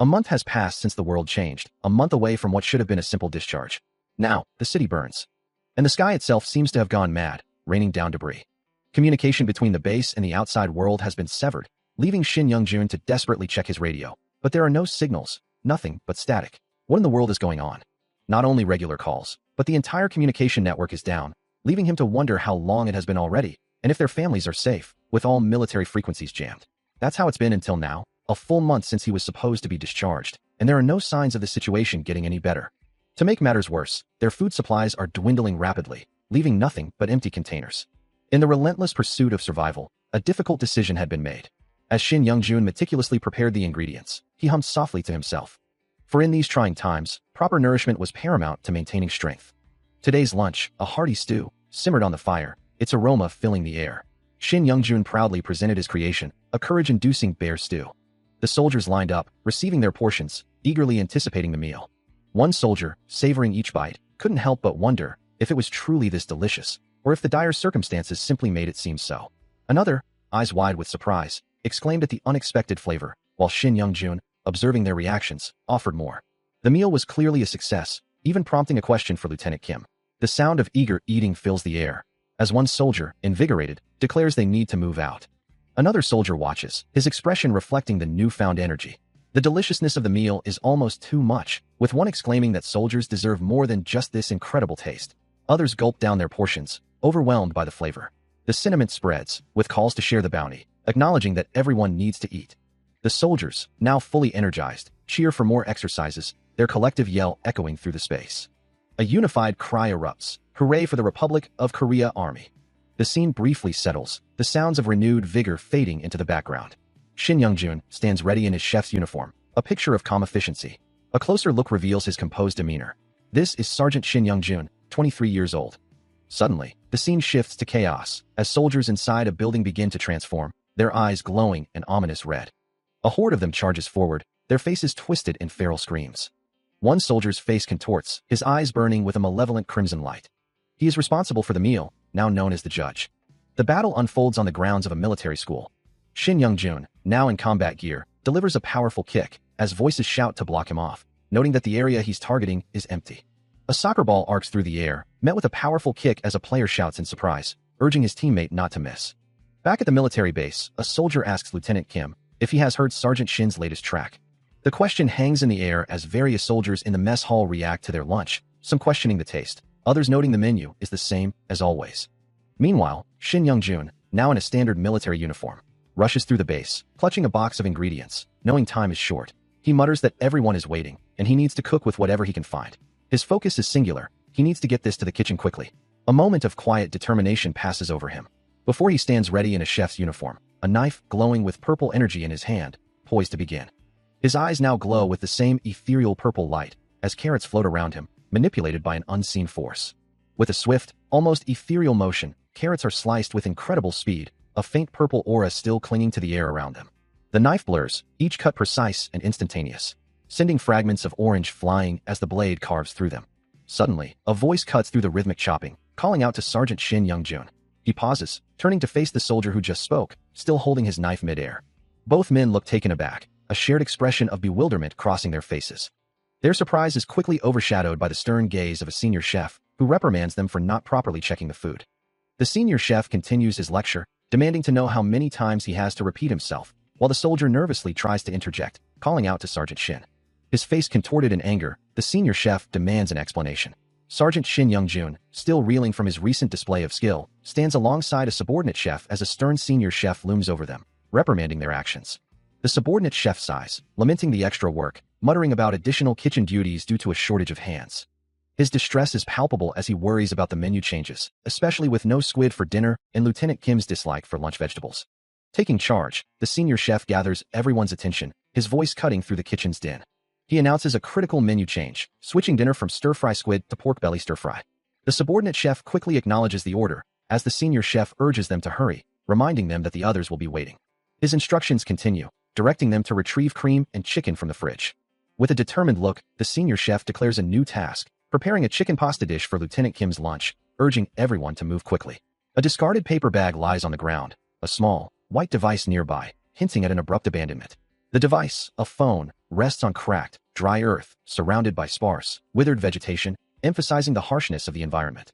A month has passed since the world changed, a month away from what should have been a simple discharge. Now, the city burns. And the sky itself seems to have gone mad, raining down debris. Communication between the base and the outside world has been severed, leaving Shin Young-jun to desperately check his radio. But there are no signals, nothing but static. What in the world is going on? Not only regular calls, but the entire communication network is down, leaving him to wonder how long it has been already, and if their families are safe, with all military frequencies jammed. That's how it's been until now, a full month since he was supposed to be discharged, and there are no signs of the situation getting any better. To make matters worse, their food supplies are dwindling rapidly, leaving nothing but empty containers. In the relentless pursuit of survival, a difficult decision had been made. As Shin Young-jun meticulously prepared the ingredients, he hummed softly to himself. For in these trying times, proper nourishment was paramount to maintaining strength. Today's lunch, a hearty stew, simmered on the fire, its aroma filling the air. Shin Young-jun proudly presented his creation, a courage-inducing bear stew. The soldiers lined up, receiving their portions, eagerly anticipating the meal. One soldier, savoring each bite, couldn't help but wonder if it was truly this delicious, or if the dire circumstances simply made it seem so. Another, eyes wide with surprise, exclaimed at the unexpected flavor, while Shin Young-jun, observing their reactions, offered more. The meal was clearly a success, even prompting a question for Lieutenant Kim. The sound of eager eating fills the air, as one soldier, invigorated, declares they need to move out. Another soldier watches, his expression reflecting the newfound energy. The deliciousness of the meal is almost too much, with one exclaiming that soldiers deserve more than just this incredible taste. Others gulp down their portions, overwhelmed by the flavor. The sentiment spreads, with calls to share the bounty, acknowledging that everyone needs to eat. The soldiers, now fully energized, cheer for more exercises, their collective yell echoing through the space. A unified cry erupts, "Hooray for the Republic of Korea Army!" The scene briefly settles, the sounds of renewed vigor fading into the background. Shin Young-jun stands ready in his chef's uniform, a picture of calm efficiency. A closer look reveals his composed demeanor. This is Sergeant Shin Young-jun, 23 years old. Suddenly, the scene shifts to chaos, as soldiers inside a building begin to transform, their eyes glowing an ominous red. A horde of them charges forward, their faces twisted in feral screams. One soldier's face contorts, his eyes burning with a malevolent crimson light. He is responsible for the meal, now known as the judge. The battle unfolds on the grounds of a military school. Shin Young-jun, now in combat gear, delivers a powerful kick, as voices shout to block him off, noting that the area he's targeting is empty. A soccer ball arcs through the air, met with a powerful kick as a player shouts in surprise, urging his teammate not to miss. Back at the military base, a soldier asks Lieutenant Kim if he has heard Sergeant Shin's latest track. The question hangs in the air as various soldiers in the mess hall react to their lunch, some questioning the taste, others noting the menu is the same as always. Meanwhile, Shin Young-jun, now in a standard military uniform, rushes through the base, clutching a box of ingredients, knowing time is short. He mutters that everyone is waiting, and he needs to cook with whatever he can find. His focus is singular, he needs to get this to the kitchen quickly. A moment of quiet determination passes over him. Before he stands ready in a chef's uniform, a knife glowing with purple energy in his hand, poised to begin. His eyes now glow with the same ethereal purple light, as carrots float around him, manipulated by an unseen force. With a swift, almost ethereal motion, carrots are sliced with incredible speed, a faint purple aura still clinging to the air around them. The knife blurs, each cut precise and instantaneous, sending fragments of orange flying as the blade carves through them. Suddenly, a voice cuts through the rhythmic chopping, calling out to Sergeant Shin Young-jun. He pauses, turning to face the soldier who just spoke, still holding his knife midair. Both men look taken aback, a shared expression of bewilderment crossing their faces. Their surprise is quickly overshadowed by the stern gaze of a senior chef, who reprimands them for not properly checking the food. The senior chef continues his lecture, demanding to know how many times he has to repeat himself, while the soldier nervously tries to interject, calling out to Sergeant Shin. His face contorted in anger, the senior chef demands an explanation. Sergeant Shin Young-jun, still reeling from his recent display of skill, stands alongside a subordinate chef as a stern senior chef looms over them, reprimanding their actions. The subordinate chef sighs, lamenting the extra work, muttering about additional kitchen duties due to a shortage of hands. His distress is palpable as he worries about the menu changes, especially with no squid for dinner and Lieutenant Kim's dislike for lunch vegetables. Taking charge, the senior chef gathers everyone's attention, his voice cutting through the kitchen's din. He announces a critical menu change, switching dinner from stir-fry squid to pork belly stir-fry. The subordinate chef quickly acknowledges the order, as the senior chef urges them to hurry, reminding them that the others will be waiting. His instructions continue, directing them to retrieve cream and chicken from the fridge. With a determined look, the senior chef declares a new task, preparing a chicken pasta dish for Lieutenant Kim's lunch, urging everyone to move quickly. A discarded paper bag lies on the ground, a small, white device nearby, hinting at an abrupt abandonment. The device, a phone, rests on cracked, dry earth, surrounded by sparse, withered vegetation, emphasizing the harshness of the environment.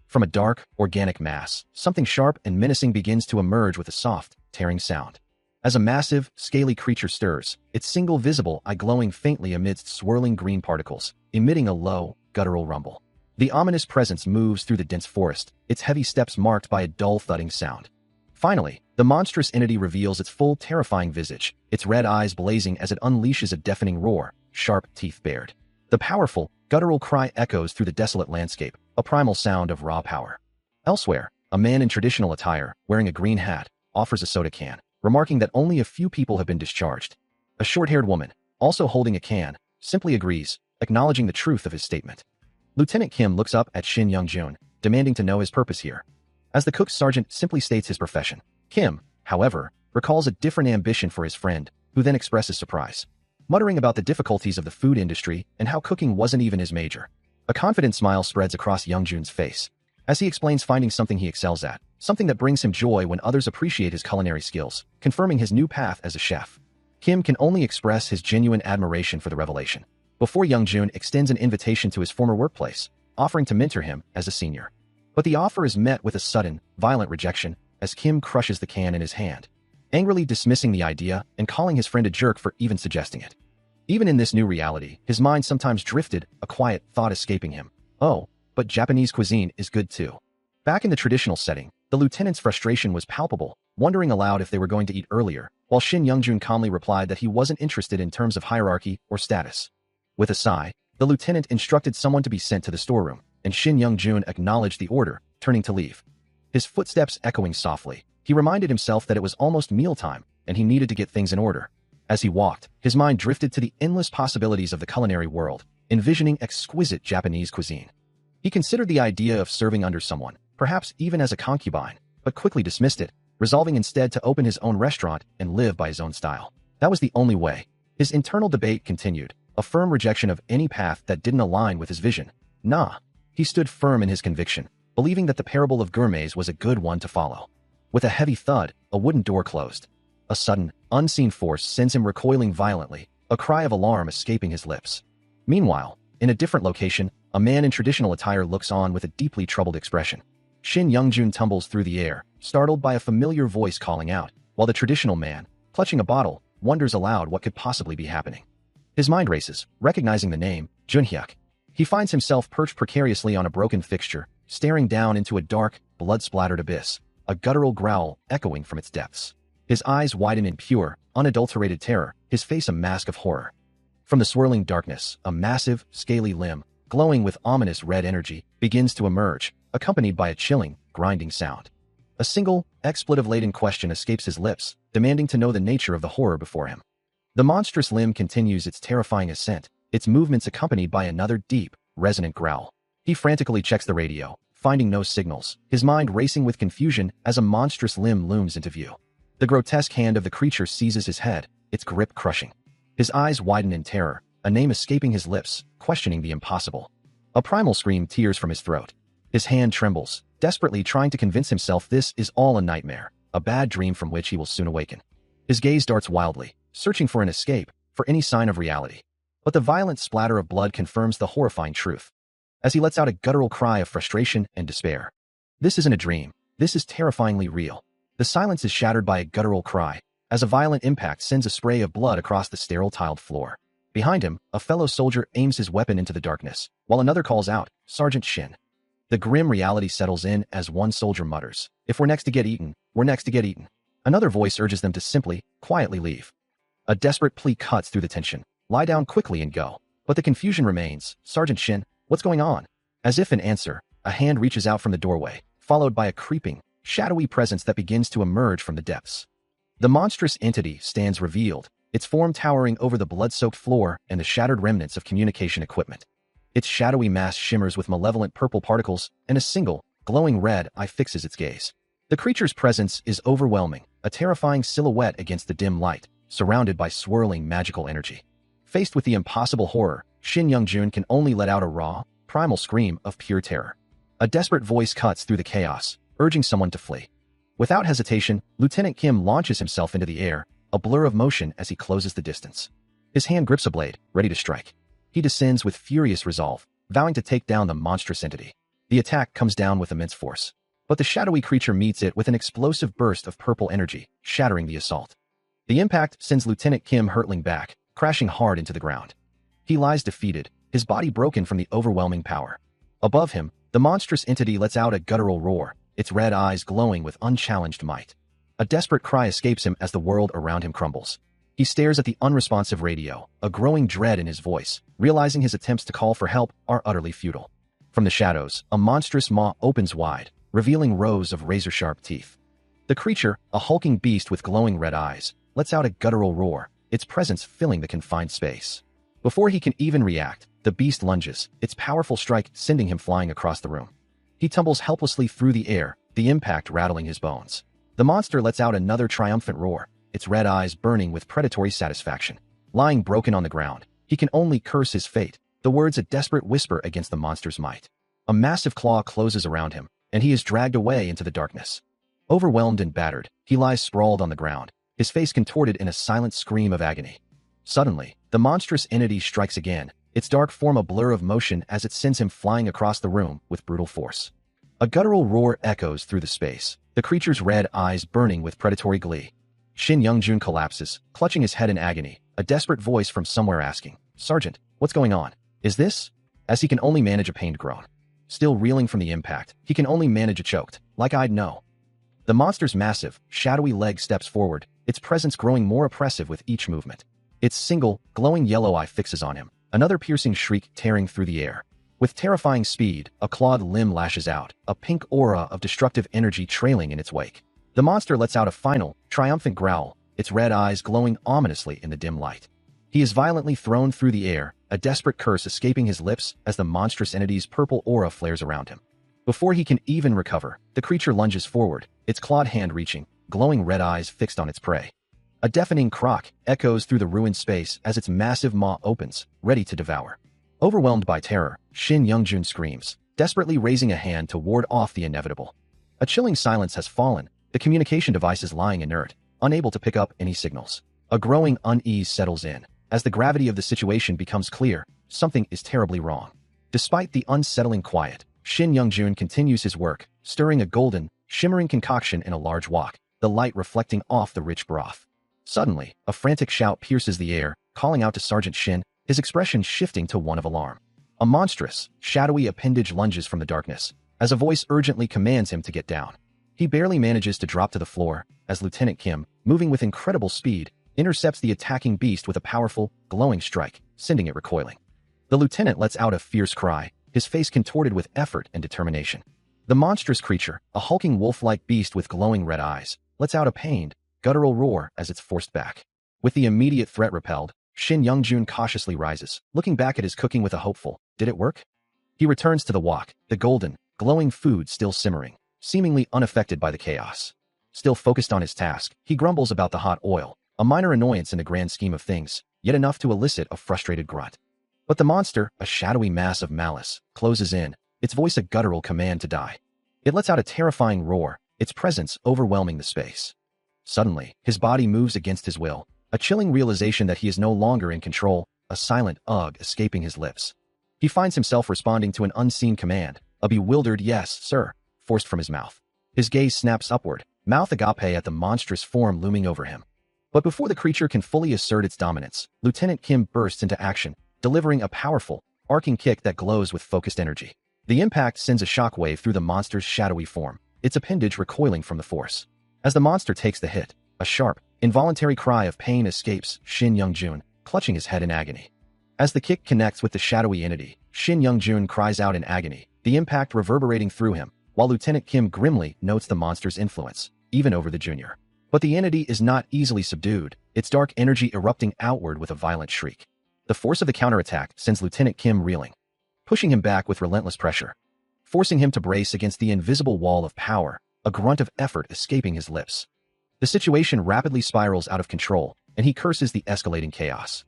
From a dark, organic mass, something sharp and menacing begins to emerge with a soft, tearing sound. As a massive, scaly creature stirs, its single visible eye glowing faintly amidst swirling green particles, emitting a low, guttural rumble. The ominous presence moves through the dense forest, its heavy steps marked by a dull thudding sound. Finally, the monstrous entity reveals its full, terrifying visage, its red eyes blazing as it unleashes a deafening roar, sharp teeth bared. The powerful, guttural cry echoes through the desolate landscape, a primal sound of raw power. Elsewhere, a man in traditional attire, wearing a green hat, offers a soda can, remarking that only a few people have been discharged. A short-haired woman, also holding a can, simply agrees, acknowledging the truth of his statement. Lieutenant Kim looks up at Shin Young-jun, demanding to know his purpose here. As the cook's sergeant simply states his profession, Kim, however, recalls a different ambition for his friend, who then expresses surprise, muttering about the difficulties of the food industry and how cooking wasn't even his major. A confident smile spreads across Young-jun's face, as he explains finding something he excels at, something that brings him joy when others appreciate his culinary skills, confirming his new path as a chef. Kim can only express his genuine admiration for the revelation, before Young-jun extends an invitation to his former workplace, offering to mentor him as a senior. But the offer is met with a sudden, violent rejection, as Kim crushes the can in his hand, angrily dismissing the idea and calling his friend a jerk for even suggesting it. Even in this new reality, his mind sometimes drifted, a quiet thought escaping him. Oh, but Japanese cuisine is good too. Back in the traditional setting, the lieutenant's frustration was palpable, wondering aloud if they were going to eat earlier, while Shin Young-jun calmly replied that he wasn't interested in terms of hierarchy or status. With a sigh, the lieutenant instructed someone to be sent to the storeroom, and Shin Young-jun acknowledged the order, turning to leave. His footsteps echoing softly, he reminded himself that it was almost mealtime, and he needed to get things in order. As he walked, his mind drifted to the endless possibilities of the culinary world, envisioning exquisite Japanese cuisine. He considered the idea of serving under someone, perhaps even as a concubine, but quickly dismissed it, resolving instead to open his own restaurant and live by his own style. That was the only way. His internal debate continued, a firm rejection of any path that didn't align with his vision. Nah. He stood firm in his conviction, believing that the parable of gourmets was a good one to follow. With a heavy thud, a wooden door closed. A sudden, unseen force sends him recoiling violently, a cry of alarm escaping his lips. Meanwhile, in a different location, a man in traditional attire looks on with a deeply troubled expression. Shin Young-jun tumbles through the air, startled by a familiar voice calling out, while the traditional man, clutching a bottle, wonders aloud what could possibly be happening. His mind races, recognizing the name, Junhyuk. He finds himself perched precariously on a broken fixture, staring down into a dark, blood-splattered abyss, a guttural growl echoing from its depths. His eyes widen in pure, unadulterated terror, his face a mask of horror. From the swirling darkness, a massive, scaly limb, glowing with ominous red energy, begins to emerge, accompanied by a chilling, grinding sound. A single, expletive-laden question escapes his lips, demanding to know the nature of the horror before him. The monstrous limb continues its terrifying ascent, its movements accompanied by another deep, resonant growl. He frantically checks the radio, finding no signals, his mind racing with confusion as a monstrous limb looms into view. The grotesque hand of the creature seizes his head, its grip crushing. His eyes widen in terror, a name escaping his lips, questioning the impossible. A primal scream tears from his throat. His hand trembles, desperately trying to convince himself this is all a nightmare, a bad dream from which he will soon awaken. His gaze darts wildly, searching for an escape, for any sign of reality. But the violent splatter of blood confirms the horrifying truth, as he lets out a guttural cry of frustration and despair. This isn't a dream, this is terrifyingly real. The silence is shattered by a guttural cry, as a violent impact sends a spray of blood across the sterile tiled floor. Behind him, a fellow soldier aims his weapon into the darkness, while another calls out, "Sergeant Shin." The grim reality settles in as one soldier mutters, "If we're next to get eaten, we're next to get eaten." Another voice urges them to simply, quietly leave. A desperate plea cuts through the tension. "Lie down quickly and go." But the confusion remains. "Sergeant Shin, what's going on?" As if in answer, a hand reaches out from the doorway, followed by a creeping, shadowy presence that begins to emerge from the depths. The monstrous entity stands revealed, its form towering over the blood-soaked floor and the shattered remnants of communication equipment. Its shadowy mass shimmers with malevolent purple particles, and a single, glowing red eye fixes its gaze. The creature's presence is overwhelming, a terrifying silhouette against the dim light, surrounded by swirling magical energy. Faced with the impossible horror, Shin Young-jun can only let out a raw, primal scream of pure terror. A desperate voice cuts through the chaos, urging someone to flee. Without hesitation, Lieutenant Kim launches himself into the air, a blur of motion as he closes the distance. His hand grips a blade, ready to strike. He descends with furious resolve, vowing to take down the monstrous entity. The attack comes down with immense force, but the shadowy creature meets it with an explosive burst of purple energy, shattering the assault. The impact sends Lieutenant Kim hurtling back, crashing hard into the ground. He lies defeated, his body broken from the overwhelming power. Above him, the monstrous entity lets out a guttural roar, its red eyes glowing with unchallenged might. A desperate cry escapes him as the world around him crumbles. He stares at the unresponsive radio, a growing dread in his voice, realizing his attempts to call for help are utterly futile. From the shadows, a monstrous maw opens wide, revealing rows of razor-sharp teeth. The creature, a hulking beast with glowing red eyes, lets out a guttural roar, its presence filling the confined space. Before he can even react, the beast lunges, its powerful strike sending him flying across the room. He tumbles helplessly through the air, the impact rattling his bones. The monster lets out another triumphant roar, its red eyes burning with predatory satisfaction. Lying broken on the ground, he can only curse his fate, the words a desperate whisper against the monster's might. A massive claw closes around him, and he is dragged away into the darkness. Overwhelmed and battered, he lies sprawled on the ground, his face contorted in a silent scream of agony. Suddenly, the monstrous entity strikes again, its dark form a blur of motion as it sends him flying across the room with brutal force. A guttural roar echoes through the space, the creature's red eyes burning with predatory glee. Shin Young-jun collapses, clutching his head in agony, a desperate voice from somewhere asking, "Sergeant, what's going on? Is this?" As he can only manage a pained groan. Still reeling from the impact, he can only manage a choked, like-eyed no. The monster's massive, shadowy leg steps forward, its presence growing more oppressive with each movement. Its single, glowing yellow eye fixes on him, another piercing shriek tearing through the air. With terrifying speed, a clawed limb lashes out, a pink aura of destructive energy trailing in its wake. The monster lets out a final, triumphant growl, its red eyes glowing ominously in the dim light. He is violently thrown through the air, a desperate curse escaping his lips as the monstrous entity's purple aura flares around him. Before he can even recover, the creature lunges forward, its clawed hand reaching, glowing red eyes fixed on its prey. A deafening croak echoes through the ruined space as its massive maw opens, ready to devour. Overwhelmed by terror, Shin Young-jun screams, desperately raising a hand to ward off the inevitable. A chilling silence has fallen, the communication devices lying inert, unable to pick up any signals. A growing unease settles in. As the gravity of the situation becomes clear, something is terribly wrong. Despite the unsettling quiet, Shin Young-jun continues his work, stirring a golden, shimmering concoction in a large wok, the light reflecting off the rich broth. Suddenly, a frantic shout pierces the air, calling out to Sergeant Shin, his expression shifting to one of alarm. A monstrous, shadowy appendage lunges from the darkness, as a voice urgently commands him to get down. He barely manages to drop to the floor, as Lieutenant Kim, moving with incredible speed, intercepts the attacking beast with a powerful, glowing strike, sending it recoiling. The lieutenant lets out a fierce cry, his face contorted with effort and determination. The monstrous creature, a hulking wolf-like beast with glowing red eyes, lets out a pained, guttural roar as it's forced back. With the immediate threat repelled, Shin Young-jun cautiously rises, looking back at his cooking with a hopeful, "Did it work?" He returns to the wok, the golden, glowing food still simmering, seemingly unaffected by the chaos. Still focused on his task, he grumbles about the hot oil, a minor annoyance in the grand scheme of things, yet enough to elicit a frustrated grunt. But the monster, a shadowy mass of malice, closes in, its voice a guttural command to die. It lets out a terrifying roar, its presence overwhelming the space. Suddenly, his body moves against his will, a chilling realization that he is no longer in control, a silent ugh escaping his lips. He finds himself responding to an unseen command, a bewildered "Yes, sir," forced from his mouth. His gaze snaps upward, mouth agape at the monstrous form looming over him. But before the creature can fully assert its dominance, Lieutenant Kim bursts into action, delivering a powerful, arcing kick that glows with focused energy. The impact sends a shockwave through the monster's shadowy form, its appendage recoiling from the force. As the monster takes the hit, a sharp, involuntary cry of pain escapes Shin Young-jun, clutching his head in agony. As the kick connects with the shadowy entity, Shin Young-jun cries out in agony, the impact reverberating through him, while Lieutenant Kim grimly notes the monster's influence, even over the junior. But the entity is not easily subdued, its dark energy erupting outward with a violent shriek. The force of the counterattack sends Lieutenant Kim reeling, pushing him back with relentless pressure, forcing him to brace against the invisible wall of power, a grunt of effort escaping his lips. The situation rapidly spirals out of control, and he curses the escalating chaos.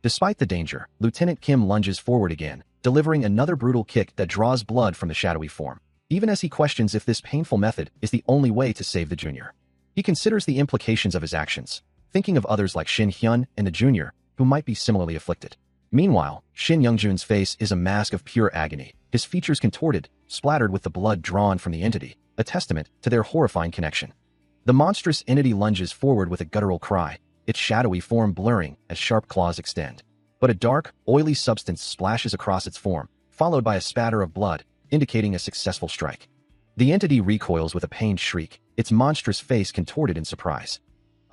Despite the danger, Lieutenant Kim lunges forward again, delivering another brutal kick that draws blood from the shadowy form, even as he questions if this painful method is the only way to save the junior. He considers the implications of his actions. thinking of others like Shin Hyun and the Junior, who might be similarly afflicted. Meanwhile, Shin Youngjun's face is a mask of pure agony, his features contorted, splattered with the blood drawn from the entity, a testament to their horrifying connection. The monstrous entity lunges forward with a guttural cry, its shadowy form blurring as sharp claws extend. But a dark, oily substance splashes across its form, followed by a spatter of blood, indicating a successful strike. The entity recoils with a pained shriek, its monstrous face contorted in surprise.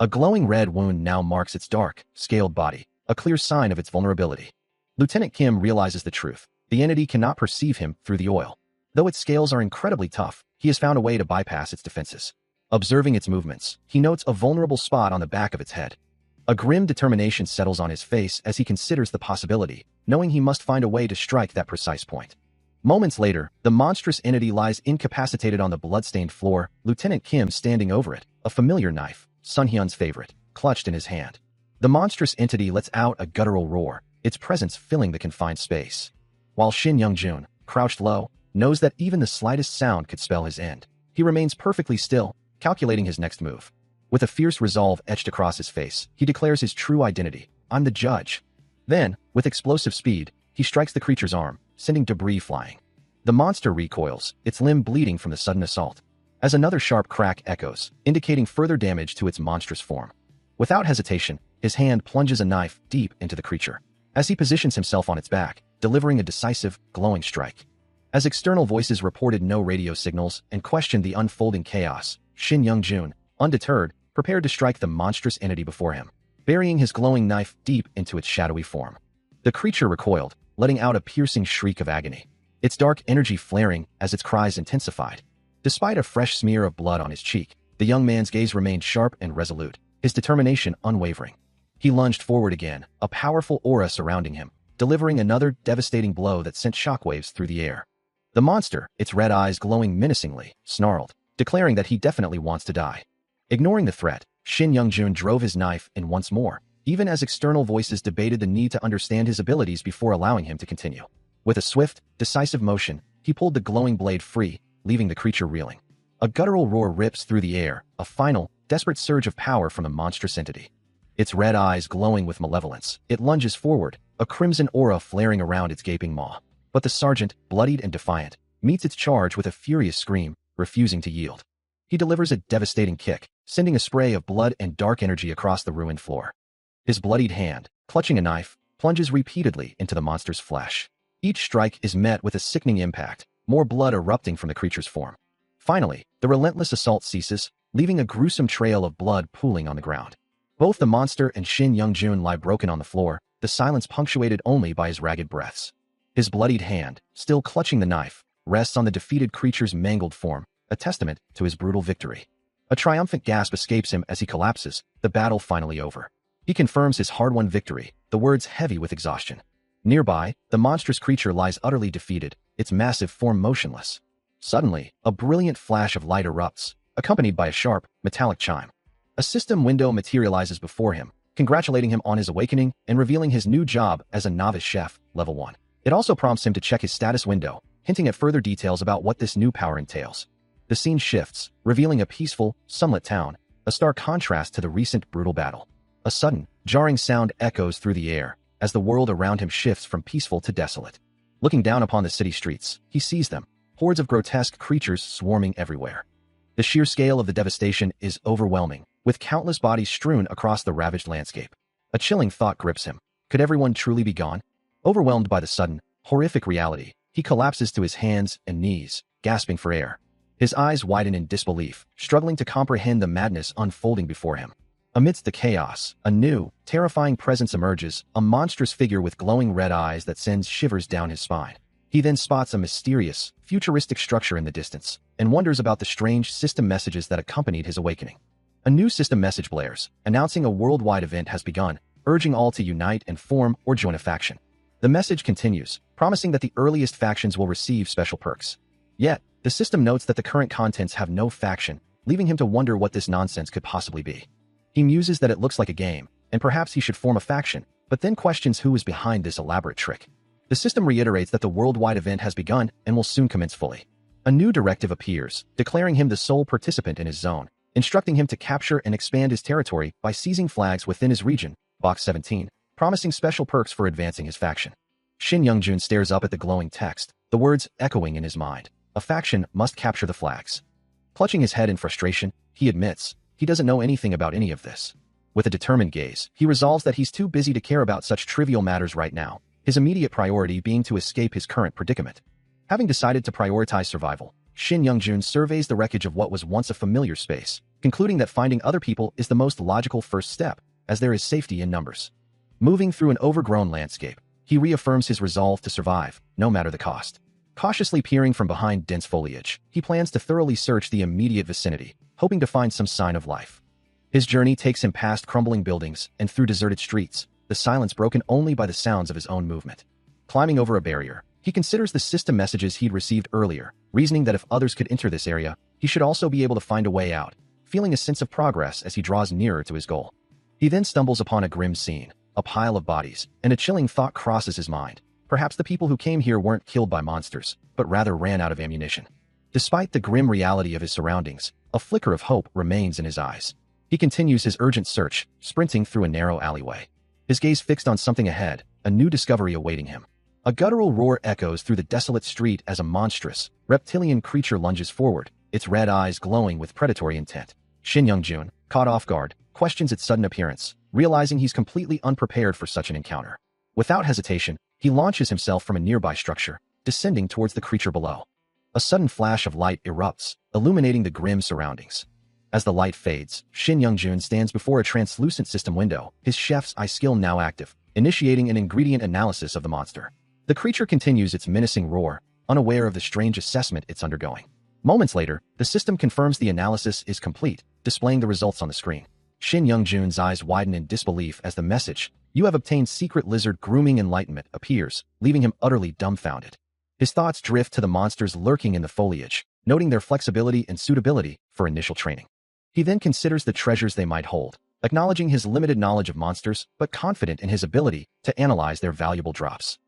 A glowing red wound now marks its dark, scaled body, a clear sign of its vulnerability. Lieutenant Kim realizes the truth. The entity cannot perceive him through the oil. Though its scales are incredibly tough, he has found a way to bypass its defenses. Observing its movements, he notes a vulnerable spot on the back of its head. A grim determination settles on his face as he considers the possibility, knowing he must find a way to strike that precise point. Moments later, the monstrous entity lies incapacitated on the blood-stained floor, Lieutenant Kim standing over it, a familiar knife, Sun Hyun's favorite, clutched in his hand. The monstrous entity lets out a guttural roar, its presence filling the confined space. While Shin Youngjun, crouched low, knows that even the slightest sound could spell his end. He remains perfectly still, calculating his next move. With a fierce resolve etched across his face, he declares his true identity. I'm the judge. Then, with explosive speed, he strikes the creature's arm, sending debris flying. The monster recoils, its limb bleeding from the sudden assault, as another sharp crack echoes, indicating further damage to its monstrous form. Without hesitation, his hand plunges a knife deep into the creature, as he positions himself on its back, delivering a decisive, glowing strike. As external voices reported no radio signals and questioned the unfolding chaos, Shin Youngjun, undeterred, prepared to strike the monstrous entity before him, burying his glowing knife deep into its shadowy form. The creature recoiled, letting out a piercing shriek of agony, its dark energy flaring as its cries intensified. Despite a fresh smear of blood on his cheek, the young man's gaze remained sharp and resolute, his determination unwavering. He lunged forward again, a powerful aura surrounding him, delivering another devastating blow that sent shockwaves through the air. The monster, its red eyes glowing menacingly, snarled, declaring that he definitely wants to die. Ignoring the threat, Shin Youngjun drove his knife in once more, even as external voices debated the need to understand his abilities before allowing him to continue. With a swift, decisive motion, he pulled the glowing blade free, leaving the creature reeling. A guttural roar rips through the air, a final, desperate surge of power from the monstrous entity. Its red eyes glowing with malevolence, it lunges forward, a crimson aura flaring around its gaping maw. But the sergeant, bloodied and defiant, meets its charge with a furious scream, refusing to yield. He delivers a devastating kick, sending a spray of blood and dark energy across the ruined floor. His bloodied hand, clutching a knife, plunges repeatedly into the monster's flesh. Each strike is met with a sickening impact, more blood erupting from the creature's form. Finally, the relentless assault ceases, leaving a gruesome trail of blood pooling on the ground. Both the monster and Shin Youngjun lie broken on the floor, the silence punctuated only by his ragged breaths. His bloodied hand, still clutching the knife, rests on the defeated creature's mangled form, a testament to his brutal victory. A triumphant gasp escapes him as he collapses, the battle finally over. He confirms his hard-won victory, the words heavy with exhaustion. Nearby, the monstrous creature lies utterly defeated, its massive form motionless. Suddenly, a brilliant flash of light erupts, accompanied by a sharp, metallic chime. A system window materializes before him, congratulating him on his awakening and revealing his new job as a novice chef, level 1. It also prompts him to check his status window, hinting at further details about what this new power entails. The scene shifts, revealing a peaceful, sunlit town, a stark contrast to the recent brutal battle. A sudden, jarring sound echoes through the air, as the world around him shifts from peaceful to desolate. Looking down upon the city streets, he sees them, hordes of grotesque creatures swarming everywhere. The sheer scale of the devastation is overwhelming, with countless bodies strewn across the ravaged landscape. A chilling thought grips him. Could everyone truly be gone? Overwhelmed by the sudden, horrific reality, he collapses to his hands and knees, gasping for air. His eyes widen in disbelief, struggling to comprehend the madness unfolding before him. Amidst the chaos, a new, terrifying presence emerges, a monstrous figure with glowing red eyes that sends shivers down his spine. He then spots a mysterious, futuristic structure in the distance, and wonders about the strange system messages that accompanied his awakening. A new system message blares, announcing a worldwide event has begun, urging all to unite and form or join a faction. The message continues, promising that the earliest factions will receive special perks. Yet, the system notes that the current contents have no faction, leaving him to wonder what this nonsense could possibly be. He muses that it looks like a game, and perhaps he should form a faction, but then questions who is behind this elaborate trick. The system reiterates that the worldwide event has begun and will soon commence fully. A new directive appears, declaring him the sole participant in his zone, instructing him to capture and expand his territory by seizing flags within his region, Box 17, promising special perks for advancing his faction. Shin Youngjun stares up at the glowing text, the words echoing in his mind. A faction must capture the flags. Clutching his head in frustration, he admits he doesn't know anything about any of this. With a determined gaze, he resolves that he's too busy to care about such trivial matters right now, his immediate priority being to escape his current predicament. Having decided to prioritize survival, Shin Youngjun surveys the wreckage of what was once a familiar space, concluding that finding other people is the most logical first step, as there is safety in numbers. Moving through an overgrown landscape, he reaffirms his resolve to survive, no matter the cost. Cautiously peering from behind dense foliage, he plans to thoroughly search the immediate vicinity, hoping to find some sign of life. His journey takes him past crumbling buildings and through deserted streets, the silence broken only by the sounds of his own movement. Climbing over a barrier, he considers the system messages he'd received earlier, reasoning that if others could enter this area, he should also be able to find a way out, feeling a sense of progress as he draws nearer to his goal. He then stumbles upon a grim scene, a pile of bodies, and a chilling thought crosses his mind. Perhaps the people who came here weren't killed by monsters, but rather ran out of ammunition. Despite the grim reality of his surroundings, a flicker of hope remains in his eyes. He continues his urgent search, sprinting through a narrow alleyway. His gaze fixed on something ahead, a new discovery awaiting him. A guttural roar echoes through the desolate street as a monstrous, reptilian creature lunges forward, its red eyes glowing with predatory intent. Shin Youngjun, caught off guard, questions its sudden appearance, realizing he's completely unprepared for such an encounter. Without hesitation, he launches himself from a nearby structure, descending towards the creature below. A sudden flash of light erupts, illuminating the grim surroundings. As the light fades, Shin Youngjun stands before a translucent system window, his chef's eye skill now active, initiating an ingredient analysis of the monster. The creature continues its menacing roar, unaware of the strange assessment it's undergoing. Moments later, the system confirms the analysis is complete, displaying the results on the screen. Shin Youngjun's eyes widen in disbelief as the message, "You have obtained secret lizard grooming enlightenment," appears, leaving him utterly dumbfounded. His thoughts drift to the monsters lurking in the foliage, noting their flexibility and suitability for initial training. He then considers the treasures they might hold, acknowledging his limited knowledge of monsters, but confident in his ability to analyze their valuable drops.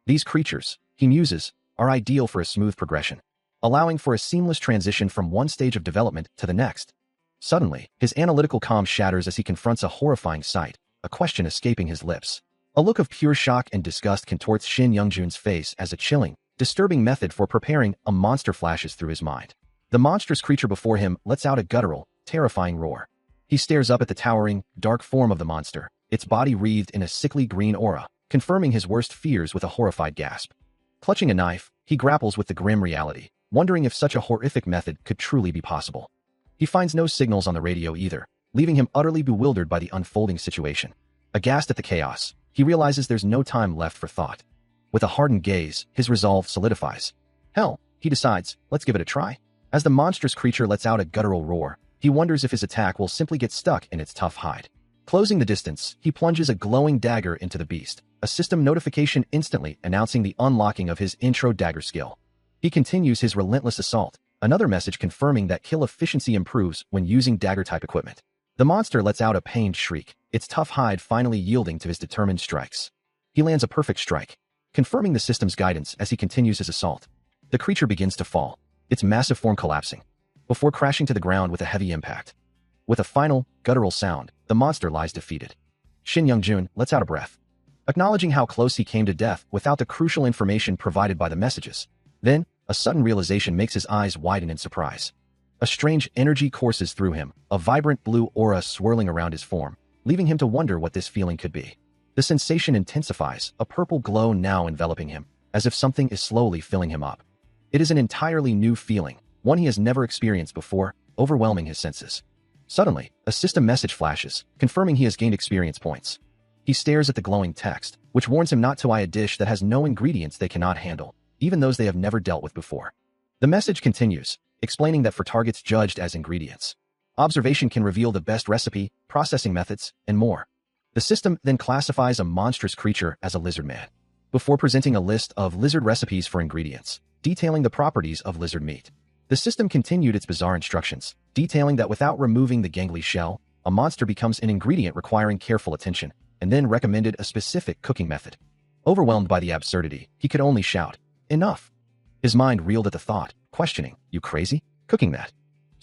These creatures, he muses, are ideal for a smooth progression, allowing for a seamless transition from one stage of development to the next. Suddenly, his analytical calm shatters as he confronts a horrifying sight, a question escaping his lips. A look of pure shock and disgust contorts Shin Youngjun's face as a chilling, disturbing method for preparing a monster flashes through his mind. The monstrous creature before him lets out a guttural, terrifying roar. He stares up at the towering, dark form of the monster, its body wreathed in a sickly green aura, confirming his worst fears with a horrified gasp. Clutching a knife, he grapples with the grim reality, wondering if such a horrific method could truly be possible. He finds no signals on the radio either, leaving him utterly bewildered by the unfolding situation. Aghast at the chaos, he realizes there's no time left for thought. With a hardened gaze, his resolve solidifies. Hell, he decides, let's give it a try. As the monstrous creature lets out a guttural roar, he wonders if his attack will simply get stuck in its tough hide. Closing the distance, he plunges a glowing dagger into the beast, a system notification instantly announcing the unlocking of his intro dagger skill. He continues his relentless assault, another message confirming that kill efficiency improves when using dagger-type equipment. The monster lets out a pained shriek, its tough hide finally yielding to his determined strikes. He lands a perfect strike, confirming the system's guidance as he continues his assault. The creature begins to fall, its massive form collapsing, before crashing to the ground with a heavy impact. With a final, guttural sound, the monster lies defeated. Shin Youngjun lets out a breath, acknowledging how close he came to death without the crucial information provided by the messages. Then, a sudden realization makes his eyes widen in surprise. A strange energy courses through him, a vibrant blue aura swirling around his form, leaving him to wonder what this feeling could be. The sensation intensifies, a purple glow now enveloping him, as if something is slowly filling him up. It is an entirely new feeling, one he has never experienced before, overwhelming his senses. Suddenly, a system message flashes, confirming he has gained experience points. He stares at the glowing text, which warns him not to eye a dish that has no ingredients they cannot handle, even those they have never dealt with before. The message continues, explaining that for targets judged as ingredients, observation can reveal the best recipe, processing methods, and more. The system then classifies a monstrous creature as a lizard man, before presenting a list of lizard recipes for ingredients, detailing the properties of lizard meat. The system continued its bizarre instructions, detailing that without removing the gangly shell, a monster becomes an ingredient requiring careful attention, and then recommended a specific cooking method. Overwhelmed by the absurdity, he could only shout, "Enough!" His mind reeled at the thought, questioning, "You crazy? Cooking that?"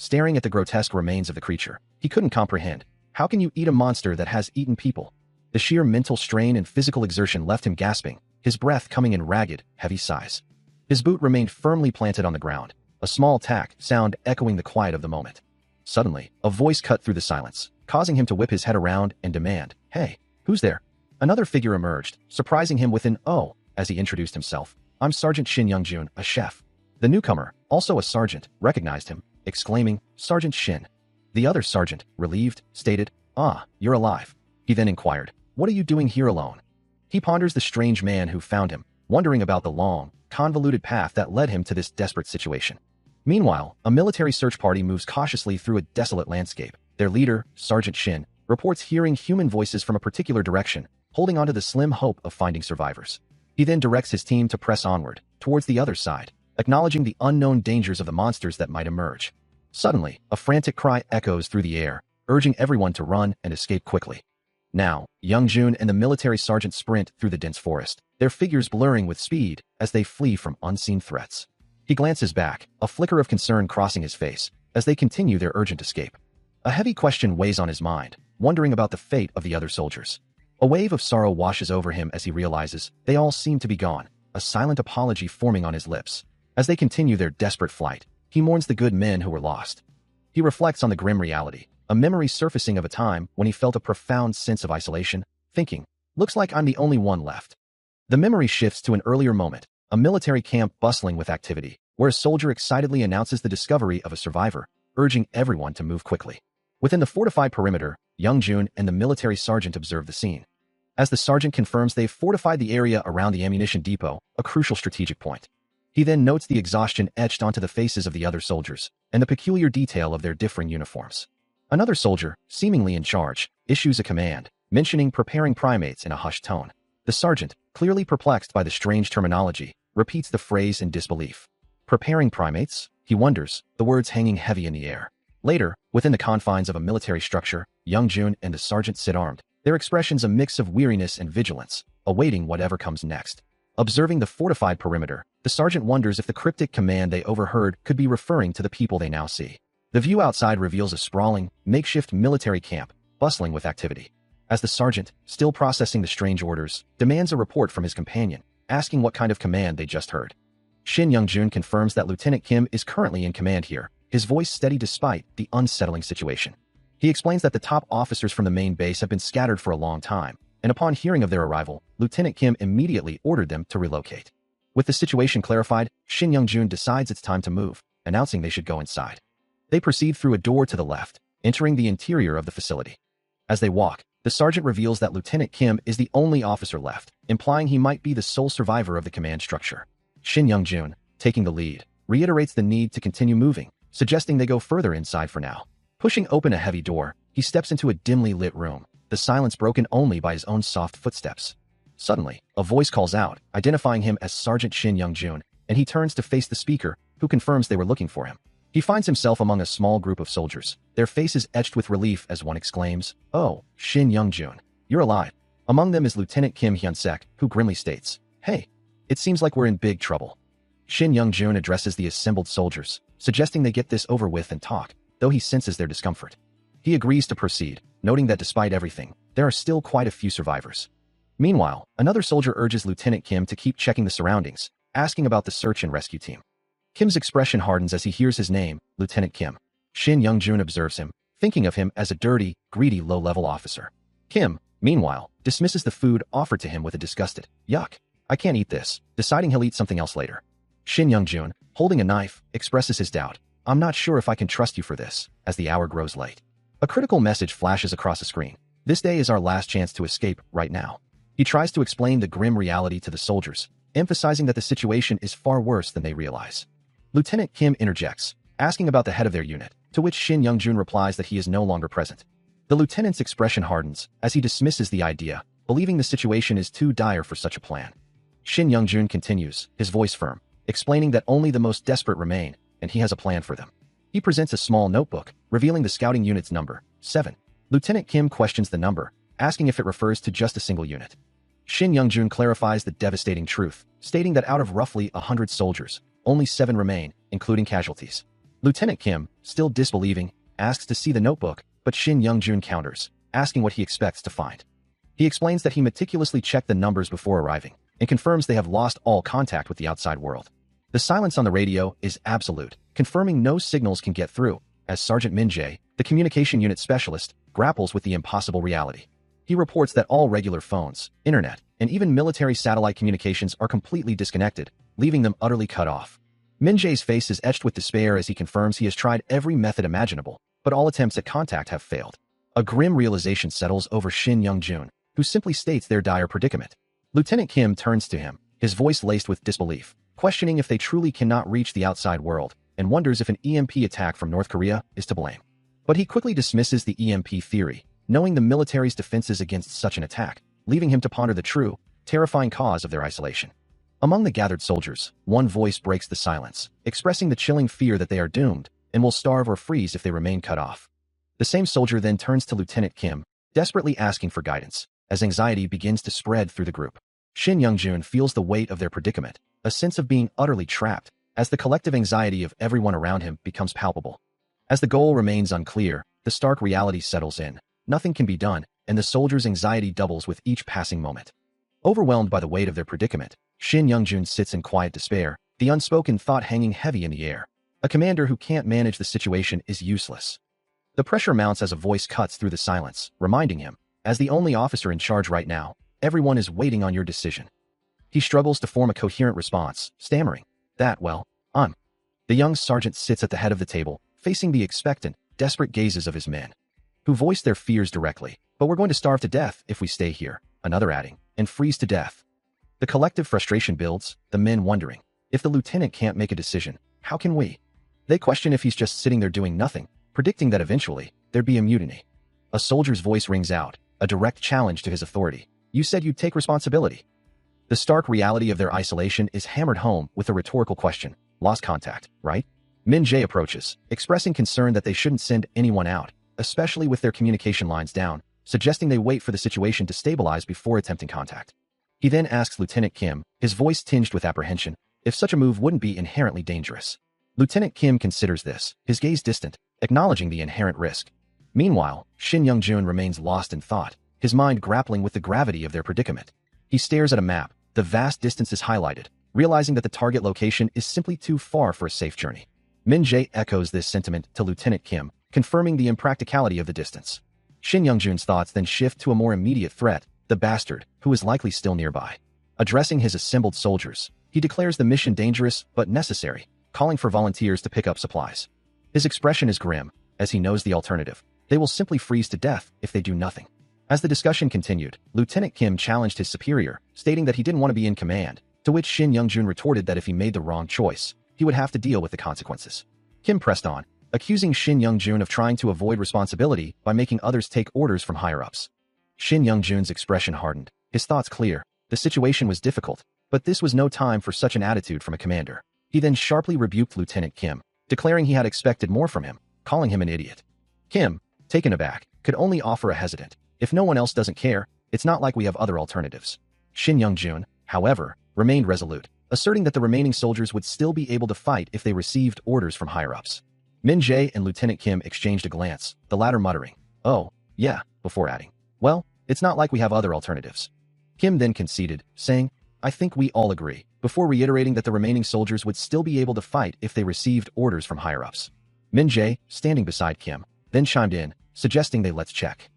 staring at the grotesque remains of the creature. He couldn't comprehend. How can you eat a monster that has eaten people? The sheer mental strain and physical exertion left him gasping, his breath coming in ragged, heavy sighs. His boot remained firmly planted on the ground, a small tack sound echoing the quiet of the moment. Suddenly, a voice cut through the silence, causing him to whip his head around and demand, "Hey, who's there?" Another figure emerged, surprising him with an "Oh," as he introduced himself. "I'm Sergeant Shin Young-jun, a chef." The newcomer, also a sergeant, recognized him, exclaiming, "Sergeant Shin." The other sergeant, relieved, stated, "Ah, you're alive." He then inquired, "What are you doing here alone?" He ponders the strange man who found him, wondering about the long, convoluted path that led him to this desperate situation. Meanwhile, a military search party moves cautiously through a desolate landscape. Their leader, Sergeant Shin, reports hearing human voices from a particular direction, holding onto the slim hope of finding survivors. He then directs his team to press onward, towards the other side, acknowledging the unknown dangers of the monsters that might emerge. Suddenly, a frantic cry echoes through the air, urging everyone to run and escape quickly. Now, Young-jun and the military sergeant sprint through the dense forest, their figures blurring with speed as they flee from unseen threats. He glances back, a flicker of concern crossing his face, as they continue their urgent escape. A heavy question weighs on his mind, wondering about the fate of the other soldiers. A wave of sorrow washes over him as he realizes they all seem to be gone, a silent apology forming on his lips. As they continue their desperate flight, he mourns the good men who were lost. He reflects on the grim reality, a memory surfacing of a time when he felt a profound sense of isolation, thinking, "Looks like I'm the only one left." The memory shifts to an earlier moment, a military camp bustling with activity, where a soldier excitedly announces the discovery of a survivor, urging everyone to move quickly. Within the fortified perimeter, Young-jun and the military sergeant observe the scene. As the sergeant confirms they've fortified the area around the ammunition depot, a crucial strategic point. He then notes the exhaustion etched onto the faces of the other soldiers, and the peculiar detail of their differing uniforms. Another soldier, seemingly in charge, issues a command, mentioning preparing primates in a hushed tone. The sergeant, clearly perplexed by the strange terminology, repeats the phrase in disbelief. Preparing primates? He wonders, the words hanging heavy in the air. Later, within the confines of a military structure, Young-jun and the sergeant sit armed, their expressions a mix of weariness and vigilance, awaiting whatever comes next. Observing the fortified perimeter, the sergeant wonders if the cryptic command they overheard could be referring to the people they now see. The view outside reveals a sprawling, makeshift military camp, bustling with activity. As the sergeant, still processing the strange orders, demands a report from his companion, asking what kind of command they just heard. Shin Young-jun confirms that Lieutenant Kim is currently in command here, his voice steady despite the unsettling situation. He explains that the top officers from the main base have been scattered for a long time, and upon hearing of their arrival, Lieutenant Kim immediately ordered them to relocate. With the situation clarified, Shin Young-jun decides it's time to move, announcing they should go inside. They proceed through a door to the left, entering the interior of the facility. As they walk, the sergeant reveals that Lieutenant Kim is the only officer left, implying he might be the sole survivor of the command structure. Shin Young-jun, taking the lead, reiterates the need to continue moving, suggesting they go further inside for now. Pushing open a heavy door, he steps into a dimly lit room, the silence broken only by his own soft footsteps. Suddenly, a voice calls out, identifying him as Sergeant Shin Young-jun, and he turns to face the speaker, who confirms they were looking for him. He finds himself among a small group of soldiers, their faces etched with relief as one exclaims, "Oh, Shin Young-jun, you're alive." Among them is Lieutenant Kim Hyun-sek, who grimly states, "Hey, it seems like we're in big trouble." Shin Young-jun addresses the assembled soldiers, suggesting they get this over with and talk, though he senses their discomfort. He agrees to proceed, noting that despite everything, there are still quite a few survivors. Meanwhile, another soldier urges Lieutenant Kim to keep checking the surroundings, asking about the search and rescue team. Kim's expression hardens as he hears his name, Lieutenant Kim. Shin Young-jun observes him, thinking of him as a dirty, greedy low-level officer. Kim, meanwhile, dismisses the food offered to him with a disgusted, "Yuck, I can't eat this," deciding he'll eat something else later. Shin Young-jun, holding a knife, expresses his doubt. "I'm not sure if I can trust you for this," as the hour grows late. A critical message flashes across the screen. This day is our last chance to escape right now. He tries to explain the grim reality to the soldiers, emphasizing that the situation is far worse than they realize. Lieutenant Kim interjects, asking about the head of their unit, to which Shin Young-jun replies that he is no longer present. The lieutenant's expression hardens as he dismisses the idea, believing the situation is too dire for such a plan. Shin Young-jun continues, his voice firm, explaining that only the most desperate remain, and he has a plan for them. He presents a small notebook, revealing the scouting unit's number, 7. Lieutenant Kim questions the number, asking if it refers to just a single unit. Shin Young-jun clarifies the devastating truth, stating that out of roughly 100 soldiers, only 7 remain, including casualties. Lieutenant Kim, still disbelieving, asks to see the notebook, but Shin Young-jun counters, asking what he expects to find. He explains that he meticulously checked the numbers before arriving, and confirms they have lost all contact with the outside world. The silence on the radio is absolute, confirming no signals can get through, as Sergeant Min Jae, the communication unit specialist, grapples with the impossible reality. He reports that all regular phones, internet, and even military satellite communications are completely disconnected, leaving them utterly cut off. Min Jae's face is etched with despair as he confirms he has tried every method imaginable, but all attempts at contact have failed. A grim realization settles over Shin Young-jun, who simply states their dire predicament. Lieutenant Kim turns to him, his voice laced with disbelief, questioning if they truly cannot reach the outside world, and wonders if an EMP attack from North Korea is to blame. But he quickly dismisses the EMP theory, knowing the military's defenses against such an attack, leaving him to ponder the true, terrifying cause of their isolation. Among the gathered soldiers, one voice breaks the silence, expressing the chilling fear that they are doomed, and will starve or freeze if they remain cut off. The same soldier then turns to Lieutenant Kim, desperately asking for guidance, as anxiety begins to spread through the group. Shin Young-jun feels the weight of their predicament, a sense of being utterly trapped, as the collective anxiety of everyone around him becomes palpable. As the goal remains unclear, the stark reality settles in. Nothing can be done, and the soldiers' anxiety doubles with each passing moment. Overwhelmed by the weight of their predicament, Shin Young-jun sits in quiet despair, the unspoken thought hanging heavy in the air. A commander who can't manage the situation is useless. The pressure mounts as a voice cuts through the silence, reminding him, as the only officer in charge right now, everyone is waiting on your decision. He struggles to form a coherent response, stammering, I'm. The young sergeant sits at the head of the table, facing the expectant, desperate gazes of his men, who voice their fears directly. But we're going to starve to death if we stay here, another adding, and freeze to death. The collective frustration builds, the men wondering, if the lieutenant can't make a decision, how can we? They question if he's just sitting there doing nothing, predicting that eventually, there'd be a mutiny. A soldier's voice rings out, a direct challenge to his authority. You said you'd take responsibility. The stark reality of their isolation is hammered home with a rhetorical question. Lost contact, right? Min Jae approaches, expressing concern that they shouldn't send anyone out, especially with their communication lines down, suggesting they wait for the situation to stabilize before attempting contact. He then asks Lieutenant Kim, his voice tinged with apprehension, if such a move wouldn't be inherently dangerous. Lieutenant Kim considers this, his gaze distant, acknowledging the inherent risk. Meanwhile, Shin Young-jun remains lost in thought, his mind grappling with the gravity of their predicament. He stares at a map, the vast distances highlighted, realizing that the target location is simply too far for a safe journey. Min Jae echoes this sentiment to Lieutenant Kim, confirming the impracticality of the distance. Shin Young-jun's thoughts then shift to a more immediate threat, the bastard, who is likely still nearby. Addressing his assembled soldiers, he declares the mission dangerous but necessary, calling for volunteers to pick up supplies. His expression is grim, as he knows the alternative. They will simply freeze to death if they do nothing. As the discussion continued, Lieutenant Kim challenged his superior, stating that he didn't want to be in command, to which Shin Young-jun retorted that if he made the wrong choice, he would have to deal with the consequences. Kim pressed on, accusing Shin Young-jun of trying to avoid responsibility by making others take orders from higher-ups. Shin Young-jun's expression hardened, his thoughts clear. The situation was difficult, but this was no time for such an attitude from a commander. He then sharply rebuked Lieutenant Kim, declaring he had expected more from him, calling him an idiot. Kim, taken aback, could only offer a hesitant, if no one else doesn't care, it's not like we have other alternatives. Shin Young-jun, however, remained resolute, asserting that the remaining soldiers would still be able to fight if they received orders from higher-ups. Min Jae and Lieutenant Kim exchanged a glance, the latter muttering, "Oh, yeah," before adding, "Well, it's not like we have other alternatives." Kim then conceded, saying, "I think we all agree," before reiterating that the remaining soldiers would still be able to fight if they received orders from higher-ups. Min Jae, standing beside Kim, then chimed in, suggesting they let's check.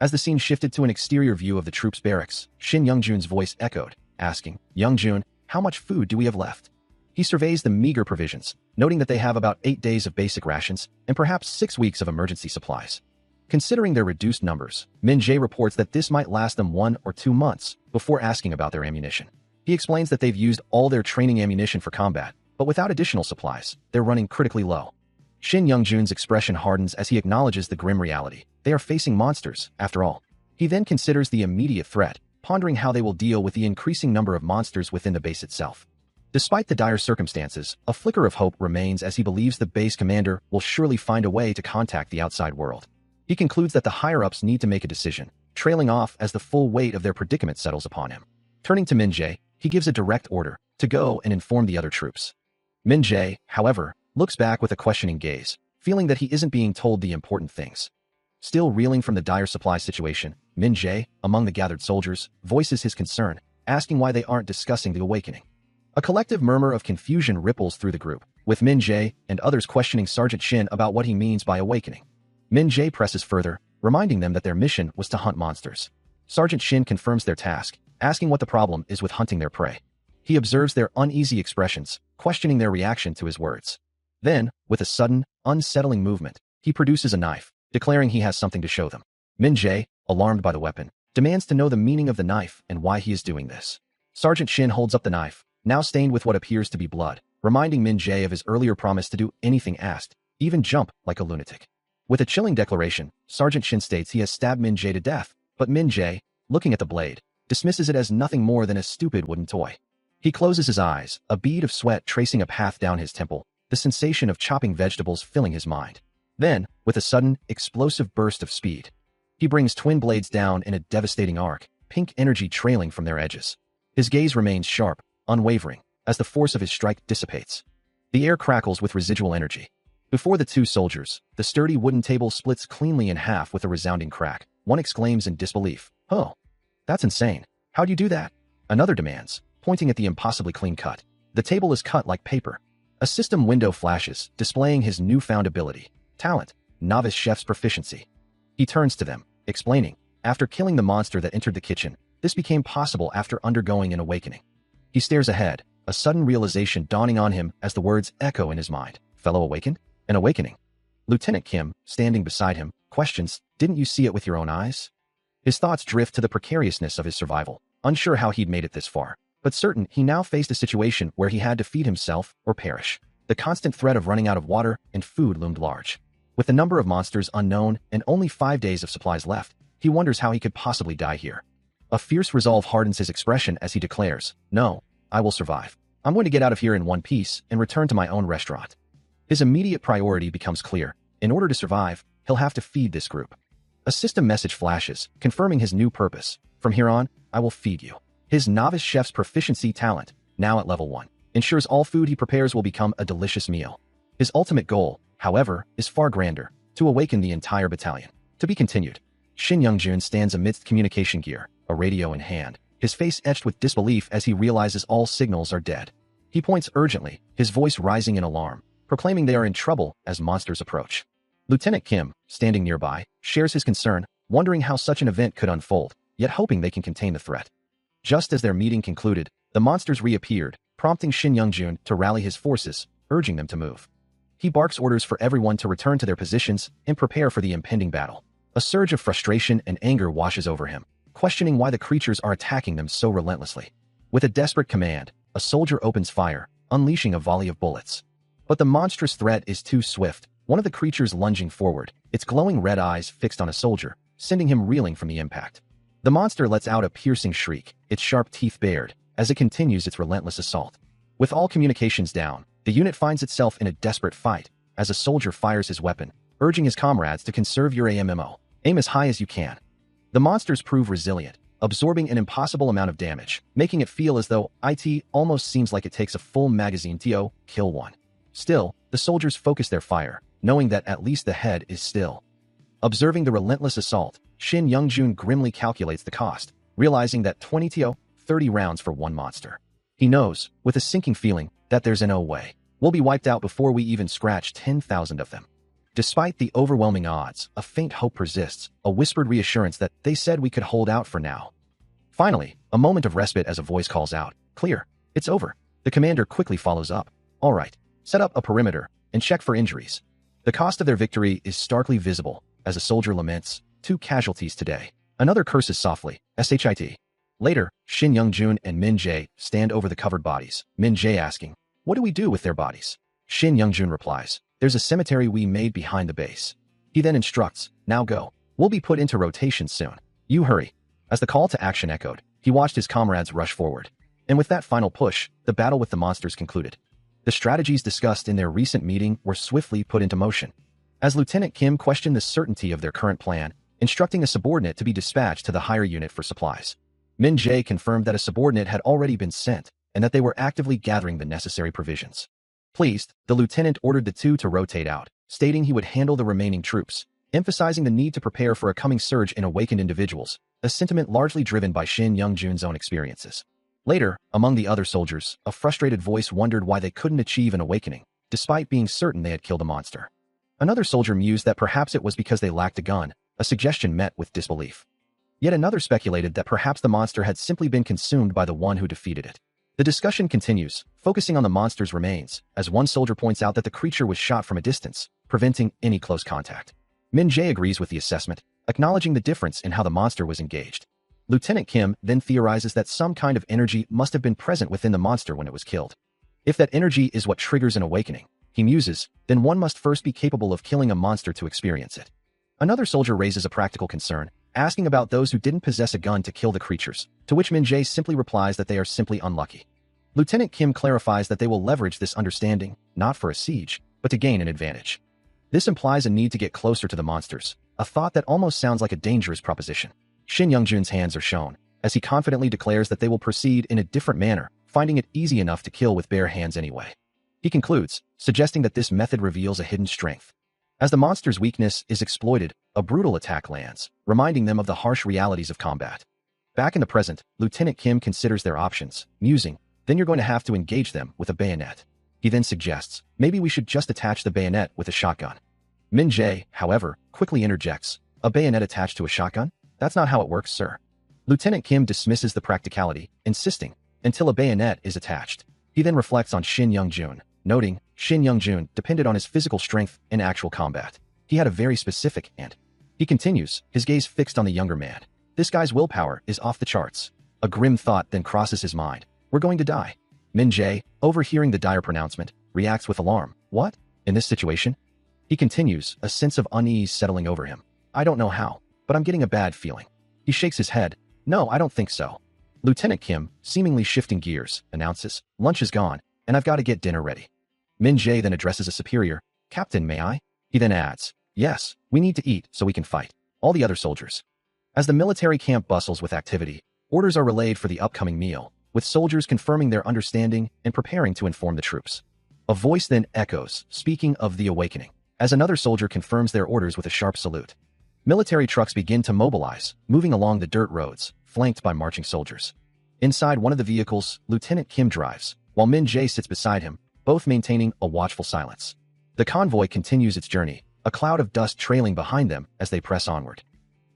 As the scene shifted to an exterior view of the troops' barracks, Shin Young-jun's voice echoed, asking, "Young-jun, how much food do we have left?" He surveys the meager provisions, noting that they have about 8 days of basic rations and perhaps 6 weeks of emergency supplies. Considering their reduced numbers, Min Jae reports that this might last them 1 or 2 months before asking about their ammunition. He explains that they've used all their training ammunition for combat, but without additional supplies, they're running critically low. Shin Young-jun's expression hardens as he acknowledges the grim reality. They are facing monsters, after all. He then considers the immediate threat, pondering how they will deal with the increasing number of monsters within the base itself. Despite the dire circumstances, a flicker of hope remains as he believes the base commander will surely find a way to contact the outside world. He concludes that the higher-ups need to make a decision, trailing off as the full weight of their predicament settles upon him. Turning to Min Jae, he gives a direct order to go and inform the other troops. Min Jae, however, looks back with a questioning gaze, feeling that he isn't being told the important things. Still reeling from the dire supply situation, Min Jae, among the gathered soldiers, voices his concern, asking why they aren't discussing the awakening. A collective murmur of confusion ripples through the group, with Min Jae and others questioning Sergeant Shin about what he means by awakening. Min Jae presses further, reminding them that their mission was to hunt monsters. Sergeant Shin confirms their task, asking what the problem is with hunting their prey. He observes their uneasy expressions, questioning their reaction to his words. Then, with a sudden, unsettling movement, he produces a knife, declaring he has something to show them. Min Jae, alarmed by the weapon, demands to know the meaning of the knife and why he is doing this. Sergeant Shin holds up the knife, now stained with what appears to be blood, reminding Min Jae of his earlier promise to do anything asked, even jump like a lunatic. With a chilling declaration, Sergeant Shin states he has stabbed Min Jae to death, but Min Jae, looking at the blade, dismisses it as nothing more than a stupid wooden toy. He closes his eyes, a bead of sweat tracing a path down his temple, the sensation of chopping vegetables filling his mind. Then, with a sudden, explosive burst of speed, he brings twin blades down in a devastating arc, pink energy trailing from their edges. His gaze remains sharp, unwavering, as the force of his strike dissipates. The air crackles with residual energy. Before the two soldiers, the sturdy wooden table splits cleanly in half with a resounding crack. One exclaims in disbelief, "Oh, that's insane. How'd you do that?" Another demands, pointing at the impossibly clean cut. The table is cut like paper. A system window flashes, displaying his newfound ability, talent, novice chef's proficiency. He turns to them, explaining, after killing the monster that entered the kitchen, this became possible after undergoing an awakening. He stares ahead, a sudden realization dawning on him as the words echo in his mind. Fellow awakened? An awakening. Lieutenant Kim, standing beside him, questions, didn't you see it with your own eyes? His thoughts drift to the precariousness of his survival, unsure how he'd made it this far, but certain he now faced a situation where he had to feed himself or perish. The constant threat of running out of water and food loomed large. With the number of monsters unknown and only 5 days of supplies left, he wonders how he could possibly die here. A fierce resolve hardens his expression as he declares, "No, I will survive. I'm going to get out of here in one piece and return to my own restaurant." His immediate priority becomes clear. In order to survive, he'll have to feed this group. A system message flashes, confirming his new purpose. From here on, I will feed you. His novice chef's proficiency talent, now at level 1, ensures all food he prepares will become a delicious meal. His ultimate goal, however, is far grander, to awaken the entire battalion. To be continued. Shin Youngjun stands amidst communication gear, a radio in hand, his face etched with disbelief as he realizes all signals are dead. He points urgently, his voice rising in alarm, proclaiming they are in trouble as monsters approach. Lieutenant Kim, standing nearby, shares his concern, wondering how such an event could unfold, yet hoping they can contain the threat. Just as their meeting concluded, the monsters reappeared, prompting Shin Youngjun to rally his forces, urging them to move. He barks orders for everyone to return to their positions and prepare for the impending battle. A surge of frustration and anger washes over him, questioning why the creatures are attacking them so relentlessly. With a desperate command, a soldier opens fire, unleashing a volley of bullets. But the monstrous threat is too swift, one of the creatures lunging forward, its glowing red eyes fixed on a soldier, sending him reeling from the impact. The monster lets out a piercing shriek, its sharp teeth bared, as it continues its relentless assault. With all communications down, the unit finds itself in a desperate fight, as a soldier fires his weapon, urging his comrades to conserve your ammo. Aim as high as you can. The monsters prove resilient, absorbing an impossible amount of damage, making it feel as though it almost seems like it takes a full magazine to kill one. Still, the soldiers focus their fire, knowing that at least the head is still. Observing the relentless assault, Shin Youngjun grimly calculates the cost, realizing that 30 rounds for one monster. He knows, with a sinking feeling, that there's no way. We'll be wiped out before we even scratch 10,000 of them. Despite the overwhelming odds, a faint hope persists, a whispered reassurance that they said we could hold out for now. Finally, a moment of respite as a voice calls out, "Clear. It's over." The commander quickly follows up, "All right. Set up a perimeter and check for injuries." The cost of their victory is starkly visible, as a soldier laments, 2 casualties today. Another curses softly, shit. Later, Shin Youngjun and Min Jae stand over the covered bodies, Min Jae asking, "What do we do with their bodies?" Shin Youngjun replies, "There's a cemetery we made behind the base." He then instructs, "Now go. We'll be put into rotation soon. You hurry." As the call to action echoed, he watched his comrades rush forward. And with that final push, the battle with the monsters concluded. The strategies discussed in their recent meeting were swiftly put into motion. As Lieutenant Kim questioned the certainty of their current plan, instructing a subordinate to be dispatched to the higher unit for supplies, Min Jae confirmed that a subordinate had already been sent and that they were actively gathering the necessary provisions. Pleased, the lieutenant ordered the two to rotate out, stating he would handle the remaining troops, emphasizing the need to prepare for a coming surge in awakened individuals, a sentiment largely driven by Shin Young-jun's own experiences. Later, among the other soldiers, a frustrated voice wondered why they couldn't achieve an awakening, despite being certain they had killed a monster. Another soldier mused that perhaps it was because they lacked a gun, a suggestion met with disbelief. Yet another speculated that perhaps the monster had simply been consumed by the one who defeated it. The discussion continues, focusing on the monster's remains, as one soldier points out that the creature was shot from a distance, preventing any close contact. Min-jae agrees with the assessment, acknowledging the difference in how the monster was engaged. Lieutenant Kim then theorizes that some kind of energy must have been present within the monster when it was killed. If that energy is what triggers an awakening, he muses, then one must first be capable of killing a monster to experience it. Another soldier raises a practical concern, asking about those who didn't possess a gun to kill the creatures, to which Min-jae simply replies that they are simply unlucky. Lieutenant Kim clarifies that they will leverage this understanding, not for a siege, but to gain an advantage. This implies a need to get closer to the monsters, a thought that almost sounds like a dangerous proposition. Shin Young-jun's hands are shown, as he confidently declares that they will proceed in a different manner, finding it easy enough to kill with bare hands anyway. He concludes, suggesting that this method reveals a hidden strength. As the monster's weakness is exploited, a brutal attack lands, reminding them of the harsh realities of combat. Back in the present, Lieutenant Kim considers their options, musing, then you're going to have to engage them with a bayonet. He then suggests, maybe we should just attach the bayonet with a shotgun. Min-jae, however, quickly interjects, a bayonet attached to a shotgun? That's not how it works, sir. Lieutenant Kim dismisses the practicality, insisting, until a bayonet is attached. He then reflects on Shin Young-jun, noting, Shin Young-jun depended on his physical strength in actual combat. He had a very specific and. He continues, his gaze fixed on the younger man. This guy's willpower is off the charts. A grim thought then crosses his mind. We're going to die. Min-jae, overhearing the dire pronouncement, reacts with alarm. What? In this situation? He continues, a sense of unease settling over him. I don't know how, but I'm getting a bad feeling. He shakes his head. No, I don't think so. Lieutenant Kim, seemingly shifting gears, announces, lunch is gone, and I've got to get dinner ready. Min-jae then addresses a superior. Captain, may I? He then adds, yes, we need to eat so we can fight. All the other soldiers. As the military camp bustles with activity, orders are relayed for the upcoming meal, with soldiers confirming their understanding and preparing to inform the troops. A voice then echoes, speaking of the awakening, as another soldier confirms their orders with a sharp salute. Military trucks begin to mobilize, moving along the dirt roads, flanked by marching soldiers. Inside one of the vehicles, Lieutenant Kim drives, while Min-jae sits beside him, both maintaining a watchful silence. The convoy continues its journey, a cloud of dust trailing behind them as they press onward.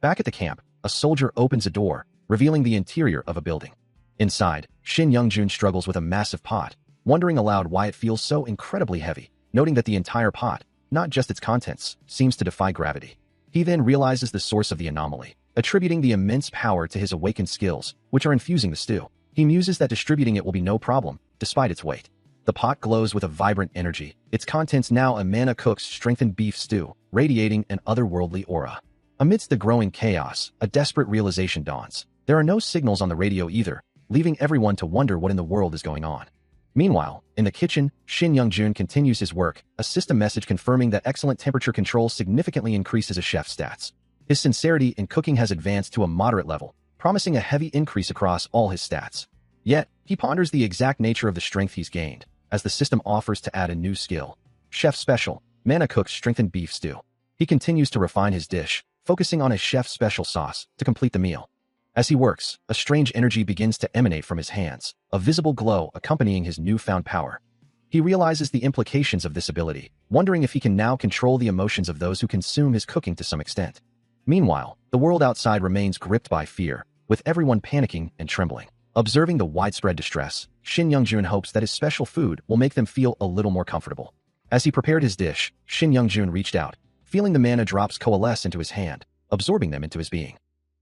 Back at the camp, a soldier opens a door, revealing the interior of a building. Inside, Shin Young-jun struggles with a massive pot, wondering aloud why it feels so incredibly heavy, noting that the entire pot, not just its contents, seems to defy gravity. He then realizes the source of the anomaly, attributing the immense power to his awakened skills, which are infusing the stew. He muses that distributing it will be no problem, despite its weight. The pot glows with a vibrant energy, its contents now a mangacaps strengthened beef stew, radiating an otherworldly aura. Amidst the growing chaos, a desperate realization dawns. There are no signals on the radio either, leaving everyone to wonder what in the world is going on. Meanwhile, in the kitchen, Shin Young-jun continues his work, a system message confirming that excellent temperature control significantly increases a chef's stats. His sincerity in cooking has advanced to a moderate level, promising a heavy increase across all his stats. Yet, he ponders the exact nature of the strength he's gained, as the system offers to add a new skill. Chef Special, mangacaps strengthened beef stew. He continues to refine his dish, focusing on his chef's special sauce to complete the meal. As he works, a strange energy begins to emanate from his hands, a visible glow accompanying his newfound power. He realizes the implications of this ability, wondering if he can now control the emotions of those who consume his cooking to some extent. Meanwhile, the world outside remains gripped by fear, with everyone panicking and trembling. Observing the widespread distress, Shin Young-jun hopes that his special food will make them feel a little more comfortable. As he prepared his dish, Shin Young-jun reached out, feeling the mana drops coalesce into his hand, absorbing them into his being.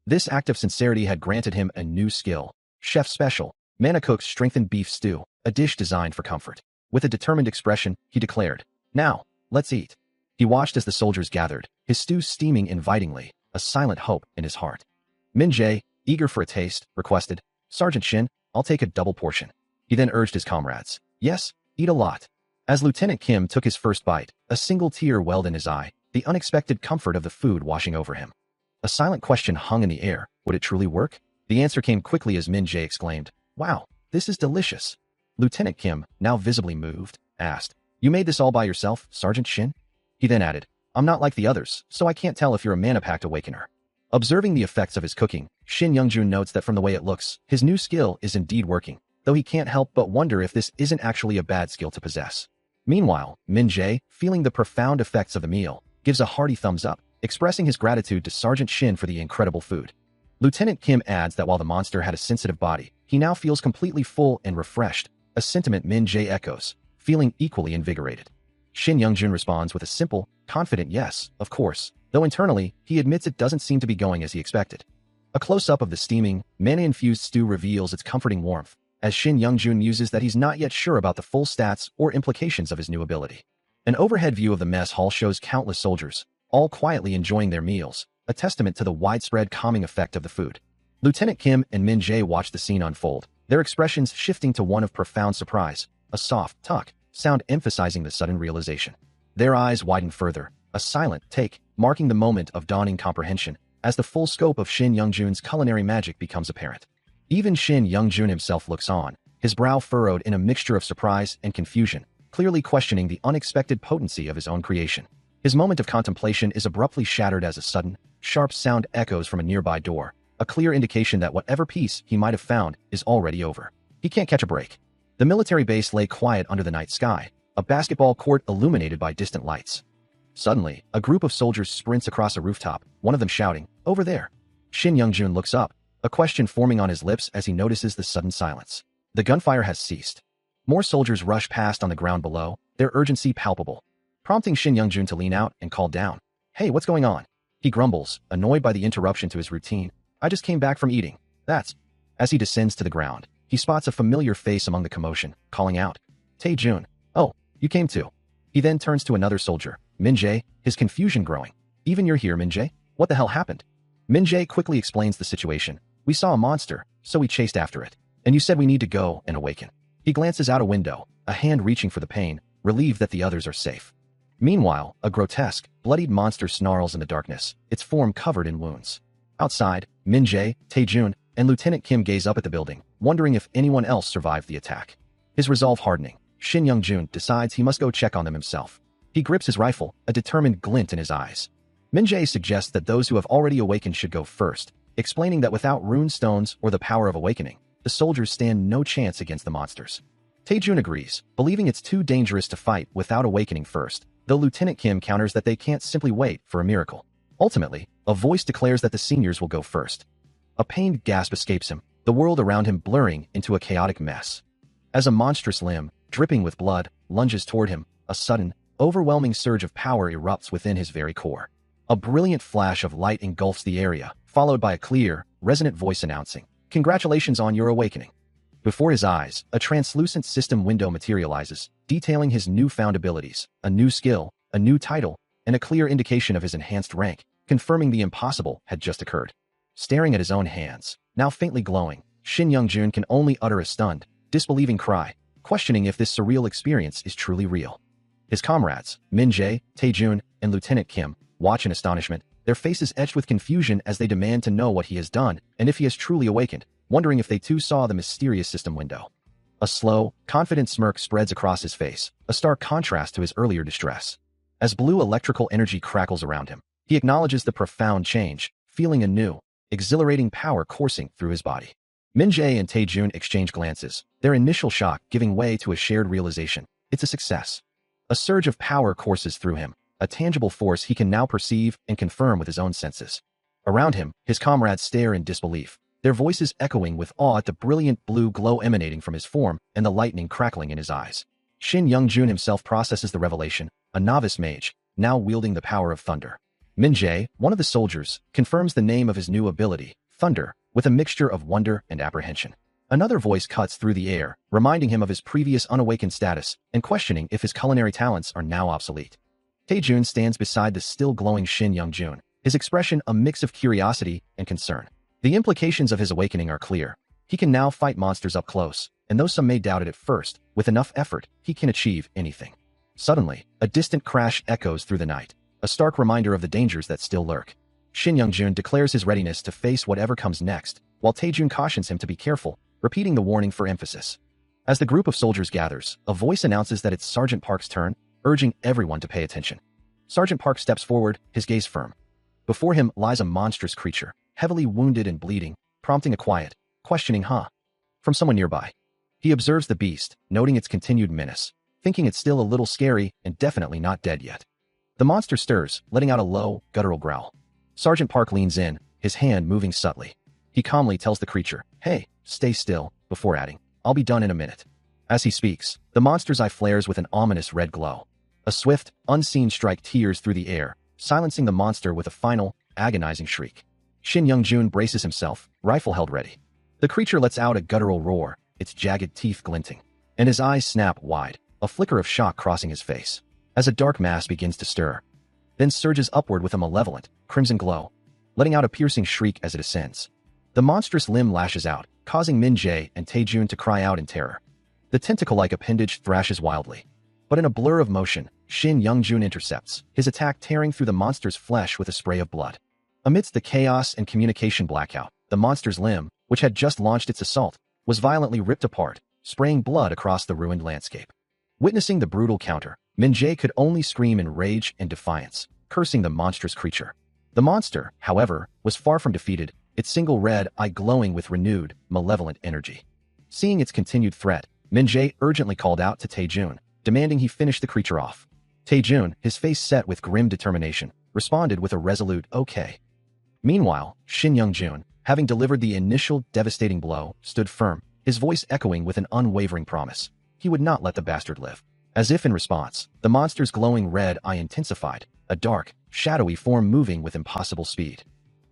This act of sincerity had granted him a new skill, Chef Special, mangacaps strengthened beef stew, a dish designed for comfort. With a determined expression, he declared, "Now, let's eat." He watched as the soldiers gathered, his stew steaming invitingly, a silent hope in his heart. Min-jae, eager for a taste, requested, "Sergeant Shin, I'll take a double portion." He then urged his comrades, "Yes, eat a lot." As Lieutenant Kim took his first bite, a single tear welled in his eye, the unexpected comfort of the food washing over him. A silent question hung in the air. Would it truly work? The answer came quickly as Min-jae exclaimed, "Wow, this is delicious." Lieutenant Kim, now visibly moved, asked, You made this all by yourself, Sergeant Shin? He then added, I'm not like the others, so I can't tell if you're a mana-packed awakener. Observing the effects of his cooking, Shin Youngjun notes that from the way it looks, his new skill is indeed working, though he can't help but wonder if this isn't actually a bad skill to possess. Meanwhile, Min Jae, feeling the profound effects of the meal, gives a hearty thumbs up, expressing his gratitude to Sergeant Shin for the incredible food. Lieutenant Kim adds that while the monster had a sensitive body, he now feels completely full and refreshed, a sentiment Min Jae echoes, feeling equally invigorated. Shin Youngjun responds with a simple, confident yes, of course, though internally, he admits it doesn't seem to be going as he expected. A close-up of the steaming, mana-infused stew reveals its comforting warmth, as Shin Youngjun muses that he's not yet sure about the full stats or implications of his new ability. An overhead view of the mess hall shows countless soldiers, all quietly enjoying their meals, a testament to the widespread calming effect of the food. Lieutenant Kim and Min Jae watch the scene unfold, their expressions shifting to one of profound surprise, a soft tuck sound emphasizing the sudden realization. Their eyes widen further, a silent take, marking the moment of dawning comprehension, as the full scope of Shin Youngjun's culinary magic becomes apparent. Even Shin Youngjun himself looks on, his brow furrowed in a mixture of surprise and confusion, clearly questioning the unexpected potency of his own creation. His moment of contemplation is abruptly shattered as a sudden, sharp sound echoes from a nearby door, a clear indication that whatever peace he might have found is already over. He can't catch a break. The military base lay quiet under the night sky, a basketball court illuminated by distant lights. Suddenly, a group of soldiers sprints across a rooftop, one of them shouting, "Over there!" Shin Youngjun looks up, a question forming on his lips as he notices the sudden silence. The gunfire has ceased. More soldiers rush past on the ground below, their urgency palpable, prompting Shin Youngjun to lean out and call down. "Hey, what's going on?" He grumbles, annoyed by the interruption to his routine. "I just came back from eating. That's..." As he descends to the ground, he spots a familiar face among the commotion, calling out, "Tae-jun. Oh, you came too." He then turns to another soldier, Min Jae, his confusion growing. "Even you're here, Min Jae? What the hell happened?" Min Jae quickly explains the situation. "We saw a monster, so we chased after it. And you said we need to go and awaken." He glances out a window, a hand reaching for the pane, relieved that the others are safe. Meanwhile, a grotesque, bloodied monster snarls in the darkness, its form covered in wounds. Outside, Min Jae, Tae-jun, and Lieutenant Kim gaze up at the building, wondering if anyone else survived the attack. His resolve hardening, Shin Youngjun decides he must go check on them himself. He grips his rifle, a determined glint in his eyes. Min Jae suggests that those who have already awakened should go first, explaining that without rune stones or the power of awakening, the soldiers stand no chance against the monsters. Tae-jun agrees, believing it's too dangerous to fight without awakening first, though Lieutenant Kim counters that they can't simply wait for a miracle. Ultimately, a voice declares that the seniors will go first. A pained gasp escapes him, the world around him blurring into a chaotic mess. As a monstrous limb, dripping with blood, lunges toward him, a sudden, overwhelming surge of power erupts within his very core. A brilliant flash of light engulfs the area, followed by a clear, resonant voice announcing, "Congratulations on your awakening." Before his eyes, a translucent system window materializes, detailing his newfound abilities, a new skill, a new title, and a clear indication of his enhanced rank, confirming the impossible had just occurred. Staring at his own hands, now faintly glowing, Shin Youngjun can only utter a stunned, disbelieving cry, questioning if this surreal experience is truly real. His comrades, Min Jae, Tae-jun, and Lieutenant Kim, watch in astonishment, their faces etched with confusion as they demand to know what he has done and if he has truly awakened, wondering if they too saw the mysterious system window. A slow, confident smirk spreads across his face, a stark contrast to his earlier distress. As blue electrical energy crackles around him, he acknowledges the profound change, feeling a new, exhilarating power coursing through his body. Min Jae and Tae-jun exchange glances, their initial shock giving way to a shared realization. It's a success. A surge of power courses through him, a tangible force he can now perceive and confirm with his own senses. Around him, his comrades stare in disbelief, their voices echoing with awe at the brilliant blue glow emanating from his form and the lightning crackling in his eyes. Shin Youngjun himself processes the revelation, a novice mage, now wielding the power of thunder. Min Jae, one of the soldiers, confirms the name of his new ability, Thunder, with a mixture of wonder and apprehension. Another voice cuts through the air, reminding him of his previous unawakened status and questioning if his culinary talents are now obsolete. Tae-jun stands beside the still glowing Shin Youngjun, his expression a mix of curiosity and concern. The implications of his awakening are clear. He can now fight monsters up close, and though some may doubt it at first, with enough effort, he can achieve anything. Suddenly, a distant crash echoes through the night, a stark reminder of the dangers that still lurk. Shin Youngjun declares his readiness to face whatever comes next, while Tae-jun cautions him to be careful, repeating the warning for emphasis. As the group of soldiers gathers, a voice announces that it's Sergeant Park's turn, urging everyone to pay attention. Sergeant Park steps forward, his gaze firm. Before him lies a monstrous creature, heavily wounded and bleeding, prompting a quiet, questioning "huh?" from someone nearby. He observes the beast, noting its continued menace, thinking it's still a little scary and definitely not dead yet. The monster stirs, letting out a low, guttural growl. Sergeant Park leans in, his hand moving subtly. He calmly tells the creature, "Hey, stay still," before adding, "I'll be done in a minute." As he speaks, the monster's eye flares with an ominous red glow. A swift, unseen strike tears through the air, silencing the monster with a final, agonizing shriek. Shin Young-jun braces himself, rifle held ready. The creature lets out a guttural roar, its jagged teeth glinting, and his eyes snap wide, a flicker of shock crossing his face, as a dark mass begins to stir, then surges upward with a malevolent, crimson glow, letting out a piercing shriek as it ascends. The monstrous limb lashes out, causing Min-jae and Tae-jun to cry out in terror. The tentacle-like appendage thrashes wildly, but in a blur of motion, Shin Young-jun intercepts, his attack tearing through the monster's flesh with a spray of blood. Amidst the chaos and communication blackout, the monster's limb, which had just launched its assault, was violently ripped apart, spraying blood across the ruined landscape. Witnessing the brutal counter, Min-jae could only scream in rage and defiance, cursing the monstrous creature. The monster, however, was far from defeated, its single red eye glowing with renewed, malevolent energy. Seeing its continued threat, Min-jae urgently called out to Tae-jun, demanding he finish the creature off. Tae-jun, his face set with grim determination, responded with a resolute "okay." Meanwhile, Shin Young-jun, having delivered the initial devastating blow, stood firm, his voice echoing with an unwavering promise. He would not let the bastard live. As if in response, the monster's glowing red eye intensified, a dark, shadowy form moving with impossible speed.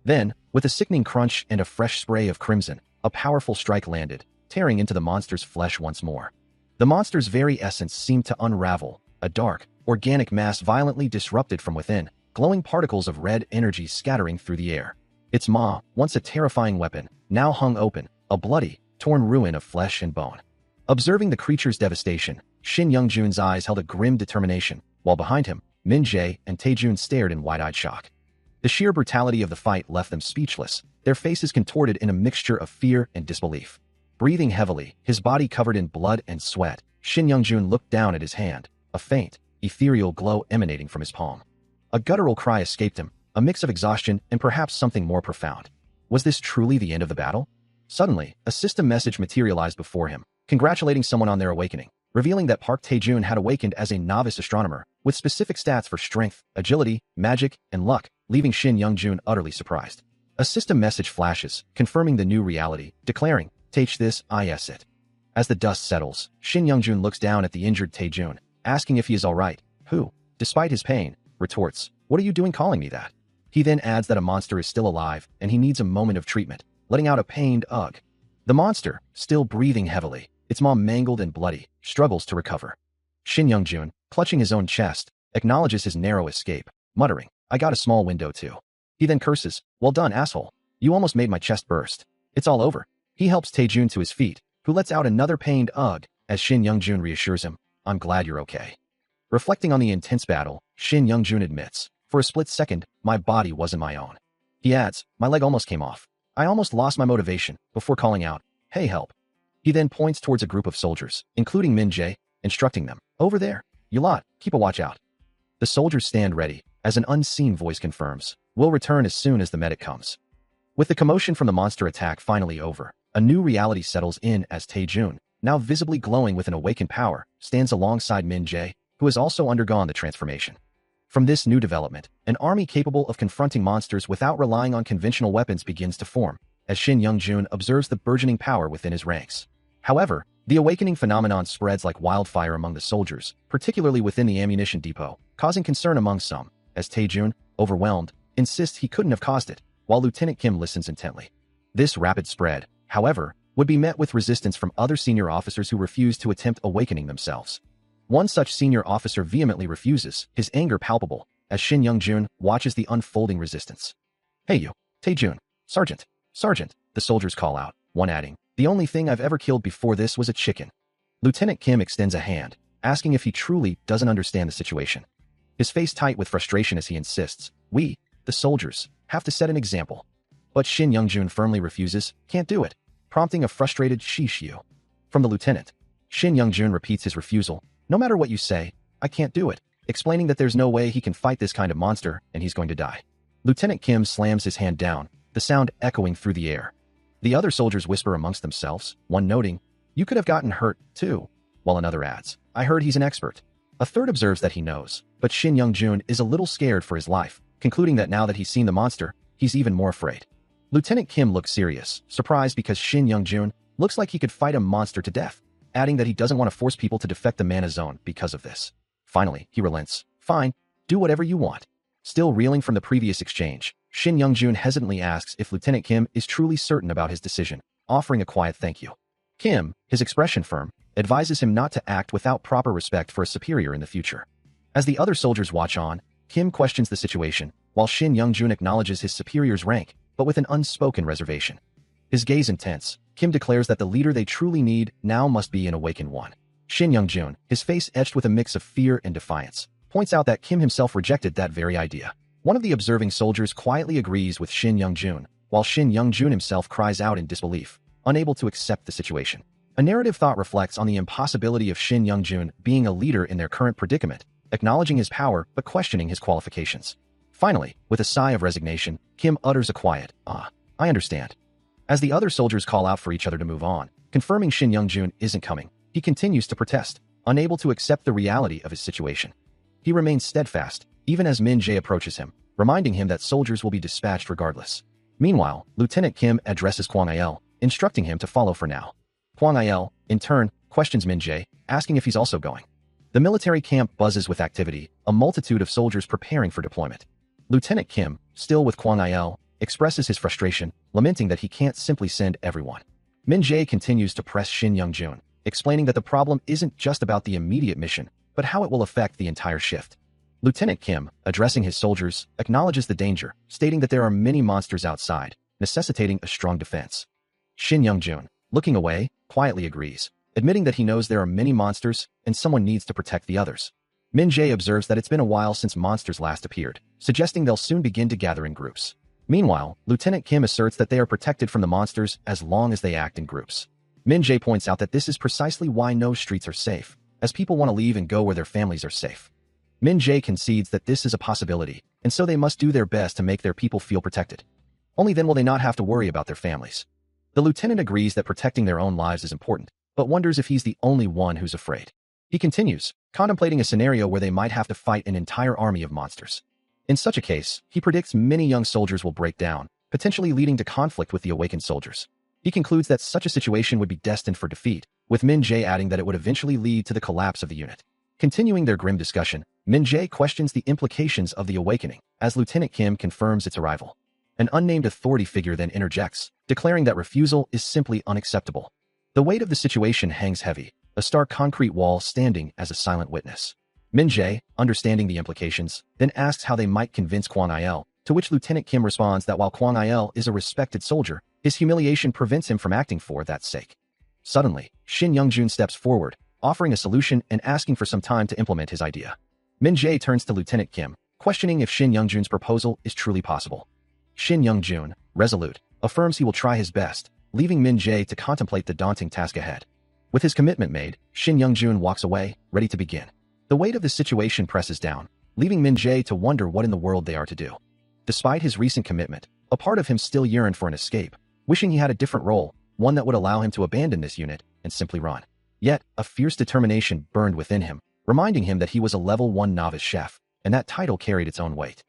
Then, with a sickening crunch and a fresh spray of crimson, a powerful strike landed, tearing into the monster's flesh once more. The monster's very essence seemed to unravel, a dark, organic mass violently disrupted from within, glowing particles of red energy scattering through the air. Its maw, once a terrifying weapon, now hung open, a bloody, torn ruin of flesh and bone. Observing the creature's devastation, Shin Young-jun's eyes held a grim determination, while behind him, Min-jae and Tae-jun stared in wide-eyed shock. The sheer brutality of the fight left them speechless, their faces contorted in a mixture of fear and disbelief. Breathing heavily, his body covered in blood and sweat, Shin Young-jun looked down at his hand, a faint, ethereal glow emanating from his palm. A guttural cry escaped him, a mix of exhaustion and perhaps something more profound. Was this truly the end of the battle? Suddenly, a system message materialized before him, congratulating someone on their awakening, revealing that Park Tae-jun had awakened as a novice astronomer, with specific stats for strength, agility, magic, and luck, leaving Shin Young-jun utterly surprised. A system message flashes, confirming the new reality, declaring, "Take this, is it." As the dust settles, Shin Young-jun looks down at the injured Tae-jun, asking if he is alright, who, despite his pain, retorts, "What are you doing calling me that?" He then adds that a monster is still alive, and he needs a moment of treatment, letting out a pained ugh. The monster, still breathing heavily, its maw mangled and bloody, struggles to recover. Shin Young-jun, clutching his own chest, acknowledges his narrow escape, muttering, "I got a small window too." He then curses, "Well done, asshole. You almost made my chest burst. It's all over." He helps Tae-jun to his feet, who lets out another pained ugh, as Shin Young-jun reassures him, "I'm glad you're okay." Reflecting on the intense battle, Shin Young-jun admits, "For a split second, my body wasn't my own." He adds, "My leg almost came off. I almost lost my motivation," before calling out, "Hey, help." He then points towards a group of soldiers, including Min-jae, instructing them, "Over there. You lot, keep a watch out." The soldiers stand ready, as an unseen voice confirms, "We'll return as soon as the medic comes." With the commotion from the monster attack finally over, a new reality settles in as Tae-jun, now visibly glowing with an awakened power, stands alongside Min-jae, who has also undergone the transformation. From this new development, an army capable of confronting monsters without relying on conventional weapons begins to form, as Shin Young-jun observes the burgeoning power within his ranks. However, the awakening phenomenon spreads like wildfire among the soldiers, particularly within the ammunition depot, causing concern among some, as Tae-jun, overwhelmed, insists he couldn't have caused it, while Lieutenant Kim listens intently. This rapid spread, however, would be met with resistance from other senior officers who refuse to attempt awakening themselves. One such senior officer vehemently refuses, his anger palpable, as Shin Young-jun watches the unfolding resistance. "Hey you, Tae-jun, Sergeant, Sergeant," the soldiers call out, one adding, "The only thing I've ever killed before this was a chicken." Lieutenant Kim extends a hand, asking if he truly doesn't understand the situation. His face tight with frustration as he insists, "We, the soldiers, have to set an example." But Shin Young-jun firmly refuses, "Can't do it," prompting a frustrated "sheesh you" from the lieutenant. Shin Young-jun repeats his refusal. No matter what you say, I can't do it, explaining that there's no way he can fight this kind of monster and he's going to die. Lieutenant Kim slams his hand down, the sound echoing through the air. The other soldiers whisper amongst themselves, one noting, "You could have gotten hurt, too," while another adds, "I heard he's an expert." A third observes that he knows, but Shin Young-jun is a little scared for his life, concluding that now that he's seen the monster, he's even more afraid. Lieutenant Kim looks serious, surprised because Shin Young-jun looks like he could fight a monster to death, adding that he doesn't want to force people to defect the mana zone because of this. Finally, he relents. "Fine, do whatever you want." Still reeling from the previous exchange, Shin Young-jun hesitantly asks if Lieutenant Kim is truly certain about his decision, offering a quiet thank you. Kim, his expression firm, advises him not to act without proper respect for a superior in the future. As the other soldiers watch on, Kim questions the situation, while Shin Young-jun acknowledges his superior's rank, but with an unspoken reservation. His gaze intense, Kim declares that the leader they truly need now must be an awakened one. Shin Young-jun, his face etched with a mix of fear and defiance, points out that Kim himself rejected that very idea. One of the observing soldiers quietly agrees with Shin Young-jun, while Shin Young-jun himself cries out in disbelief, unable to accept the situation. A narrative thought reflects on the impossibility of Shin Young-jun being a leader in their current predicament, acknowledging his power but questioning his qualifications. Finally, with a sigh of resignation, Kim utters a quiet, "Ah, I understand." As the other soldiers call out for each other to move on, confirming Shin Young-jun isn't coming, he continues to protest, unable to accept the reality of his situation. He remains steadfast, even as Min Jae approaches him, reminding him that soldiers will be dispatched regardless. Meanwhile, Lieutenant Kim addresses Kwang Il, instructing him to follow for now. Kwang Il, in turn, questions Min Jae, asking if he's also going. The military camp buzzes with activity, a multitude of soldiers preparing for deployment. Lieutenant Kim, still with Kwang Il, expresses his frustration, lamenting that he can't simply send everyone. Min Jae continues to press Shin Young-jun, explaining that the problem isn't just about the immediate mission, but how it will affect the entire shift. Lieutenant Kim, addressing his soldiers, acknowledges the danger, stating that there are many monsters outside, necessitating a strong defense. Shin Young-jun, looking away, quietly agrees, admitting that he knows there are many monsters and someone needs to protect the others. Min Jae observes that it's been a while since monsters last appeared, suggesting they'll soon begin to gather in groups. Meanwhile, Lieutenant Kim asserts that they are protected from the monsters as long as they act in groups. Min Jae points out that this is precisely why no streets are safe, as people want to leave and go where their families are safe. Min Jae concedes that this is a possibility, and so they must do their best to make their people feel protected. Only then will they not have to worry about their families. The lieutenant agrees that protecting their own lives is important, but wonders if he's the only one who's afraid. He continues, contemplating a scenario where they might have to fight an entire army of monsters. In such a case, he predicts many young soldiers will break down, potentially leading to conflict with the awakened soldiers. He concludes that such a situation would be destined for defeat, with Min Jae adding that it would eventually lead to the collapse of the unit. Continuing their grim discussion, Min Jae questions the implications of the awakening, as Lieutenant Kim confirms its arrival. An unnamed authority figure then interjects, declaring that refusal is simply unacceptable. The weight of the situation hangs heavy, a stark concrete wall standing as a silent witness. Min Jae, understanding the implications, then asks how they might convince Kwang Il, to which Lieutenant Kim responds that while Kwang Il is a respected soldier, his humiliation prevents him from acting for that sake. Suddenly, Shin Young-jun steps forward, offering a solution and asking for some time to implement his idea. Min Jae turns to Lieutenant Kim, questioning if Shin Young-jun's proposal is truly possible. Shin Young-jun, resolute, affirms he will try his best, leaving Min Jae to contemplate the daunting task ahead. With his commitment made, Shin Young-jun walks away, ready to begin. The weight of the situation presses down, leaving Min Jae to wonder what in the world they are to do. Despite his recent commitment, a part of him still yearned for an escape, wishing he had a different role, one that would allow him to abandon this unit and simply run. Yet, a fierce determination burned within him, reminding him that he was a level 1 novice chef, and that title carried its own weight.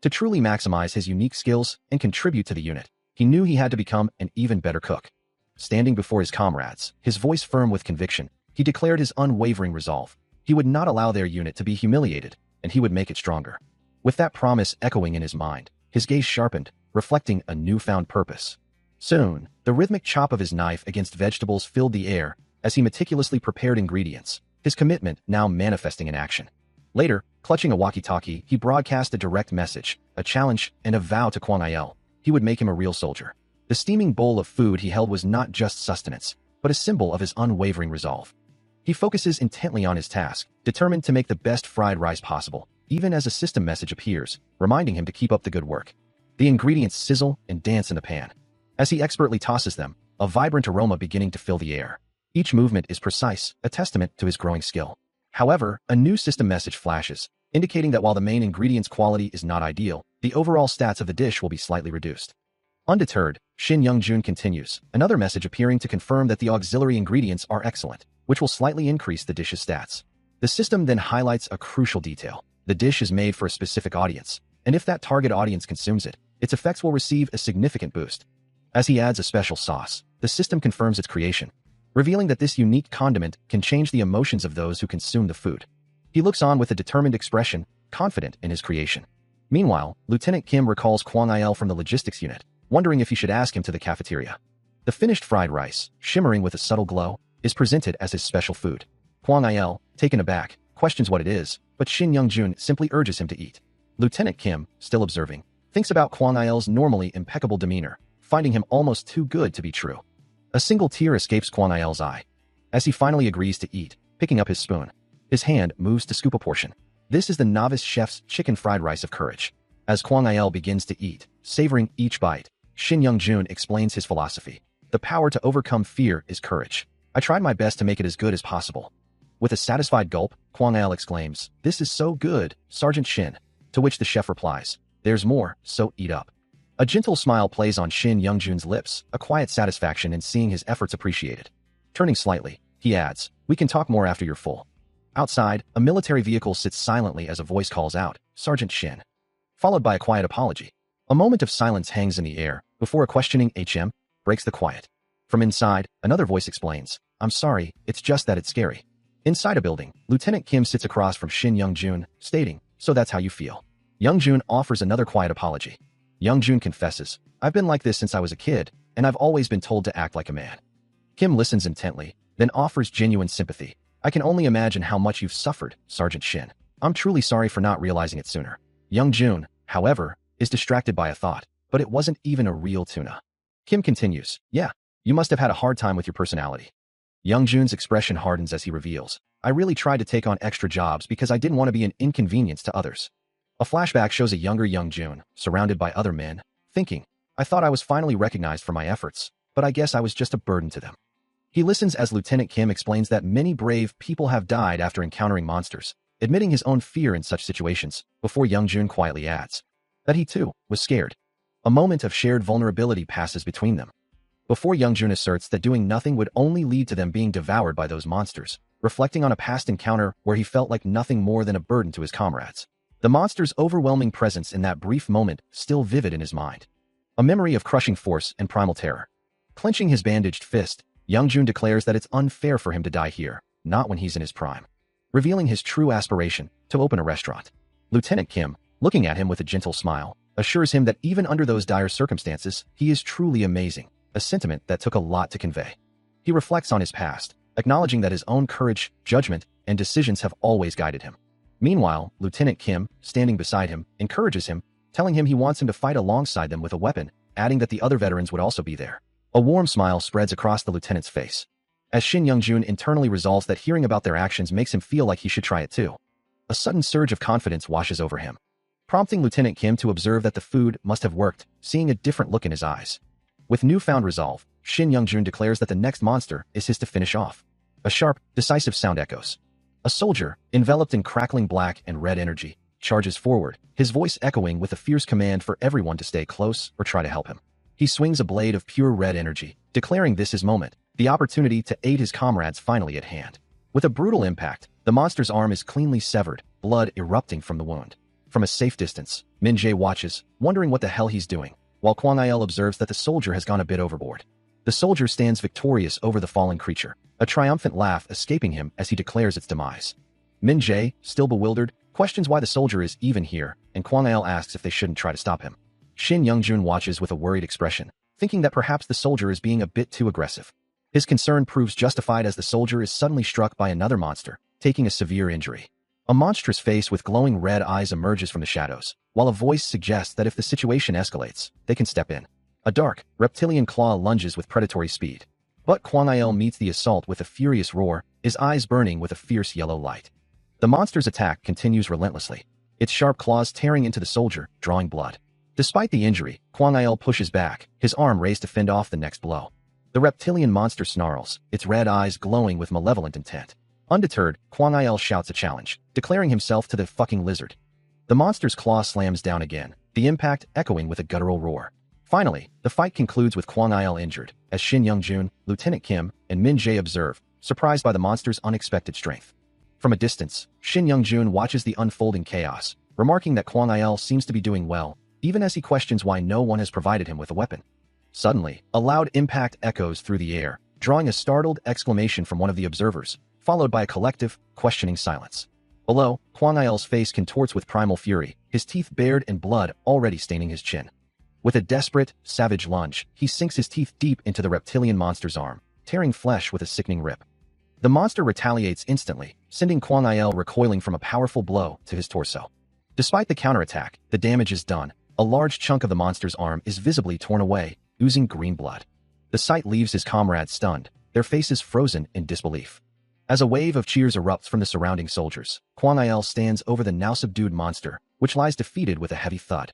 To truly maximize his unique skills and contribute to the unit, he knew he had to become an even better cook. Standing before his comrades, his voice firm with conviction, he declared his unwavering resolve. He would not allow their unit to be humiliated, and he would make it stronger. With that promise echoing in his mind, his gaze sharpened, reflecting a newfound purpose. Soon, the rhythmic chop of his knife against vegetables filled the air as he meticulously prepared ingredients, his commitment now manifesting in action. Later, clutching a walkie-talkie, he broadcast a direct message, a challenge, and a vow to Kwang Il. He would make him a real soldier. The steaming bowl of food he held was not just sustenance, but a symbol of his unwavering resolve. He focuses intently on his task, determined to make the best fried rice possible, even as a system message appears, reminding him to keep up the good work. The ingredients sizzle and dance in the pan. As he expertly tosses them, a vibrant aroma beginning to fill the air. Each movement is precise, a testament to his growing skill. However, a new system message flashes, indicating that while the main ingredient's quality is not ideal, the overall stats of the dish will be slightly reduced. Undeterred, Shin Young-jun continues, another message appearing to confirm that the auxiliary ingredients are excellent, which will slightly increase the dish's stats. The system then highlights a crucial detail. The dish is made for a specific audience, and if that target audience consumes it, its effects will receive a significant boost. As he adds a special sauce, the system confirms its creation, revealing that this unique condiment can change the emotions of those who consume the food. He looks on with a determined expression, confident in his creation. Meanwhile, Lieutenant Kim recalls Kwang Il from the logistics unit, wondering if he should ask him to the cafeteria. The finished fried rice, shimmering with a subtle glow, is presented as his special food. Kwang Il, taken aback, questions what it is, but Shin Young-jun simply urges him to eat. Lieutenant Kim, still observing, thinks about Kwang Il's normally impeccable demeanor, finding him almost too good to be true. A single tear escapes Kwang Il's eye. As he finally agrees to eat, picking up his spoon, his hand moves to scoop a portion. This is the novice chef's chicken fried rice of courage. As Kwang Il begins to eat, savoring each bite, Shin Young-jun explains his philosophy. The power to overcome fear is courage. I tried my best to make it as good as possible. With a satisfied gulp, Kwang Il exclaims, "This is so good, Sergeant Shin." To which the chef replies, "There's more, so eat up." A gentle smile plays on Shin Young-jun's lips, a quiet satisfaction in seeing his efforts appreciated. Turning slightly, he adds, "We can talk more after you're full." Outside, a military vehicle sits silently as a voice calls out, "Sergeant Shin," followed by a quiet apology. A moment of silence hangs in the air, before a questioning "HM" breaks the quiet. From inside, another voice explains, "I'm sorry, it's just that it's scary." Inside a building, Lieutenant Kim sits across from Shin Young-jun, stating, "So that's how you feel." Young-jun offers another quiet apology. Young-jun confesses, "I've been like this since I was a kid, and I've always been told to act like a man." Kim listens intently, then offers genuine sympathy. "I can only imagine how much you've suffered, Sergeant Shin. I'm truly sorry for not realizing it sooner." Young-jun, however, is distracted by a thought, but it wasn't even a real tuna. Kim continues, "Yeah, you must have had a hard time with your personality." Young-jun's expression hardens as he reveals, "I really tried to take on extra jobs because I didn't want to be an inconvenience to others." A flashback shows a younger Young-jun, surrounded by other men, thinking, "I thought I was finally recognized for my efforts, but I guess I was just a burden to them." He listens as Lieutenant Kim explains that many brave people have died after encountering monsters, admitting his own fear in such situations, before Young-jun quietly adds that he too was scared. A moment of shared vulnerability passes between them, before Young-jun asserts that doing nothing would only lead to them being devoured by those monsters, reflecting on a past encounter where he felt like nothing more than a burden to his comrades. The monster's overwhelming presence in that brief moment still vivid in his mind. A memory of crushing force and primal terror. Clenching his bandaged fist, Young-jun declares that it's unfair for him to die here, not when he's in his prime, revealing his true aspiration to open a restaurant. Lieutenant Kim, looking at him with a gentle smile, assures him that even under those dire circumstances, he is truly amazing, a sentiment that took a lot to convey. He reflects on his past, acknowledging that his own courage, judgment, and decisions have always guided him. Meanwhile, Lieutenant Kim, standing beside him, encourages him, telling him he wants him to fight alongside them with a weapon, adding that the other veterans would also be there. A warm smile spreads across the lieutenant's face, as Shin Young-jun internally resolves that hearing about their actions makes him feel like he should try it too. A sudden surge of confidence washes over him, prompting Lieutenant Kim to observe that the food must have worked, seeing a different look in his eyes. With newfound resolve, Shin Young-jun declares that the next monster is his to finish off. A sharp, decisive sound echoes. A soldier, enveloped in crackling black and red energy, charges forward, his voice echoing with a fierce command for everyone to stay close or try to help him. He swings a blade of pure red energy, declaring this his moment, the opportunity to aid his comrades finally at hand. With a brutal impact, the monster's arm is cleanly severed, blood erupting from the wound. From a safe distance, Min-jae watches, wondering what the hell he's doing, while Kwang Il observes that the soldier has gone a bit overboard. The soldier stands victorious over the fallen creature, a triumphant laugh escaping him as he declares its demise. Min-jae, still bewildered, questions why the soldier is even here, and Kwang Il asks if they shouldn't try to stop him. Shin Young-jun watches with a worried expression, thinking that perhaps the soldier is being a bit too aggressive. His concern proves justified as the soldier is suddenly struck by another monster, taking a severe injury. A monstrous face with glowing red eyes emerges from the shadows, while a voice suggests that if the situation escalates, they can step in. A dark, reptilian claw lunges with predatory speed. But Kwang Il meets the assault with a furious roar, his eyes burning with a fierce yellow light. The monster's attack continues relentlessly, its sharp claws tearing into the soldier, drawing blood. Despite the injury, Kwang Il pushes back, his arm raised to fend off the next blow. The reptilian monster snarls, its red eyes glowing with malevolent intent. Undeterred, Kwang Il shouts a challenge, declaring himself to the fucking lizard. The monster's claw slams down again, the impact echoing with a guttural roar. Finally, the fight concludes with Kwang Il injured, as Shin Young-jun, Lieutenant Kim, and Min Jae observe, surprised by the monster's unexpected strength. From a distance, Shin Young-jun watches the unfolding chaos, remarking that Kwang Il seems to be doing well, even as he questions why no one has provided him with a weapon. Suddenly, a loud impact echoes through the air, drawing a startled exclamation from one of the observers, followed by a collective, questioning silence. Below, Kwang Il's face contorts with primal fury, his teeth bared and blood already staining his chin. With a desperate, savage lunge, he sinks his teeth deep into the reptilian monster's arm, tearing flesh with a sickening rip. The monster retaliates instantly, sending Kwang Il recoiling from a powerful blow to his torso. Despite the counterattack, the damage is done. A large chunk of the monster's arm is visibly torn away, oozing green blood. The sight leaves his comrades stunned, their faces frozen in disbelief. As a wave of cheers erupts from the surrounding soldiers, Kwang Il stands over the now subdued monster, which lies defeated with a heavy thud.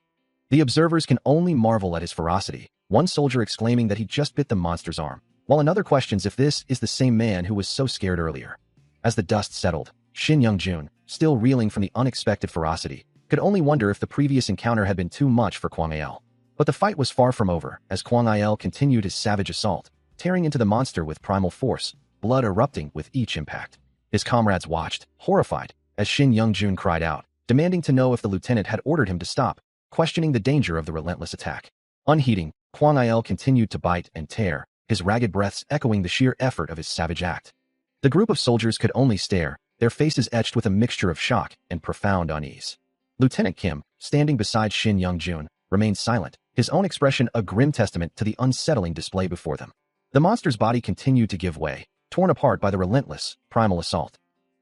The observers can only marvel at his ferocity, one soldier exclaiming that he just bit the monster's arm, while another questions if this is the same man who was so scared earlier. As the dust settled, Shin Young-jun, still reeling from the unexpected ferocity, could only wonder if the previous encounter had been too much for Kwang Il. But the fight was far from over, as Kwang Il continued his savage assault, tearing into the monster with primal force, blood erupting with each impact. His comrades watched, horrified, as Shin Young-jun cried out, demanding to know if the lieutenant had ordered him to stop, questioning the danger of the relentless attack. Unheeding, Kwang Il continued to bite and tear, his ragged breaths echoing the sheer effort of his savage act. The group of soldiers could only stare, their faces etched with a mixture of shock and profound unease. Lieutenant Kim, standing beside Shin Young-jun, remained silent, his own expression a grim testament to the unsettling display before them. The monster's body continued to give way, torn apart by the relentless, primal assault.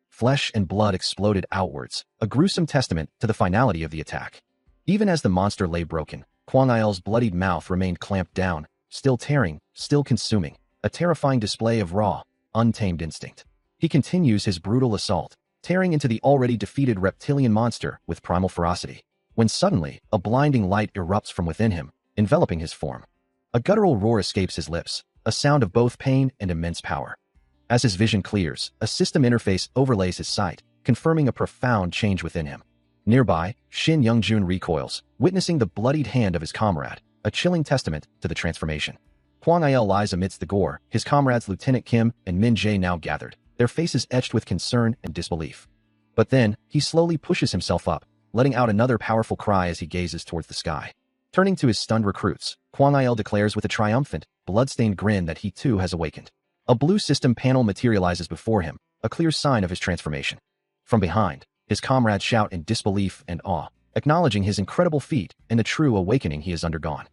Flesh and blood exploded outwards, a gruesome testament to the finality of the attack. Even as the monster lay broken, Kwang Il's bloodied mouth remained clamped down, still tearing, still consuming, a terrifying display of raw, untamed instinct. He continues his brutal assault, tearing into the already defeated reptilian monster with primal ferocity, when suddenly, a blinding light erupts from within him, enveloping his form. A guttural roar escapes his lips, a sound of both pain and immense power. As his vision clears, a system interface overlays his sight, confirming a profound change within him. Nearby, Shin Young-jun recoils, witnessing the bloodied hand of his comrade, a chilling testament to the transformation. Kwang Il lies amidst the gore, his comrades Lieutenant Kim and Min Jae now gathered, their faces etched with concern and disbelief. But then, he slowly pushes himself up, letting out another powerful cry as he gazes towards the sky. Turning to his stunned recruits, Kwang Il declares with a triumphant, blood-stained grin that he too has awakened. A blue system panel materializes before him, a clear sign of his transformation. From behind, his comrades shout in disbelief and awe, acknowledging his incredible feat and the true awakening he has undergone.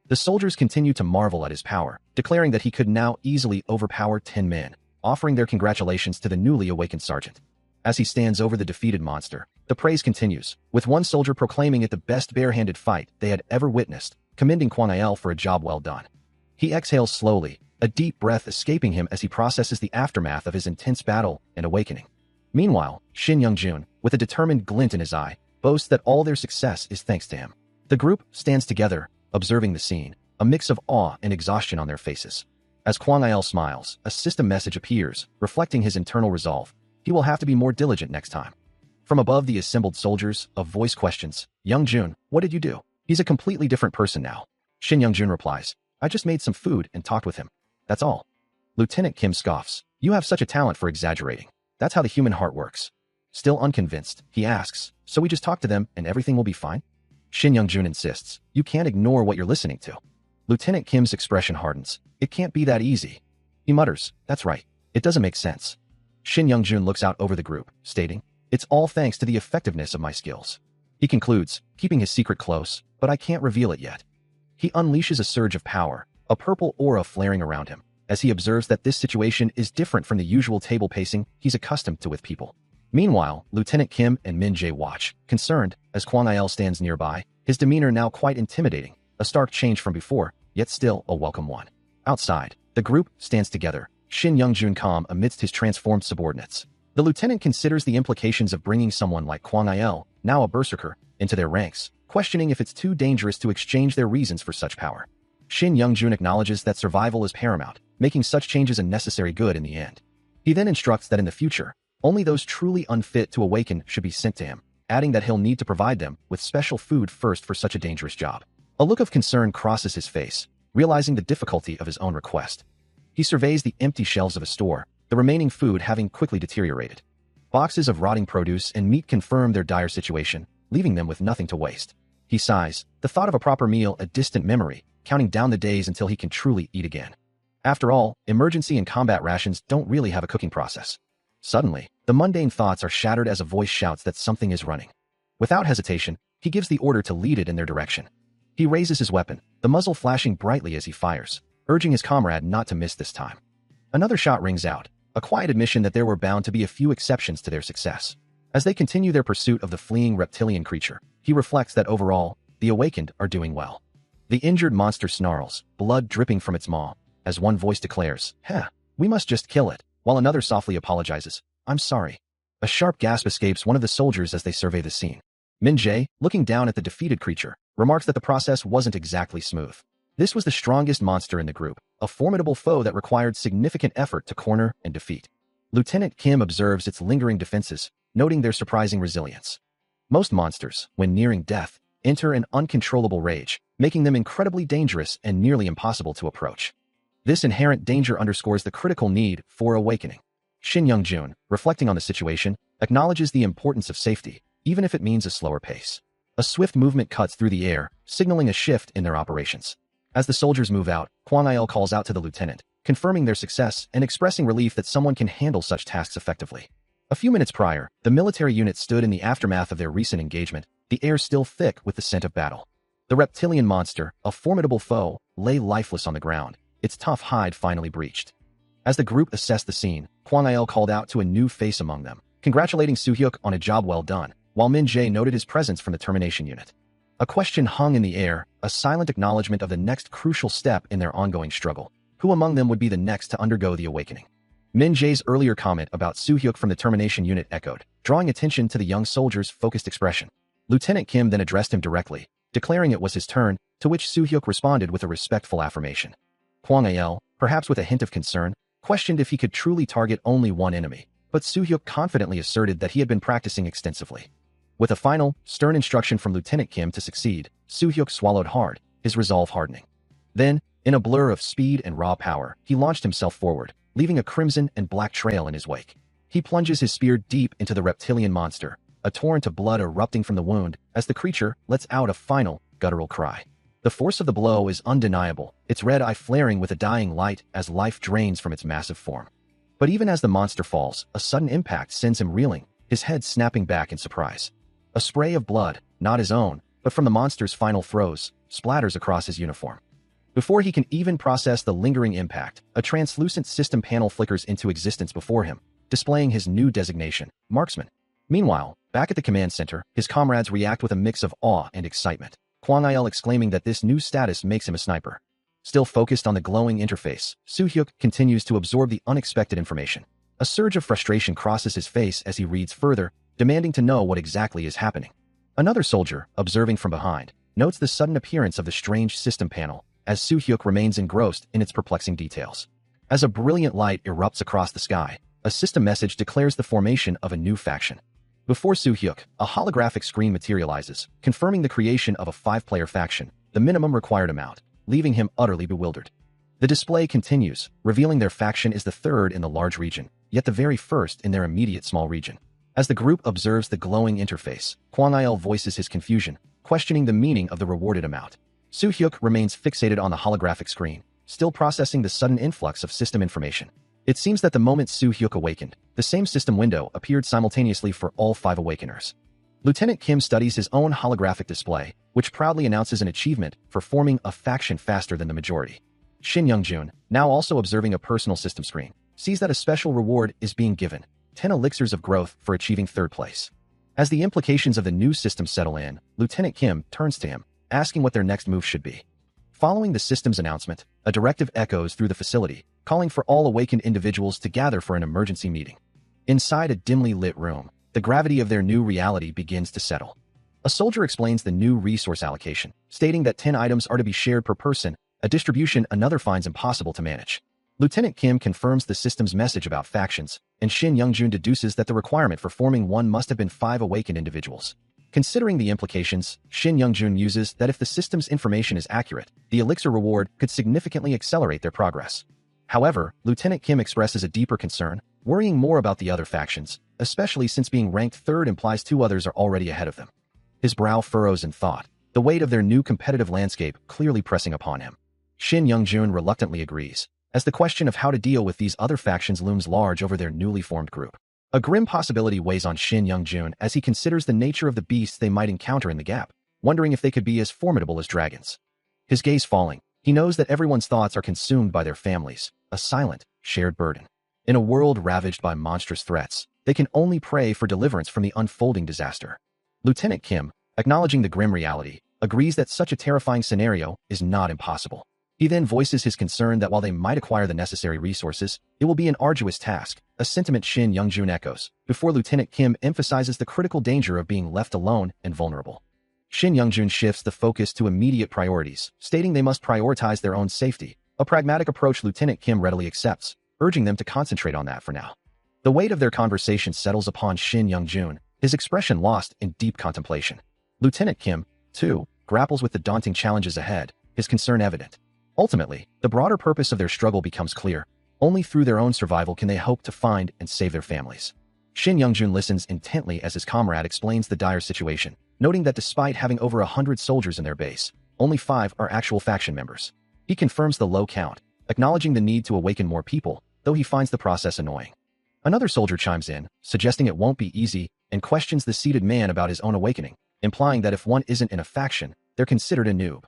The soldiers continue to marvel at his power, declaring that he could now easily overpower 10 men, offering their congratulations to the newly awakened sergeant. As he stands over the defeated monster, the praise continues, with one soldier proclaiming it the best bare-handed fight they had ever witnessed, commending Kwang Il for a job well done. He exhales slowly, a deep breath escaping him as he processes the aftermath of his intense battle and awakening. Meanwhile, Shin Young-jun, with a determined glint in his eye, boasts that all their success is thanks to him. The group stands together, observing the scene, a mix of awe and exhaustion on their faces. As Kwang Il smiles, a system message appears, reflecting his internal resolve. He will have to be more diligent next time. From above the assembled soldiers, a voice questions, Young-jun, what did you do? He's a completely different person now. Shin Young-jun replies, I just made some food and talked with him. That's all. Lieutenant Kim scoffs, you have such a talent for exaggerating. That's how the human heart works. Still unconvinced, he asks, so we just talk to them and everything will be fine? Shin Young-jun insists, you can't ignore what you're listening to. Lieutenant Kim's expression hardens. It can't be that easy. He mutters, that's right. It doesn't make sense. Shin Young-jun looks out over the group, stating, it's all thanks to the effectiveness of my skills. He concludes, keeping his secret close, but I can't reveal it yet. He unleashes a surge of power, a purple aura flaring around him, as he observes that this situation is different from the usual table pacing he's accustomed to with people. Meanwhile, Lieutenant Kim and Min Jae watch, concerned, as Kwang Il stands nearby, his demeanor now quite intimidating, a stark change from before, yet still a welcome one. Outside, the group stands together, Shin Young-jun calm amidst his transformed subordinates. The lieutenant considers the implications of bringing someone like Kwang Il, now a berserker, into their ranks, questioning if it's too dangerous to exchange their reasons for such power. Shin Young-jun acknowledges that survival is paramount, making such changes a necessary good in the end. He then instructs that in the future, only those truly unfit to awaken should be sent to him, adding that he'll need to provide them with special food first for such a dangerous job. A look of concern crosses his face, realizing the difficulty of his own request. He surveys the empty shelves of a store, the remaining food having quickly deteriorated. Boxes of rotting produce and meat confirm their dire situation, leaving them with nothing to waste. He sighs, the thought of a proper meal a distant memory, counting down the days until he can truly eat again. After all, emergency and combat rations don't really have a cooking process. Suddenly, the mundane thoughts are shattered as a voice shouts that something is running. Without hesitation, he gives the order to lead it in their direction. He raises his weapon, the muzzle flashing brightly as he fires, urging his comrade not to miss this time. Another shot rings out, a quiet admission that there were bound to be a few exceptions to their success. As they continue their pursuit of the fleeing reptilian creature, he reflects that overall, the awakened are doing well. The injured monster snarls, blood dripping from its maw, as one voice declares, we must just kill it, while another softly apologizes, I'm sorry. A sharp gasp escapes one of the soldiers as they survey the scene. Min-jae, looking down at the defeated creature, remarks that the process wasn't exactly smooth. This was the strongest monster in the group, a formidable foe that required significant effort to corner and defeat. Lieutenant Kim observes its lingering defenses, noting their surprising resilience. Most monsters, when nearing death, enter an uncontrollable rage, making them incredibly dangerous and nearly impossible to approach. This inherent danger underscores the critical need for awakening. Shin Young-jun, reflecting on the situation, acknowledges the importance of safety, even if it means a slower pace. A swift movement cuts through the air, signaling a shift in their operations. As the soldiers move out, Kwang Il calls out to the lieutenant, confirming their success and expressing relief that someone can handle such tasks effectively. A few minutes prior, the military unit stood in the aftermath of their recent engagement, the air still thick with the scent of battle. The reptilian monster, a formidable foe, lay lifeless on the ground, its tough hide finally breached. As the group assessed the scene, Kwang Il called out to a new face among them, congratulating Soo-hyuk on a job well done, while Min-jae noted his presence from the termination unit. A question hung in the air, a silent acknowledgement of the next crucial step in their ongoing struggle. Who among them would be the next to undergo the awakening? Min-jae's earlier comment about Soo-hyuk from the termination unit echoed, drawing attention to the young soldier's focused expression. Lieutenant Kim then addressed him directly, declaring it was his turn, to which Soo-hyuk responded with a respectful affirmation. Kwang Il, perhaps with a hint of concern, questioned if he could truly target only one enemy, but Soo-hyuk confidently asserted that he had been practicing extensively. With a final, stern instruction from Lieutenant Kim to succeed, Soo-hyuk swallowed hard, his resolve hardening. Then, in a blur of speed and raw power, he launched himself forward, leaving a crimson and black trail in his wake. He plunges his spear deep into the reptilian monster, a torrent of blood erupting from the wound as the creature lets out a final, guttural cry. The force of the blow is undeniable, its red eye flaring with a dying light as life drains from its massive form. But even as the monster falls, a sudden impact sends him reeling, his head snapping back in surprise. A spray of blood, not his own, but from the monster's final throes, splatters across his uniform. Before he can even process the lingering impact, a translucent system panel flickers into existence before him, displaying his new designation, Marksman. Meanwhile, back at the command center, his comrades react with a mix of awe and excitement, Kwang Il exclaiming that this new status makes him a sniper. Still focused on the glowing interface, Soo-hyuk continues to absorb the unexpected information. A surge of frustration crosses his face as he reads further, demanding to know what exactly is happening. Another soldier, observing from behind, notes the sudden appearance of the strange system panel, as Soo-hyuk remains engrossed in its perplexing details. As a brilliant light erupts across the sky, a system message declares the formation of a new faction. Before Soo-hyuk, a holographic screen materializes, confirming the creation of a 5-player faction, the minimum required amount, leaving him utterly bewildered. The display continues, revealing their faction is the third in the large region, yet the very first in their immediate small region. As the group observes the glowing interface, Kwang Il voices his confusion, questioning the meaning of the rewarded amount. Soo-hyuk remains fixated on the holographic screen, still processing the sudden influx of system information. It seems that the moment Soo-hyuk awakened, the same system window appeared simultaneously for all 5 awakeners. Lieutenant Kim studies his own holographic display, which proudly announces an achievement for forming a faction faster than the majority. Shin Young-jun, now also observing a personal system screen, sees that a special reward is being given, 10 elixirs of growth for achieving 3rd place. As the implications of the new system settle in, Lieutenant Kim turns to him, asking what their next move should be. Following the system's announcement, a directive echoes through the facility, calling for all awakened individuals to gather for an emergency meeting. Inside a dimly lit room, the gravity of their new reality begins to settle. A soldier explains the new resource allocation, stating that 10 items are to be shared per person, a distribution another finds impossible to manage. Lieutenant Kim confirms the system's message about factions, and Shin Youngjun deduces that the requirement for forming one must have been 5 awakened individuals. Considering the implications, Shin Youngjun muses that if the system's information is accurate, the elixir reward could significantly accelerate their progress. However, Lieutenant Kim expresses a deeper concern, worrying more about the other factions, especially since being ranked third implies 2 others are already ahead of them. His brow furrows in thought, the weight of their new competitive landscape clearly pressing upon him. Shin Youngjun reluctantly agrees, as the question of how to deal with these other factions looms large over their newly formed group. A grim possibility weighs on Shin Youngjun as he considers the nature of the beasts they might encounter in the gap, wondering if they could be as formidable as dragons. His gaze falling, he knows that everyone's thoughts are consumed by their families, a silent, shared burden. In a world ravaged by monstrous threats, they can only pray for deliverance from the unfolding disaster. Lieutenant Kim, acknowledging the grim reality, agrees that such a terrifying scenario is not impossible. He then voices his concern that while they might acquire the necessary resources, it will be an arduous task, a sentiment Shin Youngjun echoes, before Lieutenant Kim emphasizes the critical danger of being left alone and vulnerable. Shin Youngjun shifts the focus to immediate priorities, stating they must prioritize their own safety, a pragmatic approach Lieutenant Kim readily accepts, urging them to concentrate on that for now. The weight of their conversation settles upon Shin Youngjun, his expression lost in deep contemplation. Lieutenant Kim, too, grapples with the daunting challenges ahead, his concern evident. Ultimately, the broader purpose of their struggle becomes clear. Only through their own survival can they hope to find and save their families. Shin Youngjun listens intently as his comrade explains the dire situation, noting that despite having over 100 soldiers in their base, only 5 are actual faction members. He confirms the low count, acknowledging the need to awaken more people, though he finds the process annoying. Another soldier chimes in, suggesting it won't be easy, and questions the seated man about his own awakening, implying that if one isn't in a faction, they're considered a noob.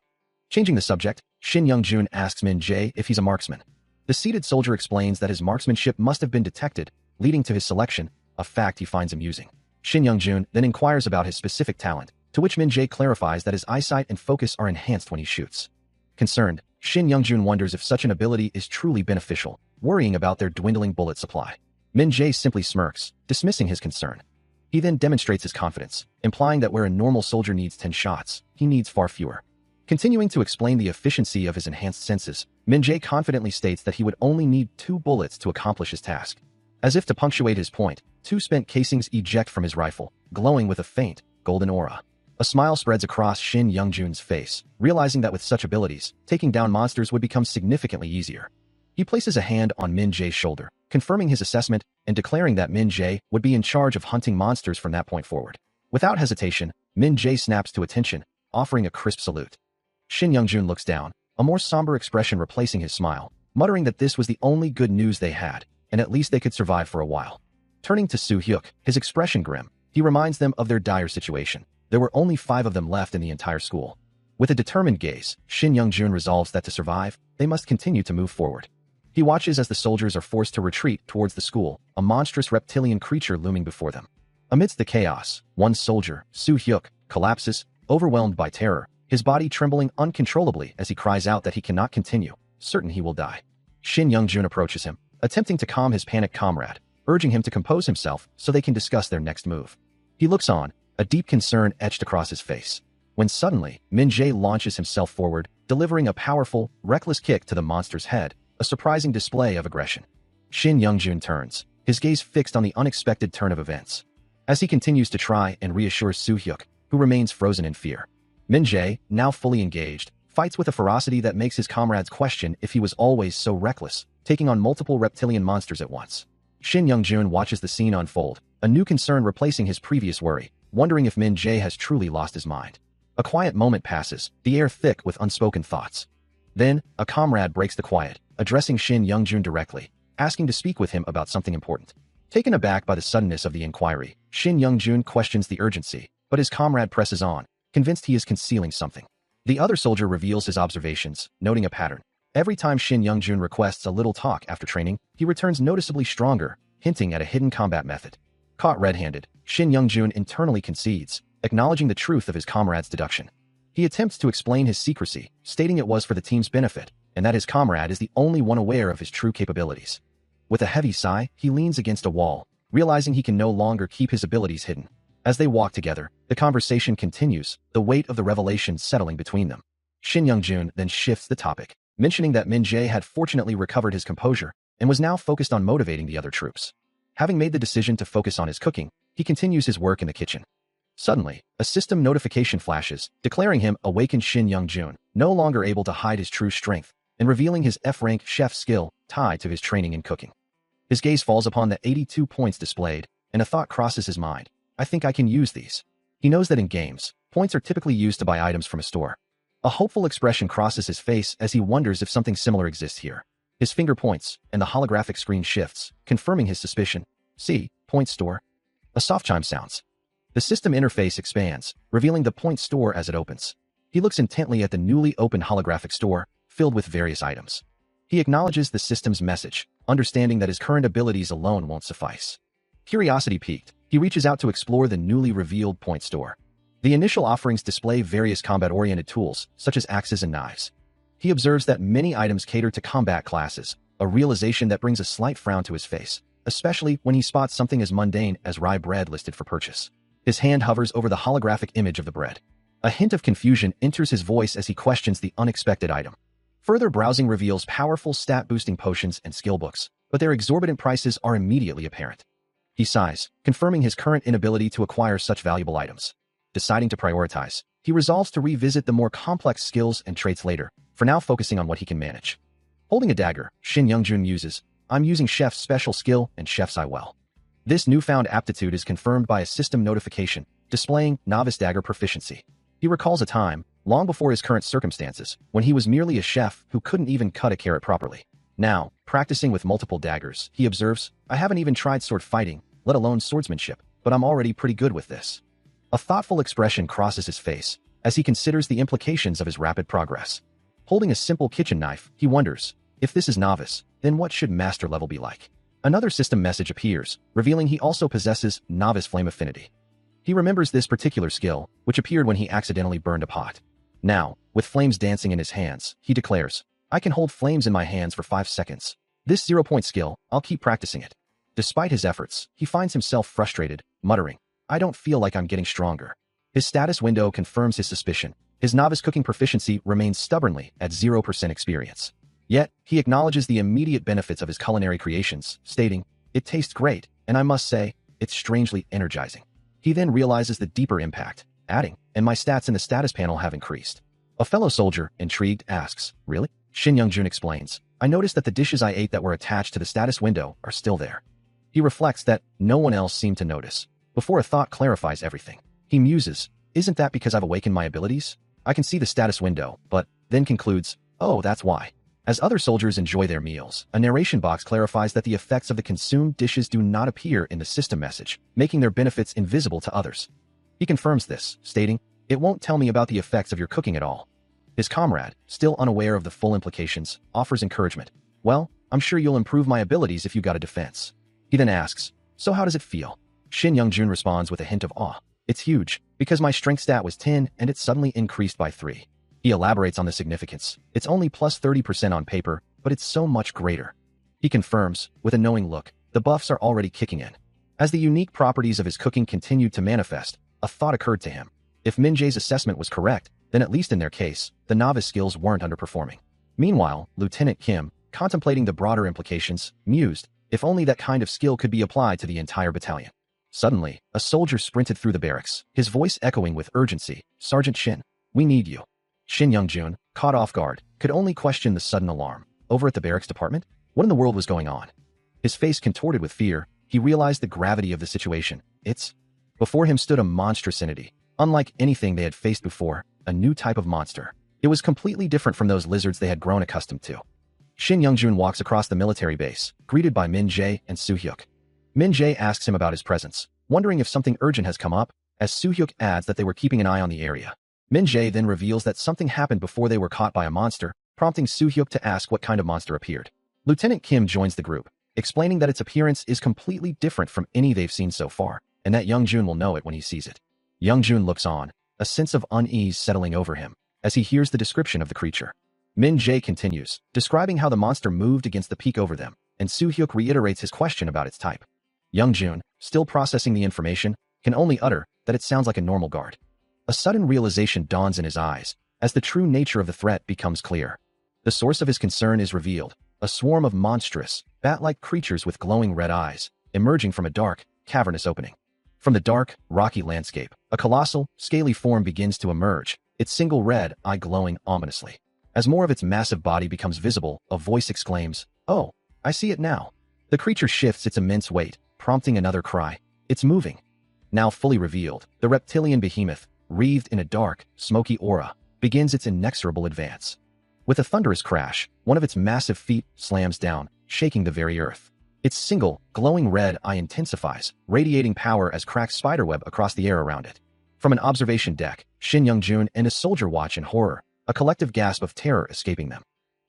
Changing the subject, Shin Youngjun asks Min Jae if he's a marksman. The seated soldier explains that his marksmanship must have been detected, leading to his selection, a fact he finds amusing. Shin Youngjun then inquires about his specific talent, to which Min Jae clarifies that his eyesight and focus are enhanced when he shoots. Concerned, Shin Youngjun wonders if such an ability is truly beneficial, worrying about their dwindling bullet supply. Min Jae simply smirks, dismissing his concern. He then demonstrates his confidence, implying that where a normal soldier needs 10 shots, he needs far fewer. Continuing to explain the efficiency of his enhanced senses, Min Jae confidently states that he would only need 2 bullets to accomplish his task. As if to punctuate his point, 2 spent casings eject from his rifle, glowing with a faint, golden aura. A smile spreads across Shin Youngjun's face, realizing that with such abilities, taking down monsters would become significantly easier. He places a hand on Min Jae's shoulder, confirming his assessment and declaring that Min Jae would be in charge of hunting monsters from that point forward. Without hesitation, Min Jae snaps to attention, offering a crisp salute. Shin Youngjun looks down, a more somber expression replacing his smile, muttering that this was the only good news they had, and at least they could survive for a while. Turning to Soo Hyuk, his expression grim, he reminds them of their dire situation. There were only 5 of them left in the entire school. With a determined gaze, Shin Youngjun resolves that to survive, they must continue to move forward. He watches as the soldiers are forced to retreat towards the school, a monstrous reptilian creature looming before them. Amidst the chaos, one soldier, Soo Hyuk, collapses, overwhelmed by terror, his body trembling uncontrollably as he cries out that he cannot continue, certain he will die. Shin Youngjun approaches him, attempting to calm his panicked comrade, urging him to compose himself so they can discuss their next move. He looks on, a deep concern etched across his face, when suddenly, Min Jae launches himself forward, delivering a powerful, reckless kick to the monster's head, a surprising display of aggression. Shin Youngjun turns, his gaze fixed on the unexpected turn of events. As he continues to try and reassure Soo Hyuk, who remains frozen in fear, Min Jae, now fully engaged, fights with a ferocity that makes his comrades question if he was always so reckless, taking on multiple reptilian monsters at once. Shin Youngjun watches the scene unfold, a new concern replacing his previous worry, wondering if Min Jae has truly lost his mind. A quiet moment passes, the air thick with unspoken thoughts. Then, a comrade breaks the quiet, addressing Shin Youngjun directly, asking to speak with him about something important. Taken aback by the suddenness of the inquiry, Shin Youngjun questions the urgency, but his comrade presses on, convinced he is concealing something. The other soldier reveals his observations, noting a pattern. Every time Shin Youngjun requests a little talk after training, he returns noticeably stronger, hinting at a hidden combat method. Caught red-handed, Shin Youngjun internally concedes, acknowledging the truth of his comrade's deduction. He attempts to explain his secrecy, stating it was for the team's benefit, and that his comrade is the only one aware of his true capabilities. With a heavy sigh, he leans against a wall, realizing he can no longer keep his abilities hidden. As they walk together, the conversation continues, the weight of the revelation settling between them. Shin Youngjun then shifts the topic. mentioning that Min Jae had fortunately recovered his composure and was now focused on motivating the other troops. Having made the decision to focus on his cooking, he continues his work in the kitchen. Suddenly, a system notification flashes, declaring him Awakened Shin Young-jun, no longer able to hide his true strength, and revealing his F-rank chef skill tied to his training in cooking. His gaze falls upon the 82 points displayed, and a thought crosses his mind. I think I can use these. He knows that in games, points are typically used to buy items from a store. A hopeful expression crosses his face as he wonders if something similar exists here. His finger points, and the holographic screen shifts, confirming his suspicion. See, point store. A soft chime sounds. The system interface expands, revealing the point store as it opens. He looks intently at the newly opened holographic store, filled with various items. He acknowledges the system's message, understanding that his current abilities alone won't suffice. Curiosity piqued, he reaches out to explore the newly revealed point store. The initial offerings display various combat-oriented tools, such as axes and knives. He observes that many items cater to combat classes, a realization that brings a slight frown to his face, especially when he spots something as mundane as rye bread listed for purchase. His hand hovers over the holographic image of the bread. A hint of confusion enters his voice as he questions the unexpected item. Further browsing reveals powerful stat-boosting potions and skill books, but their exorbitant prices are immediately apparent. He sighs, confirming his current inability to acquire such valuable items. Deciding to prioritize, he resolves to revisit the more complex skills and traits later, for now focusing on what he can manage. Holding a dagger, Shin Young-jun muses, I'm using Chef's special skill and Chef's eye well. This newfound aptitude is confirmed by a system notification, displaying novice dagger proficiency. He recalls a time, long before his current circumstances, when he was merely a chef who couldn't even cut a carrot properly. Now, practicing with multiple daggers, he observes, I haven't even tried sword fighting, let alone swordsmanship, but I'm already pretty good with this. A thoughtful expression crosses his face, as he considers the implications of his rapid progress. Holding a simple kitchen knife, he wonders, if this is novice, then what should master level be like? Another system message appears, revealing he also possesses novice flame affinity. He remembers this particular skill, which appeared when he accidentally burned a pot. Now, with flames dancing in his hands, he declares, I can hold flames in my hands for 5 seconds. This 0-point skill, I'll keep practicing it. Despite his efforts, he finds himself frustrated, muttering, I don't feel like I'm getting stronger. His status window confirms his suspicion. His novice cooking proficiency remains stubbornly at 0% experience. Yet, he acknowledges the immediate benefits of his culinary creations, stating, it tastes great, and I must say, it's strangely energizing. He then realizes the deeper impact, adding, and my stats in the status panel have increased. A fellow soldier, intrigued, asks, really? Shin Young-jun explains, I noticed that the dishes I ate that were attached to the status window are still there. He reflects that no one else seemed to notice, before a thought clarifies everything. He muses, isn't that because I've awakened my abilities? I can see the status window, but then concludes, oh, that's why. As other soldiers enjoy their meals, a narration box clarifies that the effects of the consumed dishes do not appear in the system message, making their benefits invisible to others. He confirms this, stating, it won't tell me about the effects of your cooking at all. His comrade, still unaware of the full implications, offers encouragement. Well, I'm sure you'll improve my abilities if you got a defense. He then asks, so how does it feel? Shin Young-jun responds with a hint of awe. It's huge, because my strength stat was 10 and it suddenly increased by 3. He elaborates on the significance. It's only plus 30% on paper, but it's so much greater. He confirms, with a knowing look, the buffs are already kicking in. As the unique properties of his cooking continued to manifest, a thought occurred to him. If Min Jae's assessment was correct, then at least in their case, the novice skills weren't underperforming. Meanwhile, Lieutenant Kim, contemplating the broader implications, mused, if only that kind of skill could be applied to the entire battalion. Suddenly, a soldier sprinted through the barracks, his voice echoing with urgency, Sergeant Shin, we need you. Shin Young-jun, caught off guard, could only question the sudden alarm. Over at the barracks department? What in the world was going on? His face contorted with fear, he realized the gravity of the situation. Before him stood a monstrous entity. Unlike anything they had faced before, a new type of monster. It was completely different from those lizards they had grown accustomed to. Shin Young-jun walks across the military base, greeted by Min Jae and Soo-hyuk. Min Jae asks him about his presence, wondering if something urgent has come up, as Soo-hyuk adds that they were keeping an eye on the area. Min Jae then reveals that something happened before they were caught by a monster, prompting Soo-hyuk to ask what kind of monster appeared. Lieutenant Kim joins the group, explaining that its appearance is completely different from any they've seen so far, and that Young-jun will know it when he sees it. Young-jun looks on, a sense of unease settling over him, as he hears the description of the creature. Min Jae continues, describing how the monster moved against the peak over them, and Soo-hyuk reiterates his question about its type. Young-jun, still processing the information, can only utter that it sounds like a normal guard. A sudden realization dawns in his eyes, as the true nature of the threat becomes clear. The source of his concern is revealed: a swarm of monstrous, bat-like creatures with glowing red eyes, emerging from a dark, cavernous opening. From the dark, rocky landscape, a colossal, scaly form begins to emerge, its single red eye glowing ominously. As more of its massive body becomes visible, a voice exclaims, "Oh, I see it now." The creature shifts its immense weight, prompting another cry. It's moving. Now fully revealed, the reptilian behemoth, wreathed in a dark, smoky aura, begins its inexorable advance. With a thunderous crash, one of its massive feet slams down, shaking the very earth. Its single, glowing red eye intensifies, radiating power as cracks spiderweb across the air around it. From an observation deck, Shin Young-jun and his soldier watch in horror, a collective gasp of terror escaping them.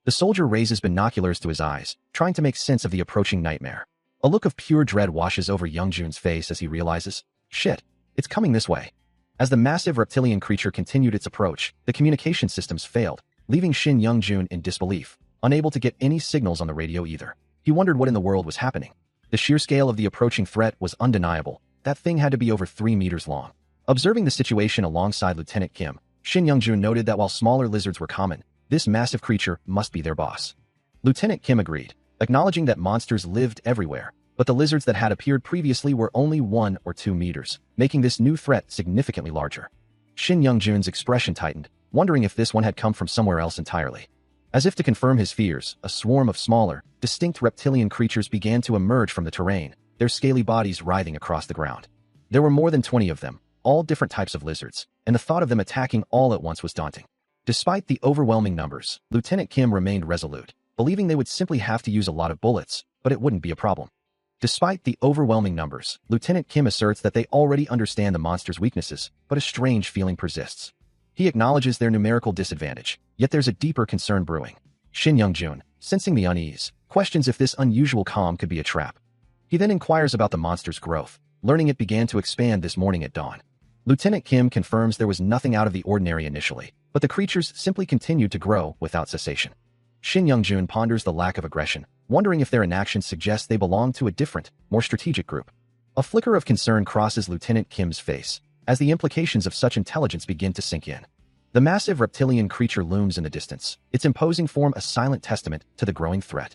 The soldier raises binoculars to his eyes, trying to make sense of the approaching nightmare. A look of pure dread washes over Young-jun's face as he realizes, shit, it's coming this way. As the massive reptilian creature continued its approach, the communication systems failed, leaving Shin Young-jun in disbelief, unable to get any signals on the radio either. He wondered what in the world was happening. The sheer scale of the approaching threat was undeniable. That thing had to be over 3 meters long. Observing the situation alongside Lieutenant Kim, Shin Young-jun noted that while smaller lizards were common, this massive creature must be their boss. Lieutenant Kim agreed, acknowledging that monsters lived everywhere, but the lizards that had appeared previously were only 1 or 2 meters, making this new threat significantly larger. Shin Young-jun's expression tightened, wondering if this one had come from somewhere else entirely. As if to confirm his fears, a swarm of smaller, distinct reptilian creatures began to emerge from the terrain, their scaly bodies writhing across the ground. There were more than 20 of them, all different types of lizards, and the thought of them attacking all at once was daunting. Despite the overwhelming numbers, Lieutenant Kim remained resolute, believing they would simply have to use a lot of bullets, but it wouldn't be a problem. Despite the overwhelming numbers, Lieutenant Kim asserts that they already understand the monster's weaknesses, but a strange feeling persists. He acknowledges their numerical disadvantage, yet there's a deeper concern brewing. Shin Young-jun, sensing the unease, questions if this unusual calm could be a trap. He then inquires about the monster's growth, learning it began to expand this morning at dawn. Lieutenant Kim confirms there was nothing out of the ordinary initially, but the creatures simply continued to grow without cessation. Shin Young-jun ponders the lack of aggression, wondering if their inactions suggest they belong to a different, more strategic group. A flicker of concern crosses Lieutenant Kim's face, as the implications of such intelligence begin to sink in. The massive reptilian creature looms in the distance, its imposing form a silent testament to the growing threat.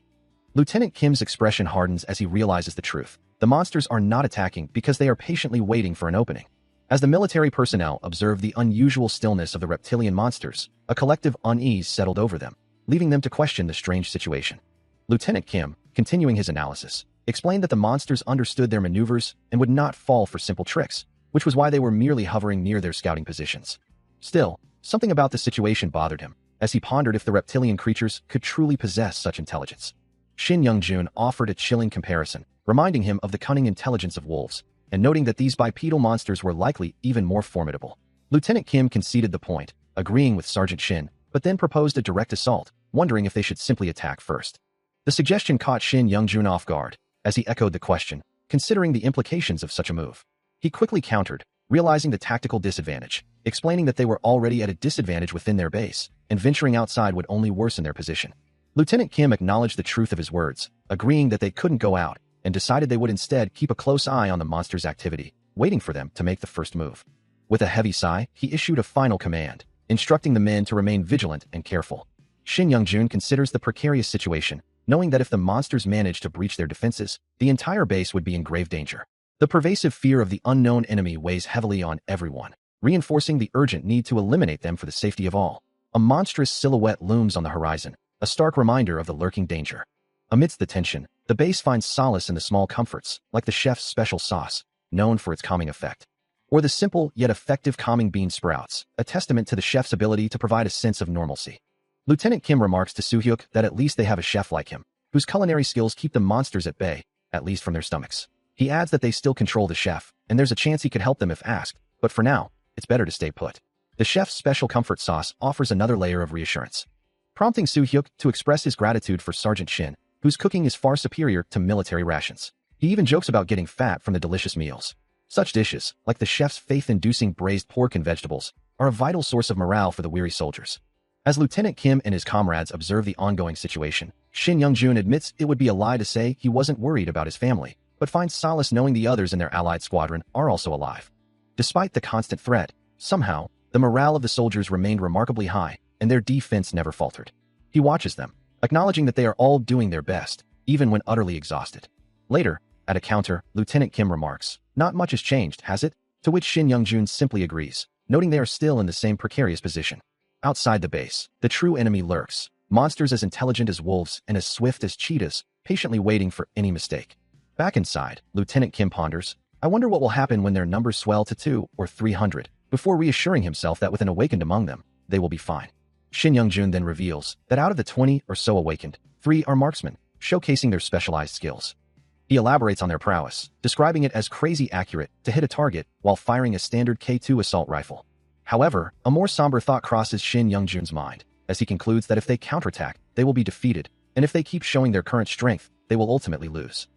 Lieutenant Kim's expression hardens as he realizes the truth. The monsters are not attacking because they are patiently waiting for an opening. As the military personnel observed the unusual stillness of the reptilian monsters, a collective unease settled over them, leaving them to question the strange situation. Lieutenant Kim, continuing his analysis, explained that the monsters understood their maneuvers and would not fall for simple tricks, which was why they were merely hovering near their scouting positions. Still, something about the situation bothered him, as he pondered if the reptilian creatures could truly possess such intelligence. Shin Young-jun offered a chilling comparison, reminding him of the cunning intelligence of wolves, and noting that these bipedal monsters were likely even more formidable. Lieutenant Kim conceded the point, agreeing with Sergeant Shin, but then proposed a direct assault, wondering if they should simply attack first. The suggestion caught Shin Young-jun off guard, as he echoed the question, considering the implications of such a move. He quickly countered, realizing the tactical disadvantage, explaining that they were already at a disadvantage within their base, and venturing outside would only worsen their position. Lieutenant Kim acknowledged the truth of his words, agreeing that they couldn't go out, and decided they would instead keep a close eye on the monster's activity, waiting for them to make the first move. With a heavy sigh, he issued a final command, instructing the men to remain vigilant and careful. Shin Young-jun considers the precarious situation, knowing that if the monsters managed to breach their defenses, the entire base would be in grave danger. The pervasive fear of the unknown enemy weighs heavily on everyone, reinforcing the urgent need to eliminate them for the safety of all. A monstrous silhouette looms on the horizon, a stark reminder of the lurking danger. Amidst the tension, the base finds solace in the small comforts, like the chef's special sauce, known for its calming effect, or the simple yet effective calming bean sprouts, a testament to the chef's ability to provide a sense of normalcy. Lieutenant Kim remarks to Soo-hyuk that at least they have a chef like him, whose culinary skills keep the monsters at bay, at least from their stomachs. He adds that they still control the chef, and there's a chance he could help them if asked, but for now, it's better to stay put. The chef's special comfort sauce offers another layer of reassurance, prompting Soo-hyuk to express his gratitude for Sergeant Shin, whose cooking is far superior to military rations. He even jokes about getting fat from the delicious meals. Such dishes, like the chef's faith-inducing braised pork and vegetables, are a vital source of morale for the weary soldiers. As Lieutenant Kim and his comrades observe the ongoing situation, Shin Young-jun admits it would be a lie to say he wasn't worried about his family, but finds solace knowing the others in their allied squadron are also alive. Despite the constant threat, somehow, the morale of the soldiers remained remarkably high, and their defense never faltered. He watches them, acknowledging that they are all doing their best, even when utterly exhausted. Later, at a counter, Lieutenant Kim remarks, "Not much has changed, has it?" To which Shin Young-jun simply agrees, noting they are still in the same precarious position. Outside the base, the true enemy lurks, monsters as intelligent as wolves and as swift as cheetahs, patiently waiting for any mistake. Back inside, Lieutenant Kim ponders, "I wonder what will happen when their numbers swell to 200 or 300, before reassuring himself that with an awakened among them, they will be fine." Shin Young-jun then reveals that out of the 20 or so awakened, 3 are marksmen, showcasing their specialized skills. He elaborates on their prowess, describing it as crazy accurate to hit a target while firing a standard K2 assault rifle. However, a more somber thought crosses Shin Young-jun's mind, as he concludes that if they counterattack, they will be defeated, and if they keep showing their current strength, they will ultimately lose.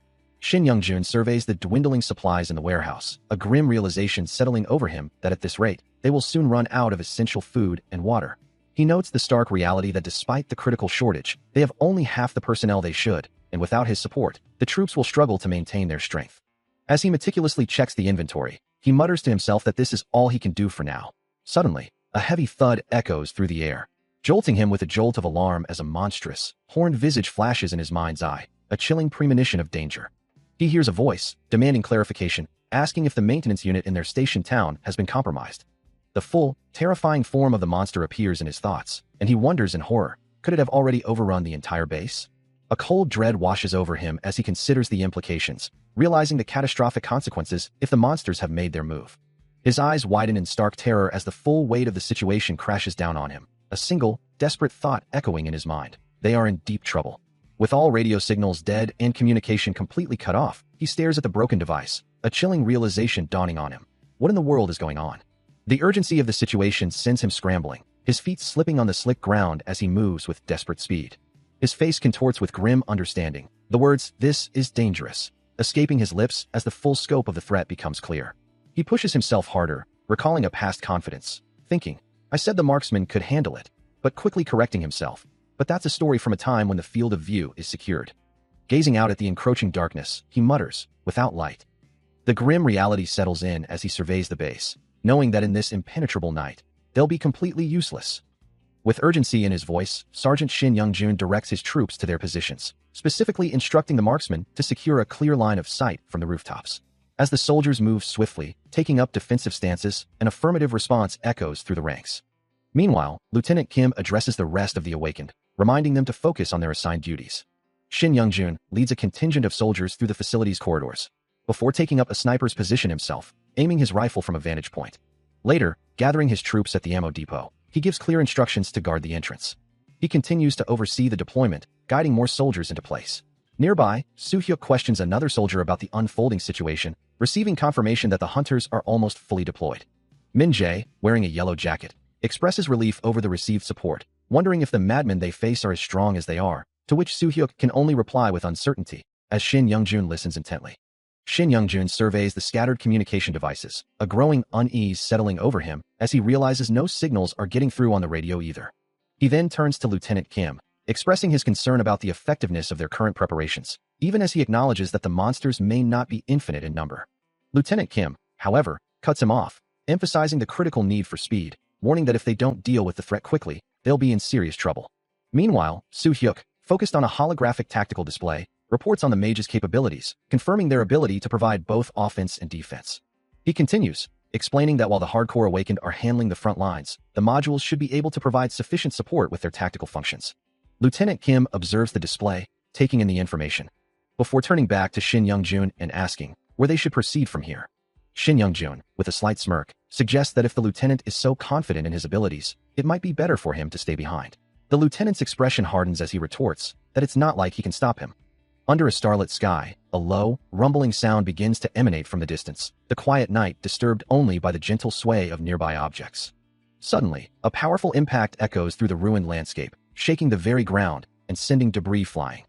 Shin Young-jun surveys the dwindling supplies in the warehouse, a grim realization settling over him that at this rate, they will soon run out of essential food and water. He notes the stark reality that despite the critical shortage, they have only half the personnel they should, and without his support, the troops will struggle to maintain their strength. As he meticulously checks the inventory, he mutters to himself that this is all he can do for now. Suddenly, a heavy thud echoes through the air, jolting him with a jolt of alarm as a monstrous, horned visage flashes in his mind's eye, a chilling premonition of danger. He hears a voice, demanding clarification, asking if the maintenance unit in their station town has been compromised. The full, terrifying form of the monster appears in his thoughts, and he wonders in horror, could it have already overrun the entire base? A cold dread washes over him as he considers the implications, realizing the catastrophic consequences if the monsters have made their move. His eyes widen in stark terror as the full weight of the situation crashes down on him, a single, desperate thought echoing in his mind. They are in deep trouble. With all radio signals dead and communication completely cut off, he stares at the broken device, a chilling realization dawning on him. What in the world is going on? The urgency of the situation sends him scrambling, his feet slipping on the slick ground as he moves with desperate speed. His face contorts with grim understanding, the words, "This is dangerous," escaping his lips as the full scope of the threat becomes clear. He pushes himself harder, recalling a past confidence, thinking, "I said the marksman could handle it," but quickly correcting himself. But that's a story from a time when the field of view is secured. Gazing out at the encroaching darkness, he mutters, "Without light." The grim reality settles in as he surveys the base, knowing that in this impenetrable night, they'll be completely useless. With urgency in his voice, Sergeant Shin Young-jun directs his troops to their positions, specifically instructing the marksmen to secure a clear line of sight from the rooftops. As the soldiers move swiftly, taking up defensive stances, an affirmative response echoes through the ranks. Meanwhile, Lieutenant Kim addresses the rest of the awakened, reminding them to focus on their assigned duties. Shin Young-jun leads a contingent of soldiers through the facility's corridors, before taking up a sniper's position himself, aiming his rifle from a vantage point. Later, gathering his troops at the ammo depot, he gives clear instructions to guard the entrance. He continues to oversee the deployment, guiding more soldiers into place. Nearby, Soo-hyuk questions another soldier about the unfolding situation, receiving confirmation that the hunters are almost fully deployed. Min-jae, wearing a yellow jacket, expresses relief over the received support, wondering if the madmen they face are as strong as they are, to which Soo-hyuk can only reply with uncertainty, as Shin Young-jun listens intently. Shin Young-jun surveys the scattered communication devices, a growing unease settling over him as he realizes no signals are getting through on the radio either. He then turns to Lieutenant Kim, expressing his concern about the effectiveness of their current preparations, even as he acknowledges that the monsters may not be infinite in number. Lieutenant Kim, however, cuts him off, emphasizing the critical need for speed, warning that if they don't deal with the threat quickly, they'll be in serious trouble. Meanwhile, Soo-hyuk, focused on a holographic tactical display, reports on the mage's capabilities, confirming their ability to provide both offense and defense. He continues, explaining that while the hardcore awakened are handling the front lines, the modules should be able to provide sufficient support with their tactical functions. Lieutenant Kim observes the display, taking in the information, before turning back to Shin Young-jun and asking where they should proceed from here. Shin Young-jun, with a slight smirk, suggests that if the lieutenant is so confident in his abilities, it might be better for him to stay behind. The lieutenant's expression hardens as he retorts that it's not like he can stop him. Under a starlit sky, a low, rumbling sound begins to emanate from the distance, the quiet night disturbed only by the gentle sway of nearby objects. Suddenly, a powerful impact echoes through the ruined landscape, shaking the very ground and sending debris flying.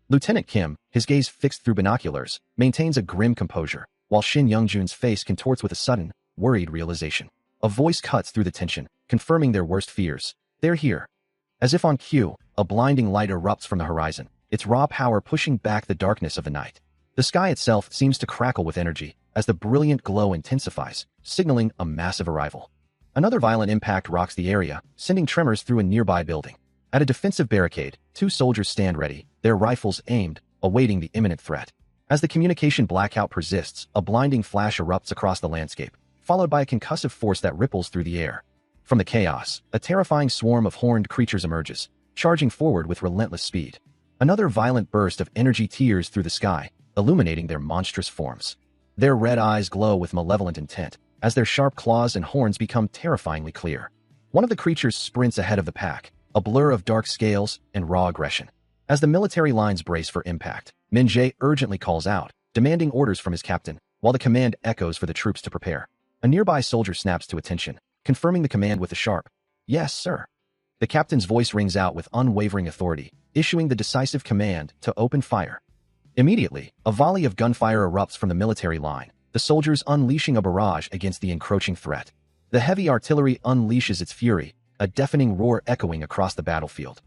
Lieutenant Kim, his gaze fixed through binoculars, maintains a grim composure, while Shin Young-jun's face contorts with a sudden, worried realization. A voice cuts through the tension, confirming their worst fears. They're here. As if on cue, a blinding light erupts from the horizon, its raw power pushing back the darkness of the night. The sky itself seems to crackle with energy as the brilliant glow intensifies, signaling a massive arrival. Another violent impact rocks the area, sending tremors through a nearby building. At a defensive barricade, 2 soldiers stand ready, their rifles aimed, awaiting the imminent threat. As the communication blackout persists, a blinding flash erupts across the landscape, followed by a concussive force that ripples through the air. From the chaos, a terrifying swarm of horned creatures emerges, charging forward with relentless speed. Another violent burst of energy tears through the sky, illuminating their monstrous forms. Their red eyes glow with malevolent intent, as their sharp claws and horns become terrifyingly clear. One of the creatures sprints ahead of the pack, a blur of dark scales and raw aggression. As the military lines brace for impact, Min-jae urgently calls out, demanding orders from his captain, while the command echoes for the troops to prepare. A nearby soldier snaps to attention, confirming the command with a sharp, "Yes, sir." The captain's voice rings out with unwavering authority, issuing the decisive command to open fire. Immediately, a volley of gunfire erupts from the military line, the soldiers unleashing a barrage against the encroaching threat. The heavy artillery unleashes its fury, a deafening roar echoing across the battlefield.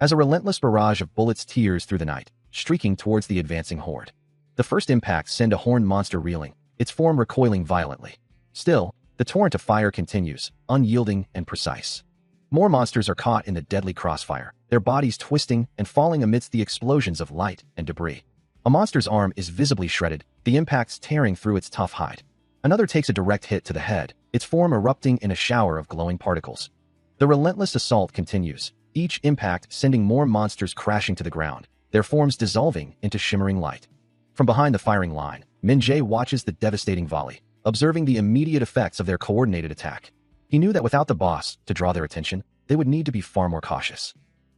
As a relentless barrage of bullets tears through the night, streaking towards the advancing horde. The first impacts send a horned monster reeling, its form recoiling violently. Still, the torrent of fire continues, unyielding and precise. More monsters are caught in the deadly crossfire, their bodies twisting and falling amidst the explosions of light and debris. A monster's arm is visibly shredded, the impacts tearing through its tough hide. Another takes a direct hit to the head, its form erupting in a shower of glowing particles. The relentless assault continues, each impact sending more monsters crashing to the ground, their forms dissolving into shimmering light. From behind the firing line, Min-jae watches the devastating volley, observing the immediate effects of their coordinated attack. He knew that without the boss to draw their attention, they would need to be far more cautious.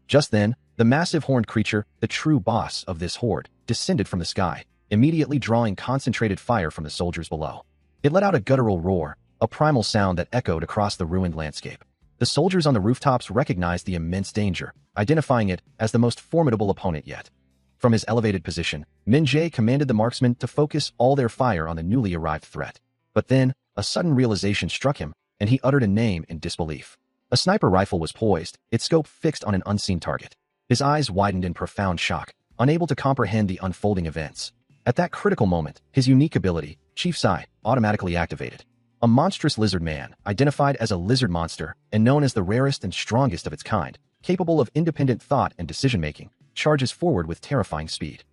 Just then, the massive horned creature, the true boss of this horde, descended from the sky, immediately drawing concentrated fire from the soldiers below. It let out a guttural roar, a primal sound that echoed across the ruined landscape. The soldiers on the rooftops recognized the immense danger, identifying it as the most formidable opponent yet. From his elevated position, Min-jae commanded the marksmen to focus all their fire on the newly arrived threat. But then, a sudden realization struck him, and he uttered a name in disbelief. A sniper rifle was poised, its scope fixed on an unseen target. His eyes widened in profound shock, unable to comprehend the unfolding events. At that critical moment, his unique ability, Chief's Eye, automatically activated. A monstrous lizard man, identified as a lizard monster and known as the rarest and strongest of its kind, capable of independent thought and decision-making, charges forward with terrifying speed.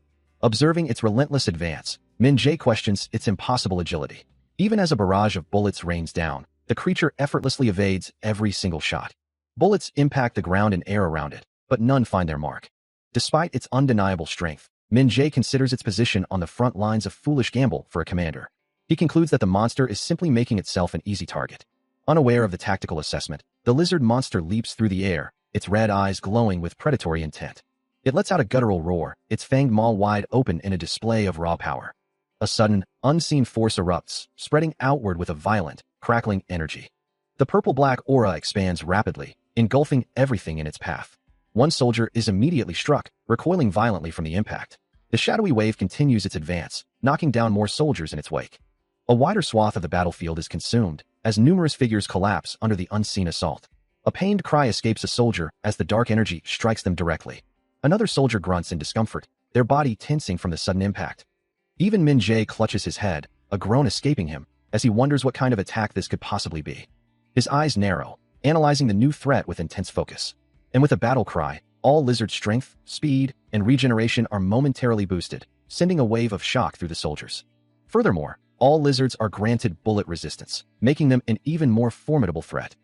Observing its relentless advance, Min-jae questions its impossible agility. Even as a barrage of bullets rains down, the creature effortlessly evades every single shot. Bullets impact the ground and air around it, but none find their mark. Despite its undeniable strength, Min-jae considers its position on the front lines a foolish gamble for a commander. He concludes that the monster is simply making itself an easy target. Unaware of the tactical assessment, the lizard monster leaps through the air, its red eyes glowing with predatory intent. It lets out a guttural roar, its fanged maw wide open in a display of raw power. A sudden, unseen force erupts, spreading outward with a violent, crackling energy. The purple-black aura expands rapidly, engulfing everything in its path. One soldier is immediately struck, recoiling violently from the impact. The shadowy wave continues its advance, knocking down more soldiers in its wake. A wider swath of the battlefield is consumed, as numerous figures collapse under the unseen assault. A pained cry escapes a soldier as the dark energy strikes them directly. Another soldier grunts in discomfort, their body tensing from the sudden impact. Even Min-jae clutches his head, a groan escaping him, as he wonders what kind of attack this could possibly be. His eyes narrow, analyzing the new threat with intense focus. And with a battle cry, all lizard strength, speed, and regeneration are momentarily boosted, sending a wave of shock through the soldiers. Furthermore, all lizards are granted bullet resistance, making them an even more formidable threat.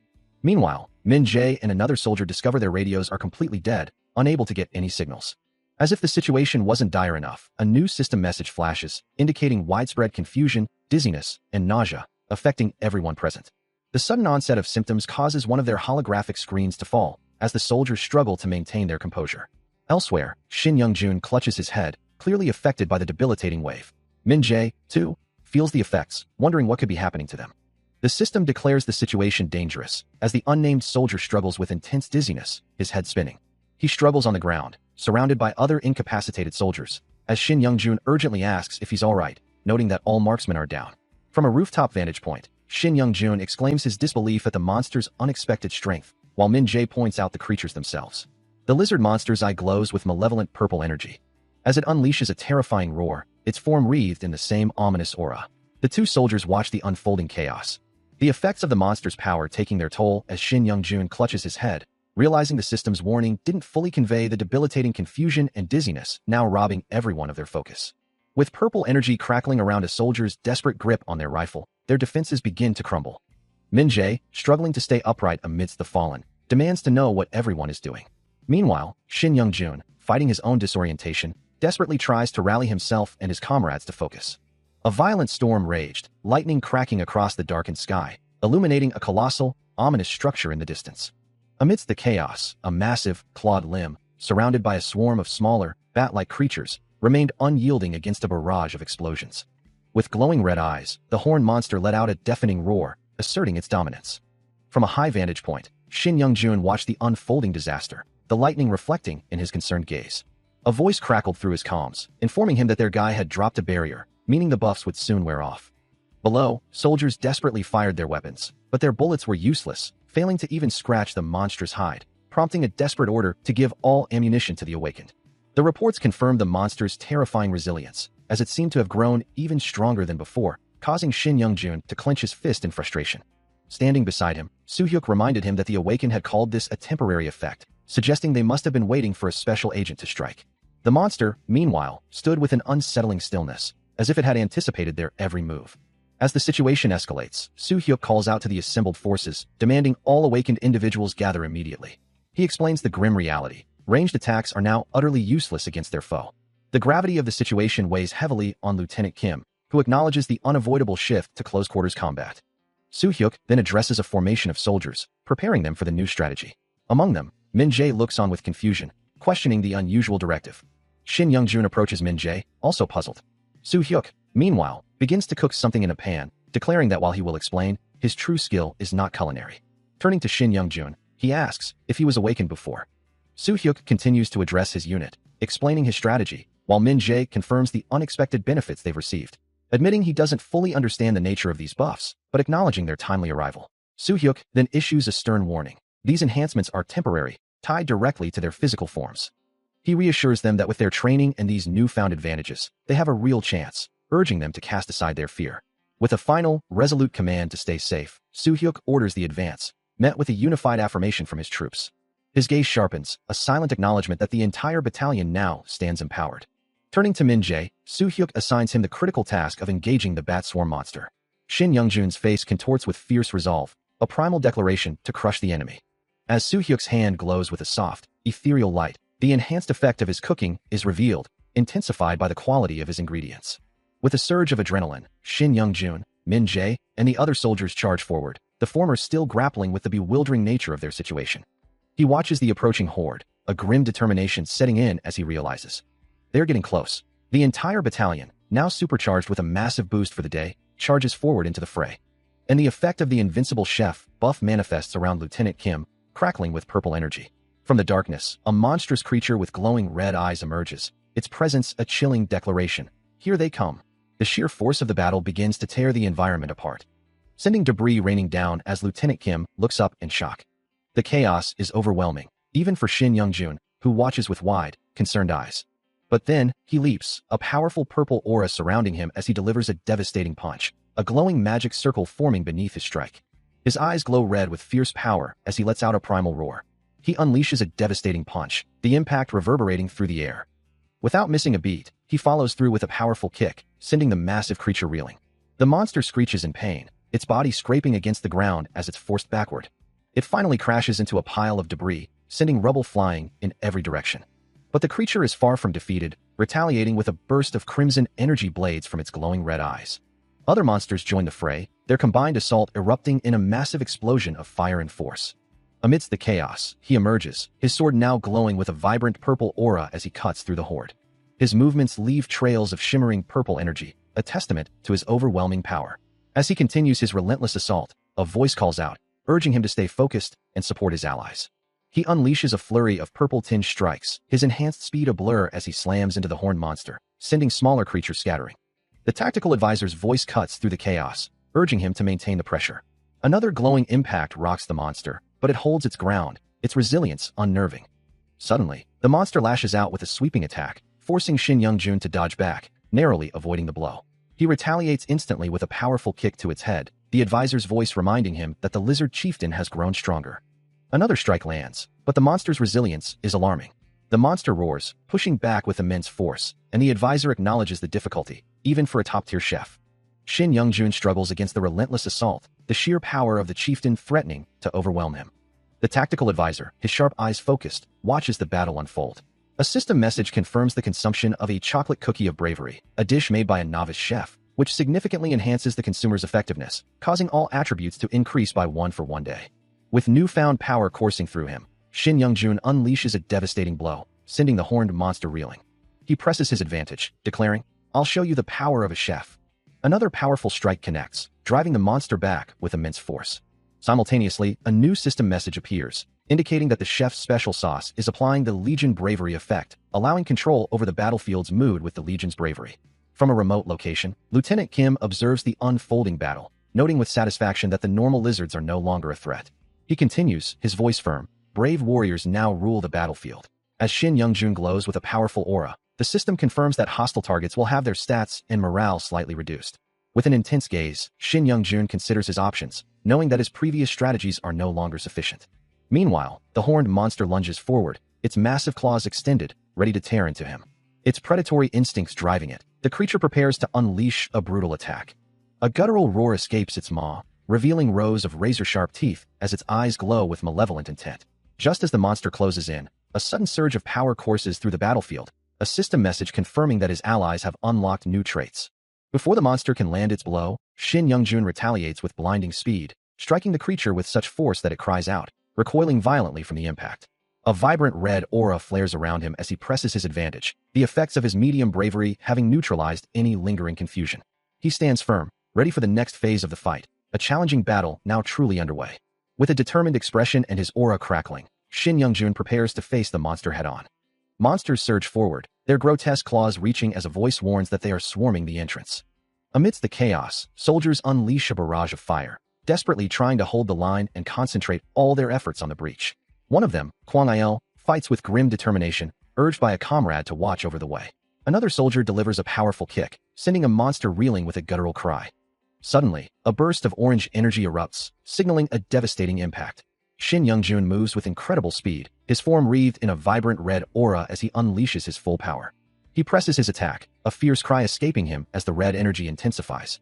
Meanwhile, Min-jae and another soldier discover their radios are completely dead, unable to get any signals. As if the situation wasn't dire enough, a new system message flashes, indicating widespread confusion, dizziness, and nausea, affecting everyone present. The sudden onset of symptoms causes one of their holographic screens to fall, as the soldiers struggle to maintain their composure. Elsewhere, Shin Young-jun clutches his head, clearly affected by the debilitating wave. Min-jae, too, feels the effects, wondering what could be happening to them. The system declares the situation dangerous, as the unnamed soldier struggles with intense dizziness, his head spinning. He struggles on the ground, surrounded by other incapacitated soldiers, as Shin Young-jun urgently asks if he's alright, noting that all marksmen are down. From a rooftop vantage point, Shin Young-jun exclaims his disbelief at the monster's unexpected strength, while Min-jae points out the creatures themselves. The lizard monster's eye glows with malevolent purple energy. As it unleashes a terrifying roar, its form wreathed in the same ominous aura. The two soldiers watch the unfolding chaos. The effects of the monster's power taking their toll as Shin Young-jun clutches his head, realizing the system's warning didn't fully convey the debilitating confusion and dizziness now robbing everyone of their focus. With purple energy crackling around a soldier's desperate grip on their rifle, their defenses begin to crumble. Min-jae, struggling to stay upright amidst the fallen, demands to know what everyone is doing. Meanwhile, Shin Young-jun, fighting his own disorientation, desperately tries to rally himself and his comrades to focus. A violent storm raged, lightning cracking across the darkened sky, illuminating a colossal, ominous structure in the distance. Amidst the chaos, a massive, clawed limb, surrounded by a swarm of smaller, bat-like creatures, remained unyielding against a barrage of explosions. With glowing red eyes, the horned monster let out a deafening roar, asserting its dominance. From a high vantage point, Shin Young-jun watched the unfolding disaster, the lightning reflecting in his concerned gaze. A voice crackled through his comms, informing him that their guy had dropped a barrier, meaning the buffs would soon wear off. Below, soldiers desperately fired their weapons, but their bullets were useless, failing to even scratch the monstrous hide, prompting a desperate order to give all ammunition to the awakened. The reports confirmed the monster's terrifying resilience, as it seemed to have grown even stronger than before, causing Shin Young-jun to clench his fist in frustration. Standing beside him, Soo-hyuk reminded him that the awakened had called this a temporary effect, suggesting they must have been waiting for a special agent to strike. The monster, meanwhile, stood with an unsettling stillness, as if it had anticipated their every move. As the situation escalates, Soo-hyuk calls out to the assembled forces, demanding all awakened individuals gather immediately. He explains the grim reality. Ranged attacks are now utterly useless against their foe. The gravity of the situation weighs heavily on Lieutenant Kim, who acknowledges the unavoidable shift to close-quarters combat. Soo-hyuk then addresses a formation of soldiers, preparing them for the new strategy. Among them, Min-jae looks on with confusion, questioning the unusual directive. Shin Young-jun approaches Min-jae, also puzzled. Soo-hyuk, meanwhile, begins to cook something in a pan, declaring that while he will explain, his true skill is not culinary. Turning to Shin Young-jun, he asks if he was awakened before. Soo-hyuk continues to address his unit, explaining his strategy, while Min-jae confirms the unexpected benefits they've received. Admitting he doesn't fully understand the nature of these buffs, but acknowledging their timely arrival. Soo-hyuk then issues a stern warning. These enhancements are temporary, tied directly to their physical forms. He reassures them that with their training and these newfound advantages, they have a real chance, urging them to cast aside their fear. With a final, resolute command to stay safe, Soo-hyuk orders the advance, met with a unified affirmation from his troops. His gaze sharpens, a silent acknowledgement that the entire battalion now stands empowered. Turning to Min-jae, Soo-hyuk assigns him the critical task of engaging the bat swarm monster. Shin Young-jun's face contorts with fierce resolve, a primal declaration to crush the enemy. As Soo-hyuk's hand glows with a soft, ethereal light, the enhanced effect of his cooking is revealed, intensified by the quality of his ingredients. With a surge of adrenaline, Shin Young-jun, Min-jae, and the other soldiers charge forward, the former still grappling with the bewildering nature of their situation. He watches the approaching horde, a grim determination setting in as he realizes. They're getting close. The entire battalion, now supercharged with a massive boost for the day, charges forward into the fray. And the effect of the invincible chef buff manifests around Lieutenant Kim, crackling with purple energy. From the darkness, a monstrous creature with glowing red eyes emerges, its presence a chilling declaration. Here they come. The sheer force of the battle begins to tear the environment apart, sending debris raining down as Lieutenant Kim looks up in shock. The chaos is overwhelming, even for Shin Young-jun, who watches with wide, concerned eyes. But then, he leaps, a powerful purple aura surrounding him as he delivers a devastating punch, a glowing magic circle forming beneath his strike. His eyes glow red with fierce power as he lets out a primal roar. He unleashes a devastating punch, the impact reverberating through the air. Without missing a beat, he follows through with a powerful kick, sending the massive creature reeling. The monster screeches in pain, its body scraping against the ground as it's forced backward. It finally crashes into a pile of debris, sending rubble flying in every direction. But the creature is far from defeated, retaliating with a burst of crimson energy blades from its glowing red eyes. Other monsters join the fray, their combined assault erupting in a massive explosion of fire and force. Amidst the chaos, he emerges, his sword now glowing with a vibrant purple aura as he cuts through the horde. His movements leave trails of shimmering purple energy, a testament to his overwhelming power. As he continues his relentless assault, a voice calls out, urging him to stay focused and support his allies. He unleashes a flurry of purple-tinged strikes, his enhanced speed a blur as he slams into the horned monster, sending smaller creatures scattering. The tactical advisor's voice cuts through the chaos, urging him to maintain the pressure. Another glowing impact rocks the monster, but it holds its ground, its resilience unnerving. Suddenly, the monster lashes out with a sweeping attack, forcing Shin Young-jun to dodge back, narrowly avoiding the blow. He retaliates instantly with a powerful kick to its head, the advisor's voice reminding him that the lizard chieftain has grown stronger. Another strike lands, But the monster's resilience is alarming. The monster roars, pushing back with immense force, and the advisor acknowledges the difficulty, even for a top-tier chef. Shin Young-jun struggles against the relentless assault, the sheer power of the chieftain threatening to overwhelm him. The tactical advisor, his sharp eyes focused, watches the battle unfold. A system message confirms the consumption of a chocolate cookie of bravery, a dish made by a novice chef, which significantly enhances the consumer's effectiveness, causing all attributes to increase by 1 for 1 day. With newfound power coursing through him, Shin Young-jun unleashes a devastating blow, sending the horned monster reeling. He presses his advantage, declaring, "I'll show you the power of a chef." Another powerful strike connects, driving the monster back with immense force. Simultaneously, a new system message appears, indicating that the chef's special sauce is applying the Legion Bravery effect, allowing control over the battlefield's mood with the Legion's bravery. From a remote location, Lieutenant Kim observes the unfolding battle, noting with satisfaction that the normal lizards are no longer a threat. He continues, his voice firm, "Brave warriors now rule the battlefield." As Shin Young-jun glows with a powerful aura, the system confirms that hostile targets will have their stats and morale slightly reduced. With an intense gaze, Shin Young-jun considers his options, knowing that his previous strategies are no longer sufficient. Meanwhile, the horned monster lunges forward, its massive claws extended, ready to tear into him. Its predatory instincts driving it, the creature prepares to unleash a brutal attack. A guttural roar escapes its maw, revealing rows of razor-sharp teeth as its eyes glow with malevolent intent. Just as the monster closes in, a sudden surge of power courses through the battlefield, a system message confirming that his allies have unlocked new traits. Before the monster can land its blow, Shin Young-jun retaliates with blinding speed, striking the creature with such force that it cries out, recoiling violently from the impact. A vibrant red aura flares around him as he presses his advantage, the effects of his medium bravery having neutralized any lingering confusion. He stands firm, ready for the next phase of the fight, a challenging battle now truly underway. With a determined expression and his aura crackling, Shin Young-jun prepares to face the monster head-on. Monsters surge forward, their grotesque claws reaching as a voice warns that they are swarming the entrance. Amidst the chaos, soldiers unleash a barrage of fire, desperately trying to hold the line and concentrate all their efforts on the breach. One of them, Kwang Il, fights with grim determination, urged by a comrade to watch over the way. Another soldier delivers a powerful kick, sending a monster reeling with a guttural cry. Suddenly, a burst of orange energy erupts, signaling a devastating impact. Shin Young-jun moves with incredible speed, his form wreathed in a vibrant red aura as he unleashes his full power. He presses his attack, a fierce cry escaping him as the red energy intensifies.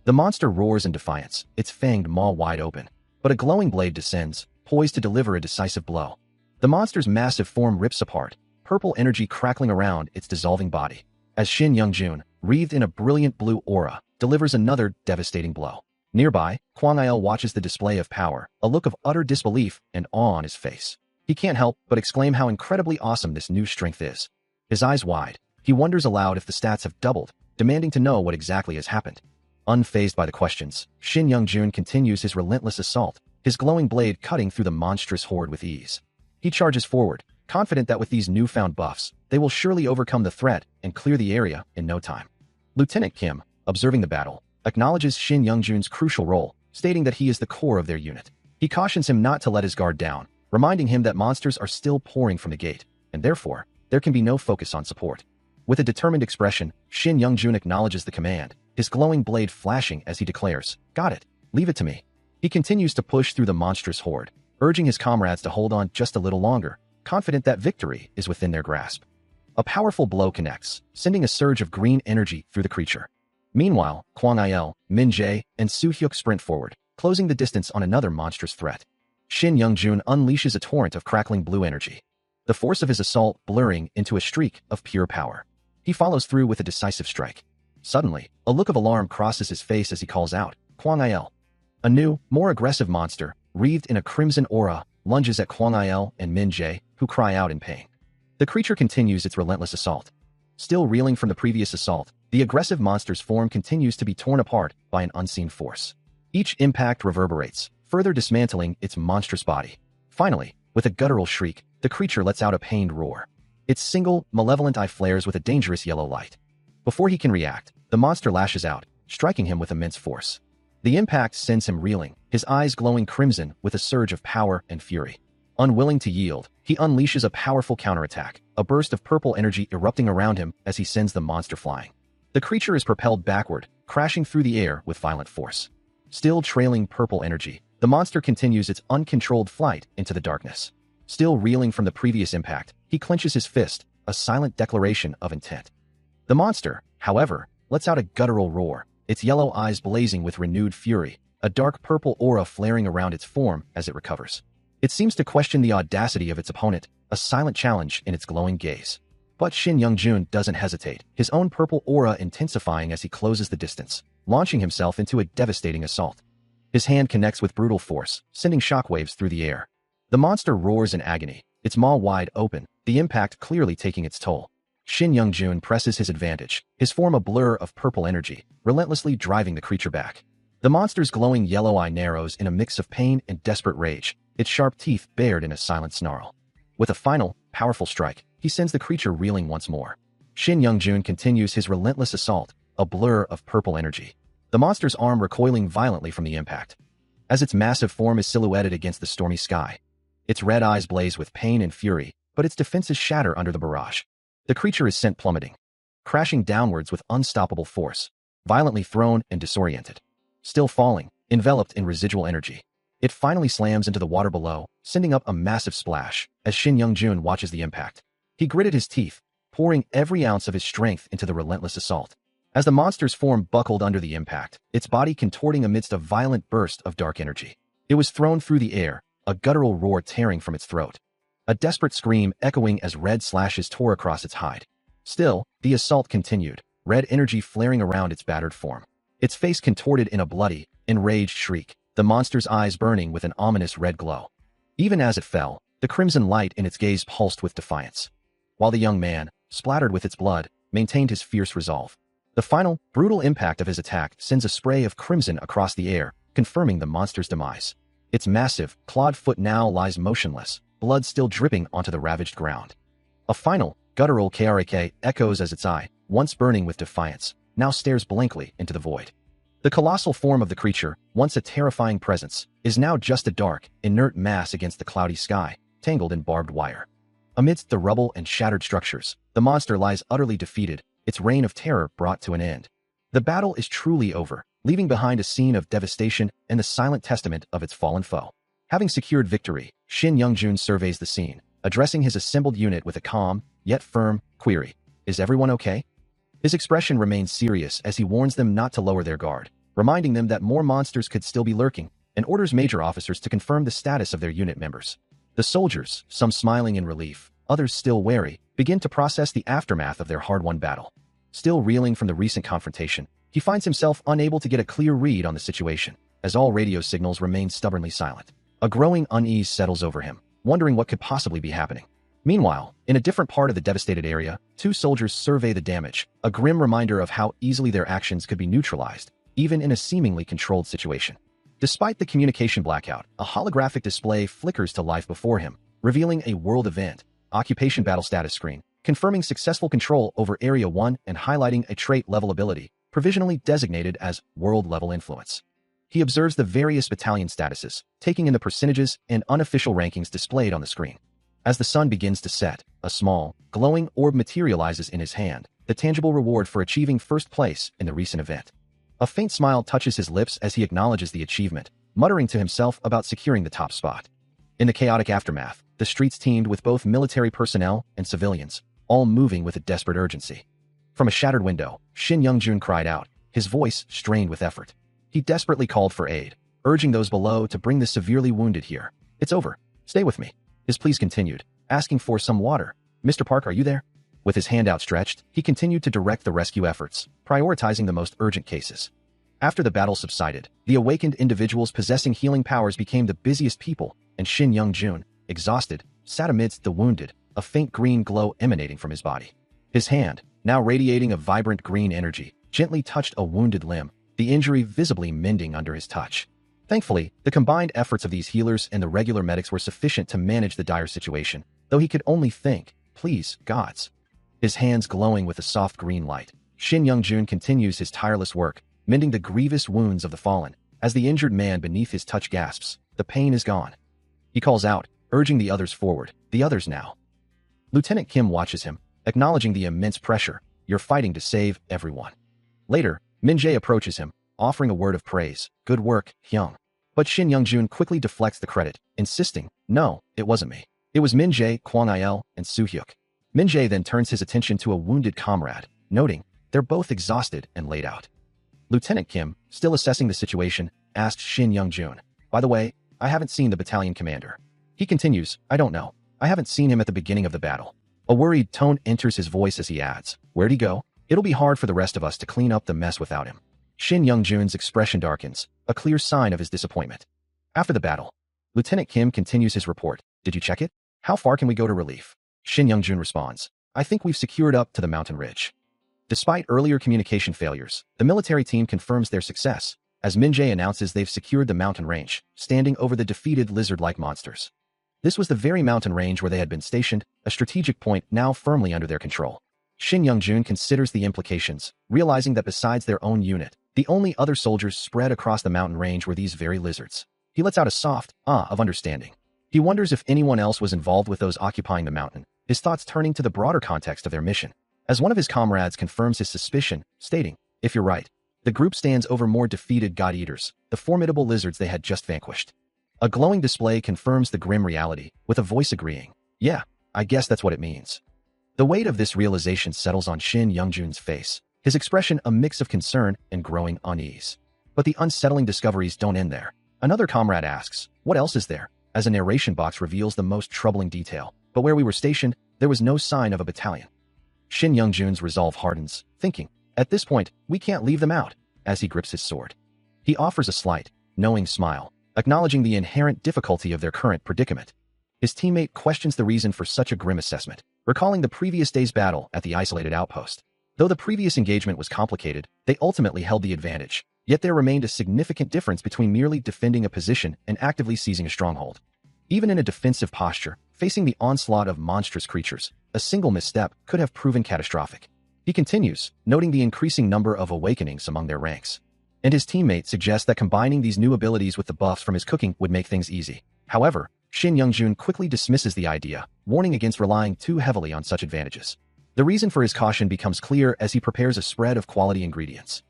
The monster roars in defiance, its fanged maw wide open, but a glowing blade descends, poised to deliver a decisive blow. The monster's massive form rips apart, purple energy crackling around its dissolving body, as Shin Young-jun, wreathed in a brilliant blue aura, delivers another devastating blow. Nearby, Kwang Il watches the display of power, a look of utter disbelief and awe on his face. He can't help but exclaim how incredibly awesome this new strength is. His eyes wide, he wonders aloud if the stats have doubled, demanding to know what exactly has happened. Unfazed by the questions, Shin Young-jun continues his relentless assault, his glowing blade cutting through the monstrous horde with ease. He charges forward, confident that with these newfound buffs, they will surely overcome the threat and clear the area in no time. Lieutenant Kim, observing the battle, acknowledges Shin Young-jun's crucial role, stating that he is the core of their unit. He cautions him not to let his guard down, reminding him that monsters are still pouring from the gate, and therefore, there can be no focus on support. With a determined expression, Shin Young-jun acknowledges the command, his glowing blade flashing as he declares, "Got it, leave it to me." He continues to push through the monstrous horde, urging his comrades to hold on just a little longer, confident that victory is within their grasp. A powerful blow connects, sending a surge of green energy through the creature. Meanwhile, Kwang Il, Min Jae, and Soo Hyuk sprint forward, closing the distance on another monstrous threat. Shin Young-jun unleashes a torrent of crackling blue energy, the force of his assault blurring into a streak of pure power. He follows through with a decisive strike. Suddenly, a look of alarm crosses his face as he calls out, "Kwang Il." A new, more aggressive monster, wreathed in a crimson aura, lunges at Kwang Il and Min Jae, who cry out in pain. The creature continues its relentless assault. Still reeling from the previous assault, the aggressive monster's form continues to be torn apart by an unseen force. Each impact reverberates, further dismantling its monstrous body. Finally, with a guttural shriek, the creature lets out a pained roar. Its single, malevolent eye flares with a dangerous yellow light. Before he can react, the monster lashes out, striking him with immense force. The impact sends him reeling, his eyes glowing crimson with a surge of power and fury. Unwilling to yield, he unleashes a powerful counterattack, a burst of purple energy erupting around him as he sends the monster flying. The creature is propelled backward, crashing through the air with violent force. Still trailing purple energy, the monster continues its uncontrolled flight into the darkness. Still reeling from the previous impact, he clenches his fist, a silent declaration of intent. The monster, however, lets out a guttural roar, its yellow eyes blazing with renewed fury, a dark purple aura flaring around its form as it recovers. It seems to question the audacity of its opponent, a silent challenge in its glowing gaze. But Shin Young-jun doesn't hesitate, his own purple aura intensifying as he closes the distance, launching himself into a devastating assault. His hand connects with brutal force, sending shockwaves through the air. The monster roars in agony, its maw wide open, the impact clearly taking its toll. Shin Young-jun presses his advantage, his form a blur of purple energy, relentlessly driving the creature back. The monster's glowing yellow eye narrows in a mix of pain and desperate rage, its sharp teeth bared in a silent snarl. With a final, powerful strike, he sends the creature reeling once more. Shin Young-jun continues his relentless assault, a blur of purple energy. The monster's arm recoiling violently from the impact. As its massive form is silhouetted against the stormy sky, its red eyes blaze with pain and fury, but its defenses shatter under the barrage. The creature is sent plummeting, crashing downwards with unstoppable force, violently thrown and disoriented. Still falling, enveloped in residual energy, it finally slams into the water below, sending up a massive splash, as Shin Young-jun watches the impact. He gritted his teeth, pouring every ounce of his strength into the relentless assault. As the monster's form buckled under the impact, its body contorting amidst a violent burst of dark energy. It was thrown through the air, a guttural roar tearing from its throat. A desperate scream echoing as red slashes tore across its hide. Still, the assault continued, red energy flaring around its battered form. Its face contorted in a bloody, enraged shriek, the monster's eyes burning with an ominous red glow. Even as it fell, the crimson light in its gaze pulsed with defiance. While the young man, splattered with its blood, maintained his fierce resolve. The final, brutal impact of his attack sends a spray of crimson across the air, confirming the monster's demise. Its massive, clawed foot now lies motionless, blood still dripping onto the ravaged ground. A final, guttural krk echoes as its eye, once burning with defiance, now stares blankly into the void. The colossal form of the creature, once a terrifying presence, is now just a dark, inert mass against the cloudy sky, tangled in barbed wire. Amidst the rubble and shattered structures, the monster lies utterly defeated, its reign of terror brought to an end. The battle is truly over, leaving behind a scene of devastation and the silent testament of its fallen foe. Having secured victory, Shin Young-jun surveys the scene, addressing his assembled unit with a calm, yet firm, query. Is everyone okay? His expression remains serious as he warns them not to lower their guard, reminding them that more monsters could still be lurking, and orders major officers to confirm the status of their unit members. The soldiers, some smiling in relief, others still wary, begin to process the aftermath of their hard-won battle. Still reeling from the recent confrontation, he finds himself unable to get a clear read on the situation, as all radio signals remain stubbornly silent. A growing unease settles over him, wondering what could possibly be happening. Meanwhile, in a different part of the devastated area, two soldiers survey the damage, a grim reminder of how easily their actions could be neutralized, even in a seemingly controlled situation. Despite the communication blackout, a holographic display flickers to life before him, revealing a world event, occupation battle status screen, confirming successful control over Area 1 and highlighting a trait-level ability, provisionally designated as world-level influence. He observes the various battalion statuses, taking in the percentages and unofficial rankings displayed on the screen. As the sun begins to set, a small, glowing orb materializes in his hand, the tangible reward for achieving first place in the recent event. A faint smile touches his lips as he acknowledges the achievement, muttering to himself about securing the top spot. In the chaotic aftermath, the streets teemed with both military personnel and civilians, all moving with a desperate urgency. From a shattered window, Shin Young-jun cried out, his voice strained with effort. He desperately called for aid, urging those below to bring the severely wounded here. It's over. Stay with me. His pleas continued, asking for some water. Mr. Park, are you there? With his hand outstretched, he continued to direct the rescue efforts, prioritizing the most urgent cases. After the battle subsided, the awakened individuals possessing healing powers became the busiest people, and Shin Young-jun, exhausted, sat amidst the wounded, a faint green glow emanating from his body. His hand, now radiating a vibrant green energy, gently touched a wounded limb, the injury visibly mending under his touch. Thankfully, the combined efforts of these healers and the regular medics were sufficient to manage the dire situation, though he could only think, please, gods. His hands glowing with a soft green light, Shin Young-jun continues his tireless work, mending the grievous wounds of the fallen. As the injured man beneath his touch gasps, the pain is gone. He calls out, urging the others forward, the others now. Lieutenant Kim watches him, acknowledging the immense pressure. You're fighting to save everyone. Later, Min-jae approaches him, offering a word of praise. Good work, Hyung. But Shin Young-jun quickly deflects the credit, insisting, no, it wasn't me. It was Min-jae, Kwang-il, and Soo-hyuk. Min-jae then turns his attention to a wounded comrade, noting they're both exhausted and laid out. Lieutenant Kim, still assessing the situation, asked Shin Young-jun, "By the way, I haven't seen the battalion commander." He continues, "I don't know. I haven't seen him at the beginning of the battle." A worried tone enters his voice as he adds, "Where'd he go? It'll be hard for the rest of us to clean up the mess without him." Shin Young-jun's expression darkens, a clear sign of his disappointment. After the battle, Lieutenant Kim continues his report. "Did you check it? How far can we go to relief?" Shin Young-jun responds, "I think we've secured up to the mountain ridge." Despite earlier communication failures, the military team confirms their success, as Min-jae announces they've secured the mountain range, standing over the defeated lizard-like monsters. This was the very mountain range where they had been stationed, a strategic point now firmly under their control. Shin Young-jun considers the implications, realizing that besides their own unit, the only other soldiers spread across the mountain range were these very lizards. He lets out a soft ah of understanding. He wonders if anyone else was involved with those occupying the mountain, his thoughts turning to the broader context of their mission. As one of his comrades confirms his suspicion, stating, "If you're right, the group stands over more defeated god-eaters, the formidable lizards they had just vanquished." A glowing display confirms the grim reality, with a voice agreeing, "Yeah, I guess that's what it means." The weight of this realization settles on Shin Young-jun's face, his expression a mix of concern and growing unease. But the unsettling discoveries don't end there. Another comrade asks, "What else is there?" as a narration box reveals the most troubling detail. "But where we were stationed, there was no sign of a battalion." Shin Young-jun's resolve hardens, thinking, "At this point, we can't leave them out," as he grips his sword. He offers a slight, knowing smile, acknowledging the inherent difficulty of their current predicament. His teammate questions the reason for such a grim assessment, recalling the previous day's battle at the isolated outpost. Though the previous engagement was complicated, they ultimately held the advantage, yet there remained a significant difference between merely defending a position and actively seizing a stronghold. Even in a defensive posture, facing the onslaught of monstrous creatures, a single misstep could have proven catastrophic. He continues, noting the increasing number of awakenings among their ranks. And his teammate suggests that combining these new abilities with the buffs from his cooking would make things easy. However, Shin Young-jun quickly dismisses the idea, warning against relying too heavily on such advantages. The reason for his caution becomes clear as he prepares a spread of quality ingredients,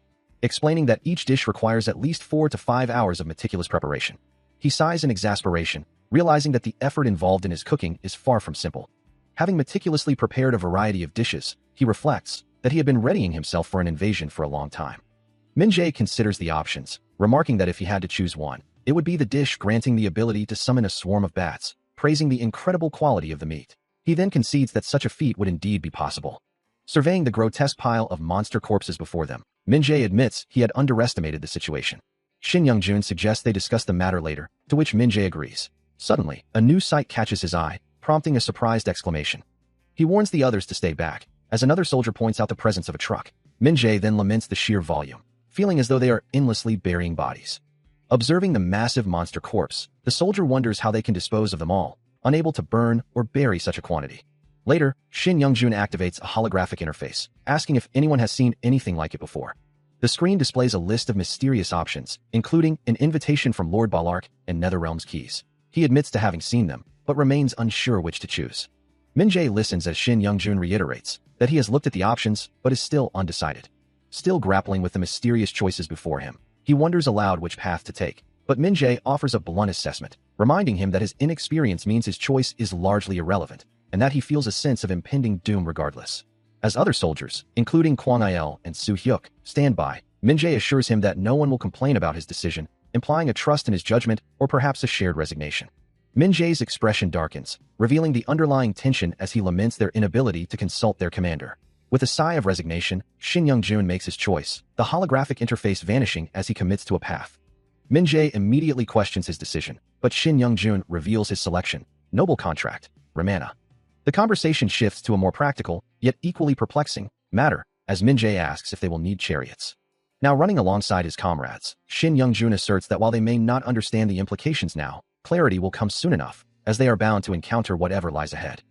explaining that each dish requires at least 4 to 5 hours of meticulous preparation. He sighs in exasperation, realizing that the effort involved in his cooking is far from simple. Having meticulously prepared a variety of dishes, he reflects that he had been readying himself for an invasion for a long time. Min-jae considers the options, remarking that if he had to choose one, it would be the dish granting the ability to summon a swarm of bats, praising the incredible quality of the meat. He then concedes that such a feat would indeed be possible. Surveying the grotesque pile of monster corpses before them, Min-jae admits he had underestimated the situation. Shin Young-jun suggests they discuss the matter later, to which Min-jae agrees. Suddenly, a new sight catches his eye, prompting a surprised exclamation. He warns the others to stay back, as another soldier points out the presence of a truck. Min-jae then laments the sheer volume, feeling as though they are endlessly burying bodies. Observing the massive monster corpse, the soldier wonders how they can dispose of them all, unable to burn or bury such a quantity. Later, Shin Young-jun activates a holographic interface, asking if anyone has seen anything like it before. The screen displays a list of mysterious options, including an invitation from Lord Balark and Netherrealm's keys. He admits to having seen them, but remains unsure which to choose. Min-jae listens as Shin Young-jun reiterates that he has looked at the options, but is still undecided. Still grappling with the mysterious choices before him, he wonders aloud which path to take, but Min-jae offers a blunt assessment, reminding him that his inexperience means his choice is largely irrelevant, and that he feels a sense of impending doom regardless. As other soldiers, including Kwang-il and Soo-hyuk, stand by, Min-jae assures him that no one will complain about his decision, implying a trust in his judgment or perhaps a shared resignation. Min-jae's expression darkens, revealing the underlying tension as he laments their inability to consult their commander. With a sigh of resignation, Shin Young-jun makes his choice, the holographic interface vanishing as he commits to a path. Min-jae immediately questions his decision, but Shin Young-jun reveals his selection, noble contract, Ramana. The conversation shifts to a more practical, yet equally perplexing, matter, as Min-jae asks if they will need chariots. Now running alongside his comrades, Shin Young-jun asserts that while they may not understand the implications now, clarity will come soon enough, as they are bound to encounter whatever lies ahead.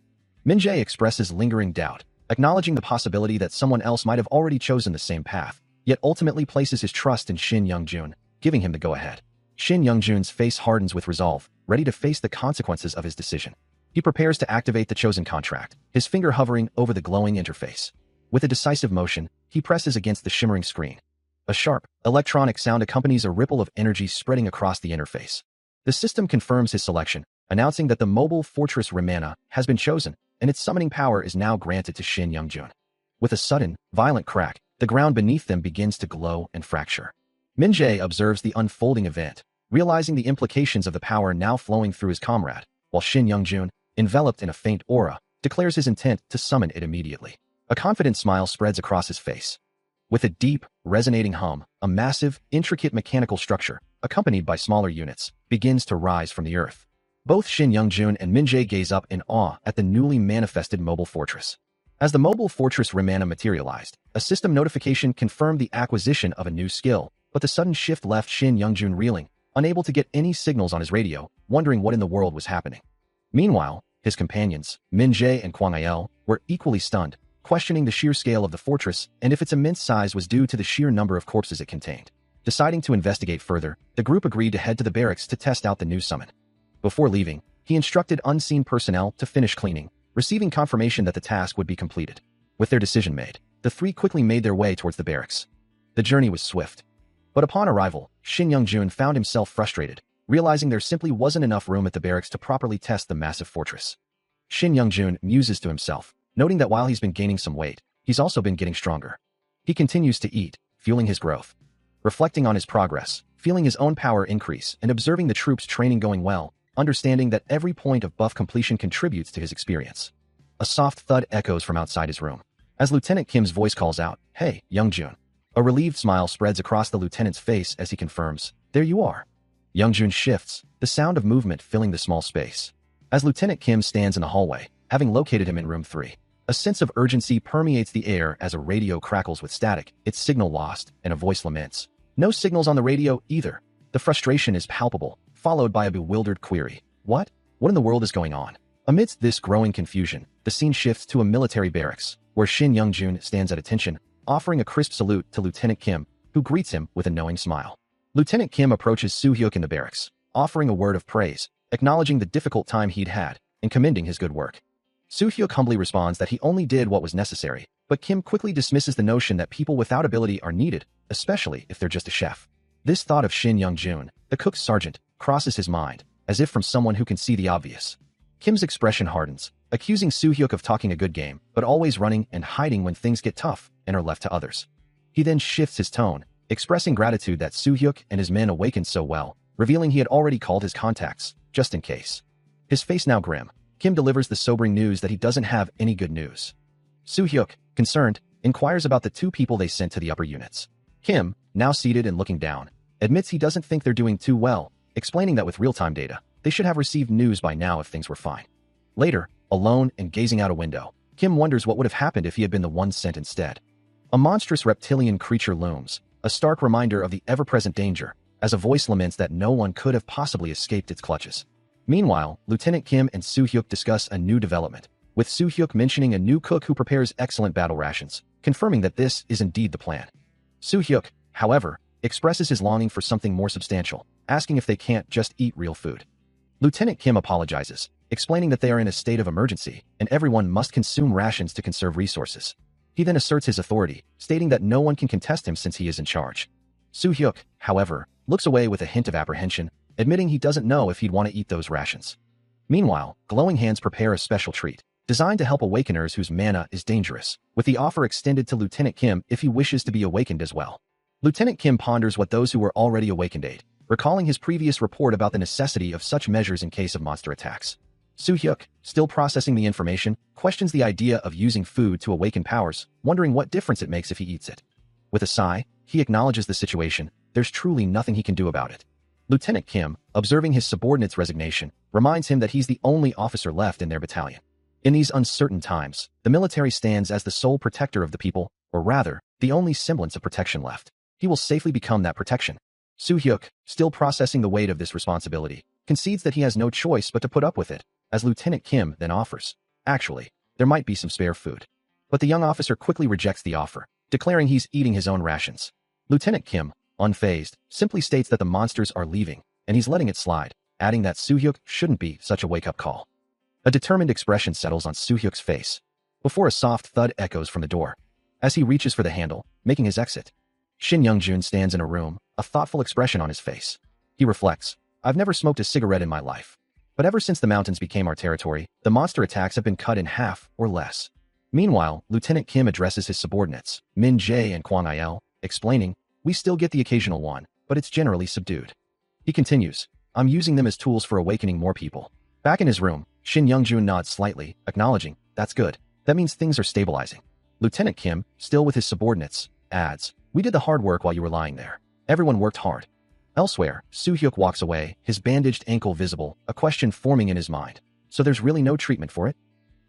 Min-jae expresses lingering doubt, acknowledging the possibility that someone else might have already chosen the same path, yet ultimately places his trust in Shin Young-jun, giving him the go-ahead. Shin Young-jun's face hardens with resolve, ready to face the consequences of his decision. He prepares to activate the chosen contract, his finger hovering over the glowing interface. With a decisive motion, he presses against the shimmering screen. A sharp, electronic sound accompanies a ripple of energy spreading across the interface. The system confirms his selection, announcing that the mobile fortress Ramana has been chosen, and its summoning power is now granted to Shin Young-jun. With a sudden, violent crack, the ground beneath them begins to glow and fracture. Min-jae observes the unfolding event, realizing the implications of the power now flowing through his comrade, while Shin Young-jun, enveloped in a faint aura, declares his intent to summon it immediately. A confident smile spreads across his face. With a deep, resonating hum, a massive, intricate mechanical structure, accompanied by smaller units, begins to rise from the earth. Both Shin Young-jun and Min-jae gaze up in awe at the newly manifested mobile fortress. As the mobile fortress Ramana materialized, a system notification confirmed the acquisition of a new skill, but the sudden shift left Shin Young-jun reeling, unable to get any signals on his radio, wondering what in the world was happening. Meanwhile, his companions, Min-jae and Kwang-il, were equally stunned, questioning the sheer scale of the fortress and if its immense size was due to the sheer number of corpses it contained. Deciding to investigate further, the group agreed to head to the barracks to test out the new summon. Before leaving, he instructed unseen personnel to finish cleaning, receiving confirmation that the task would be completed. With their decision made, the three quickly made their way towards the barracks. The journey was swift. But upon arrival, Shin Young-jun found himself frustrated, realizing there simply wasn't enough room at the barracks to properly test the massive fortress. Shin Young-jun muses to himself, noting that while he's been gaining some weight, he's also been getting stronger. He continues to eat, fueling his growth. Reflecting on his progress, feeling his own power increase, and observing the troops' training going well, understanding that every point of buff completion contributes to his experience. A soft thud echoes from outside his room. As Lieutenant Kim's voice calls out, "Hey, Young-jun." A relieved smile spreads across the lieutenant's face as he confirms, "There you are." Young-jun shifts, the sound of movement filling the small space. As Lieutenant Kim stands in the hallway, having located him in room 3, a sense of urgency permeates the air as a radio crackles with static, its signal lost, and a voice laments. No signals on the radio either. The frustration is palpable, followed by a bewildered query. What in the world is going on? Amidst this growing confusion, the scene shifts to a military barracks, where Shin Young-jun stands at attention, offering a crisp salute to Lieutenant Kim, who greets him with a knowing smile. Lieutenant Kim approaches Soo-hyuk in the barracks, offering a word of praise, acknowledging the difficult time he'd had, and commending his good work. Soo-hyuk humbly responds that he only did what was necessary, but Kim quickly dismisses the notion that people without ability are needed, especially if they're just a chef. This thought of Shin Young-jun, the cook's sergeant, crosses his mind, as if from someone who can see the obvious. Kim's expression hardens, accusing Soo-hyuk of talking a good game, but always running and hiding when things get tough and are left to others. He then shifts his tone, expressing gratitude that Soo-hyuk and his men awakened so well, revealing he had already called his contacts, just in case. His face now grim, Kim delivers the sobering news that he doesn't have any good news. Soo-hyuk, concerned, inquires about the 2 people they sent to the upper units. Kim, now seated and looking down, admits he doesn't think they're doing too well, explaining that with real-time data, they should have received news by now if things were fine. Later, alone and gazing out a window, Kim wonders what would have happened if he had been the one sent instead. A monstrous reptilian creature looms, a stark reminder of the ever-present danger, as a voice laments that no one could have possibly escaped its clutches. Meanwhile, Lieutenant Kim and Soo-hyuk discuss a new development, with Soo-hyuk mentioning a new cook who prepares excellent battle rations, confirming that this is indeed the plan. Soo-hyuk, however, expresses his longing for something more substantial, asking if they can't just eat real food. Lieutenant Kim apologizes, explaining that they are in a state of emergency and everyone must consume rations to conserve resources. He then asserts his authority, stating that no one can contest him since he is in charge. Soo-hyuk, however, looks away with a hint of apprehension, admitting he doesn't know if he'd want to eat those rations. Meanwhile, glowing hands prepare a special treat, designed to help awakeners whose mana is dangerous, with the offer extended to Lieutenant Kim if he wishes to be awakened as well. Lieutenant Kim ponders what those who were already awakened ate, recalling his previous report about the necessity of such measures in case of monster attacks. Soo-hyuk, still processing the information, questions the idea of using food to awaken powers, wondering what difference it makes if he eats it. With a sigh, he acknowledges the situation. There's truly nothing he can do about it. Lieutenant Kim, observing his subordinate's resignation, reminds him that he's the only officer left in their battalion. In these uncertain times, the military stands as the sole protector of the people, or rather, the only semblance of protection left. He will safely become that protection. Soo-hyuk, still processing the weight of this responsibility, concedes that he has no choice but to put up with it, as Lieutenant Kim then offers. Actually, there might be some spare food. But the young officer quickly rejects the offer, declaring he's eating his own rations. Lieutenant Kim, unfazed, simply states that the monsters are leaving, and he's letting it slide, adding that Soo-hyuk shouldn't be such a wake-up call. A determined expression settles on Soo-hyuk's face, before a soft thud echoes from the door. As he reaches for the handle, making his exit, Shin Young-jun stands in a room, a thoughtful expression on his face. He reflects, "I've never smoked a cigarette in my life. But ever since the mountains became our territory, the monster attacks have been cut in half or less. Meanwhile, Lieutenant Kim addresses his subordinates, Min Jae and Kwang Il, explaining, "We still get the occasional one, but it's generally subdued." He continues, "I'm using them as tools for awakening more people." Back in his room, Shin Young-jun nods slightly, acknowledging, "That's good. That means things are stabilizing." Lieutenant Kim, still with his subordinates, adds, "We did the hard work while you were lying there. Everyone worked hard." Elsewhere, Soo-hyuk walks away, his bandaged ankle visible, a question forming in his mind. So there's really no treatment for it?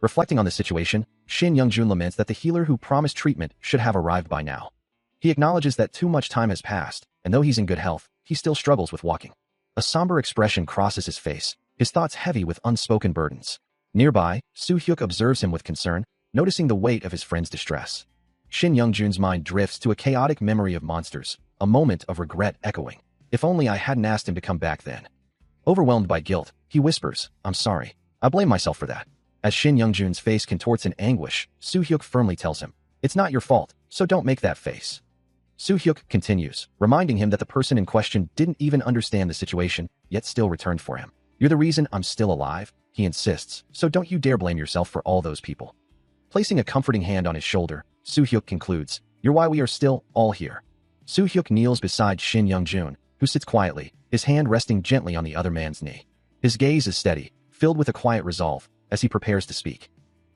Reflecting on the situation, Shin Young-jun laments that the healer who promised treatment should have arrived by now. He acknowledges that too much time has passed, and though he's in good health, he still struggles with walking. A somber expression crosses his face, his thoughts heavy with unspoken burdens. Nearby, Soo-hyuk observes him with concern, noticing the weight of his friend's distress. Shin Young-jun's mind drifts to a chaotic memory of monsters, a moment of regret echoing. If only I hadn't asked him to come back then. Overwhelmed by guilt, he whispers, "I'm sorry. I blame myself for that." As Shin Young-jun's face contorts in anguish, Soo-hyuk firmly tells him, "It's not your fault, so don't make that face." Soo-hyuk continues, reminding him that the person in question didn't even understand the situation, yet still returned for him. "You're the reason I'm still alive," he insists, "so don't you dare blame yourself for all those people." Placing a comforting hand on his shoulder, Soo-hyuk concludes, "You're why we are still all here." Soo-hyuk kneels beside Shin Young-jun, who sits quietly, his hand resting gently on the other man's knee. His gaze is steady, filled with a quiet resolve, as he prepares to speak.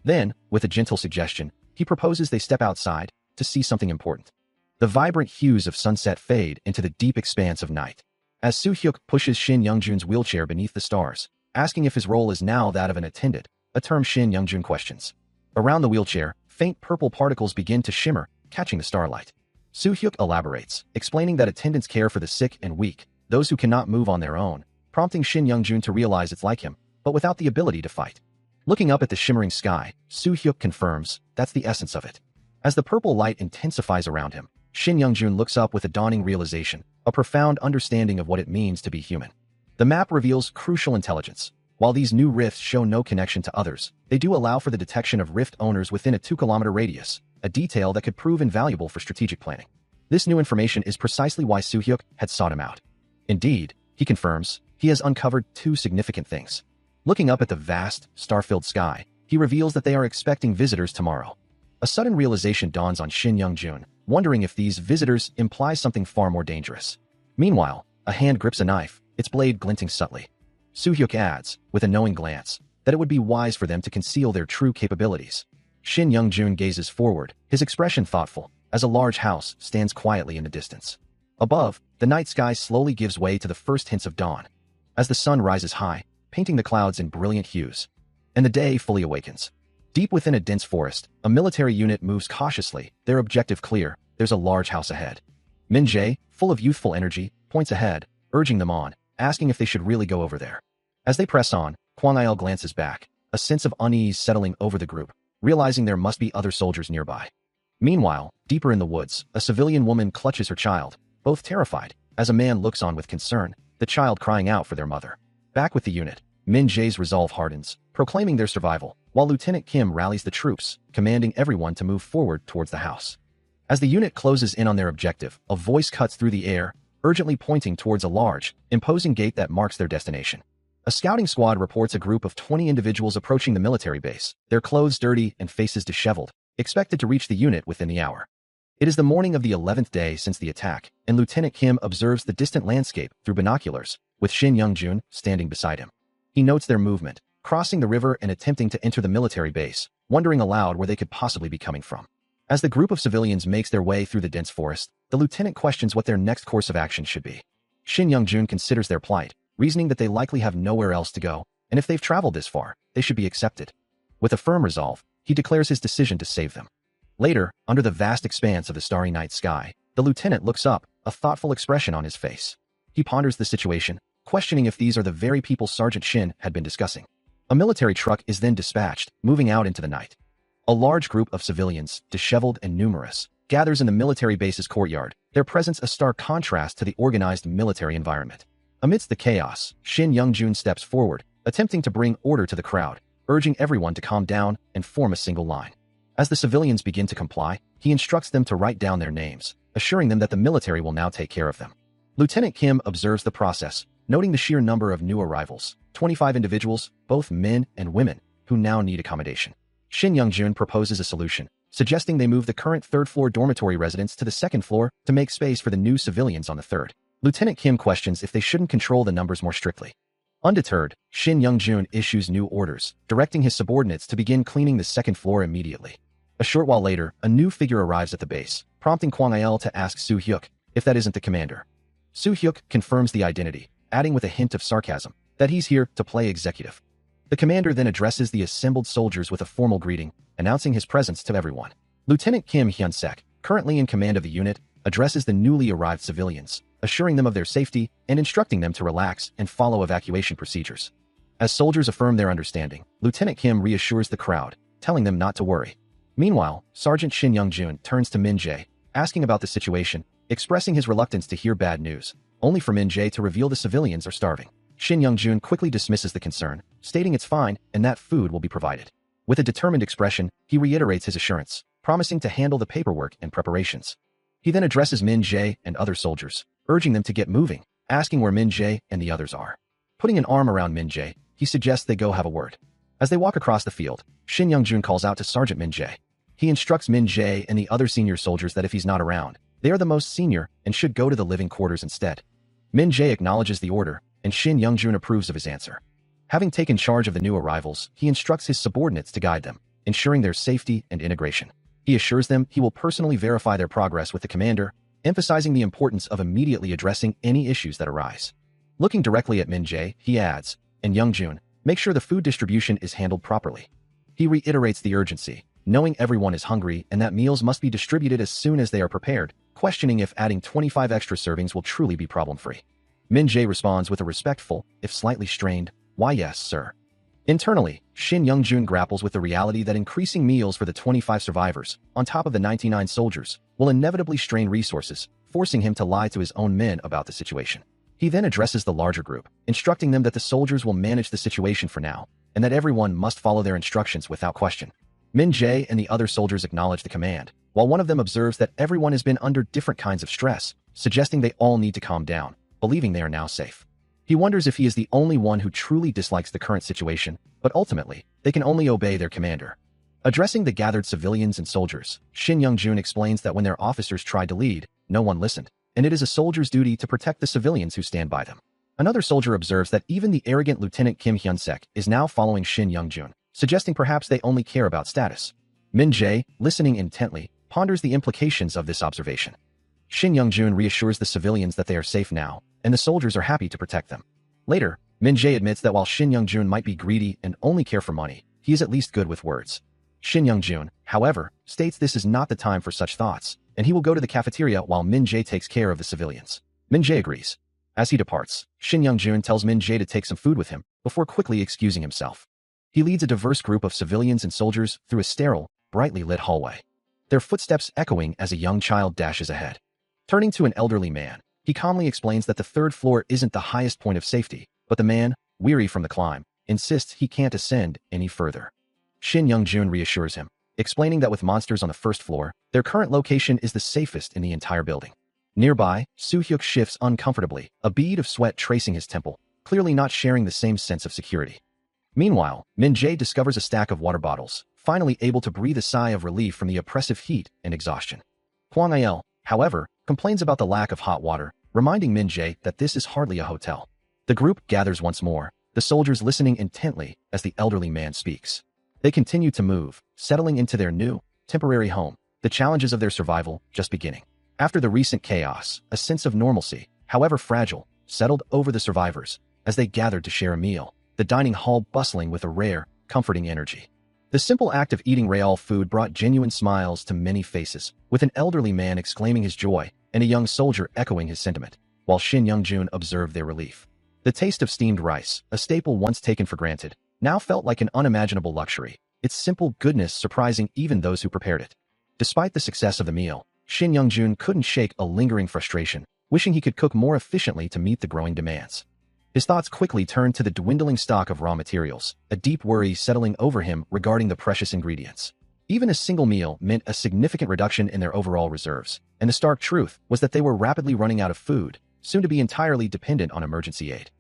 Then, with a gentle suggestion, he proposes they step outside to see something important. The vibrant hues of sunset fade into the deep expanse of night. As Soo-hyuk pushes Shin Young-jun's wheelchair beneath the stars, asking if his role is now that of an attendant, a term Shin Young-jun questions. Around the wheelchair, faint purple particles begin to shimmer, catching the starlight. Soo-hyuk elaborates, explaining that attendants care for the sick and weak, those who cannot move on their own, prompting Shin Young-jun to realize it's like him, but without the ability to fight. Looking up at the shimmering sky, Soo-hyuk confirms, that's the essence of it. As the purple light intensifies around him, Shin Young-jun looks up with a dawning realization, a profound understanding of what it means to be human. The map reveals crucial intelligence. While these new rifts show no connection to others, they do allow for the detection of rift owners within a 2-kilometer radius, a detail that could prove invaluable for strategic planning. This new information is precisely why Soo-hyuk had sought him out. Indeed, he confirms, he has uncovered two significant things. Looking up at the vast, star-filled sky, he reveals that they are expecting visitors tomorrow. A sudden realization dawns on Shin Young-jun, wondering if these visitors imply something far more dangerous. Meanwhile, a hand grips a knife, its blade glinting subtly. Soo-hyuk adds, with a knowing glance, that it would be wise for them to conceal their true capabilities. Shin Young-jun gazes forward, his expression thoughtful, as a large house stands quietly in the distance. Above, the night sky slowly gives way to the first hints of dawn. As the sun rises high, painting the clouds in brilliant hues, and the day fully awakens. Deep within a dense forest, a military unit moves cautiously, their objective clear. There's a large house ahead. Min Jae, full of youthful energy, points ahead, urging them on, asking if they should really go over there. As they press on, Kwang Il glances back, a sense of unease settling over the group, realizing there must be other soldiers nearby. Meanwhile, deeper in the woods, a civilian woman clutches her child, both terrified, as a man looks on with concern, the child crying out for their mother. Back with the unit, Min Jae's resolve hardens, proclaiming their survival, while Lieutenant Kim rallies the troops, commanding everyone to move forward towards the house. As the unit closes in on their objective, a voice cuts through the air, urgently pointing towards a large, imposing gate that marks their destination. A scouting squad reports a group of 20 individuals approaching the military base, their clothes dirty and faces disheveled, expected to reach the unit within the hour. It is the morning of the 11th day since the attack, and Lieutenant Kim observes the distant landscape through binoculars, with Shin Young-jun standing beside him. He notes their movement, crossing the river and attempting to enter the military base, wondering aloud where they could possibly be coming from. As the group of civilians makes their way through the dense forest, the lieutenant questions what their next course of action should be. Shin Young-jun considers their plight, reasoning that they likely have nowhere else to go, and if they've traveled this far, they should be accepted. With a firm resolve, he declares his decision to save them. Later, under the vast expanse of the starry night sky, the lieutenant looks up, a thoughtful expression on his face. He ponders the situation, questioning if these are the very people Sergeant Shin had been discussing. A military truck is then dispatched, moving out into the night. A large group of civilians, disheveled and numerous, gathers in the military base's courtyard, their presence a stark contrast to the organized military environment. Amidst the chaos, Shin Young-jun steps forward, attempting to bring order to the crowd, urging everyone to calm down and form a single line. As the civilians begin to comply, he instructs them to write down their names, assuring them that the military will now take care of them. Lieutenant Kim observes the process, noting the sheer number of new arrivals, 25 individuals, both men and women, who now need accommodation. Shin Young-jun proposes a solution, suggesting they move the current third-floor dormitory residents to the second floor to make space for the new civilians on the third. Lieutenant Kim questions if they shouldn't control the numbers more strictly. Undeterred, Shin Young-jun issues new orders, directing his subordinates to begin cleaning the second floor immediately. A short while later, a new figure arrives at the base, prompting Kwang Il to ask Soo-hyuk if that isn't the commander. Soo-hyuk confirms the identity, adding with a hint of sarcasm that he's here to play executive. The commander then addresses the assembled soldiers with a formal greeting, announcing his presence to everyone. Lieutenant Kim Hyun-sek, currently in command of the unit, addresses the newly arrived civilians, assuring them of their safety and instructing them to relax and follow evacuation procedures. As soldiers affirm their understanding, Lieutenant Kim reassures the crowd, telling them not to worry. Meanwhile, Sergeant Shin Young-jun turns to Min Jae, asking about the situation, expressing his reluctance to hear bad news, only for Min Jae to reveal the civilians are starving. Shin Young-jun quickly dismisses the concern, stating it's fine and that food will be provided. With a determined expression, he reiterates his assurance, promising to handle the paperwork and preparations. He then addresses Min Jae and other soldiers, urging them to get moving, asking where Min Jae and the others are. Putting an arm around Min Jae, he suggests they go have a word. As they walk across the field, Shin Young-jun calls out to Sergeant Min Jae. He instructs Min Jae and the other senior soldiers that if he's not around, they are the most senior and should go to the living quarters instead. Min Jae acknowledges the order, and Shin Young-jun approves of his answer. Having taken charge of the new arrivals, he instructs his subordinates to guide them, ensuring their safety and integration. He assures them he will personally verify their progress with the commander, emphasizing the importance of immediately addressing any issues that arise. Looking directly at Min Jae, he adds, "And Young-jun, make sure the food distribution is handled properly." He reiterates the urgency, knowing everyone is hungry and that meals must be distributed as soon as they are prepared, questioning if adding 25 extra servings will truly be problem-free. Min Jae responds with a respectful, if slightly strained, "Why yes, sir." Internally, Shin Young-jun grapples with the reality that increasing meals for the 25 survivors, on top of the 99 soldiers, will inevitably strain resources, forcing him to lie to his own men about the situation. He then addresses the larger group, instructing them that the soldiers will manage the situation for now, and that everyone must follow their instructions without question. Min Jae and the other soldiers acknowledge the command, while one of them observes that everyone has been under different kinds of stress, suggesting they all need to calm down, believing they are now safe. He wonders if he is the only one who truly dislikes the current situation, but ultimately, they can only obey their commander. Addressing the gathered civilians and soldiers, Shin Young-jun explains that when their officers tried to lead, no one listened, and it is a soldier's duty to protect the civilians who stand by them. Another soldier observes that even the arrogant Lieutenant Kim Hyun-sek is now following Shin Young-jun, suggesting perhaps they only care about status. Min Jae, listening intently, ponders the implications of this observation. Shin Young-jun reassures the civilians that they are safe now, and the soldiers are happy to protect them. Later, Min Jae admits that while Shin Young-jun might be greedy and only care for money, he is at least good with words. Shin Young-jun, however, states this is not the time for such thoughts, and he will go to the cafeteria while Min Jae takes care of the civilians. Min Jae agrees. As he departs, Shin Young-jun tells Min Jae to take some food with him, before quickly excusing himself. He leads a diverse group of civilians and soldiers through a sterile, brightly lit hallway, their footsteps echoing as a young child dashes ahead. Turning to an elderly man, he calmly explains that the third floor isn't the highest point of safety, but the man, weary from the climb, insists he can't ascend any further. Shin Young-jun reassures him, explaining that with monsters on the first floor, their current location is the safest in the entire building. Nearby, Soo-hyuk shifts uncomfortably, a bead of sweat tracing his temple, clearly not sharing the same sense of security. Meanwhile, Min Jae discovers a stack of water bottles, finally able to breathe a sigh of relief from the oppressive heat and exhaustion. Kwang Il, however, complains about the lack of hot water, reminding Min Jae that this is hardly a hotel. The group gathers once more, the soldiers listening intently as the elderly man speaks. They continue to move, settling into their new, temporary home, the challenges of their survival just beginning. After the recent chaos, a sense of normalcy, however fragile, settled over the survivors as they gathered to share a meal, the dining hall bustling with a rare, comforting energy. The simple act of eating real food brought genuine smiles to many faces, with an elderly man exclaiming his joy and a young soldier echoing his sentiment, while Shin Young-jun observed their relief. The taste of steamed rice, a staple once taken for granted, now felt like an unimaginable luxury, its simple goodness surprising even those who prepared it. Despite the success of the meal, Shin Young-jun couldn't shake a lingering frustration, wishing he could cook more efficiently to meet the growing demands. His thoughts quickly turned to the dwindling stock of raw materials, a deep worry settling over him regarding the precious ingredients. Even a single meal meant a significant reduction in their overall reserves, and the stark truth was that they were rapidly running out of food, soon to be entirely dependent on emergency aid.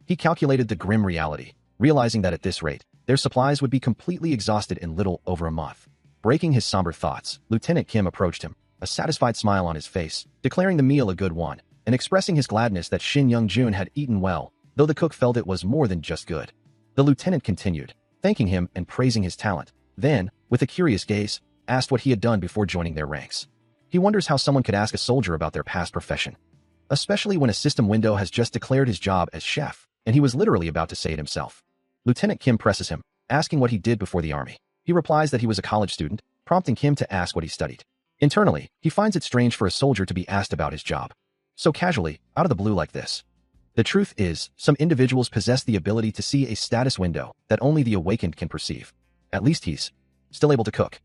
He calculated the grim reality, realizing that at this rate, their supplies would be completely exhausted in little over a month. Breaking his somber thoughts, Lieutenant Kim approached him, a satisfied smile on his face, declaring the meal a good one, and expressing his gladness that Shin Young-jun had eaten well, though the cook felt it was more than just good. The lieutenant continued, thanking him and praising his talent, then, with a curious gaze, asked what he had done before joining their ranks. He wonders how someone could ask a soldier about their past profession, especially when a system window has just declared his job as chef, and he was literally about to say it himself. Lieutenant Kim presses him, asking what he did before the army. He replies that he was a college student, prompting Kim to ask what he studied. Internally, he finds it strange for a soldier to be asked about his job so casually, out of the blue like this. The truth is, some individuals possess the ability to see a status window that only the awakened can perceive. At least he's still able to cook.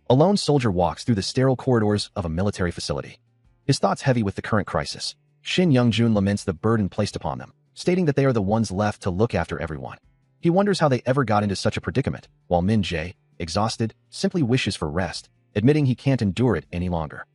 A lone soldier walks through the sterile corridors of a military facility. His thoughts heavy with the current crisis. Shin Young-jun laments the burden placed upon them, stating that they are the ones left to look after everyone. He wonders how they ever got into such a predicament, while Min Jae, exhausted, simply wishes for rest, admitting he can't endure it any longer.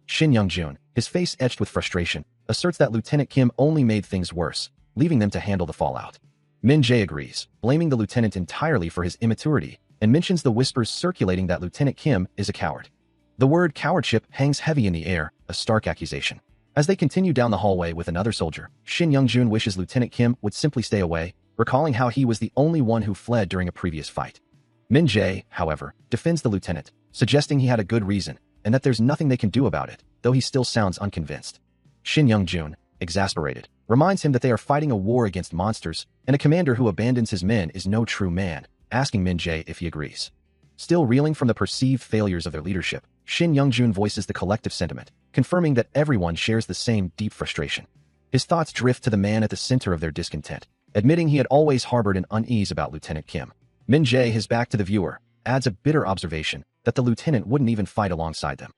Shin Young-jun, his face etched with frustration, asserts that Lieutenant Kim only made things worse, leaving them to handle the fallout. Min Jae agrees, blaming the lieutenant entirely for his immaturity, and mentions the whispers circulating that Lieutenant Kim is a coward. The word cowardship hangs heavy in the air, a stark accusation. As they continue down the hallway with another soldier, Shin Young-jun wishes Lieutenant Kim would simply stay away, recalling how he was the only one who fled during a previous fight. Min Jae, however, defends the lieutenant, suggesting he had a good reason, and that there's nothing they can do about it, though he still sounds unconvinced. Shin Young-jun, exasperated, reminds him that they are fighting a war against monsters, and a commander who abandons his men is no true man, asking Min Jae if he agrees. Still reeling from the perceived failures of their leadership, Shin Young-jun voices the collective sentiment, confirming that everyone shares the same deep frustration. His thoughts drift to the man at the center of their discontent, admitting he had always harbored an unease about Lieutenant Kim. Min Jae, his back to the viewer, adds a bitter observation that the lieutenant wouldn't even fight alongside them.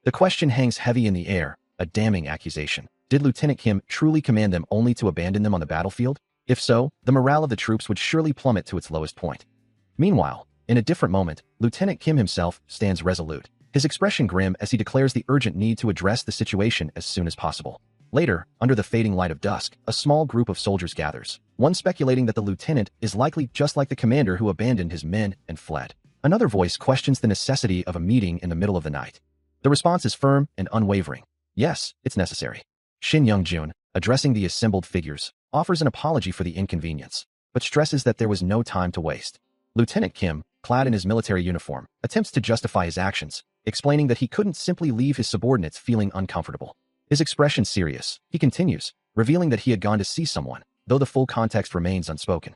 The question hangs heavy in the air, a damning accusation. Did Lieutenant Kim truly command them only to abandon them on the battlefield? If so, the morale of the troops would surely plummet to its lowest point. Meanwhile, in a different moment, Lieutenant Kim himself stands resolute, his expression grim as he declares the urgent need to address the situation as soon as possible. Later, under the fading light of dusk, a small group of soldiers gathers, one speculating that the lieutenant is likely just like the commander who abandoned his men and fled. Another voice questions the necessity of a meeting in the middle of the night. The response is firm and unwavering. Yes, it's necessary. Shin Young-jun, addressing the assembled figures, offers an apology for the inconvenience, but stresses that there was no time to waste. Lieutenant Kim, clad in his military uniform, attempts to justify his actions, explaining that he couldn't simply leave his subordinates feeling uncomfortable. His expression serious, he continues, revealing that he had gone to see someone, though the full context remains unspoken.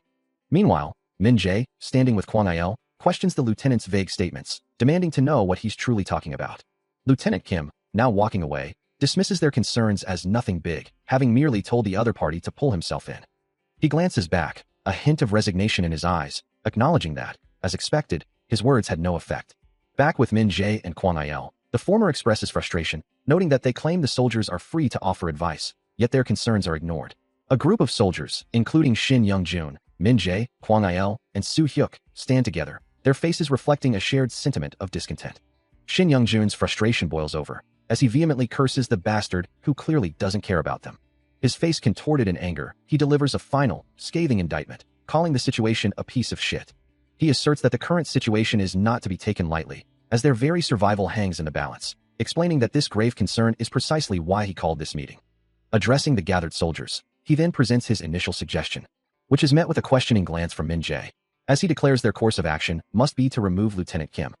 Meanwhile, Min Jae, standing with Kwang Il, questions the lieutenant's vague statements, demanding to know what he's truly talking about. Lieutenant Kim, now walking away, dismisses their concerns as nothing big, having merely told the other party to pull himself in. He glances back, a hint of resignation in his eyes, acknowledging that, as expected, his words had no effect. Back with Min Jae and Kwang Il, the former expresses frustration, noting that they claim the soldiers are free to offer advice, yet their concerns are ignored. A group of soldiers, including Shin Young-jun, Min Jae, Kwang Il, and Soo Hyuk, stand together, their faces reflecting a shared sentiment of discontent. Shin Young-jun's frustration boils over, as he vehemently curses the bastard who clearly doesn't care about them. His face contorted in anger, he delivers a final, scathing indictment, calling the situation a piece of shit. He asserts that the current situation is not to be taken lightly, as their very survival hangs in the balance, explaining that this grave concern is precisely why he called this meeting. Addressing the gathered soldiers, he then presents his initial suggestion, which is met with a questioning glance from Min Jae, as he declares their course of action must be to remove Lieutenant Kim.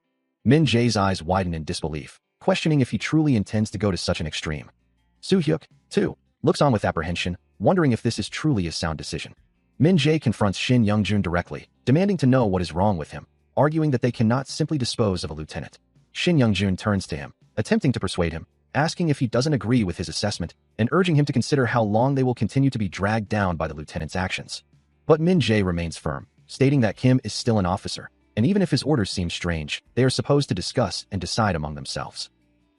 Min Jae's eyes widen in disbelief, questioning if he truly intends to go to such an extreme. Soo Hyuk, too, looks on with apprehension, wondering if this is truly a sound decision. Min Jae confronts Shin Young-jun directly, demanding to know what is wrong with him, arguing that they cannot simply dispose of a lieutenant. Shin Young-jun turns to him, attempting to persuade him, asking if he doesn't agree with his assessment, and urging him to consider how long they will continue to be dragged down by the lieutenant's actions. But Min Jae remains firm, stating that Kim is still an officer, and even if his orders seem strange, they are supposed to discuss and decide among themselves.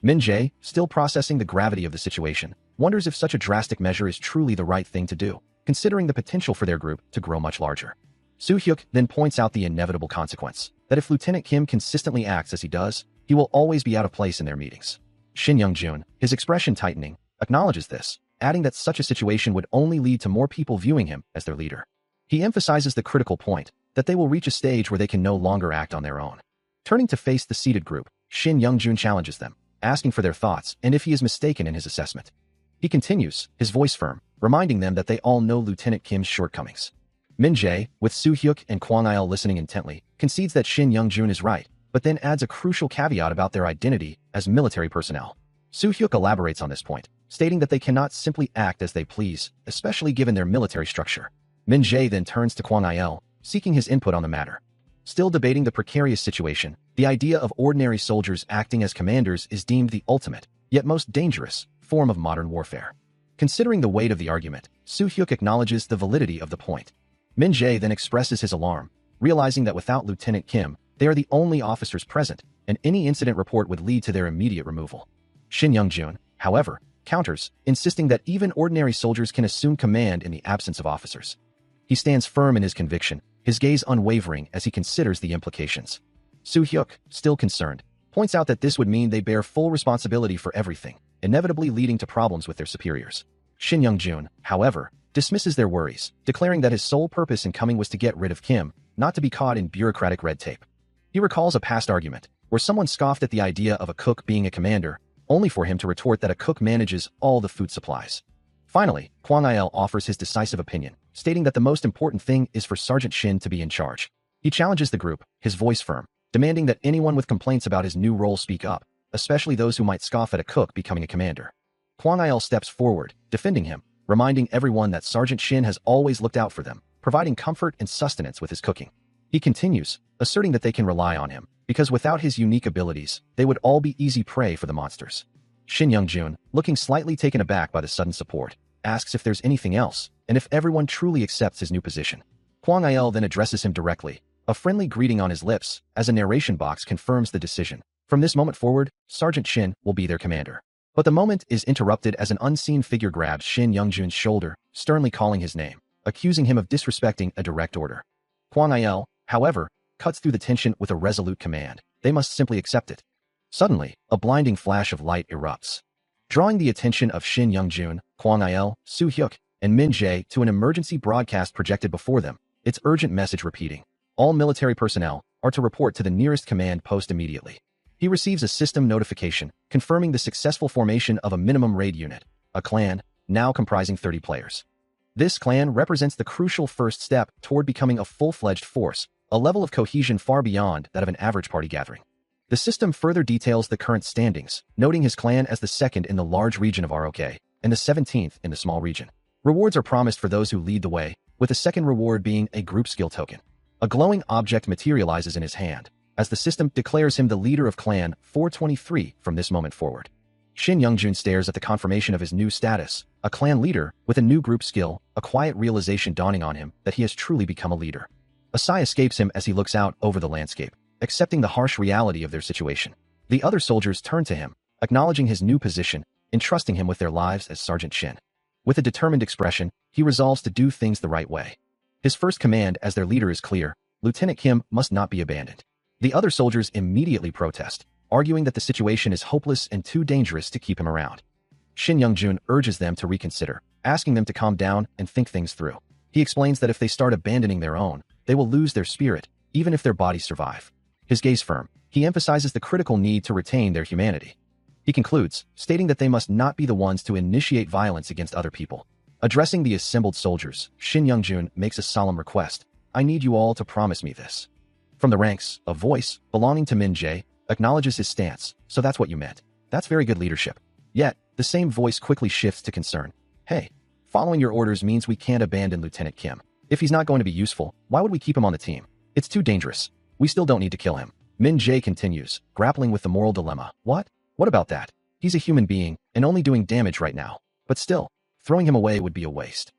Min Jae, still processing the gravity of the situation, wonders if such a drastic measure is truly the right thing to do, considering the potential for their group to grow much larger. Soo Hyuk then points out the inevitable consequence, that if Lieutenant Kim consistently acts as he does, he will always be out of place in their meetings. Shin Young-jun, his expression tightening, acknowledges this, adding that such a situation would only lead to more people viewing him as their leader. He emphasizes the critical point that they will reach a stage where they can no longer act on their own. Turning to face the seated group, Shin Young-jun challenges them, asking for their thoughts and if he is mistaken in his assessment. He continues, his voice firm, reminding them that they all know Lieutenant Kim's shortcomings. Min-jae, with Soo-hyuk and Kwang-il listening intently, concedes that Shin Young-jun is right, but then adds a crucial caveat about their identity as military personnel. Soo-hyuk elaborates on this point, stating that they cannot simply act as they please, especially given their military structure. Min-jae then turns to Kwang-il, seeking his input on the matter. Still debating the precarious situation, the idea of ordinary soldiers acting as commanders is deemed the ultimate, yet most dangerous, form of modern warfare. Considering the weight of the argument, Soo-hyuk acknowledges the validity of the point. Min-jae then expresses his alarm, realizing that without Lieutenant Kim, they are the only officers present, and any incident report would lead to their immediate removal. Shin Young-jun, however, counters, insisting that even ordinary soldiers can assume command in the absence of officers. He stands firm in his conviction, his gaze unwavering as he considers the implications. Soo-hyuk, still concerned, points out that this would mean they bear full responsibility for everything, inevitably leading to problems with their superiors. Shin Young-jun, however, dismisses their worries, declaring that his sole purpose in coming was to get rid of Kim, not to be caught in bureaucratic red tape. He recalls a past argument, where someone scoffed at the idea of a cook being a commander, only for him to retort that a cook manages all the food supplies. Finally, Kwang-il offers his decisive opinion, stating that the most important thing is for Sergeant Shin to be in charge. He challenges the group, his voice firm, demanding that anyone with complaints about his new role speak up, especially those who might scoff at a cook becoming a commander. Kwang-il steps forward, defending him, reminding everyone that Sergeant Shin has always looked out for them, providing comfort and sustenance with his cooking. He continues, asserting that they can rely on him, because without his unique abilities, they would all be easy prey for the monsters. Shin Young-jun, looking slightly taken aback by the sudden support, asks if there's anything else, and if everyone truly accepts his new position. Kwang-il then addresses him directly, a friendly greeting on his lips, as a narration box confirms the decision. From this moment forward, Sergeant Shin will be their commander. But the moment is interrupted as an unseen figure grabs Shin Young-jun's shoulder, sternly calling his name, accusing him of disrespecting a direct order. Kwang-il, however, cuts through the tension with a resolute command. They must simply accept it. Suddenly, a blinding flash of light erupts, drawing the attention of Shin Young-jun, Kwang-il, Soo-hyuk, and Min-jae to an emergency broadcast projected before them, its urgent message repeating, all military personnel are to report to the nearest command post immediately. He receives a system notification confirming the successful formation of a minimum raid unit, a clan, now comprising 30 players. This clan represents the crucial first step toward becoming a full-fledged force, a level of cohesion far beyond that of an average party gathering. The system further details the current standings, noting his clan as the second in the large region of ROK and the 17th in the small region. Rewards are promised for those who lead the way, with the second reward being a group skill token. A glowing object materializes in his hand, as the system declares him the leader of Clan 423 from this moment forward. Shin Young-jun stares at the confirmation of his new status, a clan leader with a new group skill, a quiet realization dawning on him that he has truly become a leader. A sigh escapes him as he looks out over the landscape, accepting the harsh reality of their situation. The other soldiers turn to him, acknowledging his new position, entrusting him with their lives as Sergeant Shin. With a determined expression, he resolves to do things the right way. His first command as their leader is clear: Lieutenant Kim must not be abandoned. The other soldiers immediately protest, arguing that the situation is hopeless and too dangerous to keep him around. Shin Young-jun urges them to reconsider, asking them to calm down and think things through. He explains that if they start abandoning their own, they will lose their spirit, even if their bodies survive. His gaze firm, he emphasizes the critical need to retain their humanity. He concludes, stating that they must not be the ones to initiate violence against other people. Addressing the assembled soldiers, Shin Young-jun makes a solemn request: I need you all to promise me this. From the ranks, a voice, belonging to Min-jae, acknowledges his stance. So that's what you meant. That's very good leadership. Yet, the same voice quickly shifts to concern. Hey, following your orders means we can't abandon Lieutenant Kim. If he's not going to be useful, why would we keep him on the team? It's too dangerous. We still don't need to kill him. Min-jae continues, grappling with the moral dilemma. What? What about that? He's a human being, and only doing damage right now. But still, throwing him away would be a waste.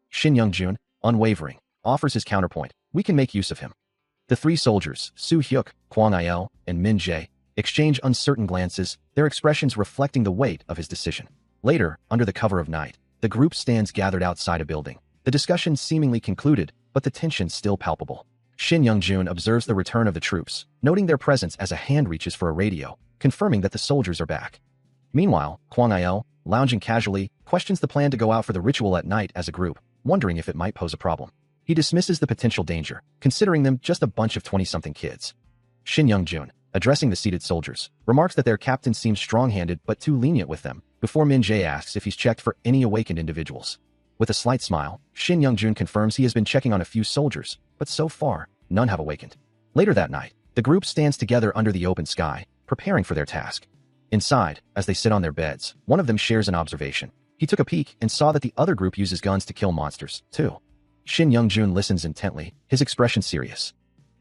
Shin Young-jun, unwavering, offers his counterpoint. We can make use of him. The three soldiers, Soo-hyuk, Kwang-il, and Min-jae, exchange uncertain glances, their expressions reflecting the weight of his decision. Later, under the cover of night, the group stands gathered outside a building. The discussion seemingly concluded, but the tension still palpable. Shin Young-jun observes the return of the troops, noting their presence as a hand reaches for a radio, confirming that the soldiers are back. Meanwhile, Kwang-il, lounging casually, questions the plan to go out for the ritual at night as a group, wondering if it might pose a problem. He dismisses the potential danger, considering them just a bunch of 20-something kids. Shin Young-jun, addressing the seated soldiers, remarks that their captain seems strong-handed but too lenient with them, before Min-jae asks if he's checked for any awakened individuals. With a slight smile, Shin Young-jun confirms he has been checking on a few soldiers, but so far, none have awakened. Later that night, the group stands together under the open sky, preparing for their task. Inside, as they sit on their beds, one of them shares an observation. He took a peek and saw that the other group uses guns to kill monsters, too. Shin Young-jun listens intently, his expression serious.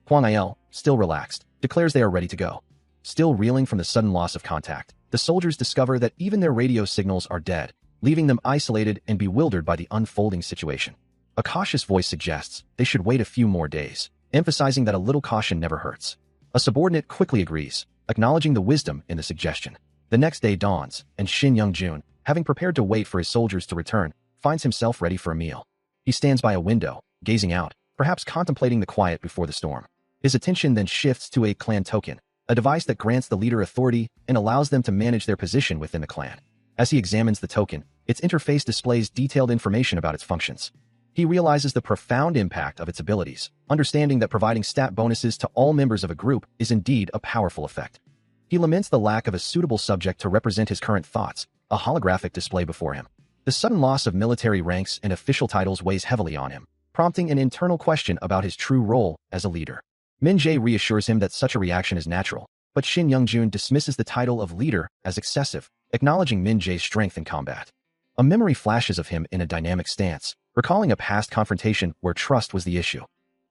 Kwang Il, still relaxed, declares they are ready to go. Still reeling from the sudden loss of contact, the soldiers discover that even their radio signals are dead, leaving them isolated and bewildered by the unfolding situation. A cautious voice suggests they should wait a few more days, emphasizing that a little caution never hurts. A subordinate quickly agrees, acknowledging the wisdom in the suggestion. The next day dawns, and Shin Young-jun, having prepared to wait for his soldiers to return, finds himself ready for a meal. He stands by a window, gazing out, perhaps contemplating the quiet before the storm. His attention then shifts to a clan token, a device that grants the leader authority and allows them to manage their position within the clan. As he examines the token, its interface displays detailed information about its functions. He realizes the profound impact of its abilities, understanding that providing stat bonuses to all members of a group is indeed a powerful effect. He laments the lack of a suitable subject to represent his current thoughts, a holographic display before him. The sudden loss of military ranks and official titles weighs heavily on him, prompting an internal question about his true role as a leader. Min-jae reassures him that such a reaction is natural, but Shin Young-jun dismisses the title of leader as excessive, acknowledging Min-jae's strength in combat. A memory flashes of him in a dynamic stance, recalling a past confrontation where trust was the issue.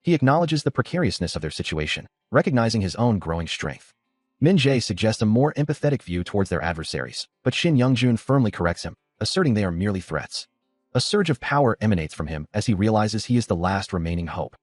He acknowledges the precariousness of their situation, recognizing his own growing strength. Min-jae suggests a more empathetic view towards their adversaries, but Shin Young-jun firmly corrects him, asserting they are merely threats. A surge of power emanates from him as he realizes he is the last remaining hope.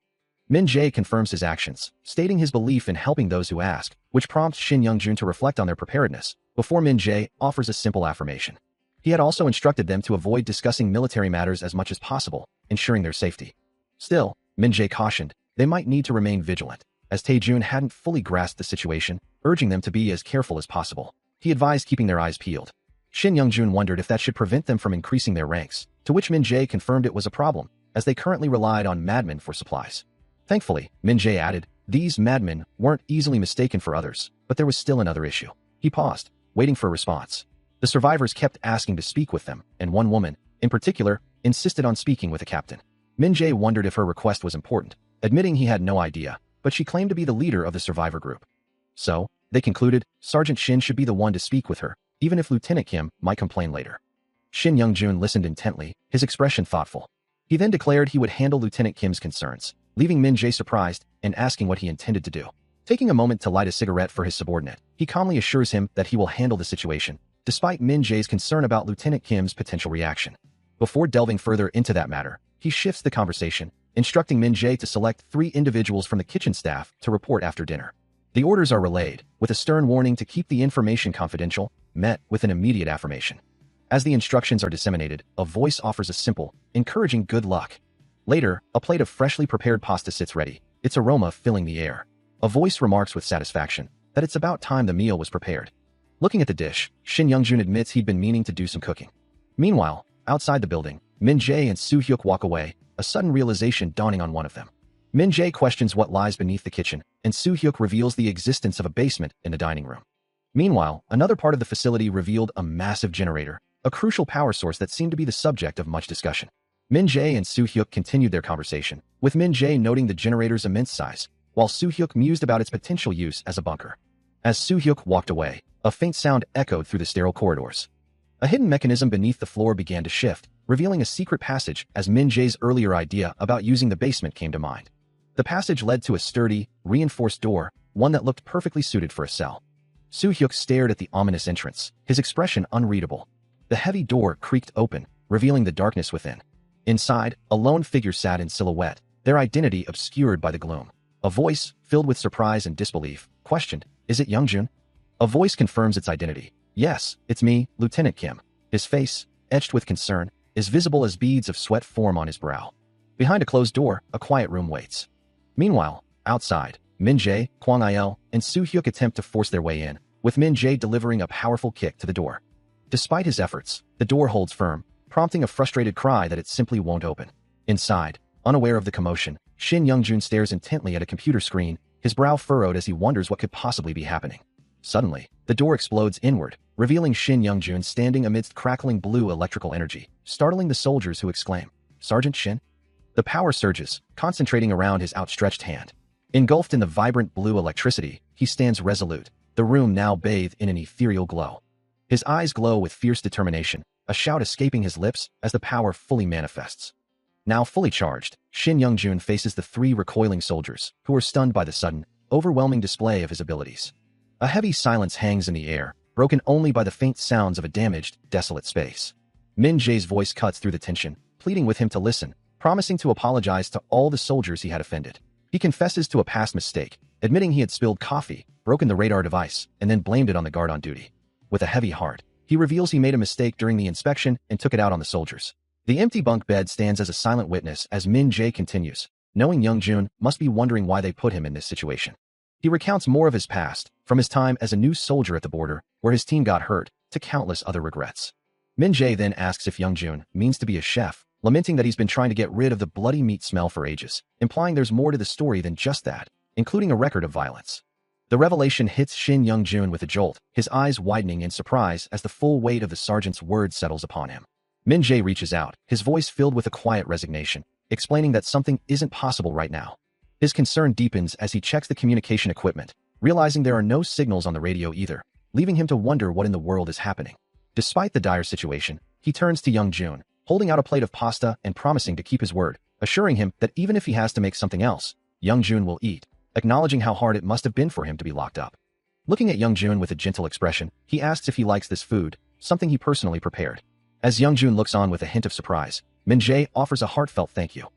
Min-jae confirms his actions, stating his belief in helping those who ask, which prompts Shin Young-jun to reflect on their preparedness, before Min-jae offers a simple affirmation. He had also instructed them to avoid discussing military matters as much as possible, ensuring their safety. Still, Min-jae cautioned, they might need to remain vigilant, as Tae-jun hadn't fully grasped the situation, urging them to be as careful as possible. He advised keeping their eyes peeled. Shin Young-jun wondered if that should prevent them from increasing their ranks, to which Min-jae confirmed it was a problem, as they currently relied on madmen for supplies. Thankfully, Min-jae added, these madmen weren't easily mistaken for others, but there was still another issue. He paused, waiting for a response. The survivors kept asking to speak with them, and one woman, in particular, insisted on speaking with the captain. Min-jae wondered if her request was important, admitting he had no idea, but she claimed to be the leader of the survivor group. So, they concluded, Sergeant Shin should be the one to speak with her, even if Lieutenant Kim might complain later. Shin Young-jun listened intently, his expression thoughtful. He then declared he would handle Lieutenant Kim's concerns, leaving Min-jae surprised and asking what he intended to do. Taking a moment to light a cigarette for his subordinate, he calmly assures him that he will handle the situation, despite Min-jae's concern about Lieutenant Kim's potential reaction. Before delving further into that matter, he shifts the conversation, instructing Min-jae to select 3 individuals from the kitchen staff to report after dinner. The orders are relayed, with a stern warning to keep the information confidential, met with an immediate affirmation. As the instructions are disseminated, a voice offers a simple, encouraging good luck. Later, a plate of freshly prepared pasta sits ready, its aroma filling the air. A voice remarks with satisfaction that it's about time the meal was prepared. Looking at the dish, Shin Young-jun admits he'd been meaning to do some cooking. Meanwhile, outside the building, Min-jae and Soo-hyuk walk away, a sudden realization dawning on one of them. Min-jae questions what lies beneath the kitchen, and Soo-hyuk reveals the existence of a basement in the dining room. Meanwhile, another part of the facility revealed a massive generator, a crucial power source that seemed to be the subject of much discussion. Min-jae and Soo-hyuk continued their conversation, with Min-jae noting the generator's immense size, while Soo-hyuk mused about its potential use as a bunker. As Soo-hyuk walked away, a faint sound echoed through the sterile corridors. A hidden mechanism beneath the floor began to shift, revealing a secret passage as Min-jae's earlier idea about using the basement came to mind. The passage led to a sturdy, reinforced door, one that looked perfectly suited for a cell. Soo-hyuk stared at the ominous entrance, his expression unreadable. The heavy door creaked open, revealing the darkness within. Inside, a lone figure sat in silhouette, their identity obscured by the gloom. A voice, filled with surprise and disbelief, questioned, "Is it Young-jun?" A voice confirms its identity. "Yes, it's me, Lieutenant Kim." His face, etched with concern, is visible as beads of sweat form on his brow. Behind a closed door, a quiet room waits. Meanwhile, outside, Min-jae, Kwang Il, and Soo-hyuk attempt to force their way in, with Min-jae delivering a powerful kick to the door. Despite his efforts, the door holds firm, prompting a frustrated cry that it simply won't open. Inside, unaware of the commotion, Shin Young-jun stares intently at a computer screen, his brow furrowed as he wonders what could possibly be happening. Suddenly, the door explodes inward, revealing Shin Young-jun standing amidst crackling blue electrical energy, startling the soldiers who exclaim, "Sergeant Shin?" The power surges, concentrating around his outstretched hand. Engulfed in the vibrant blue electricity, he stands resolute, the room now bathed in an ethereal glow. His eyes glow with fierce determination, a shout escaping his lips as the power fully manifests. Now fully charged, Shin Young-jun faces the three recoiling soldiers, who are stunned by the sudden, overwhelming display of his abilities. A heavy silence hangs in the air, broken only by the faint sounds of a damaged, desolate space. Min Jae's voice cuts through the tension, pleading with him to listen, promising to apologize to all the soldiers he had offended. He confesses to a past mistake, admitting he had spilled coffee, broken the radar device, and then blamed it on the guard on duty. With a heavy heart, he reveals he made a mistake during the inspection and took it out on the soldiers. The empty bunk bed stands as a silent witness as Min Jae continues, knowing Young-jun must be wondering why they put him in this situation. He recounts more of his past, from his time as a new soldier at the border, where his team got hurt, to countless other regrets. Min Jae then asks if Young-jun means to be a chef, lamenting that he's been trying to get rid of the bloody meat smell for ages, implying there's more to the story than just that, including a record of violence. The revelation hits Shin Young-jun with a jolt, his eyes widening in surprise as the full weight of the sergeant's words settles upon him. Min Jae reaches out, his voice filled with a quiet resignation, explaining that something isn't possible right now. His concern deepens as he checks the communication equipment, realizing there are no signals on the radio either, leaving him to wonder what in the world is happening. Despite the dire situation, he turns to Young-jun, holding out a plate of pasta and promising to keep his word, assuring him that even if he has to make something else, Young-jun will eat, acknowledging how hard it must have been for him to be locked up. Looking at Young-jun with a gentle expression, he asks if he likes this food, something he personally prepared. As Young-jun looks on with a hint of surprise, Min Jae offers a heartfelt thank you.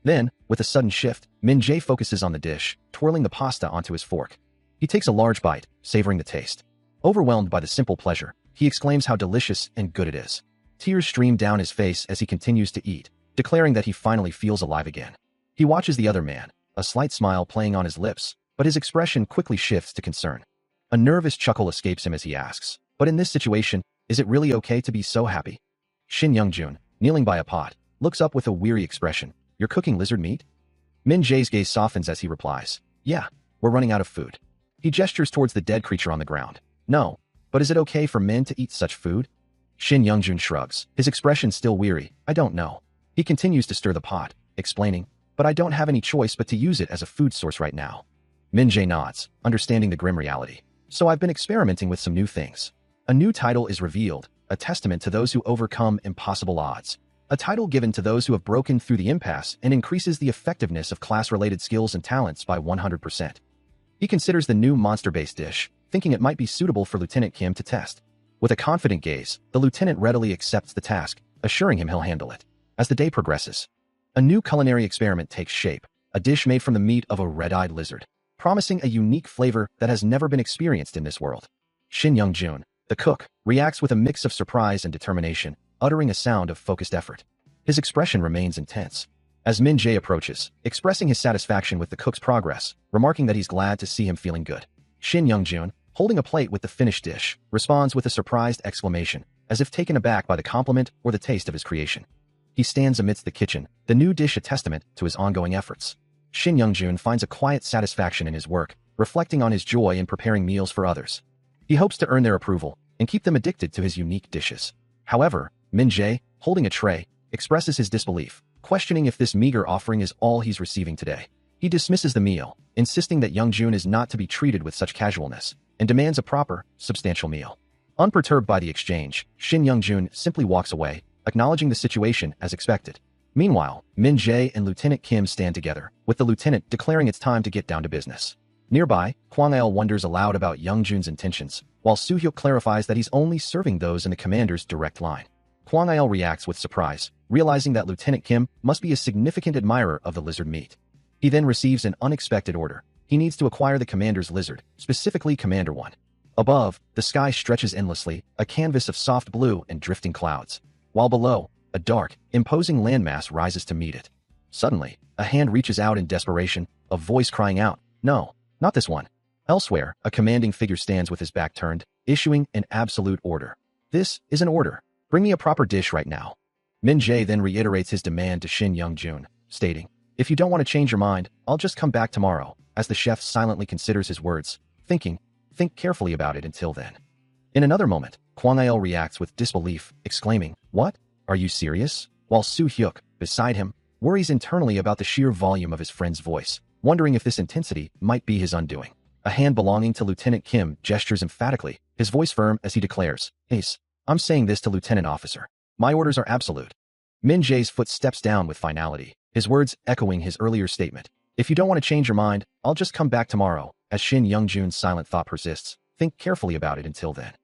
Then, with a sudden shift, Min Jae focuses on the dish, twirling the pasta onto his fork. He takes a large bite, savoring the taste. Overwhelmed by the simple pleasure, he exclaims how delicious and good it is. Tears stream down his face as he continues to eat, declaring that he finally feels alive again. He watches the other man, a slight smile playing on his lips, but his expression quickly shifts to concern. A nervous chuckle escapes him as he asks, "But in this situation, is it really okay to be so happy?" Shin Young-jun, kneeling by a pot, looks up with a weary expression. "You're cooking lizard meat?" Min Jae's gaze softens as he replies, "Yeah, we're running out of food." He gestures towards the dead creature on the ground. "No, but is it okay for men to eat such food?" Shin Young-jun shrugs, his expression still weary. "I don't know." He continues to stir the pot, explaining, "But I don't have any choice but to use it as a food source right now." Min Jae nods, understanding the grim reality. "So I've been experimenting with some new things." A new title is revealed, a testament to those who overcome impossible odds. A title given to those who have broken through the impasse and increases the effectiveness of class-related skills and talents by 100%. He considers the new monster-based dish, thinking it might be suitable for Lieutenant Kim to test. With a confident gaze, the lieutenant readily accepts the task, assuring him he'll handle it. As the day progresses, a new culinary experiment takes shape, a dish made from the meat of a red-eyed lizard, promising a unique flavor that has never been experienced in this world. Shin Young-jun, the cook, reacts with a mix of surprise and determination, uttering a sound of focused effort. His expression remains intense. As Min Jae approaches, expressing his satisfaction with the cook's progress, remarking that he's glad to see him feeling good. Shin Young-jun, holding a plate with the finished dish, responds with a surprised exclamation, as if taken aback by the compliment or the taste of his creation. He stands amidst the kitchen, the new dish a testament to his ongoing efforts. Shin Young-jun finds a quiet satisfaction in his work, reflecting on his joy in preparing meals for others. He hopes to earn their approval and keep them addicted to his unique dishes. However, Min Jae, holding a tray, expresses his disbelief, questioning if this meager offering is all he's receiving today. He dismisses the meal, insisting that Young-jun is not to be treated with such casualness, and demands a proper, substantial meal. Unperturbed by the exchange, Shin Young-jun simply walks away, acknowledging the situation as expected. Meanwhile, Min Jae and Lieutenant Kim stand together, with the lieutenant declaring it's time to get down to business. Nearby, Kwang-il wonders aloud about Young-jun's intentions, while Soo-hyuk clarifies that he's only serving those in the commander's direct line. Kwang-il reacts with surprise, realizing that Lieutenant Kim must be a significant admirer of the lizard meat. He then receives an unexpected order. He needs to acquire the commander's lizard, specifically Commander 1. Above, the sky stretches endlessly, a canvas of soft blue and drifting clouds, while below, a dark, imposing landmass rises to meet it. Suddenly, a hand reaches out in desperation, a voice crying out, "No, not this one." Elsewhere, a commanding figure stands with his back turned, issuing an absolute order. This is an order. Bring me a proper dish right now. Min Jae then reiterates his demand to Shin Young-jun, stating, if you don't want to change your mind, I'll just come back tomorrow, as the chef silently considers his words, think carefully about it until then. In another moment, Kwang-il reacts with disbelief, exclaiming, what? Are you serious? While Soo-hyuk, beside him, worries internally about the sheer volume of his friend's voice, wondering if this intensity might be his undoing. A hand belonging to Lieutenant Kim gestures emphatically, his voice firm as he declares, Ace, I'm saying this to Lieutenant Officer. My orders are absolute. Min Jae's foot steps down with finality, his words echoing his earlier statement. If you don't want to change your mind, I'll just come back tomorrow. As Shin Young-jun's silent thought persists, think carefully about it until then.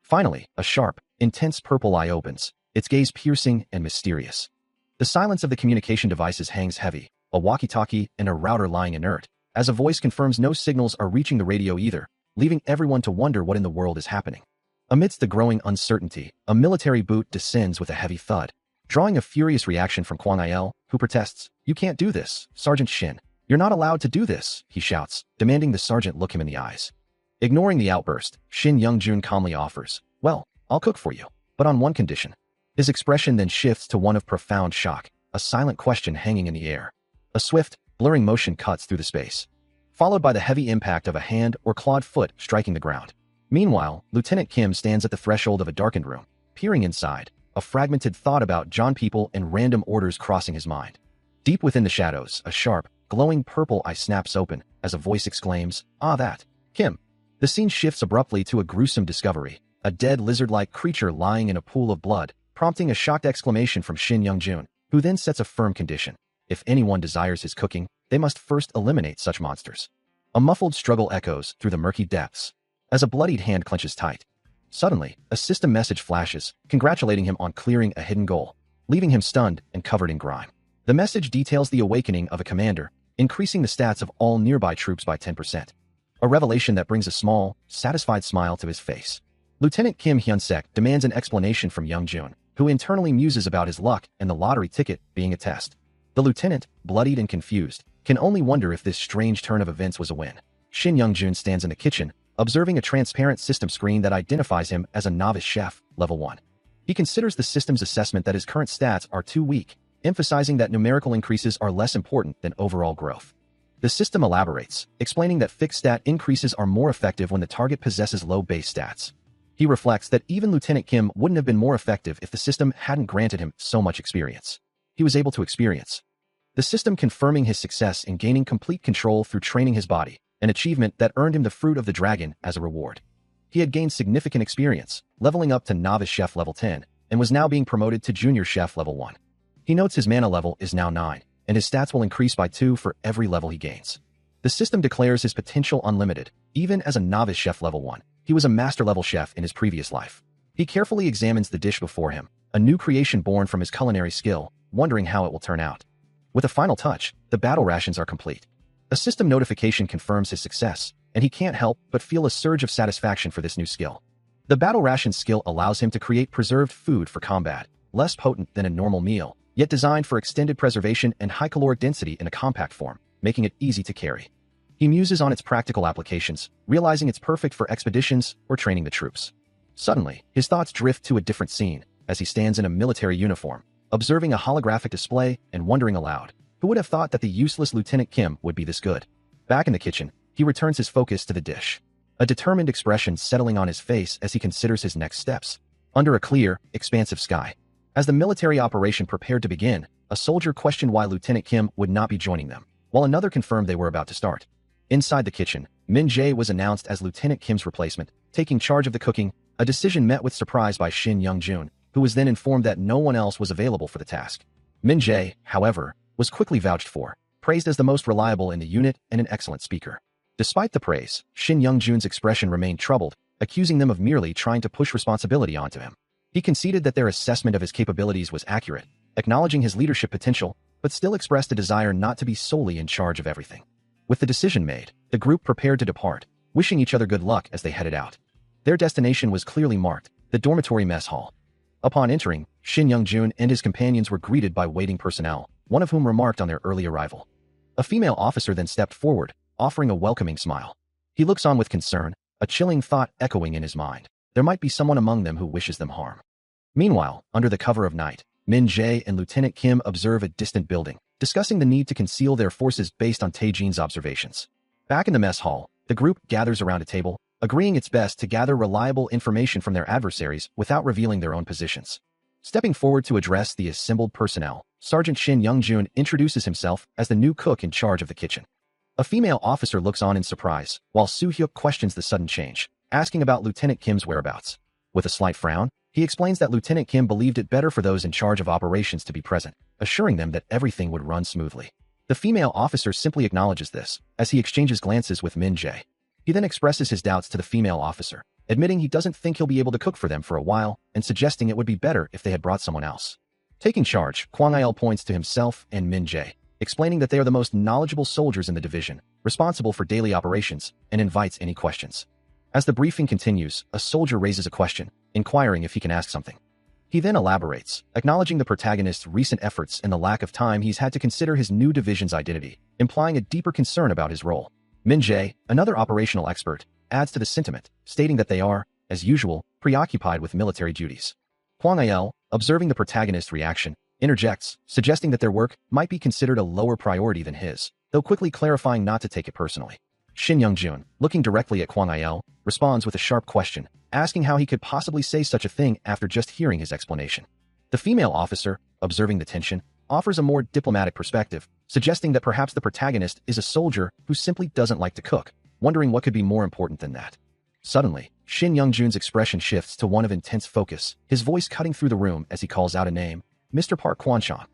Finally, a sharp, intense purple eye opens, its gaze piercing and mysterious. The silence of the communication devices hangs heavy, a walkie-talkie and a router lying inert, as a voice confirms no signals are reaching the radio either, leaving everyone to wonder what in the world is happening. Amidst the growing uncertainty, a military boot descends with a heavy thud, drawing a furious reaction from Kwang-il, who protests, you can't do this, Sergeant Shin. You're not allowed to do this, he shouts, demanding the sergeant look him in the eyes. Ignoring the outburst, Shin Young-jun calmly offers, well, I'll cook for you, but on one condition. His expression then shifts to one of profound shock, a silent question hanging in the air. A swift, blurring motion cuts through the space, followed by the heavy impact of a hand or clawed foot striking the ground. Meanwhile, Lieutenant Kim stands at the threshold of a darkened room, peering inside, a fragmented thought about John people and random orders crossing his mind. Deep within the shadows, a sharp, glowing purple eye snaps open, as a voice exclaims, ah that, Kim. The scene shifts abruptly to a gruesome discovery, a dead lizard-like creature lying in a pool of blood, prompting a shocked exclamation from Shin Young-jun, who then sets a firm condition. If anyone desires his cooking, they must first eliminate such monsters. A muffled struggle echoes through the murky depths, as a bloodied hand clenches tight. Suddenly, a system message flashes, congratulating him on clearing a hidden goal, leaving him stunned and covered in grime. The message details the awakening of a commander, increasing the stats of all nearby troops by 10%. A revelation that brings a small, satisfied smile to his face. Lieutenant Kim Hyun-sek demands an explanation from Young-jun, who internally muses about his luck and the lottery ticket being a test. The lieutenant, bloodied and confused, can only wonder if this strange turn of events was a win. Shin Young-jun stands in the kitchen, observing a transparent system screen that identifies him as a novice chef, level 1. He considers the system's assessment that his current stats are too weak, emphasizing that numerical increases are less important than overall growth. The system elaborates, explaining that fixed stat increases are more effective when the target possesses low base stats. He reflects that even Lieutenant Kim wouldn't have been more effective if the system hadn't granted him so much experience. He was able to experience the system, confirming his success in gaining complete control through training his body, an achievement that earned him the fruit of the dragon as a reward. He had gained significant experience, leveling up to novice chef level 10, and was now being promoted to junior chef level 1. He notes his mana level is now 9, and his stats will increase by 2 for every level he gains. The system declares his potential unlimited, even as a novice chef level 1. He was a master-level chef in his previous life. He carefully examines the dish before him, a new creation born from his culinary skill, wondering how it will turn out. With a final touch, the battle rations are complete. A system notification confirms his success, and he can't help but feel a surge of satisfaction for this new skill. The battle ration skill allows him to create preserved food for combat, less potent than a normal meal, yet designed for extended preservation and high caloric density in a compact form, making it easy to carry. He muses on its practical applications, realizing it's perfect for expeditions or training the troops. Suddenly, his thoughts drift to a different scene, as he stands in a military uniform, observing a holographic display and wondering aloud, who would have thought that the useless Lieutenant Kim would be this good? Back in the kitchen, he returns his focus to the dish, a determined expression settling on his face as he considers his next steps. Under a clear, expansive sky, as the military operation prepared to begin, a soldier questioned why Lieutenant Kim would not be joining them, while another confirmed they were about to start. Inside the kitchen, Min Jae was announced as Lieutenant Kim's replacement, taking charge of the cooking, a decision met with surprise by Shin Young-jun, who was then informed that no one else was available for the task. Min Jae, however, was quickly vouched for, praised as the most reliable in the unit and an excellent speaker. Despite the praise, Shin Young-jun's expression remained troubled, accusing them of merely trying to push responsibility onto him. He conceded that their assessment of his capabilities was accurate, acknowledging his leadership potential, but still expressed a desire not to be solely in charge of everything. With the decision made, the group prepared to depart, wishing each other good luck as they headed out. Their destination was clearly marked, the dormitory mess hall. Upon entering, Shin Young-jun and his companions were greeted by waiting personnel, one of whom remarked on their early arrival. A female officer then stepped forward, offering a welcoming smile. He looks on with concern, a chilling thought echoing in his mind. There might be someone among them who wishes them harm. Meanwhile, under the cover of night, Min Jae and Lieutenant Kim observe a distant building, discussing the need to conceal their forces based on Tae-jin's observations. Back in the mess hall, the group gathers around a table, agreeing it's best to gather reliable information from their adversaries without revealing their own positions. Stepping forward to address the assembled personnel, Sergeant Shin Young-jun introduces himself as the new cook in charge of the kitchen. A female officer looks on in surprise, while Soo-hyuk questions the sudden change, asking about Lieutenant Kim's whereabouts. With a slight frown, he explains that Lieutenant Kim believed it better for those in charge of operations to be present, assuring them that everything would run smoothly. The female officer simply acknowledges this, as he exchanges glances with Min Jae. He then expresses his doubts to the female officer, admitting he doesn't think he'll be able to cook for them for a while, and suggesting it would be better if they had brought someone else. Taking charge, Kwang Il points to himself and Min Jae, explaining that they are the most knowledgeable soldiers in the division, responsible for daily operations, and invites any questions. As the briefing continues, a soldier raises a question, inquiring if he can ask something. He then elaborates, acknowledging the protagonist's recent efforts and the lack of time he's had to consider his new division's identity, implying a deeper concern about his role. Min Jae, another operational expert, adds to the sentiment, stating that they are, as usual, preoccupied with military duties. Kwang Il, observing the protagonist's reaction, interjects, suggesting that their work might be considered a lower priority than his, though quickly clarifying not to take it personally. Shin Young-jun, looking directly at Kwang Il, responds with a sharp question, asking how he could possibly say such a thing after just hearing his explanation. The female officer, observing the tension, offers a more diplomatic perspective, suggesting that perhaps the protagonist is a soldier who simply doesn't like to cook, wondering what could be more important than that. Suddenly, Shin Young-jun's expression shifts to one of intense focus, his voice cutting through the room as he calls out a name, Mr. Park Kwon-chong.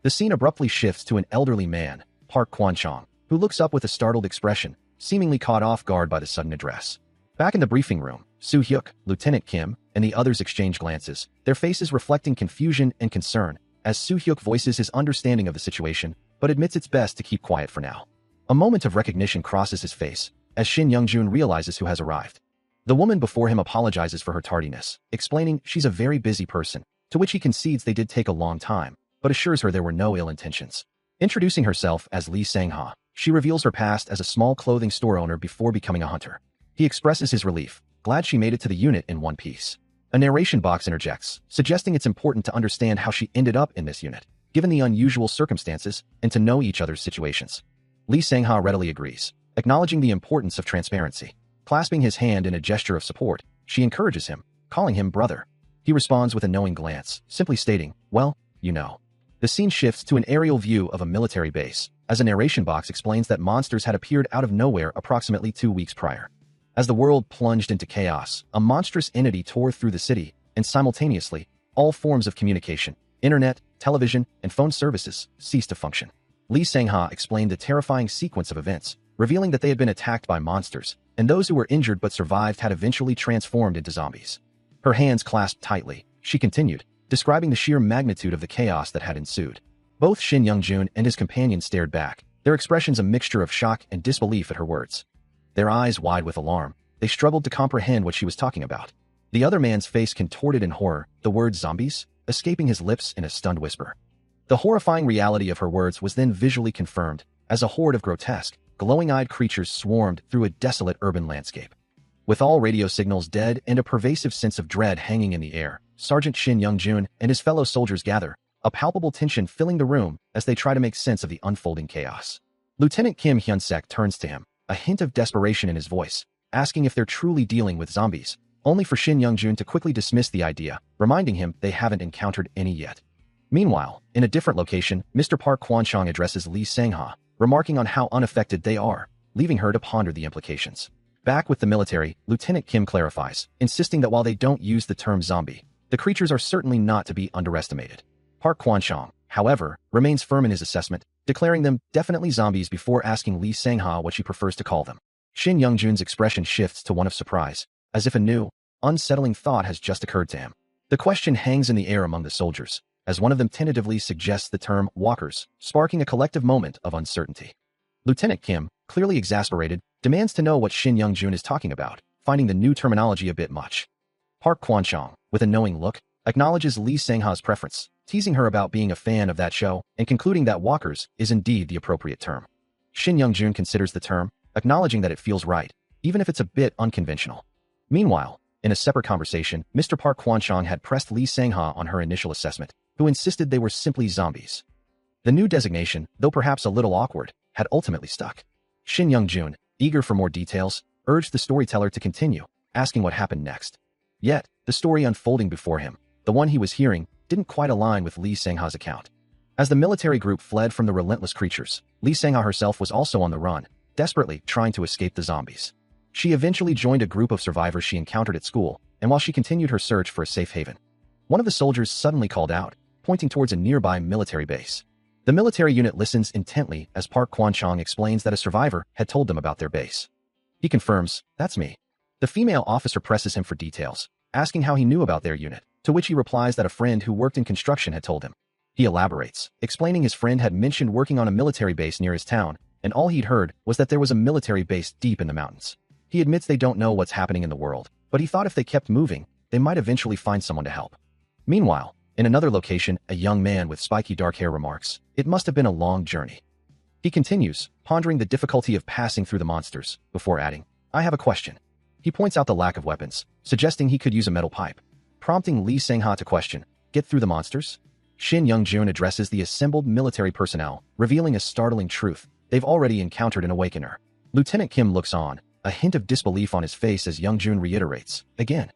The scene abruptly shifts to an elderly man, Park Kwon-chong, who looks up with a startled expression, seemingly caught off guard by the sudden address. Back in the briefing room, Soo-hyuk, Lieutenant Kim, and the others exchange glances, their faces reflecting confusion and concern, as Soo-hyuk voices his understanding of the situation, but admits it's best to keep quiet for now. A moment of recognition crosses his face, as Shin Young-jun realizes who has arrived. The woman before him apologizes for her tardiness, explaining she's a very busy person, to which he concedes they did take a long time, but assures her there were no ill intentions. Introducing herself as Lee Sang-ha, she reveals her past as a small clothing store owner before becoming a hunter. He expresses his relief, glad she made it to the unit in one piece. A narration box interjects, suggesting it's important to understand how she ended up in this unit, given the unusual circumstances, and to know each other's situations. Lee Sang-ha readily agrees, acknowledging the importance of transparency. Clasping his hand in a gesture of support, she encourages him, calling him brother. He responds with a knowing glance, simply stating, well, you know. The scene shifts to an aerial view of a military base, as a narration box explains that monsters had appeared out of nowhere approximately 2 weeks prior. As the world plunged into chaos, a monstrous entity tore through the city, and simultaneously, all forms of communication, internet, television, and phone services ceased to function. Lee Sang-ha explained the terrifying sequence of events, revealing that they had been attacked by monsters, and those who were injured but survived had eventually transformed into zombies. Her hands clasped tightly, she continued, describing the sheer magnitude of the chaos that had ensued. Both Shin Young-jun and his companion stared back, their expressions a mixture of shock and disbelief at her words. Their eyes wide with alarm, they struggled to comprehend what she was talking about. The other man's face contorted in horror, the word zombies escaping his lips in a stunned whisper. The horrifying reality of her words was then visually confirmed, as a horde of grotesque, glowing-eyed creatures swarmed through a desolate urban landscape. With all radio signals dead and a pervasive sense of dread hanging in the air, Sergeant Shin Young-jun and his fellow soldiers gather, a palpable tension filling the room as they try to make sense of the unfolding chaos. Lieutenant Kim Hyun-sek turns to him, a hint of desperation in his voice, asking if they're truly dealing with zombies, only for Shin Young-jun to quickly dismiss the idea, reminding him they haven't encountered any yet. Meanwhile, in a different location, Mr. Park Kwon-chong addresses Lee Sang-ha, remarking on how unaffected they are, leaving her to ponder the implications. Back with the military, Lieutenant Kim clarifies, insisting that while they don't use the term zombie, the creatures are certainly not to be underestimated. Park Kwon-chong, however, remains firm in his assessment, declaring them definitely zombies before asking Lee Sang-ha what she prefers to call them. Shin Young-jun's expression shifts to one of surprise, as if a new, unsettling thought has just occurred to him. The question hangs in the air among the soldiers, as one of them tentatively suggests the term walkers, sparking a collective moment of uncertainty. Lieutenant Kim, clearly exasperated, demands to know what Shin Young-jun is talking about, finding the new terminology a bit much. Park Kwon-chong, with a knowing look, acknowledges Lee Sang-ha's preference, teasing her about being a fan of that show and concluding that walkers is indeed the appropriate term. Shin Young-jun considers the term, acknowledging that it feels right, even if it's a bit unconventional. Meanwhile, In a separate conversation, Mr. Park Kwanchong had pressed Lee Sang-ha on her initial assessment, who insisted they were simply zombies. The new designation, though perhaps a little awkward, had ultimately stuck. Shin Young-jun, eager for more details, urged the storyteller to continue, asking what happened next. Yet, the story unfolding before him, the one he was hearing, didn't quite align with Lee Sang-ha's account. As the military group fled from the relentless creatures, Lee Sang-ha herself was also on the run, desperately trying to escape the zombies. She eventually joined a group of survivors she encountered at school, and while she continued her search for a safe haven, one of the soldiers suddenly called out, pointing towards a nearby military base. The military unit listens intently as Park Kwanchong explains that a survivor had told them about their base. He confirms, "That's me." The female officer presses him for details, asking how he knew about their unit, to which he replies that a friend who worked in construction had told him. He elaborates, explaining his friend had mentioned working on a military base near his town, and all he'd heard was that there was a military base deep in the mountains. He admits they don't know what's happening in the world, but he thought if they kept moving, they might eventually find someone to help. Meanwhile, in another location, a young man with spiky dark hair remarks, "It must have been a long journey." He continues, pondering the difficulty of passing through the monsters, before adding, "I have a question." He points out the lack of weapons, suggesting he could use a metal pipe, prompting Lee Sang-ha to question, "Get through the monsters?" Shin Young-jun addresses the assembled military personnel, revealing a startling truth: they've already encountered an awakener. Lieutenant Kim looks on, a hint of disbelief on his face as Young-jun reiterates, again.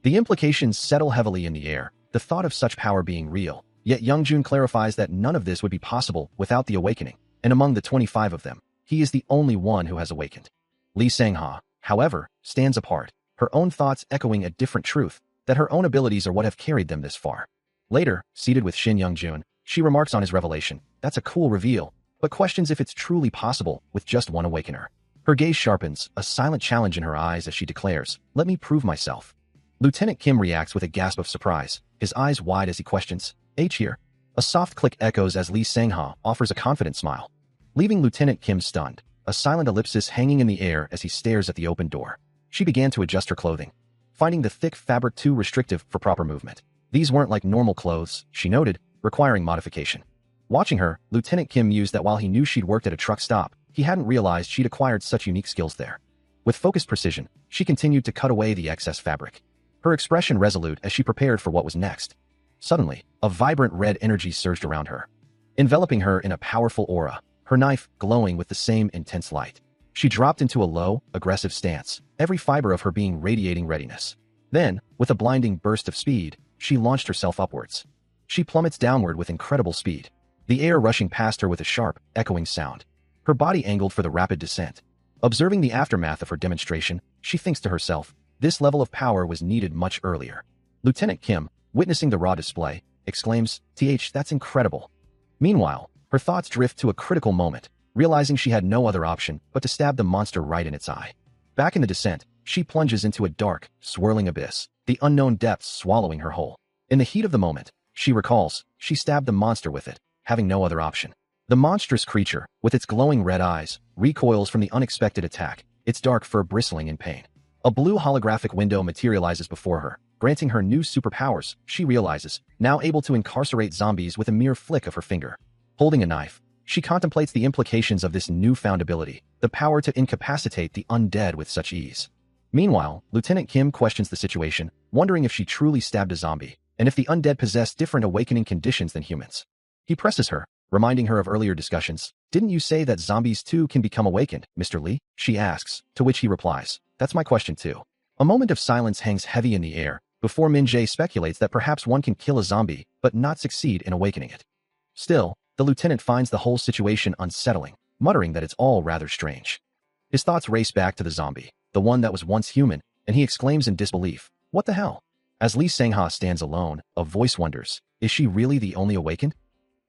The implications settle heavily in the air, the thought of such power being real, yet Young-jun clarifies that none of this would be possible without the awakening, and among the 25 of them, he is the only one who has awakened. Lee Sang-ha, however, stands apart, her own thoughts echoing a different truth, that her own abilities are what have carried them this far. Later, seated with Shin Young-jun, she remarks on his revelation, "That's a cool reveal," but questions if it's truly possible with just one awakener. Her gaze sharpens, a silent challenge in her eyes as she declares, "Let me prove myself." Lieutenant Kim reacts with a gasp of surprise, his eyes wide as he questions, "H here?" A soft click echoes as Lee Sang-ha offers a confident smile, leaving Lieutenant Kim stunned, a silent ellipsis hanging in the air as he stares at the open door. She began to adjust her clothing, finding the thick fabric too restrictive for proper movement. These weren't like normal clothes, she noted, requiring modification. Watching her, Lieutenant Kim mused that while he knew she'd worked at a truck stop, he hadn't realized she'd acquired such unique skills there. With focused precision, she continued to cut away the excess fabric, her expression resolute as she prepared for what was next. Suddenly, a vibrant red energy surged around her, enveloping her in a powerful aura, her knife glowing with the same intense light. She dropped into a low, aggressive stance, every fiber of her being radiating readiness. Then, with a blinding burst of speed, she launched herself upwards. She plummets downward with incredible speed, the air rushing past her with a sharp, echoing sound. Her body angled for the rapid descent. Observing the aftermath of her demonstration, she thinks to herself, this level of power was needed much earlier. Lieutenant Kim, witnessing the raw display, exclaims, That's incredible." Meanwhile, her thoughts drift to a critical moment, realizing she had no other option but to stab the monster right in its eye. Back in the descent, she plunges into a dark, swirling abyss, the unknown depths swallowing her whole. In the heat of the moment, she recalls, she stabbed the monster with it, having no other option. The monstrous creature, with its glowing red eyes, recoils from the unexpected attack, its dark fur bristling in pain. A blue holographic window materializes before her, granting her new superpowers, she realizes, now able to incarcerate zombies with a mere flick of her finger. Holding a knife, she contemplates the implications of this newfound ability, the power to incapacitate the undead with such ease. Meanwhile, Lieutenant Kim questions the situation, wondering if she truly stabbed a zombie, and if the undead possess different awakening conditions than humans. He presses her, reminding her of earlier discussions. "Didn't you say that zombies too can become awakened, Mr. Lee?" she asks, to which he replies, "That's my question too." A moment of silence hangs heavy in the air, before Min-jae speculates that perhaps one can kill a zombie, but not succeed in awakening it. Still, the lieutenant finds the whole situation unsettling, muttering that it's all rather strange. His thoughts race back to the zombie, the one that was once human, and he exclaims in disbelief, "What the hell?" As Lee Sang-ha stands alone, a voice wonders, is she really the only awakened?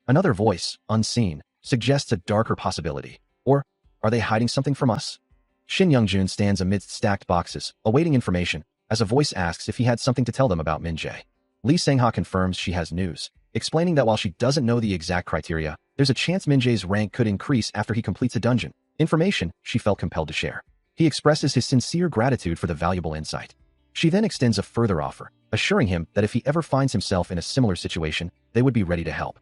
Another voice, unseen, suggests a darker possibility. Or, are they hiding something from us? Shin Young-jun stands amidst stacked boxes, awaiting information, as a voice asks if he had something to tell them about Min-jae. Lee Sang-ha confirms she has news, explaining that while she doesn't know the exact criteria, there's a chance Min-jae's rank could increase after he completes a dungeon, information she felt compelled to share. He expresses his sincere gratitude for the valuable insight. She then extends a further offer, assuring him that if he ever finds himself in a similar situation, they would be ready to help.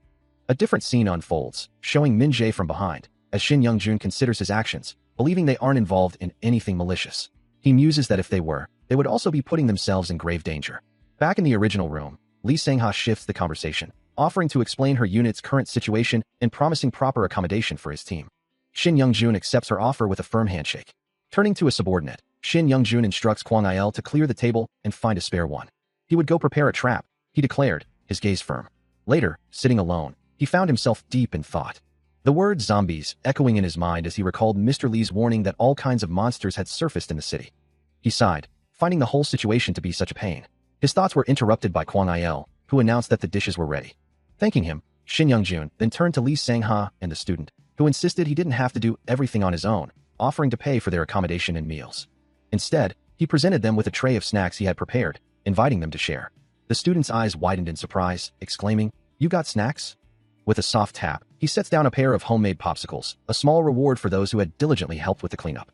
A different scene unfolds, showing Min-jae from behind, as Shin Young-jun considers his actions, believing they aren't involved in anything malicious. He muses that if they were, they would also be putting themselves in grave danger. Back in the original room, Lee Sang-ha shifts the conversation, offering to explain her unit's current situation and promising proper accommodation for his team. Shin Young-jun accepts her offer with a firm handshake. Turning to a subordinate, Shin Young-jun instructs Kwang Il to clear the table and find a spare one. He would go prepare a trap, he declared, his gaze firm. Later, sitting alone, he found himself deep in thought. The word zombies echoing in his mind as he recalled Mr. Lee's warning that all kinds of monsters had surfaced in the city. He sighed, finding the whole situation to be such a pain. His thoughts were interrupted by Kwang Il, who announced that the dishes were ready. Thanking him, Shin Young-jun then turned to Lee Sang-ha and the student, who insisted he didn't have to do everything on his own, offering to pay for their accommodation and meals. Instead, he presented them with a tray of snacks he had prepared, inviting them to share. The student's eyes widened in surprise, exclaiming, "You got snacks?" With a soft tap, he sets down a pair of homemade popsicles, a small reward for those who had diligently helped with the cleanup.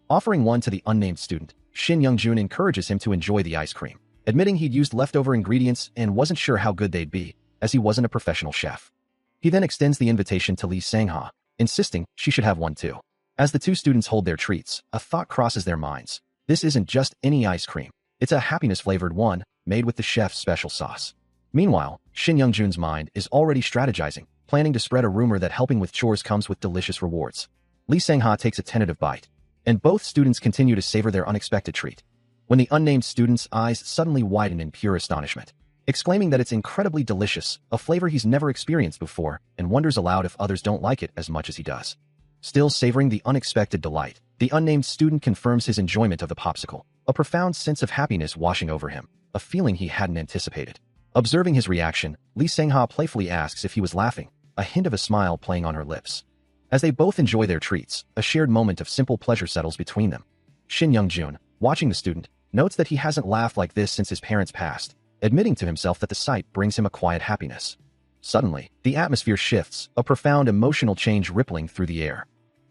Offering one to the unnamed student, Shin Young-jun encourages him to enjoy the ice cream, admitting he'd used leftover ingredients and wasn't sure how good they'd be, as he wasn't a professional chef. He then extends the invitation to Lee Sang-ha, insisting she should have one too. As the two students hold their treats, a thought crosses their minds. This isn't just any ice cream. It's a happiness-flavored one, made with the chef's special sauce. Meanwhile, Shin Young-jun's mind is already strategizing, planning to spread a rumor that helping with chores comes with delicious rewards. Lee Sang-ha takes a tentative bite, and both students continue to savor their unexpected treat. When the unnamed student's eyes suddenly widen in pure astonishment, exclaiming that it's incredibly delicious, a flavor he's never experienced before, and wonders aloud if others don't like it as much as he does. Still savoring the unexpected delight, the unnamed student confirms his enjoyment of the popsicle, a profound sense of happiness washing over him, a feeling he hadn't anticipated. Observing his reaction, Lee Sang-ha playfully asks if he was laughing, a hint of a smile playing on her lips. As they both enjoy their treats, a shared moment of simple pleasure settles between them. Shin Young-jun, watching the student, notes that he hasn't laughed like this since his parents passed, admitting to himself that the sight brings him a quiet happiness. Suddenly, the atmosphere shifts, a profound emotional change rippling through the air.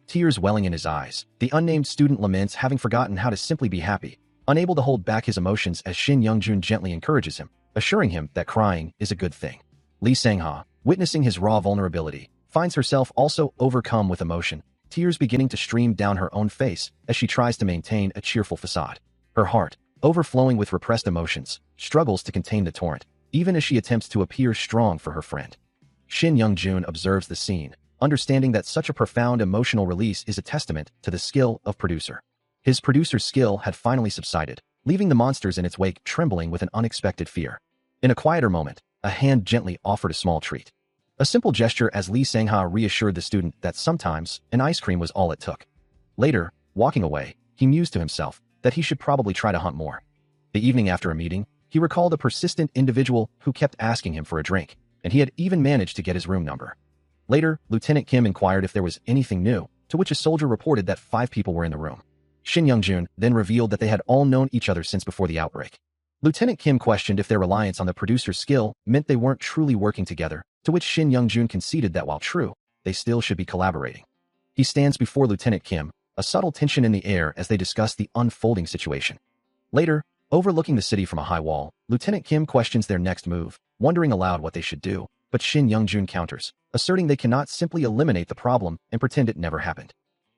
Tears welling in his eyes, the unnamed student laments having forgotten how to simply be happy, unable to hold back his emotions as Shin Young-jun gently encourages him, assuring him that crying is a good thing. Lee Sang-ha, witnessing his raw vulnerability, finds herself also overcome with emotion, tears beginning to stream down her own face as she tries to maintain a cheerful facade. Her heart, overflowing with repressed emotions, struggles to contain the torrent, even as she attempts to appear strong for her friend. Shin Young-jun observes the scene, understanding that such a profound emotional release is a testament to the skill of producer. His producer's skill had finally subsided, leaving the monsters in its wake trembling with an unexpected fear. In a quieter moment, a hand gently offered a small treat. A simple gesture as Lee Sang-ha reassured the student that sometimes an ice cream was all it took. Later, walking away, he mused to himself that he should probably try to hunt more. The evening after a meeting, he recalled a persistent individual who kept asking him for a drink, and he had even managed to get his room number. Later, Lieutenant Kim inquired if there was anything new, to which a soldier reported that 5 people were in the room. Shin Young-jun then revealed that they had all known each other since before the outbreak. Lieutenant Kim questioned if their reliance on the producer's skill meant they weren't truly working together, to which Shin Young-jun conceded that while true, they still should be collaborating. He stands before Lieutenant Kim, a subtle tension in the air as they discuss the unfolding situation. Later, overlooking the city from a high wall, Lieutenant Kim questions their next move, wondering aloud what they should do, but Shin Young-jun counters, asserting they cannot simply eliminate the problem and pretend it never happened.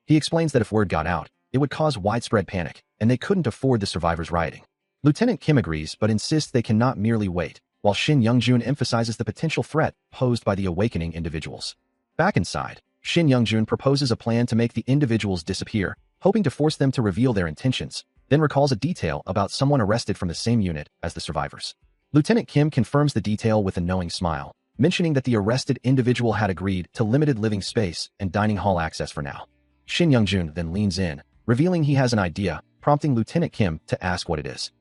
He explains that if word got out, it would cause widespread panic, and they couldn't afford the survivors rioting. Lieutenant Kim agrees but insists they cannot merely wait, while Shin Young-jun emphasizes the potential threat posed by the awakening individuals. Back inside, Shin Young-jun proposes a plan to make the individuals disappear, hoping to force them to reveal their intentions, then recalls a detail about someone arrested from the same unit as the survivors. Lieutenant Kim confirms the detail with a knowing smile, mentioning that the arrested individual had agreed to limited living space and dining hall access for now. Shin Young-jun then leans in, revealing he has an idea, prompting Lieutenant Kim to ask what it is.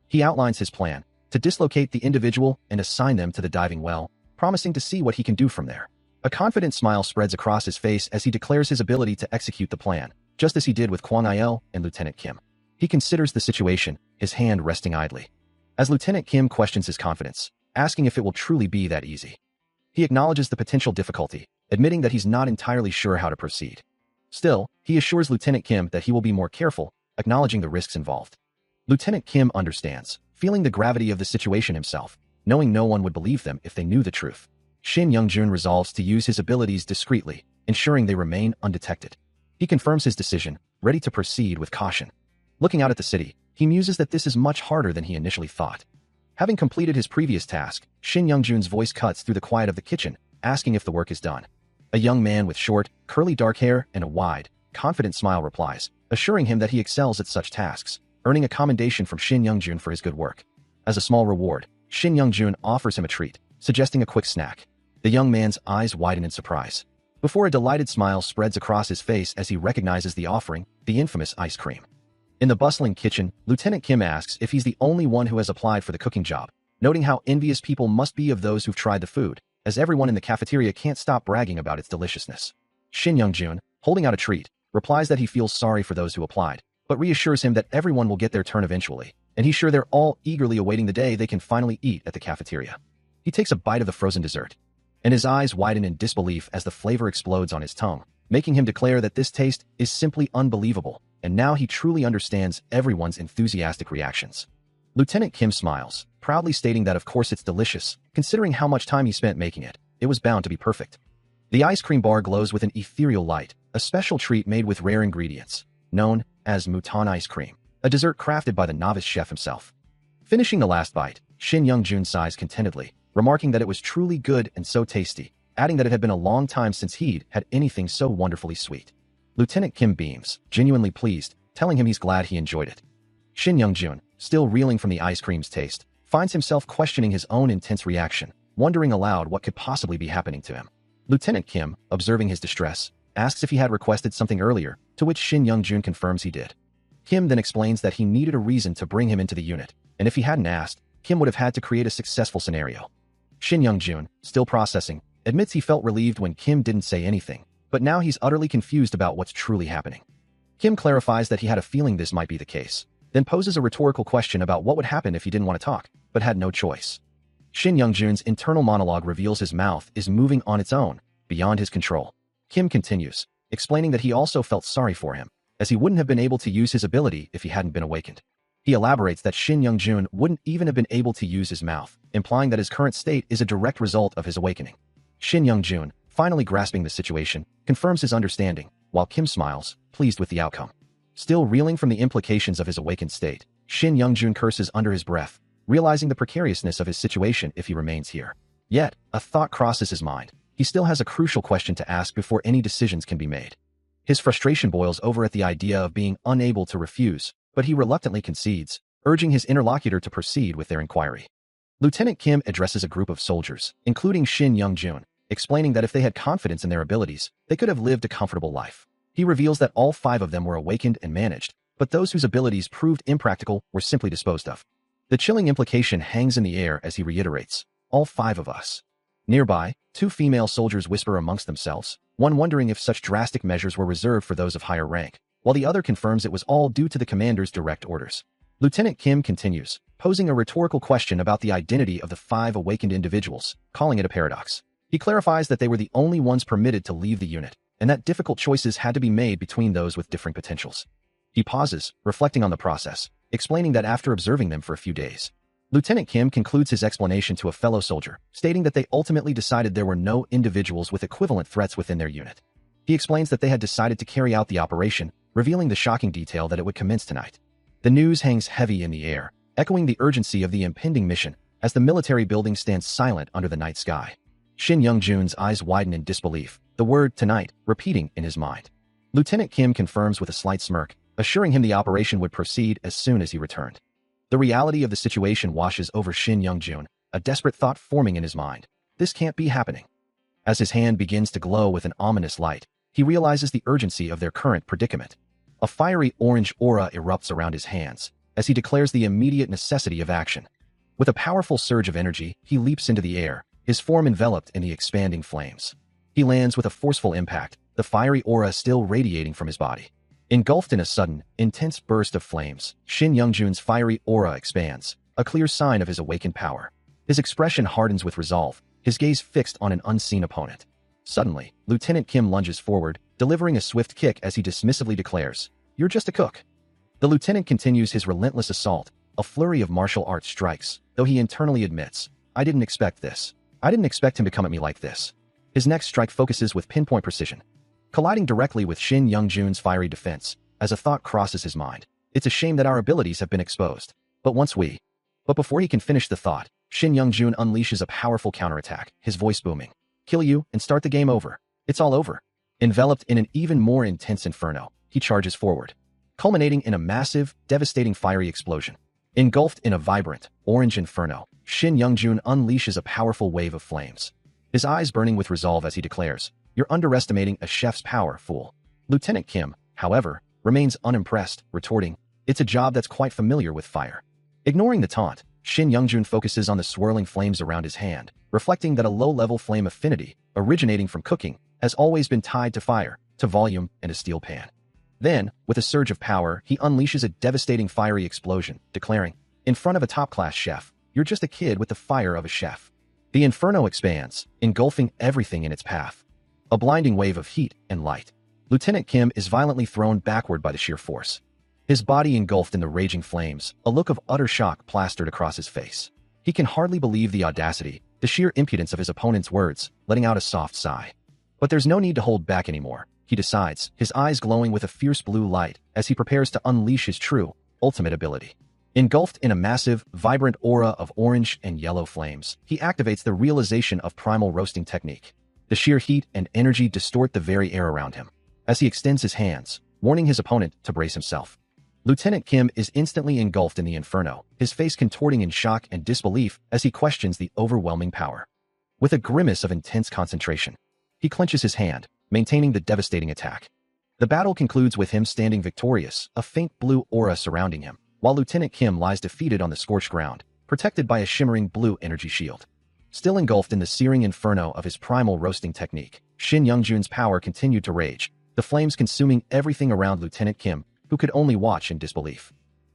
He outlines his plan, to dislocate the individual and assign them to the diving well, promising to see what he can do from there. A confident smile spreads across his face as he declares his ability to execute the plan, just as he did with Kwang Il and Lieutenant Kim. He considers the situation, his hand resting idly. As Lieutenant Kim questions his confidence, asking if it will truly be that easy. He acknowledges the potential difficulty, admitting that he's not entirely sure how to proceed. Still, he assures Lieutenant Kim that he will be more careful, acknowledging the risks involved. Lieutenant Kim understands, feeling the gravity of the situation himself, knowing no one would believe them if they knew the truth. Shin Young-jun resolves to use his abilities discreetly, ensuring they remain undetected. He confirms his decision, ready to proceed with caution. Looking out at the city, he muses that this is much harder than he initially thought. Having completed his previous task, Shin Young-jun's voice cuts through the quiet of the kitchen, asking if the work is done. A young man with short, curly dark hair and a wide, confident smile replies, assuring him that he excels at such tasks, earning a commendation from Shin Young-jun for his good work. As a small reward, Shin Young-jun offers him a treat, suggesting a quick snack. The young man's eyes widen in surprise, before a delighted smile spreads across his face as he recognizes the offering, the infamous ice cream. In the bustling kitchen, Lieutenant Kim asks if he's the only one who has applied for the cooking job, noting how envious people must be of those who've tried the food, as everyone in the cafeteria can't stop bragging about its deliciousness. Shin Young-jun, holding out a treat, replies that he feels sorry for those who applied, but reassures him that everyone will get their turn eventually, and he's sure they're all eagerly awaiting the day they can finally eat at the cafeteria. He takes a bite of the frozen dessert, and his eyes widen in disbelief as the flavor explodes on his tongue, making him declare that this taste is simply unbelievable, and now he truly understands everyone's enthusiastic reactions. Lieutenant Kim smiles, proudly stating that of course it's delicious, considering how much time he spent making it. It was bound to be perfect. The ice cream bar glows with an ethereal light, a special treat made with rare ingredients, known as Mutan ice cream, a dessert crafted by the novice chef himself. Finishing the last bite, Shin Young-jun sighs contentedly, remarking that it was truly good and so tasty, adding that it had been a long time since he'd had anything so wonderfully sweet. Lieutenant Kim beams, genuinely pleased, telling him he's glad he enjoyed it. Shin Young-jun, still reeling from the ice cream's taste, finds himself questioning his own intense reaction, wondering aloud what could possibly be happening to him. Lieutenant Kim, observing his distress, asks if he had requested something earlier, to which Shin Young-jun confirms he did. Kim then explains that he needed a reason to bring him into the unit, and if he hadn't asked, Kim would have had to create a successful scenario. Shin Young-jun, still processing, admits he felt relieved when Kim didn't say anything, but now he's utterly confused about what's truly happening. Kim clarifies that he had a feeling this might be the case, then poses a rhetorical question about what would happen if he didn't want to talk, but had no choice. Shin Young-jun's internal monologue reveals his mouth is moving on its own, beyond his control. Kim continues, explaining that he also felt sorry for him, as he wouldn't have been able to use his ability if he hadn't been awakened. He elaborates that Shin Young-jun wouldn't even have been able to use his mouth, implying that his current state is a direct result of his awakening. Shin Young-jun, finally grasping the situation, confirms his understanding, while Kim smiles, pleased with the outcome. Still reeling from the implications of his awakened state, Shin Young-jun curses under his breath, realizing the precariousness of his situation if he remains here. Yet, a thought crosses his mind. He still has a crucial question to ask before any decisions can be made. His frustration boils over at the idea of being unable to refuse, but he reluctantly concedes, urging his interlocutor to proceed with their inquiry. Lieutenant Kim addresses a group of soldiers, including Shin Young-jun, explaining that if they had confidence in their abilities, they could have lived a comfortable life. He reveals that all 5 of them were awakened and managed, but those whose abilities proved impractical were simply disposed of. The chilling implication hangs in the air as he reiterates, all 5 of us. Nearby, 2 female soldiers whisper amongst themselves, one wondering if such drastic measures were reserved for those of higher rank, while the other confirms it was all due to the commander's direct orders. Lieutenant Kim continues, posing a rhetorical question about the identity of the 5 awakened individuals, calling it a paradox. He clarifies that they were the only ones permitted to leave the unit, and that difficult choices had to be made between those with differing potentials. He pauses, reflecting on the process, explaining that after observing them for a few days, Lieutenant Kim concludes his explanation to a fellow soldier, stating that they ultimately decided there were no individuals with equivalent threats within their unit. He explains that they had decided to carry out the operation, revealing the shocking detail that it would commence tonight. The news hangs heavy in the air, echoing the urgency of the impending mission, as the military building stands silent under the night sky. Shin Young-jun's eyes widen in disbelief, the word tonight repeating in his mind. Lieutenant Kim confirms with a slight smirk, assuring him the operation would proceed as soon as he returned. The reality of the situation washes over Shin Young-jun, a desperate thought forming in his mind. This can't be happening. As his hand begins to glow with an ominous light, he realizes the urgency of their current predicament. A fiery orange aura erupts around his hands, as he declares the immediate necessity of action. With a powerful surge of energy, he leaps into the air, his form enveloped in the expanding flames. He lands with a forceful impact, the fiery aura still radiating from his body. Engulfed in a sudden, intense burst of flames, Shin Young-jun's fiery aura expands, a clear sign of his awakened power. His expression hardens with resolve, his gaze fixed on an unseen opponent. Suddenly, Lieutenant Kim lunges forward, delivering a swift kick as he dismissively declares, "You're just a cook." The lieutenant continues his relentless assault, a flurry of martial arts strikes, though he internally admits, "I didn't expect this. I didn't expect him to come at me like this." His next strike focuses with pinpoint precision, colliding directly with Shin Young-jun's fiery defense, as a thought crosses his mind. It's a shame that our abilities have been exposed. But before he can finish the thought, Shin Young-jun unleashes a powerful counterattack, his voice booming. Kill you and start the game over. It's all over. Enveloped in an even more intense inferno, he charges forward, culminating in a massive, devastating fiery explosion. Engulfed in a vibrant, orange inferno, Shin Young-jun unleashes a powerful wave of flames. His eyes burning with resolve as he declares, "You're underestimating a chef's power, fool." Lieutenant Kim, however, remains unimpressed, retorting, "It's a job that's quite familiar with fire." Ignoring the taunt, Shin Young-jun focuses on the swirling flames around his hand, reflecting that a low-level flame affinity, originating from cooking, has always been tied to fire, to volume, and a steel pan. Then, with a surge of power, he unleashes a devastating fiery explosion, declaring, "In front of a top-class chef, you're just a kid with the fire of a chef." The inferno expands, engulfing everything in its path. A blinding wave of heat and light. Lieutenant Kim is violently thrown backward by the sheer force. His body engulfed in the raging flames, a look of utter shock plastered across his face. He can hardly believe the audacity, the sheer impudence of his opponent's words, letting out a soft sigh. But there's no need to hold back anymore, he decides, his eyes glowing with a fierce blue light as he prepares to unleash his true, ultimate ability. Engulfed in a massive, vibrant aura of orange and yellow flames, he activates the realization of primal roasting technique. The sheer heat and energy distort the very air around him. As he extends his hands, warning his opponent to brace himself. Lieutenant Kim is instantly engulfed in the inferno, his face contorting in shock and disbelief as he questions the overwhelming power. With a grimace of intense concentration, he clenches his hand, maintaining the devastating attack. The battle concludes with him standing victorious, a faint blue aura surrounding him, while Lieutenant Kim lies defeated on the scorched ground, protected by a shimmering blue energy shield. Still engulfed in the searing inferno of his primal roasting technique, Shin Young-jun's power continued to rage, the flames consuming everything around Lieutenant Kim, who could only watch in disbelief.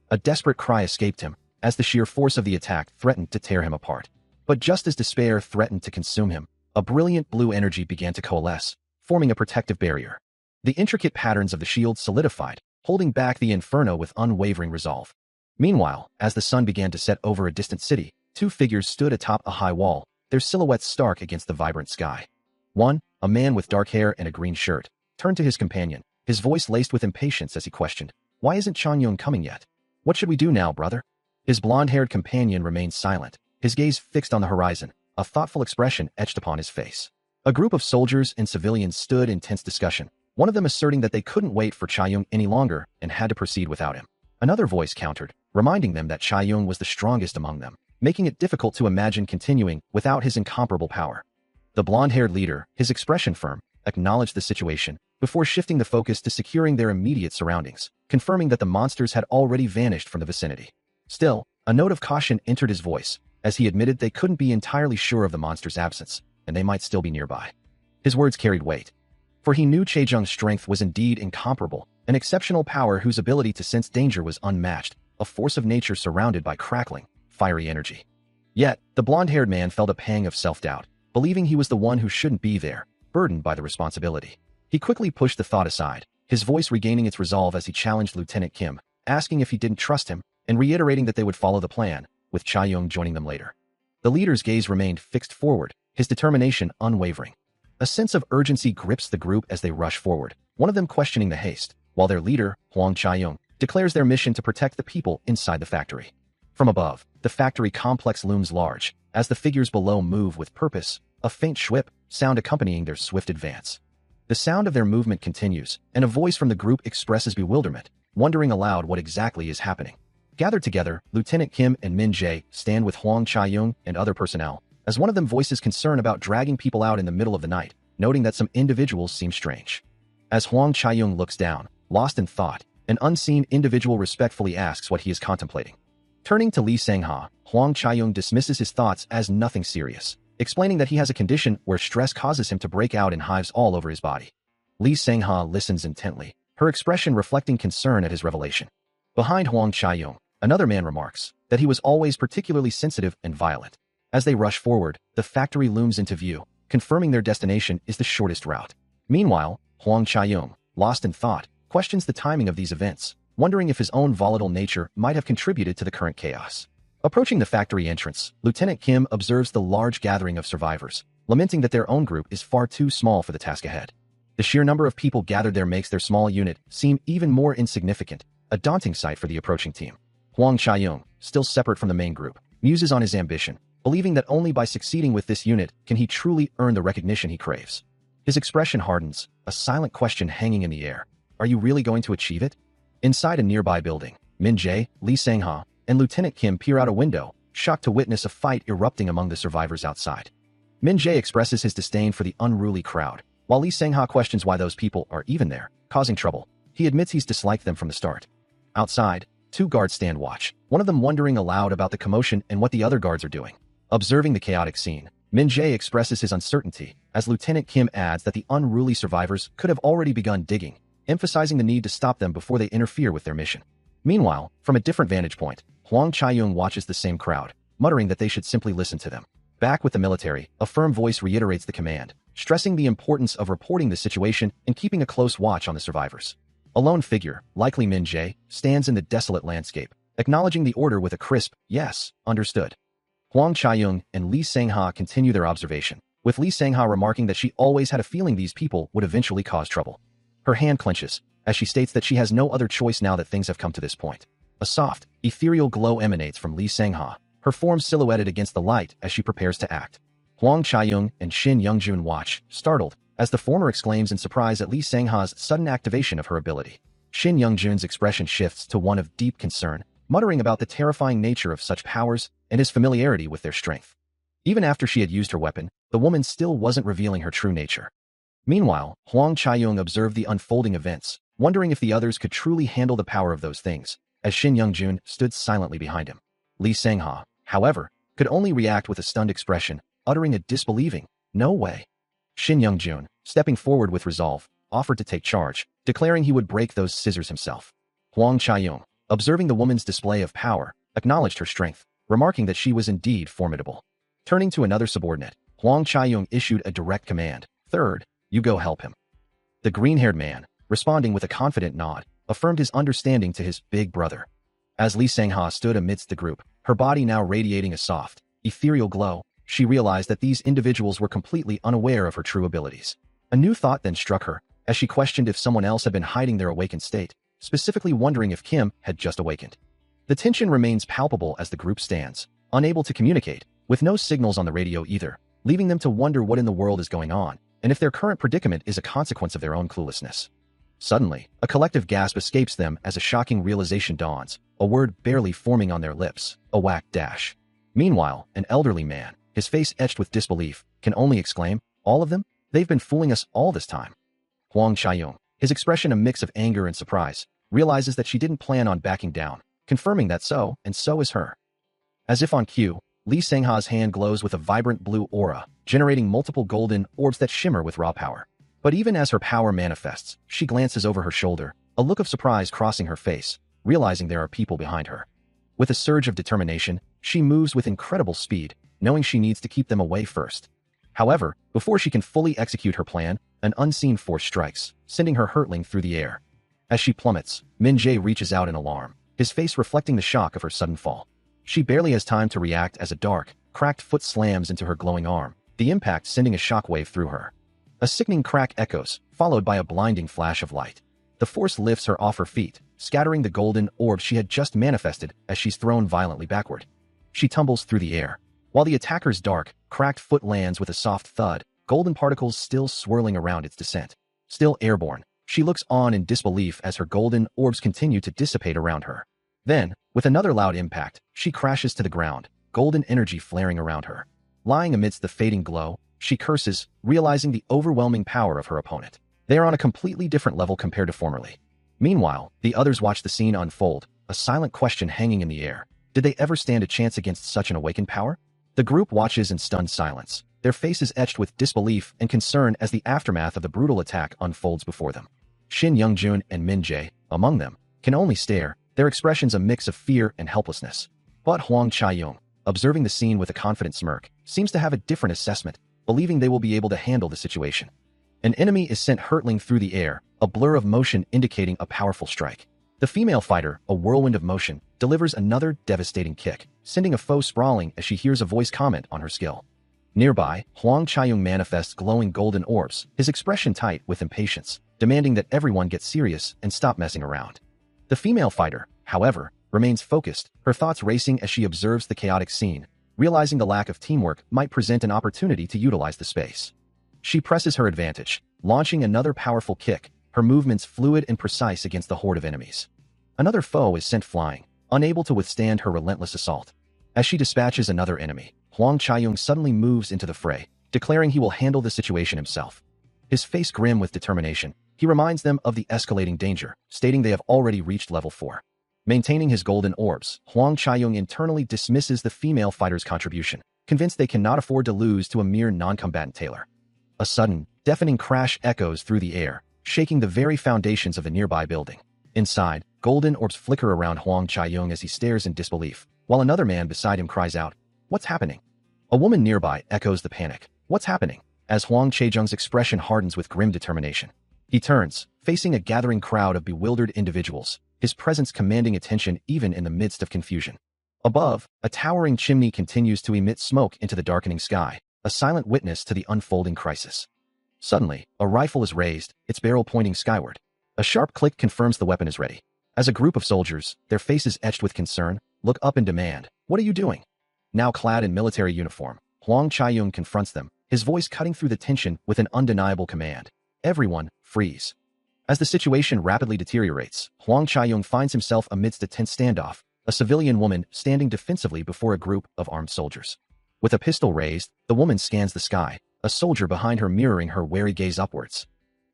A desperate cry escaped him, as the sheer force of the attack threatened to tear him apart. But just as despair threatened to consume him, a brilliant blue energy began to coalesce, forming a protective barrier. The intricate patterns of the shield solidified, holding back the inferno with unwavering resolve. Meanwhile, as the sun began to set over a distant city, two figures stood atop a high wall, their silhouettes stark against the vibrant sky. One, a man with dark hair and a green shirt, turned to his companion, his voice laced with impatience as he questioned, "Why isn't Chang-young coming yet? What should we do now, brother?" His blonde-haired companion remained silent, his gaze fixed on the horizon, a thoughtful expression etched upon his face. A group of soldiers and civilians stood in tense discussion, one of them asserting that they couldn't wait for Chang-young any longer and had to proceed without him. Another voice countered, reminding them that Chang-young was the strongest among them, making it difficult to imagine continuing without his incomparable power. The blonde-haired leader, his expression firm, acknowledged the situation, before shifting the focus to securing their immediate surroundings, confirming that the monsters had already vanished from the vicinity. Still, a note of caution entered his voice, as he admitted they couldn't be entirely sure of the monsters' absence, and they might still be nearby. His words carried weight, for he knew Chaejung's strength was indeed incomparable, an exceptional power whose ability to sense danger was unmatched, a force of nature surrounded by crackling, fiery energy. Yet, the blonde-haired man felt a pang of self-doubt, believing he was the one who shouldn't be there, burdened by the responsibility. He quickly pushed the thought aside, his voice regaining its resolve as he challenged Lieutenant Kim, asking if he didn't trust him, and reiterating that they would follow the plan, with Chae-young joining them later. The leader's gaze remained fixed forward, his determination unwavering. A sense of urgency grips the group as they rush forward, one of them questioning the haste, while their leader, Hwang Chae-young, declares their mission to protect the people inside the factory. From above, the factory complex looms large, as the figures below move with purpose, a faint schwip sound accompanying their swift advance. The sound of their movement continues, and a voice from the group expresses bewilderment, wondering aloud what exactly is happening. Gathered together, Lieutenant Kim and Min Jae stand with Hwang Chae-young and other personnel, as one of them voices concern about dragging people out in the middle of the night, noting that some individuals seem strange. As Hwang Chae-young looks down, lost in thought, an unseen individual respectfully asks what he is contemplating. Turning to Lee Sang-ha, Hwang Chae-young dismisses his thoughts as nothing serious, explaining that he has a condition where stress causes him to break out in hives all over his body. Lee Sang-ha listens intently, her expression reflecting concern at his revelation. Behind Hwang Chae-young, another man remarks that he was always particularly sensitive and violent. As they rush forward, the factory looms into view, confirming their destination is the shortest route. Meanwhile, Hwang Chae-young, lost in thought, questions the timing of these events, wondering if his own volatile nature might have contributed to the current chaos. Approaching the factory entrance, Lieutenant Kim observes the large gathering of survivors, lamenting that their own group is far too small for the task ahead. The sheer number of people gathered there makes their small unit seem even more insignificant, a daunting sight for the approaching team. Huang Chaiyong, still separate from the main group, muses on his ambition, believing that only by succeeding with this unit can he truly earn the recognition he craves. His expression hardens, a silent question hanging in the air. Are you really going to achieve it? Inside a nearby building, Min Jae, Lee Sang-ha, and Lieutenant Kim peer out a window, shocked to witness a fight erupting among the survivors outside. Min Jae expresses his disdain for the unruly crowd, while Lee Sang-ha questions why those people are even there, causing trouble. He admits he's disliked them from the start. Outside, two guards stand watch, one of them wondering aloud about the commotion and what the other guards are doing. Observing the chaotic scene, Min Jae expresses his uncertainty, as Lieutenant Kim adds that the unruly survivors could have already begun digging, emphasizing the need to stop them before they interfere with their mission. Meanwhile, from a different vantage point, Huang Chaiyong watches the same crowd, muttering that they should simply listen to them. Back with the military, a firm voice reiterates the command, stressing the importance of reporting the situation and keeping a close watch on the survivors. A lone figure, likely Min Jae, stands in the desolate landscape, acknowledging the order with a crisp, "Yes, understood." Huang Chaiyong and Lee Sang-ha continue their observation, with Lee Sang-ha remarking that she always had a feeling these people would eventually cause trouble. Her hand clenches, as she states that she has no other choice now that things have come to this point. A soft, ethereal glow emanates from Lee Sang-ha, her form silhouetted against the light as she prepares to act. Huang Chaiyong and Shin Youngjun watch, startled, as the former exclaims in surprise at Lee Sang-ha's sudden activation of her ability. Shin Youngjun's expression shifts to one of deep concern, muttering about the terrifying nature of such powers and his familiarity with their strength. Even after she had used her weapon, the woman still wasn't revealing her true nature. Meanwhile, Huang Chaiyong observed the unfolding events, wondering if the others could truly handle the power of those things, as Shin Youngjun stood silently behind him. Lee Sang-ha, however, could only react with a stunned expression, uttering a disbelieving, "No way." Shin Youngjun, stepping forward with resolve, offered to take charge, declaring he would break those scissors himself. Huang Chaiyong, observing the woman's display of power, acknowledged her strength, remarking that she was indeed formidable. Turning to another subordinate, Huang Chaiyong issued a direct command, "Third, you go help him." The green-haired man, responding with a confident nod, affirmed his understanding to his big brother. As Lee Sang-ha stood amidst the group, her body now radiating a soft, ethereal glow, she realized that these individuals were completely unaware of her true abilities. A new thought then struck her, as she questioned if someone else had been hiding their awakened state, specifically wondering if Kim had just awakened. The tension remains palpable as the group stands, unable to communicate, with no signals on the radio either, leaving them to wonder what in the world is going on, and if their current predicament is a consequence of their own cluelessness. Suddenly, a collective gasp escapes them as a shocking realization dawns, a word barely forming on their lips, "Awak dash." Meanwhile, an elderly man, his face etched with disbelief, can only exclaim, "All of them? They've been fooling us all this time." Huang Chaiyong, his expression a mix of anger and surprise, realizes that she didn't plan on backing down, confirming that so is her. As if on cue, Lee Sang-ha's hand glows with a vibrant blue aura, generating multiple golden orbs that shimmer with raw power. But even as her power manifests, she glances over her shoulder, a look of surprise crossing her face, realizing there are people behind her. With a surge of determination, she moves with incredible speed, knowing she needs to keep them away first. However, before she can fully execute her plan, an unseen force strikes, sending her hurtling through the air. As she plummets, Min Jae reaches out in alarm, his face reflecting the shock of her sudden fall. She barely has time to react as a dark, cracked foot slams into her glowing arm, the impact sending a shockwave through her. A sickening crack echoes, followed by a blinding flash of light. The force lifts her off her feet, scattering the golden orb she had just manifested as she's thrown violently backward. She tumbles through the air, while the attacker's dark, cracked foot lands with a soft thud, golden particles still swirling around its descent. Still airborne, she looks on in disbelief as her golden orbs continue to dissipate around her. Then, with another loud impact, she crashes to the ground, golden energy flaring around her. Lying amidst the fading glow, she curses, realizing the overwhelming power of her opponent. They are on a completely different level compared to formerly. Meanwhile, the others watch the scene unfold, a silent question hanging in the air. Did they ever stand a chance against such an awakened power? The group watches in stunned silence, their faces etched with disbelief and concern as the aftermath of the brutal attack unfolds before them. Shin Youngjun and Min Jae, among them, can only stare, their expressions a mix of fear and helplessness. But Huang Chaiyong, observing the scene with a confident smirk, seems to have a different assessment, believing they will be able to handle the situation. An enemy is sent hurtling through the air, a blur of motion indicating a powerful strike. The female fighter, a whirlwind of motion, delivers another devastating kick, sending a foe sprawling as she hears a voice comment on her skill. Nearby, Huang Chaiyong manifests glowing golden orbs, his expression tight with impatience, demanding that everyone get serious and stop messing around. The female fighter, however, remains focused, her thoughts racing as she observes the chaotic scene, realizing the lack of teamwork might present an opportunity to utilize the space. She presses her advantage, launching another powerful kick, her movements fluid and precise against the horde of enemies. Another foe is sent flying, unable to withstand her relentless assault. As she dispatches another enemy, Huang Chaiyong suddenly moves into the fray, declaring he will handle the situation himself. His face grim with determination, he reminds them of the escalating danger, stating they have already reached level 4. Maintaining his golden orbs, Huang Chaiyong internally dismisses the female fighter's contribution, convinced they cannot afford to lose to a mere non-combatant tailor. A sudden, deafening crash echoes through the air, shaking the very foundations of the nearby building. Inside, golden orbs flicker around Huang Chaiyong as he stares in disbelief, while another man beside him cries out, "What's happening?" A woman nearby echoes the panic, "What's happening?" as Huang Chaiyong's expression hardens with grim determination. He turns, facing a gathering crowd of bewildered individuals, his presence commanding attention even in the midst of confusion. Above, a towering chimney continues to emit smoke into the darkening sky, a silent witness to the unfolding crisis. Suddenly, a rifle is raised, its barrel pointing skyward. A sharp click confirms the weapon is ready. As a group of soldiers, their faces etched with concern, look up and demand, "What are you doing?" Now clad in military uniform, Huang Chaiyong confronts them, his voice cutting through the tension with an undeniable command. "Everyone, freeze." As the situation rapidly deteriorates, Huang Chaiyong finds himself amidst a tense standoff, a civilian woman standing defensively before a group of armed soldiers. With a pistol raised, the woman scans the sky, a soldier behind her mirroring her wary gaze upwards.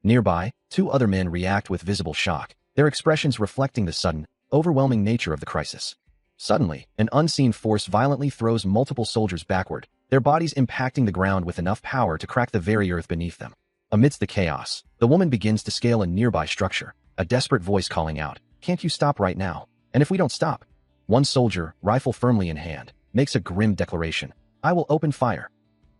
Nearby, 2 other men react with visible shock, their expressions reflecting the sudden, overwhelming nature of the crisis. Suddenly, an unseen force violently throws multiple soldiers backward, their bodies impacting the ground with enough power to crack the very earth beneath them. Amidst the chaos, the woman begins to scale a nearby structure, a desperate voice calling out, "Can't you stop right now? And if we don't stop?" One soldier, rifle firmly in hand, makes a grim declaration, "I will open fire."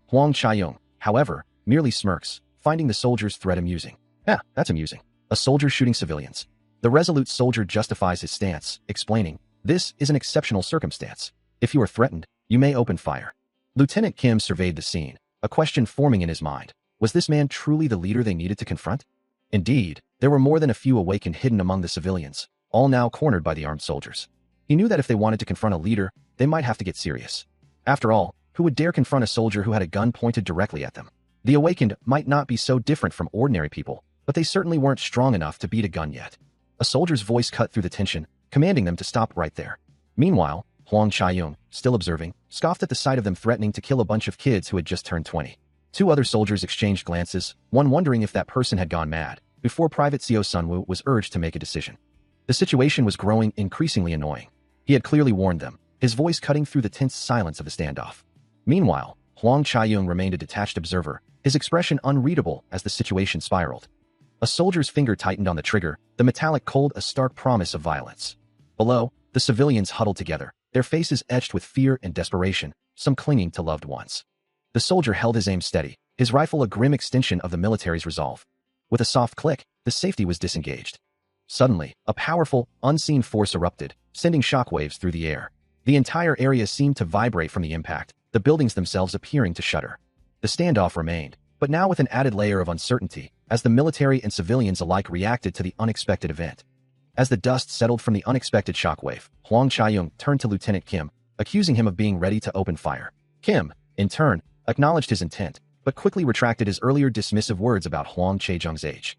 Huang Chaiyong, however, merely smirks, finding the soldier's threat amusing. "Yeah, that's amusing. A soldier shooting civilians." The resolute soldier justifies his stance, explaining, "This is an exceptional circumstance. If you are threatened, you may open fire." Lieutenant Kim surveyed the scene, a question forming in his mind. Was this man truly the leader they needed to confront? Indeed, there were more than a few awakened hidden among the civilians, all now cornered by the armed soldiers. He knew that if they wanted to confront a leader, they might have to get serious. After all, who would dare confront a soldier who had a gun pointed directly at them? The awakened might not be so different from ordinary people, but they certainly weren't strong enough to beat a gun yet. A soldier's voice cut through the tension, commanding them to stop right there. Meanwhile, Huang Chaiyong, still observing, scoffed at the sight of them threatening to kill a bunch of kids who had just turned 20. 2 other soldiers exchanged glances, one wondering if that person had gone mad, before Private Seo Sunwoo was urged to make a decision. The situation was growing increasingly annoying. He had clearly warned them, his voice cutting through the tense silence of the standoff. Meanwhile, Huang Chaiyong remained a detached observer, his expression unreadable as the situation spiraled. A soldier's finger tightened on the trigger, the metallic cold a stark promise of violence. Below, the civilians huddled together, their faces etched with fear and desperation, some clinging to loved ones. The soldier held his aim steady, his rifle a grim extension of the military's resolve. With a soft click, the safety was disengaged. Suddenly, a powerful, unseen force erupted, sending shockwaves through the air. The entire area seemed to vibrate from the impact, the buildings themselves appearing to shudder. The standoff remained, but now with an added layer of uncertainty, as the military and civilians alike reacted to the unexpected event. As the dust settled from the unexpected shockwave, Huang Chaiyong turned to Lieutenant Kim, accusing him of being ready to open fire. Kim, in turn, acknowledged his intent, but quickly retracted his earlier dismissive words about Huang Chaiyong's age.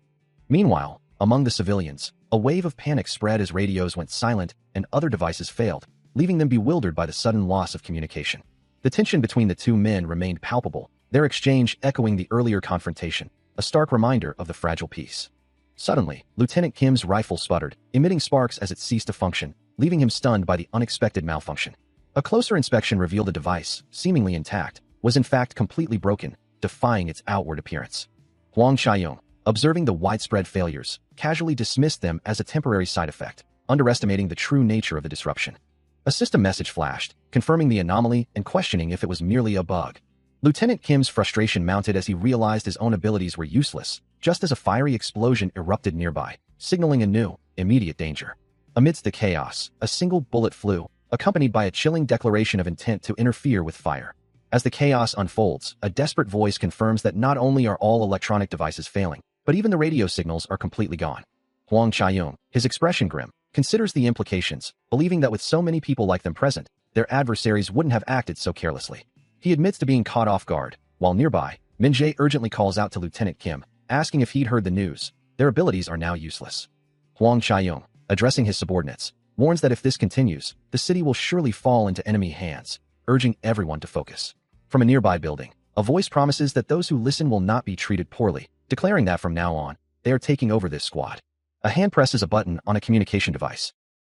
Meanwhile, among the civilians, a wave of panic spread as radios went silent and other devices failed, leaving them bewildered by the sudden loss of communication. The tension between the 2 men remained palpable, their exchange echoing the earlier confrontation, a stark reminder of the fragile peace. Suddenly, Lieutenant Kim's rifle sputtered, emitting sparks as it ceased to function, leaving him stunned by the unexpected malfunction. A closer inspection revealed the device, seemingly intact, was in fact completely broken, defying its outward appearance. Huang Chaiyong, observing the widespread failures, casually dismissed them as a temporary side effect, underestimating the true nature of the disruption. A system message flashed, confirming the anomaly and questioning if it was merely a bug. Lieutenant Kim's frustration mounted as he realized his own abilities were useless, just as a fiery explosion erupted nearby, signaling a new, immediate danger. Amidst the chaos, a single bullet flew, accompanied by a chilling declaration of intent to interfere with fire. As the chaos unfolds, a desperate voice confirms that not only are all electronic devices failing, but even the radio signals are completely gone. Huang Chaiyong, his expression grim, considers the implications, believing that with so many people like them present, their adversaries wouldn't have acted so carelessly. He admits to being caught off guard. While nearby, Min-jae urgently calls out to Lieutenant Kim, asking if he'd heard the news. Their abilities are now useless. Hwang Chae-young, addressing his subordinates, warns that if this continues, the city will surely fall into enemy hands, urging everyone to focus. From a nearby building, a voice promises that those who listen will not be treated poorly, declaring that from now on, they are taking over this squad. A hand presses a button on a communication device.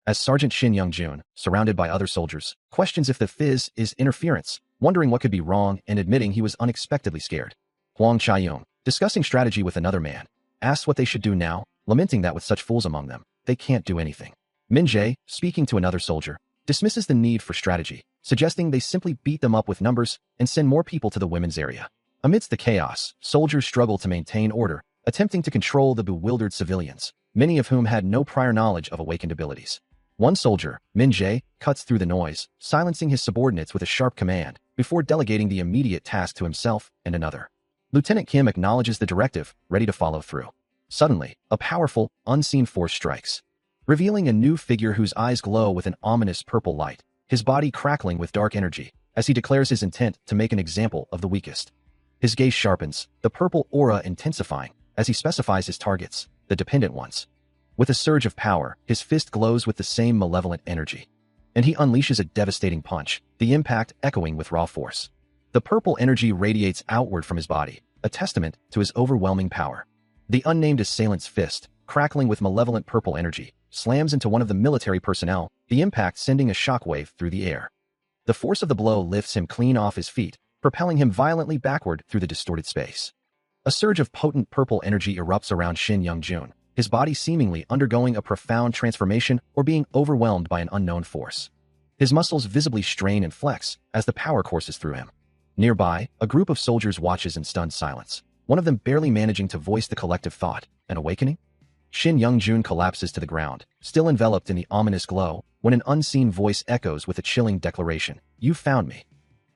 As Sergeant Shin Young-jun, surrounded by other soldiers, questions if the fizz is interference, wondering what could be wrong and admitting he was unexpectedly scared. Hwang Chae-young, discussing strategy with another man, asks what they should do now, lamenting that with such fools among them, they can't do anything. Min-jae, speaking to another soldier, dismisses the need for strategy, suggesting they simply beat them up with numbers and send more people to the women's area. Amidst the chaos, soldiers struggle to maintain order, attempting to control the bewildered civilians, many of whom had no prior knowledge of awakened abilities. One soldier, Min-jae, cuts through the noise, silencing his subordinates with a sharp command, before delegating the immediate task to himself and another. Lieutenant Kim acknowledges the directive, ready to follow through. Suddenly, a powerful, unseen force strikes, revealing a new figure whose eyes glow with an ominous purple light, his body crackling with dark energy, as he declares his intent to make an example of the weakest. His gaze sharpens, the purple aura intensifying, as he specifies his targets, the dependent ones. With a surge of power, his fist glows with the same malevolent energy, and he unleashes a devastating punch, the impact echoing with raw force. The purple energy radiates outward from his body, a testament to his overwhelming power. The unnamed assailant's fist, crackling with malevolent purple energy, slams into one of the military personnel, the impact sending a shockwave through the air. The force of the blow lifts him clean off his feet, propelling him violently backward through the distorted space. A surge of potent purple energy erupts around Shin Young-jun, his body seemingly undergoing a profound transformation or being overwhelmed by an unknown force. His muscles visibly strain and flex as the power courses through him. Nearby, a group of soldiers watches in stunned silence, one of them barely managing to voice the collective thought, an awakening? Shin Young-jun collapses to the ground, still enveloped in the ominous glow, when an unseen voice echoes with a chilling declaration, "You found me."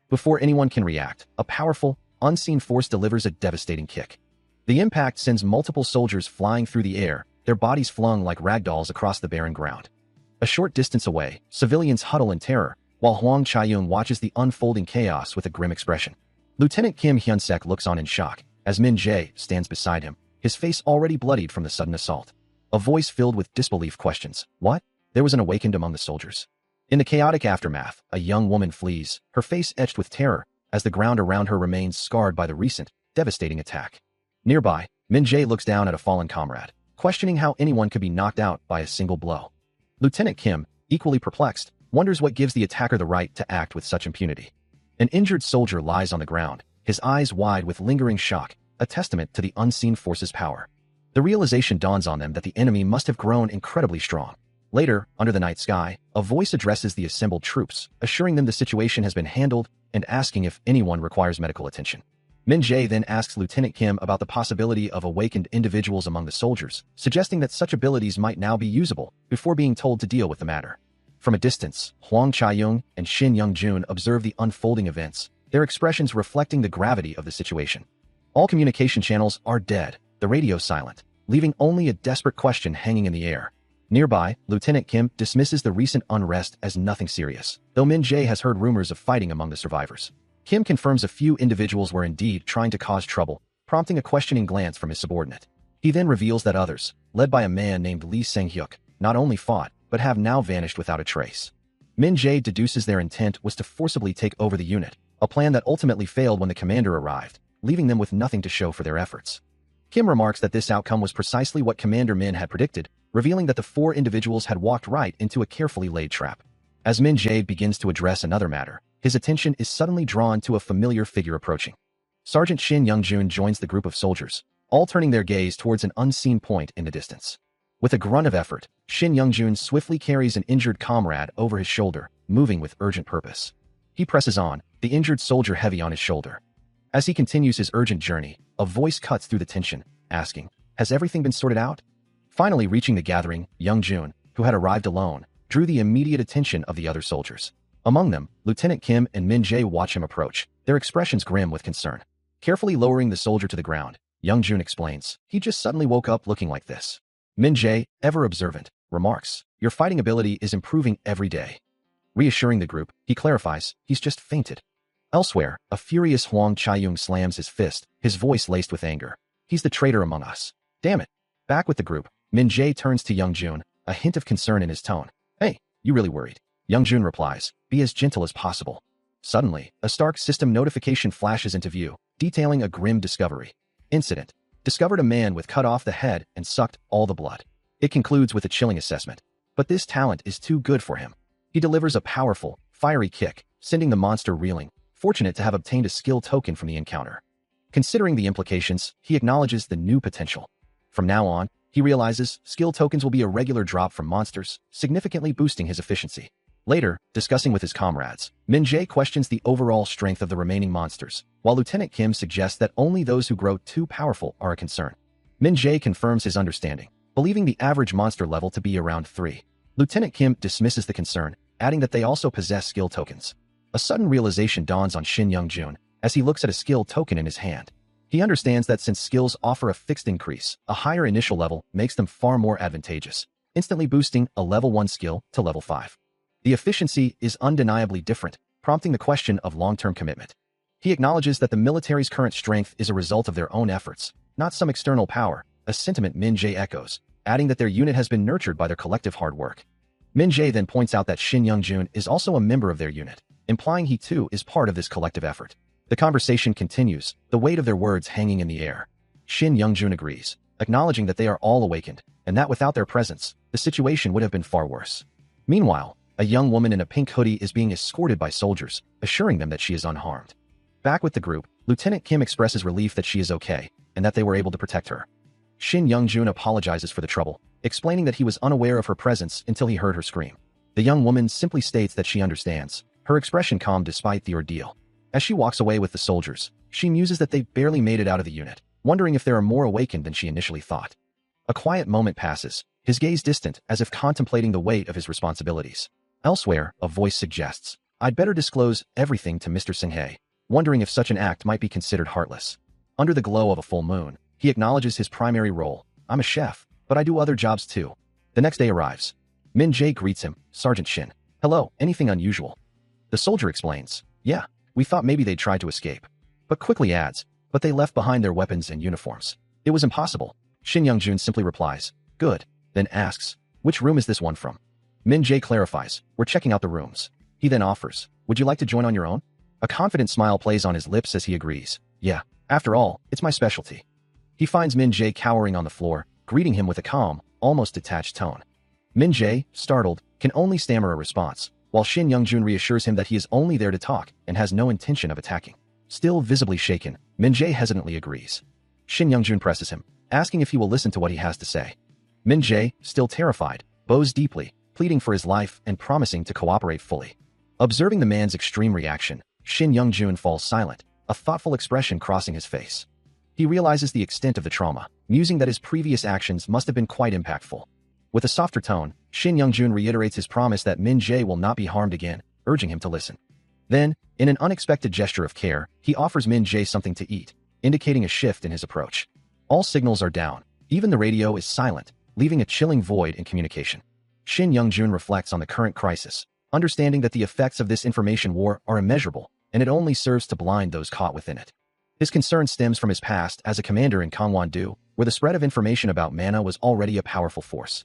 Before anyone can react, a powerful, unseen force delivers a devastating kick. The impact sends multiple soldiers flying through the air, their bodies flung like ragdolls across the barren ground. A short distance away, civilians huddle in terror, while Hwang Chae-young watches the unfolding chaos with a grim expression. Lieutenant Kim Hyun-sek looks on in shock, as Min-jae stands beside him, his face already bloodied from the sudden assault. A voice filled with disbelief questions, "What?" There was an awakened among the soldiers. In the chaotic aftermath, a young woman flees, her face etched with terror, as the ground around her remains scarred by the recent, devastating attack. Nearby, Min-jae looks down at a fallen comrade, questioning how anyone could be knocked out by a single blow. Lieutenant Kim, equally perplexed, wonders what gives the attacker the right to act with such impunity. An injured soldier lies on the ground, his eyes wide with lingering shock, a testament to the unseen force's power. The realization dawns on them that the enemy must have grown incredibly strong. Later, under the night sky, a voice addresses the assembled troops, assuring them the situation has been handled and asking if anyone requires medical attention. Min-jae then asks Lieutenant Kim about the possibility of awakened individuals among the soldiers, suggesting that such abilities might now be usable, before being told to deal with the matter. From a distance, Hwang Chae-young and Shin Young-jun observe the unfolding events, their expressions reflecting the gravity of the situation. All communication channels are dead, the radio silent, leaving only a desperate question hanging in the air. Nearby, Lieutenant Kim dismisses the recent unrest as nothing serious, though Min-jae has heard rumors of fighting among the survivors. Kim confirms a few individuals were indeed trying to cause trouble, prompting a questioning glance from his subordinate. He then reveals that others, led by a man named Lee Sang-hyuk, not only fought, but have now vanished without a trace. Min-jae deduces their intent was to forcibly take over the unit, a plan that ultimately failed when the commander arrived, leaving them with nothing to show for their efforts. Kim remarks that this outcome was precisely what Commander Min had predicted, revealing that the four individuals had walked right into a carefully laid trap. As Min-jae begins to address another matter, his attention is suddenly drawn to a familiar figure approaching. Sergeant Shin Young-jun joins the group of soldiers, all turning their gaze towards an unseen point in the distance. With a grunt of effort, Shin Young-jun swiftly carries an injured comrade over his shoulder, moving with urgent purpose. He presses on, the injured soldier heavy on his shoulder. As he continues his urgent journey, a voice cuts through the tension, asking, "Has everything been sorted out?" Finally reaching the gathering, Young-jun, who had arrived alone, drew the immediate attention of the other soldiers. Among them, Lieutenant Kim and Min-jae watch him approach, their expressions grim with concern. Carefully lowering the soldier to the ground, Young-jun explains, "He just suddenly woke up looking like this." Min-jae, ever observant, remarks, "Your fighting ability is improving every day." Reassuring the group, he clarifies, "He's just fainted." Elsewhere, a furious Huang Chaiyung slams his fist, his voice laced with anger. "He's the traitor among us. Damn it." Back with the group, Min Jae turns to Young Jun, a hint of concern in his tone. "Hey, you really worried?" Young Jun replies, "Be as gentle as possible." Suddenly, a Stark system notification flashes into view, detailing a grim discovery. Incident. Discovered a man with cut off the head and sucked all the blood. It concludes with a chilling assessment. But this talent is too good for him. He delivers a powerful, fiery kick, sending the monster reeling, fortunate to have obtained a skill token from the encounter. Considering the implications, he acknowledges the new potential. From now on, he realizes skill tokens will be a regular drop from monsters, significantly boosting his efficiency. Later, discussing with his comrades, Min Jae questions the overall strength of the remaining monsters, while Lieutenant Kim suggests that only those who grow too powerful are a concern. Min Jae confirms his understanding, believing the average monster level to be around 3. Lieutenant Kim dismisses the concern, adding that they also possess skill tokens. A sudden realization dawns on Shin Young-jun as he looks at a skill token in his hand. He understands that since skills offer a fixed increase, a higher initial level makes them far more advantageous, instantly boosting a level 1 skill to level 5. The efficiency is undeniably different, prompting the question of long-term commitment. He acknowledges that the military's current strength is a result of their own efforts, not some external power, a sentiment Min Jae echoes, adding that their unit has been nurtured by their collective hard work. Min Jae then points out that Shin Young-jun is also a member of their unit, implying he too is part of this collective effort. The conversation continues, the weight of their words hanging in the air. Shin Young-jun agrees, acknowledging that they are all awakened, and that without their presence, the situation would have been far worse. Meanwhile, a young woman in a pink hoodie is being escorted by soldiers, assuring them that she is unharmed. Back with the group, Lieutenant Kim expresses relief that she is okay, and that they were able to protect her. Shin Young-jun apologizes for the trouble, explaining that he was unaware of her presence until he heard her scream. The young woman simply states that she understands, her expression calm despite the ordeal. As she walks away with the soldiers, she muses that they barely made it out of the unit, wondering if they are more awakened than she initially thought. A quiet moment passes, his gaze distant as if contemplating the weight of his responsibilities. Elsewhere, a voice suggests, "I'd better disclose everything to Mr. Singhae," wondering if such an act might be considered heartless. Under the glow of a full moon, he acknowledges his primary role. "I'm a chef, but I do other jobs too." The next day arrives. Min Jae greets him, "Sergeant Shin." "Hello, anything unusual?" The soldier explains, "Yeah, we thought maybe they'd tried to escape." But quickly adds, "But they left behind their weapons and uniforms. It was impossible." Shin Young-jun simply replies, "Good," then asks, "Which room is this one from?" Min Jae clarifies, "We're checking out the rooms." He then offers, "Would you like to join on your own?" A confident smile plays on his lips as he agrees. "Yeah, after all, it's my specialty." He finds Min Jae cowering on the floor, greeting him with a calm, almost detached tone. Min Jae, startled, can only stammer a response, while Shin Young-jun reassures him that he is only there to talk and has no intention of attacking. Still visibly shaken, Min Jae hesitantly agrees. Shin Young-jun presses him, asking if he will listen to what he has to say. Min Jae, still terrified, bows deeply, pleading for his life and promising to cooperate fully. Observing the man's extreme reaction, Shin Young-jun falls silent, a thoughtful expression crossing his face. He realizes the extent of the trauma, musing that his previous actions must have been quite impactful. With a softer tone, Shin Young-jun reiterates his promise that Min Jae will not be harmed again, urging him to listen. Then, in an unexpected gesture of care, he offers Min Jae something to eat, indicating a shift in his approach. All signals are down, even the radio is silent, leaving a chilling void in communication. Shin Young-jun reflects on the current crisis, understanding that the effects of this information war are immeasurable, and it only serves to blind those caught within it. His concern stems from his past as a commander in Gangwon-do, where the spread of information about mana was already a powerful force.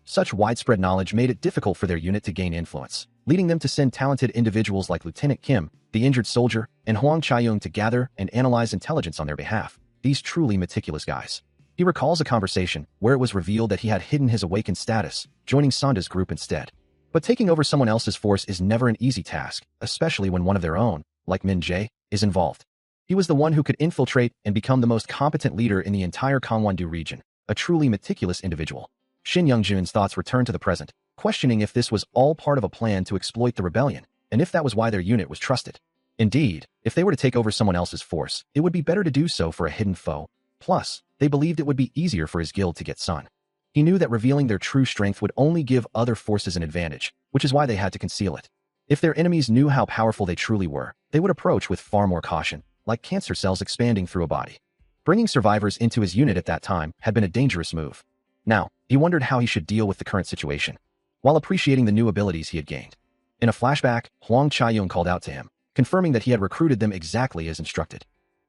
Such widespread knowledge made it difficult for their unit to gain influence, leading them to send talented individuals like Lieutenant Kim, the injured soldier, and Huang Chaiyung to gather and analyze intelligence on their behalf, these truly meticulous guys. He recalls a conversation where it was revealed that he had hidden his awakened status, joining Sonda's group instead. But taking over someone else's force is never an easy task, especially when one of their own, like Min Jae, is involved. He was the one who could infiltrate and become the most competent leader in the entire Gangwon-do region, a truly meticulous individual. Shin Young-jun's thoughts return to the present, questioning if this was all part of a plan to exploit the rebellion, and if that was why their unit was trusted. Indeed, if they were to take over someone else's force, it would be better to do so for a hidden foe. Plus, they believed it would be easier for his guild to get Sun. He knew that revealing their true strength would only give other forces an advantage, which is why they had to conceal it. If their enemies knew how powerful they truly were, they would approach with far more caution, like cancer cells expanding through a body. Bringing survivors into his unit at that time had been a dangerous move. Now, he wondered how he should deal with the current situation, while appreciating the new abilities he had gained. In a flashback, Huang Chaiyong called out to him, confirming that he had recruited them exactly as instructed.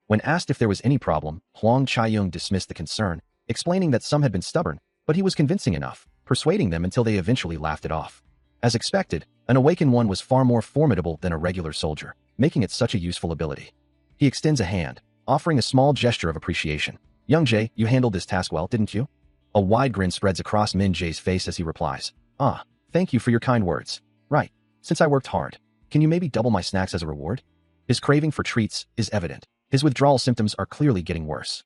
When asked if there was any problem, Huang Chaiyong dismissed the concern, explaining that some had been stubborn, but he was convincing enough, persuading them until they eventually laughed it off. As expected, an awakened one was far more formidable than a regular soldier, making it such a useful ability. He extends a hand, offering a small gesture of appreciation. Young Jae, you handled this task well, didn't you? A wide grin spreads across Min Jae's face as he replies, Ah, thank you for your kind words. Right, since I worked hard, can you maybe double my snacks as a reward? His craving for treats is evident. His withdrawal symptoms are clearly getting worse.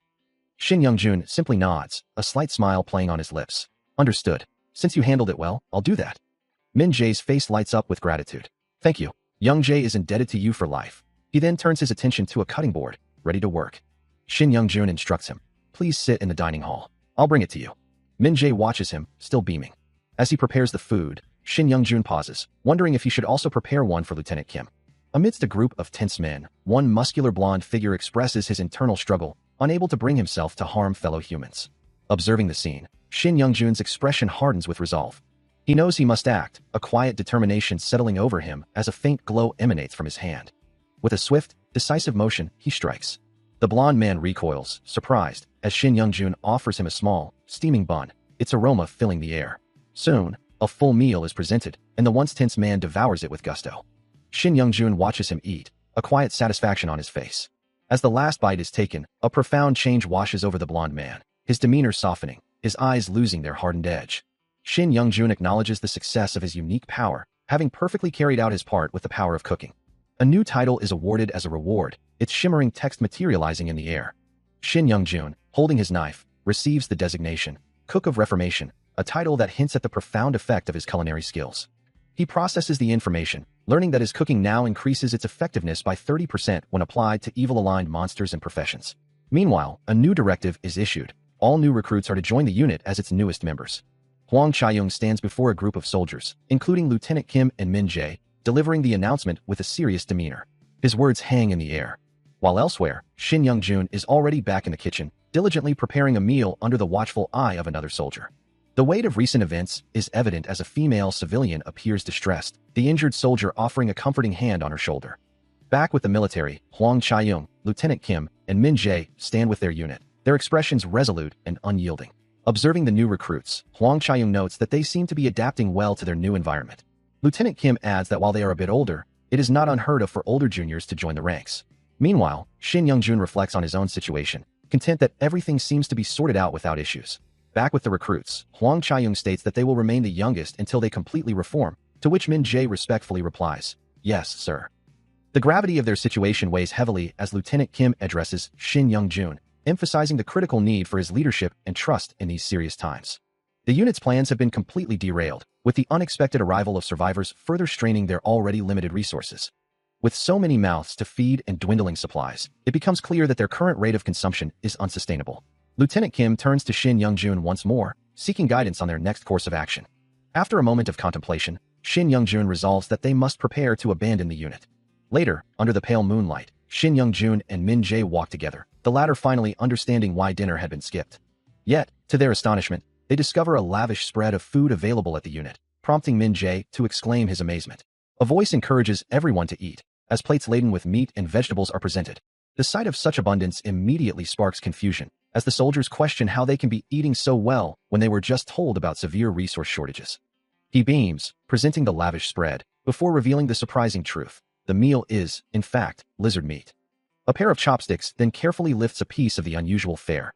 Shin Young-jun simply nods, a slight smile playing on his lips. Understood. Since you handled it well, I'll do that. Min Jae's face lights up with gratitude. Thank you. Young Jae is indebted to you for life. He then turns his attention to a cutting board, ready to work. Shin Young-jun instructs him. Please sit in the dining hall. I'll bring it to you. Min Jae watches him, still beaming. As he prepares the food, Shin Young-jun pauses, wondering if he should also prepare one for Lieutenant Kim. Amidst a group of tense men, one muscular blonde figure expresses his internal struggle, unable to bring himself to harm fellow humans. Observing the scene, Shin Young-jun's expression hardens with resolve. He knows he must act, a quiet determination settling over him as a faint glow emanates from his hand. With a swift, decisive motion, he strikes. The blonde man recoils, surprised, as Shin Young-jun offers him a small, steaming bun, its aroma filling the air. Soon, a full meal is presented, and the once tense man devours it with gusto. Shin Young-jun watches him eat, a quiet satisfaction on his face. As the last bite is taken, a profound change washes over the blonde man, his demeanor softening, his eyes losing their hardened edge. Shin Young-jun acknowledges the success of his unique power, having perfectly carried out his part with the power of cooking. A new title is awarded as a reward, its shimmering text materializing in the air. Shin Young-jun, holding his knife, receives the designation, Cook of Reformation, a title that hints at the profound effect of his culinary skills. He processes the information, learning that his cooking now increases its effectiveness by 30% when applied to evil-aligned monsters and professions. Meanwhile, a new directive is issued. All new recruits are to join the unit as its newest members. Huang Chaiyong stands before a group of soldiers, including Lieutenant Kim and Min Jae, delivering the announcement with a serious demeanor. His words hang in the air. While elsewhere, Shin Young-jun is already back in the kitchen, diligently preparing a meal under the watchful eye of another soldier. The weight of recent events is evident as a female civilian appears distressed, the injured soldier offering a comforting hand on her shoulder. Back with the military, Huang Chaiyong, Lieutenant Kim, and Min Jae stand with their unit, their expressions resolute and unyielding. Observing the new recruits, Huang Chaiyong notes that they seem to be adapting well to their new environment. Lieutenant Kim adds that while they are a bit older, it is not unheard of for older juniors to join the ranks. Meanwhile, Shin Young-jun reflects on his own situation, content that everything seems to be sorted out without issues. Back with the recruits, Huang Chaiyong states that they will remain the youngest until they completely reform, to which Min Jae respectfully replies, Yes, sir. The gravity of their situation weighs heavily as Lieutenant Kim addresses Shin Young-jun, emphasizing the critical need for his leadership and trust in these serious times. The unit's plans have been completely derailed, with the unexpected arrival of survivors further straining their already limited resources. With so many mouths to feed and dwindling supplies, it becomes clear that their current rate of consumption is unsustainable. Lieutenant Kim turns to Shin Young-jun once more, seeking guidance on their next course of action. After a moment of contemplation, Shin Young-jun resolves that they must prepare to abandon the unit. Later, under the pale moonlight, Shin Young-jun and Min Jae walk together, the latter finally understanding why dinner had been skipped. Yet, to their astonishment, they discover a lavish spread of food available at the unit, prompting Min Jae to exclaim his amazement. A voice encourages everyone to eat, as plates laden with meat and vegetables are presented. The sight of such abundance immediately sparks confusion, as the soldiers question how they can be eating so well when they were just told about severe resource shortages. He beams, presenting the lavish spread, before revealing the surprising truth. The meal is, in fact, lizard meat. A pair of chopsticks then carefully lifts a piece of the unusual fare,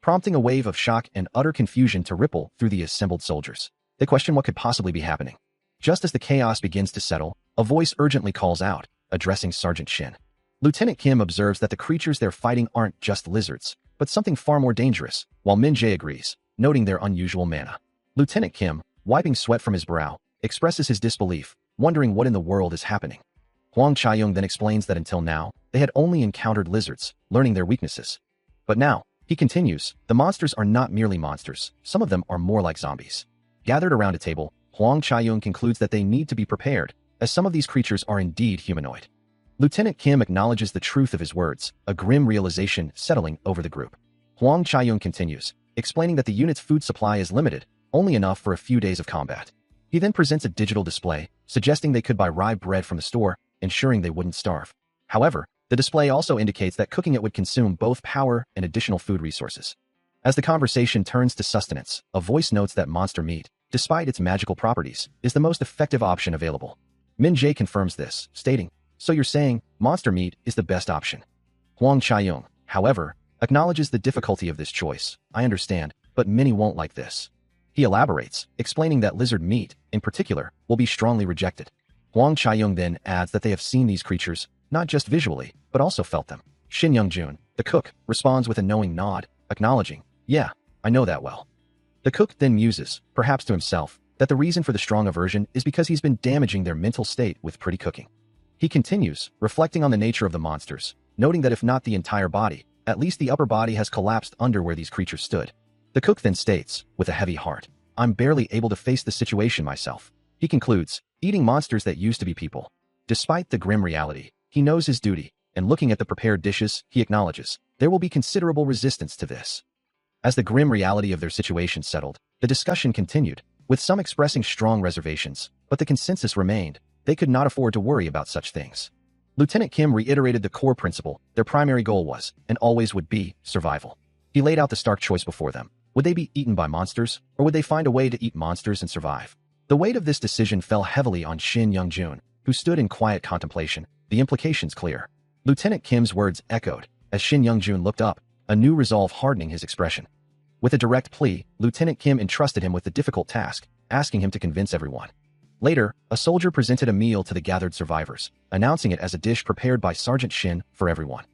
prompting a wave of shock and utter confusion to ripple through the assembled soldiers. They question what could possibly be happening. Just as the chaos begins to settle, a voice urgently calls out, addressing Sergeant Shin. Lieutenant Kim observes that the creatures they're fighting aren't just lizards, but something far more dangerous, while Min Jae agrees, noting their unusual mana. Lieutenant Kim, wiping sweat from his brow, expresses his disbelief, wondering what in the world is happening. Huang Chaiyong then explains that until now, they had only encountered lizards, learning their weaknesses. But now, he continues, the monsters are not merely monsters, some of them are more like zombies. Gathered around a table, Huang Chaiyong concludes that they need to be prepared, as some of these creatures are indeed humanoid. Lieutenant Kim acknowledges the truth of his words, a grim realization settling over the group. Huang Chaiyong continues, explaining that the unit's food supply is limited, only enough for a few days of combat. He then presents a digital display, suggesting they could buy rye bread from the store, ensuring they wouldn't starve. However, the display also indicates that cooking it would consume both power and additional food resources. As the conversation turns to sustenance, a voice notes that monster meat, despite its magical properties, is the most effective option available. Min-jae confirms this, stating, "So you're saying monster meat is the best option?" Huang Chaiyong, however, acknowledges the difficulty of this choice. "I understand, but many won't like this." He elaborates, explaining that lizard meat, in particular, will be strongly rejected. Huang Chaiyong then adds that they have seen these creatures, not just visually, but also felt them. Shin Young-jun, the cook, responds with a knowing nod, acknowledging, "Yeah, I know that well." The cook then muses, perhaps to himself, that the reason for the strong aversion is because he's been damaging their mental state with pretty cooking. He continues, reflecting on the nature of the monsters, noting that if not the entire body, at least the upper body has collapsed under where these creatures stood. The cook then states, with a heavy heart, "I'm barely able to face the situation myself." He concludes, eating monsters that used to be people. Despite the grim reality, he knows his duty, and looking at the prepared dishes, he acknowledges, there will be considerable resistance to this. As the grim reality of their situation settled, the discussion continued, with some expressing strong reservations, but the consensus remained, they could not afford to worry about such things. Lieutenant Kim reiterated the core principle, their primary goal was, and always would be, survival. He laid out the stark choice before them. Would they be eaten by monsters, or would they find a way to eat monsters and survive? The weight of this decision fell heavily on Shin Young-jun, who stood in quiet contemplation, the implications clear. Lieutenant Kim's words echoed, as Shin Young-jun looked up, a new resolve hardening his expression. With a direct plea, Lieutenant Kim entrusted him with the difficult task, asking him to convince everyone. Later, a soldier presented a meal to the gathered survivors, announcing it as a dish prepared by Sergeant Shin for everyone.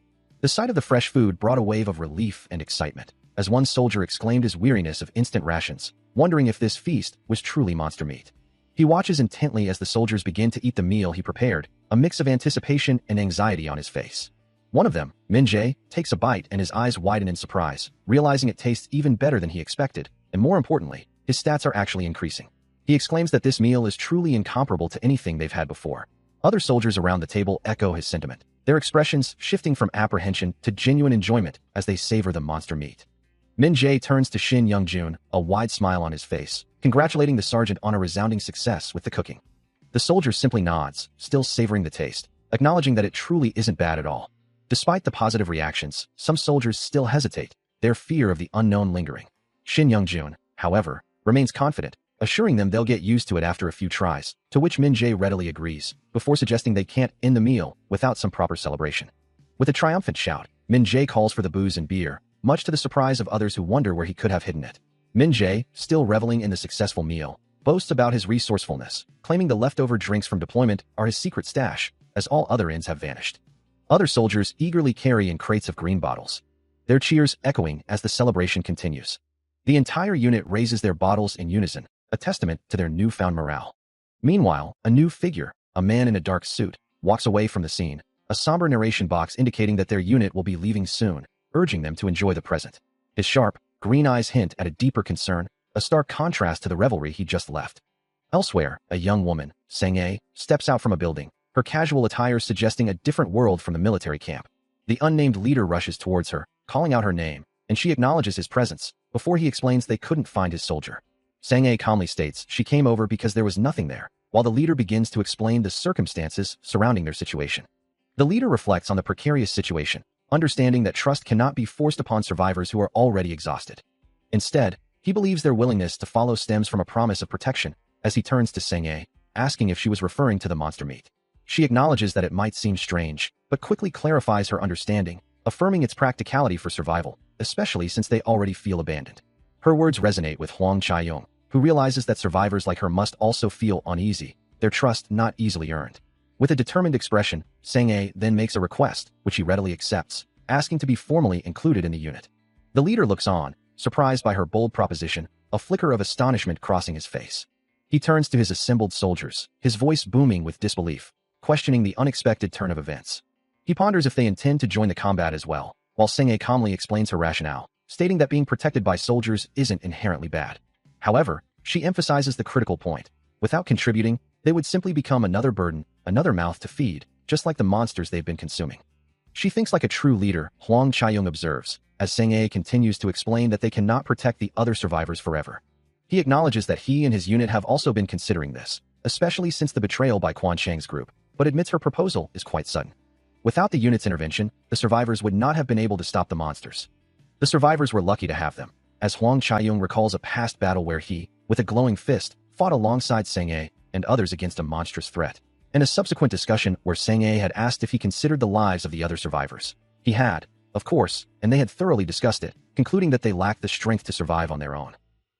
The sight of the fresh food brought a wave of relief and excitement, as one soldier exclaimed his weariness of instant rations, wondering if this feast was truly monster meat. He watches intently as the soldiers begin to eat the meal he prepared, a mix of anticipation and anxiety on his face. One of them, Min-jae, takes a bite and his eyes widen in surprise, realizing it tastes even better than he expected, and more importantly, his stats are actually increasing. He exclaims that this meal is truly incomparable to anything they've had before. Other soldiers around the table echo his sentiment, their expressions shifting from apprehension to genuine enjoyment as they savor the monster meat. Min-jae turns to Shin Young-jun, a wide smile on his face, congratulating the sergeant on a resounding success with the cooking. The soldier simply nods, still savoring the taste, acknowledging that it truly isn't bad at all. Despite the positive reactions, some soldiers still hesitate, their fear of the unknown lingering. Shin Young-jun, however, remains confident, assuring them they'll get used to it after a few tries, to which Min-jae readily agrees, before suggesting they can't end the meal without some proper celebration. With a triumphant shout, Min-jae calls for the booze and beer, much to the surprise of others who wonder where he could have hidden it. Min-jae, still reveling in the successful meal, boasts about his resourcefulness, claiming the leftover drinks from deployment are his secret stash, as all other inns have vanished. Other soldiers eagerly carry in crates of green bottles, their cheers echoing as the celebration continues. The entire unit raises their bottles in unison, a testament to their newfound morale. Meanwhile, a new figure, a man in a dark suit, walks away from the scene, a somber narration box indicating that their unit will be leaving soon, urging them to enjoy the present. His sharp, green eyes hint at a deeper concern, a stark contrast to the revelry he just left. Elsewhere, a young woman, Sang-ae, steps out from a building, her casual attire suggesting a different world from the military camp. The unnamed leader rushes towards her, calling out her name, and she acknowledges his presence, before he explains they couldn't find his soldier. Sang-ae calmly states she came over because there was nothing there, while the leader begins to explain the circumstances surrounding their situation. The leader reflects on the precarious situation, understanding that trust cannot be forced upon survivors who are already exhausted. Instead, he believes their willingness to follow stems from a promise of protection, as he turns to Sang-ae, asking if she was referring to the monster meat. She acknowledges that it might seem strange, but quickly clarifies her understanding, affirming its practicality for survival, especially since they already feel abandoned. Her words resonate with Huang Chaiyong, who realizes that survivors like her must also feel uneasy, their trust not easily earned. With a determined expression, Sang-ae then makes a request, which he readily accepts, asking to be formally included in the unit. The leader looks on, surprised by her bold proposition, a flicker of astonishment crossing his face. He turns to his assembled soldiers, his voice booming with disbelief, questioning the unexpected turn of events. He ponders if they intend to join the combat as well, while Sang-ae calmly explains her rationale, stating that being protected by soldiers isn't inherently bad. However, she emphasizes the critical point. Without contributing, they would simply become another burden, another mouth to feed, just like the monsters they've been consuming. She thinks like a true leader, Huang Chaiyong observes, as Sang-ae continues to explain that they cannot protect the other survivors forever. He acknowledges that he and his unit have also been considering this, especially since the betrayal by Quan Chang's group, but admits her proposal is quite sudden. Without the unit's intervention, the survivors would not have been able to stop the monsters. The survivors were lucky to have them, as Huang Chaiyong recalls a past battle where he, with a glowing fist, fought alongside Sang-ae and others against a monstrous threat. In a subsequent discussion where Sang-ae had asked if he considered the lives of the other survivors. He had, of course, and they had thoroughly discussed it, concluding that they lacked the strength to survive on their own.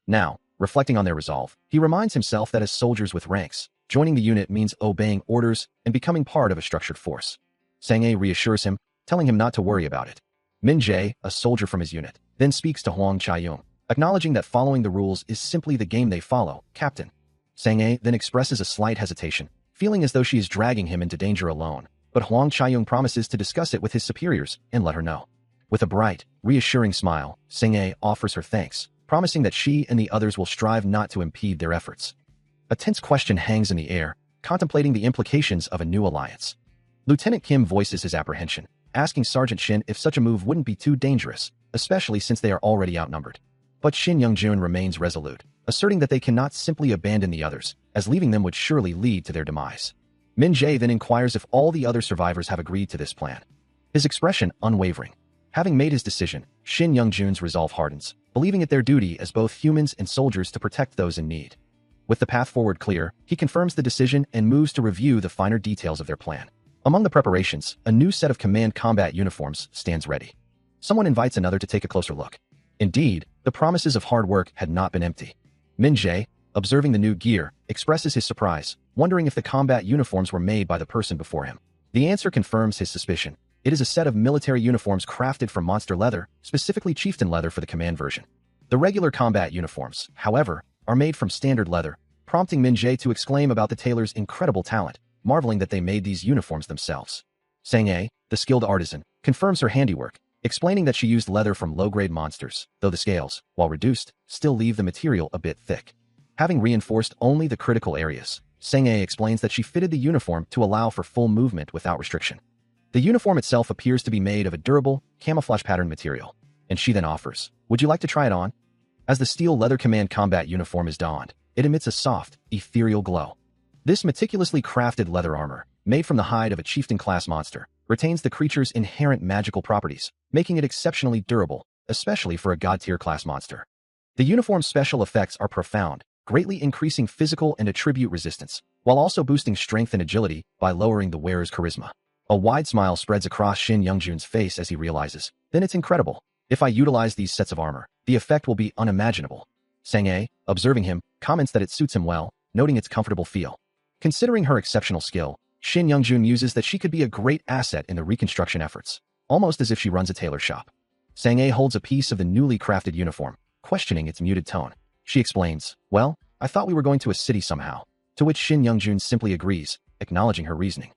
Now, reflecting on their resolve, he reminds himself that as soldiers with ranks, joining the unit means obeying orders and becoming part of a structured force. Sang-ae reassures him, telling him not to worry about it. Min Jae, a soldier from his unit, then speaks to Huang Chaiyong, acknowledging that following the rules is simply the game they follow, Captain. Sang-ae then expresses a slight hesitation, feeling as though she is dragging him into danger alone, but Huang Chaiyong promises to discuss it with his superiors and let her know. With a bright, reassuring smile, Sang-ae offers her thanks, promising that she and the others will strive not to impede their efforts. A tense question hangs in the air, contemplating the implications of a new alliance. Lieutenant Kim voices his apprehension, asking Sergeant Shin if such a move wouldn't be too dangerous, especially since they are already outnumbered. But Shin Young-jun remains resolute, asserting that they cannot simply abandon the others, as leaving them would surely lead to their demise. Min Jae then inquires if all the other survivors have agreed to this plan. His expression unwavering. Having made his decision, Shin Young-jun's resolve hardens, believing it their duty as both humans and soldiers to protect those in need. With the path forward clear, he confirms the decision and moves to review the finer details of their plan. Among the preparations, a new set of command combat uniforms stands ready. Someone invites another to take a closer look. Indeed, the promises of hard work had not been empty. Min Jae, observing the new gear, expresses his surprise, wondering if the combat uniforms were made by the person before him. The answer confirms his suspicion. It is a set of military uniforms crafted from monster leather, specifically chieftain leather for the command version. The regular combat uniforms, however, are made from standard leather, prompting Min Jae to exclaim about the tailor's incredible talent, marveling that they made these uniforms themselves. Sang-ae, the skilled artisan, confirms her handiwork, explaining that she used leather from low-grade monsters, though the scales, while reduced, still leave the material a bit thick. Having reinforced only the critical areas, Sang-ae explains that she fitted the uniform to allow for full movement without restriction. The uniform itself appears to be made of a durable, camouflage pattern material, and she then offers, "Would you like to try it on?" As the steel leather command combat uniform is donned, it emits a soft, ethereal glow. This meticulously crafted leather armor, made from the hide of a chieftain-class monster, retains the creature's inherent magical properties, making it exceptionally durable, especially for a god-tier class monster. The uniform's special effects are profound, greatly increasing physical and attribute resistance, while also boosting strength and agility by lowering the wearer's charisma. A wide smile spreads across Shin Young-jun's face as he realizes, then it's incredible. If I utilize these sets of armor, the effect will be unimaginable. Sang-ae, observing him, comments that it suits him well, noting its comfortable feel. Considering her exceptional skill, Shin Young-jun muses that she could be a great asset in the reconstruction efforts, almost as if she runs a tailor shop. Sang-ae holds a piece of the newly crafted uniform, questioning its muted tone. She explains, "Well, I thought we were going to a city somehow," to which Shin Young-jun simply agrees, acknowledging her reasoning.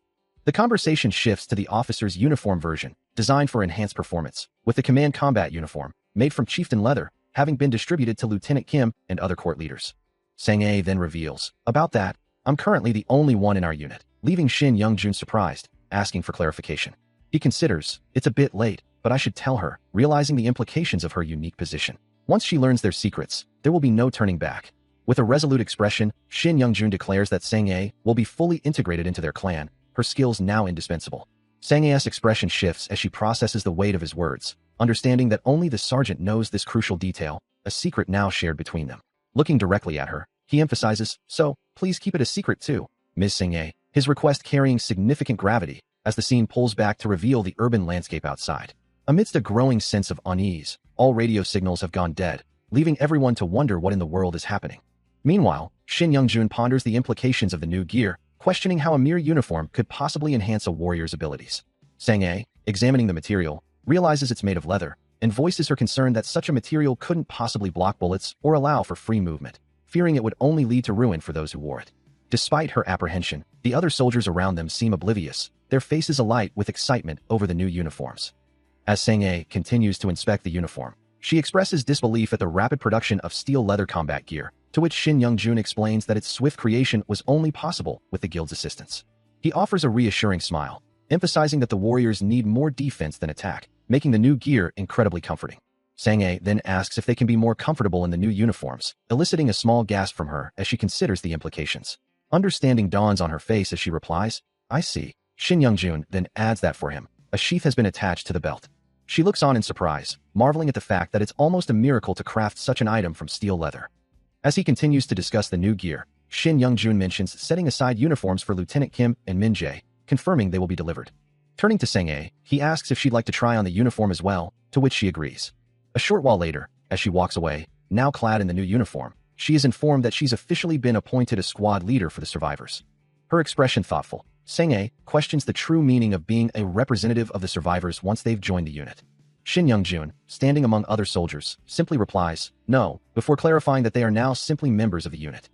The conversation shifts to the officer's uniform version, designed for enhanced performance, with the command combat uniform, made from chieftain leather, having been distributed to Lieutenant Kim and other court leaders. Sang-ae then reveals, "About that, I'm currently the only one in our unit," leaving Shin Young-jun surprised, asking for clarification. He considers, "It's a bit late, but I should tell her," realizing the implications of her unique position. Once she learns their secrets, there will be no turning back. With a resolute expression, Shin Young-jun declares that Sang-ae will be fully integrated into their clan, her skills now indispensable. Sang-ae's expression shifts as she processes the weight of his words, understanding that only the sergeant knows this crucial detail, a secret now shared between them. Looking directly at her, he emphasizes, "So, please keep it a secret too, Ms. Sang-ae," his request carrying significant gravity as the scene pulls back to reveal the urban landscape outside. Amidst a growing sense of unease, all radio signals have gone dead, leaving everyone to wonder what in the world is happening. Meanwhile, Shin Young-jun ponders the implications of the new gear, questioning how a mere uniform could possibly enhance a warrior's abilities. Sang-ae, examining the material, realizes it's made of leather, and voices her concern that such a material couldn't possibly block bullets or allow for free movement, fearing it would only lead to ruin for those who wore it. Despite her apprehension, the other soldiers around them seem oblivious, their faces alight with excitement over the new uniforms. As Sang-ae continues to inspect the uniform, she expresses disbelief at the rapid production of steel leather combat gear, to which Shin Young-jun explains that its swift creation was only possible with the guild's assistance. He offers a reassuring smile, emphasizing that the warriors need more defense than attack, making the new gear incredibly comforting. Sang-ae then asks if they can be more comfortable in the new uniforms, eliciting a small gasp from her as she considers the implications. Understanding dawns on her face as she replies, "I see." Shin Young-jun then adds that for him, a sheath has been attached to the belt. She looks on in surprise, marveling at the fact that it's almost a miracle to craft such an item from steel leather. As he continues to discuss the new gear, Shin Young-jun mentions setting aside uniforms for Lieutenant Kim and Min Jae, confirming they will be delivered. Turning to Sang-ae, he asks if she'd like to try on the uniform as well, to which she agrees. A short while later, as she walks away, now clad in the new uniform, she is informed that she's officially been appointed a squad leader for the survivors. Her expression thoughtful, Sang-ae questions the true meaning of being a representative of the survivors once they've joined the unit. Shin Young-jun, standing among other soldiers, simply replies, "No," before clarifying that they are now simply members of the unit.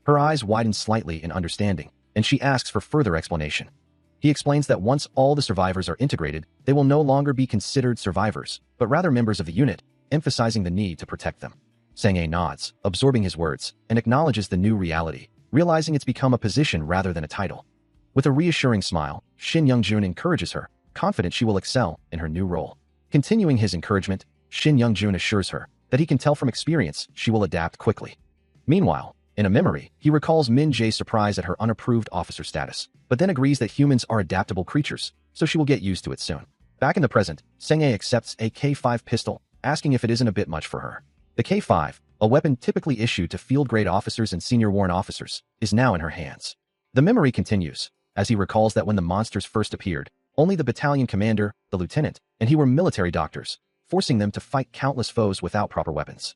Her eyes widen slightly in understanding, and she asks for further explanation. He explains that once all the survivors are integrated, they will no longer be considered survivors, but rather members of the unit, emphasizing the need to protect them. Sang-ae nods, absorbing his words, and acknowledges the new reality, realizing it's become a position rather than a title. With a reassuring smile, Shin Young-jun encourages her, confident she will excel in her new role. Continuing his encouragement, Shin Young-jun assures her that he can tell from experience she will adapt quickly. Meanwhile, in a memory, he recalls Min Jae's surprise at her unapproved officer status, but then agrees that humans are adaptable creatures, so she will get used to it soon. Back in the present, Sang-ae accepts a K5 pistol, asking if it isn't a bit much for her. The K5, a weapon typically issued to field-grade officers and senior warrant officers, is now in her hands. The memory continues, as he recalls that when the monsters first appeared, only the battalion commander, the lieutenant, and he were military doctors, forcing them to fight countless foes without proper weapons.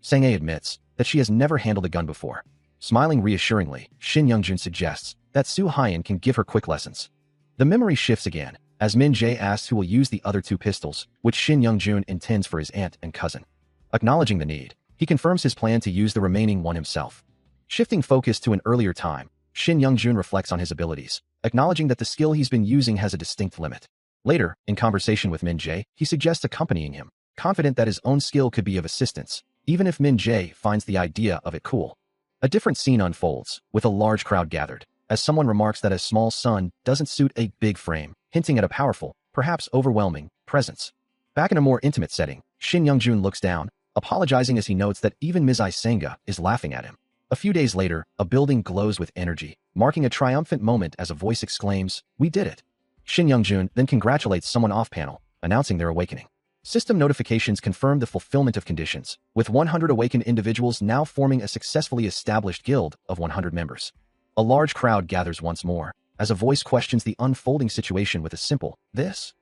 Sang-ae admits that she has never handled a gun before. Smiling reassuringly, Shin Young-jun suggests that Soo Hyun can give her quick lessons. The memory shifts again, as Min Jae asks who will use the other two pistols, which Shin Young-jun intends for his aunt and cousin. Acknowledging the need, he confirms his plan to use the remaining one himself. Shifting focus to an earlier time, Shin Young-jun reflects on his abilities, acknowledging that the skill he's been using has a distinct limit. Later, in conversation with Min Jae, he suggests accompanying him, confident that his own skill could be of assistance, even if Min Jae finds the idea of it cool. A different scene unfolds, with a large crowd gathered, as someone remarks that a small sun doesn't suit a big frame, hinting at a powerful, perhaps overwhelming, presence. Back in a more intimate setting, Shin Young-jun looks down, apologizing as he notes that even Ms. Senga is laughing at him. A few days later, a building glows with energy, marking a triumphant moment as a voice exclaims, "We did it!" Shin Young-jun then congratulates someone off-panel, announcing their awakening. System notifications confirm the fulfillment of conditions, with 100 awakened individuals now forming a successfully established guild of 100 members. A large crowd gathers once more, as a voice questions the unfolding situation with a simple, "This?"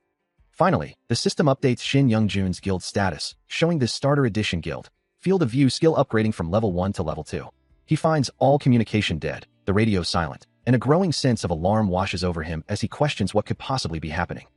Finally, the system updates Shin Young-jun's guild status, showing this starter edition guild. Field of view skill upgrading from level 1 to level 2. He finds all communication dead, the radio silent, and a growing sense of alarm washes over him as he questions what could possibly be happening.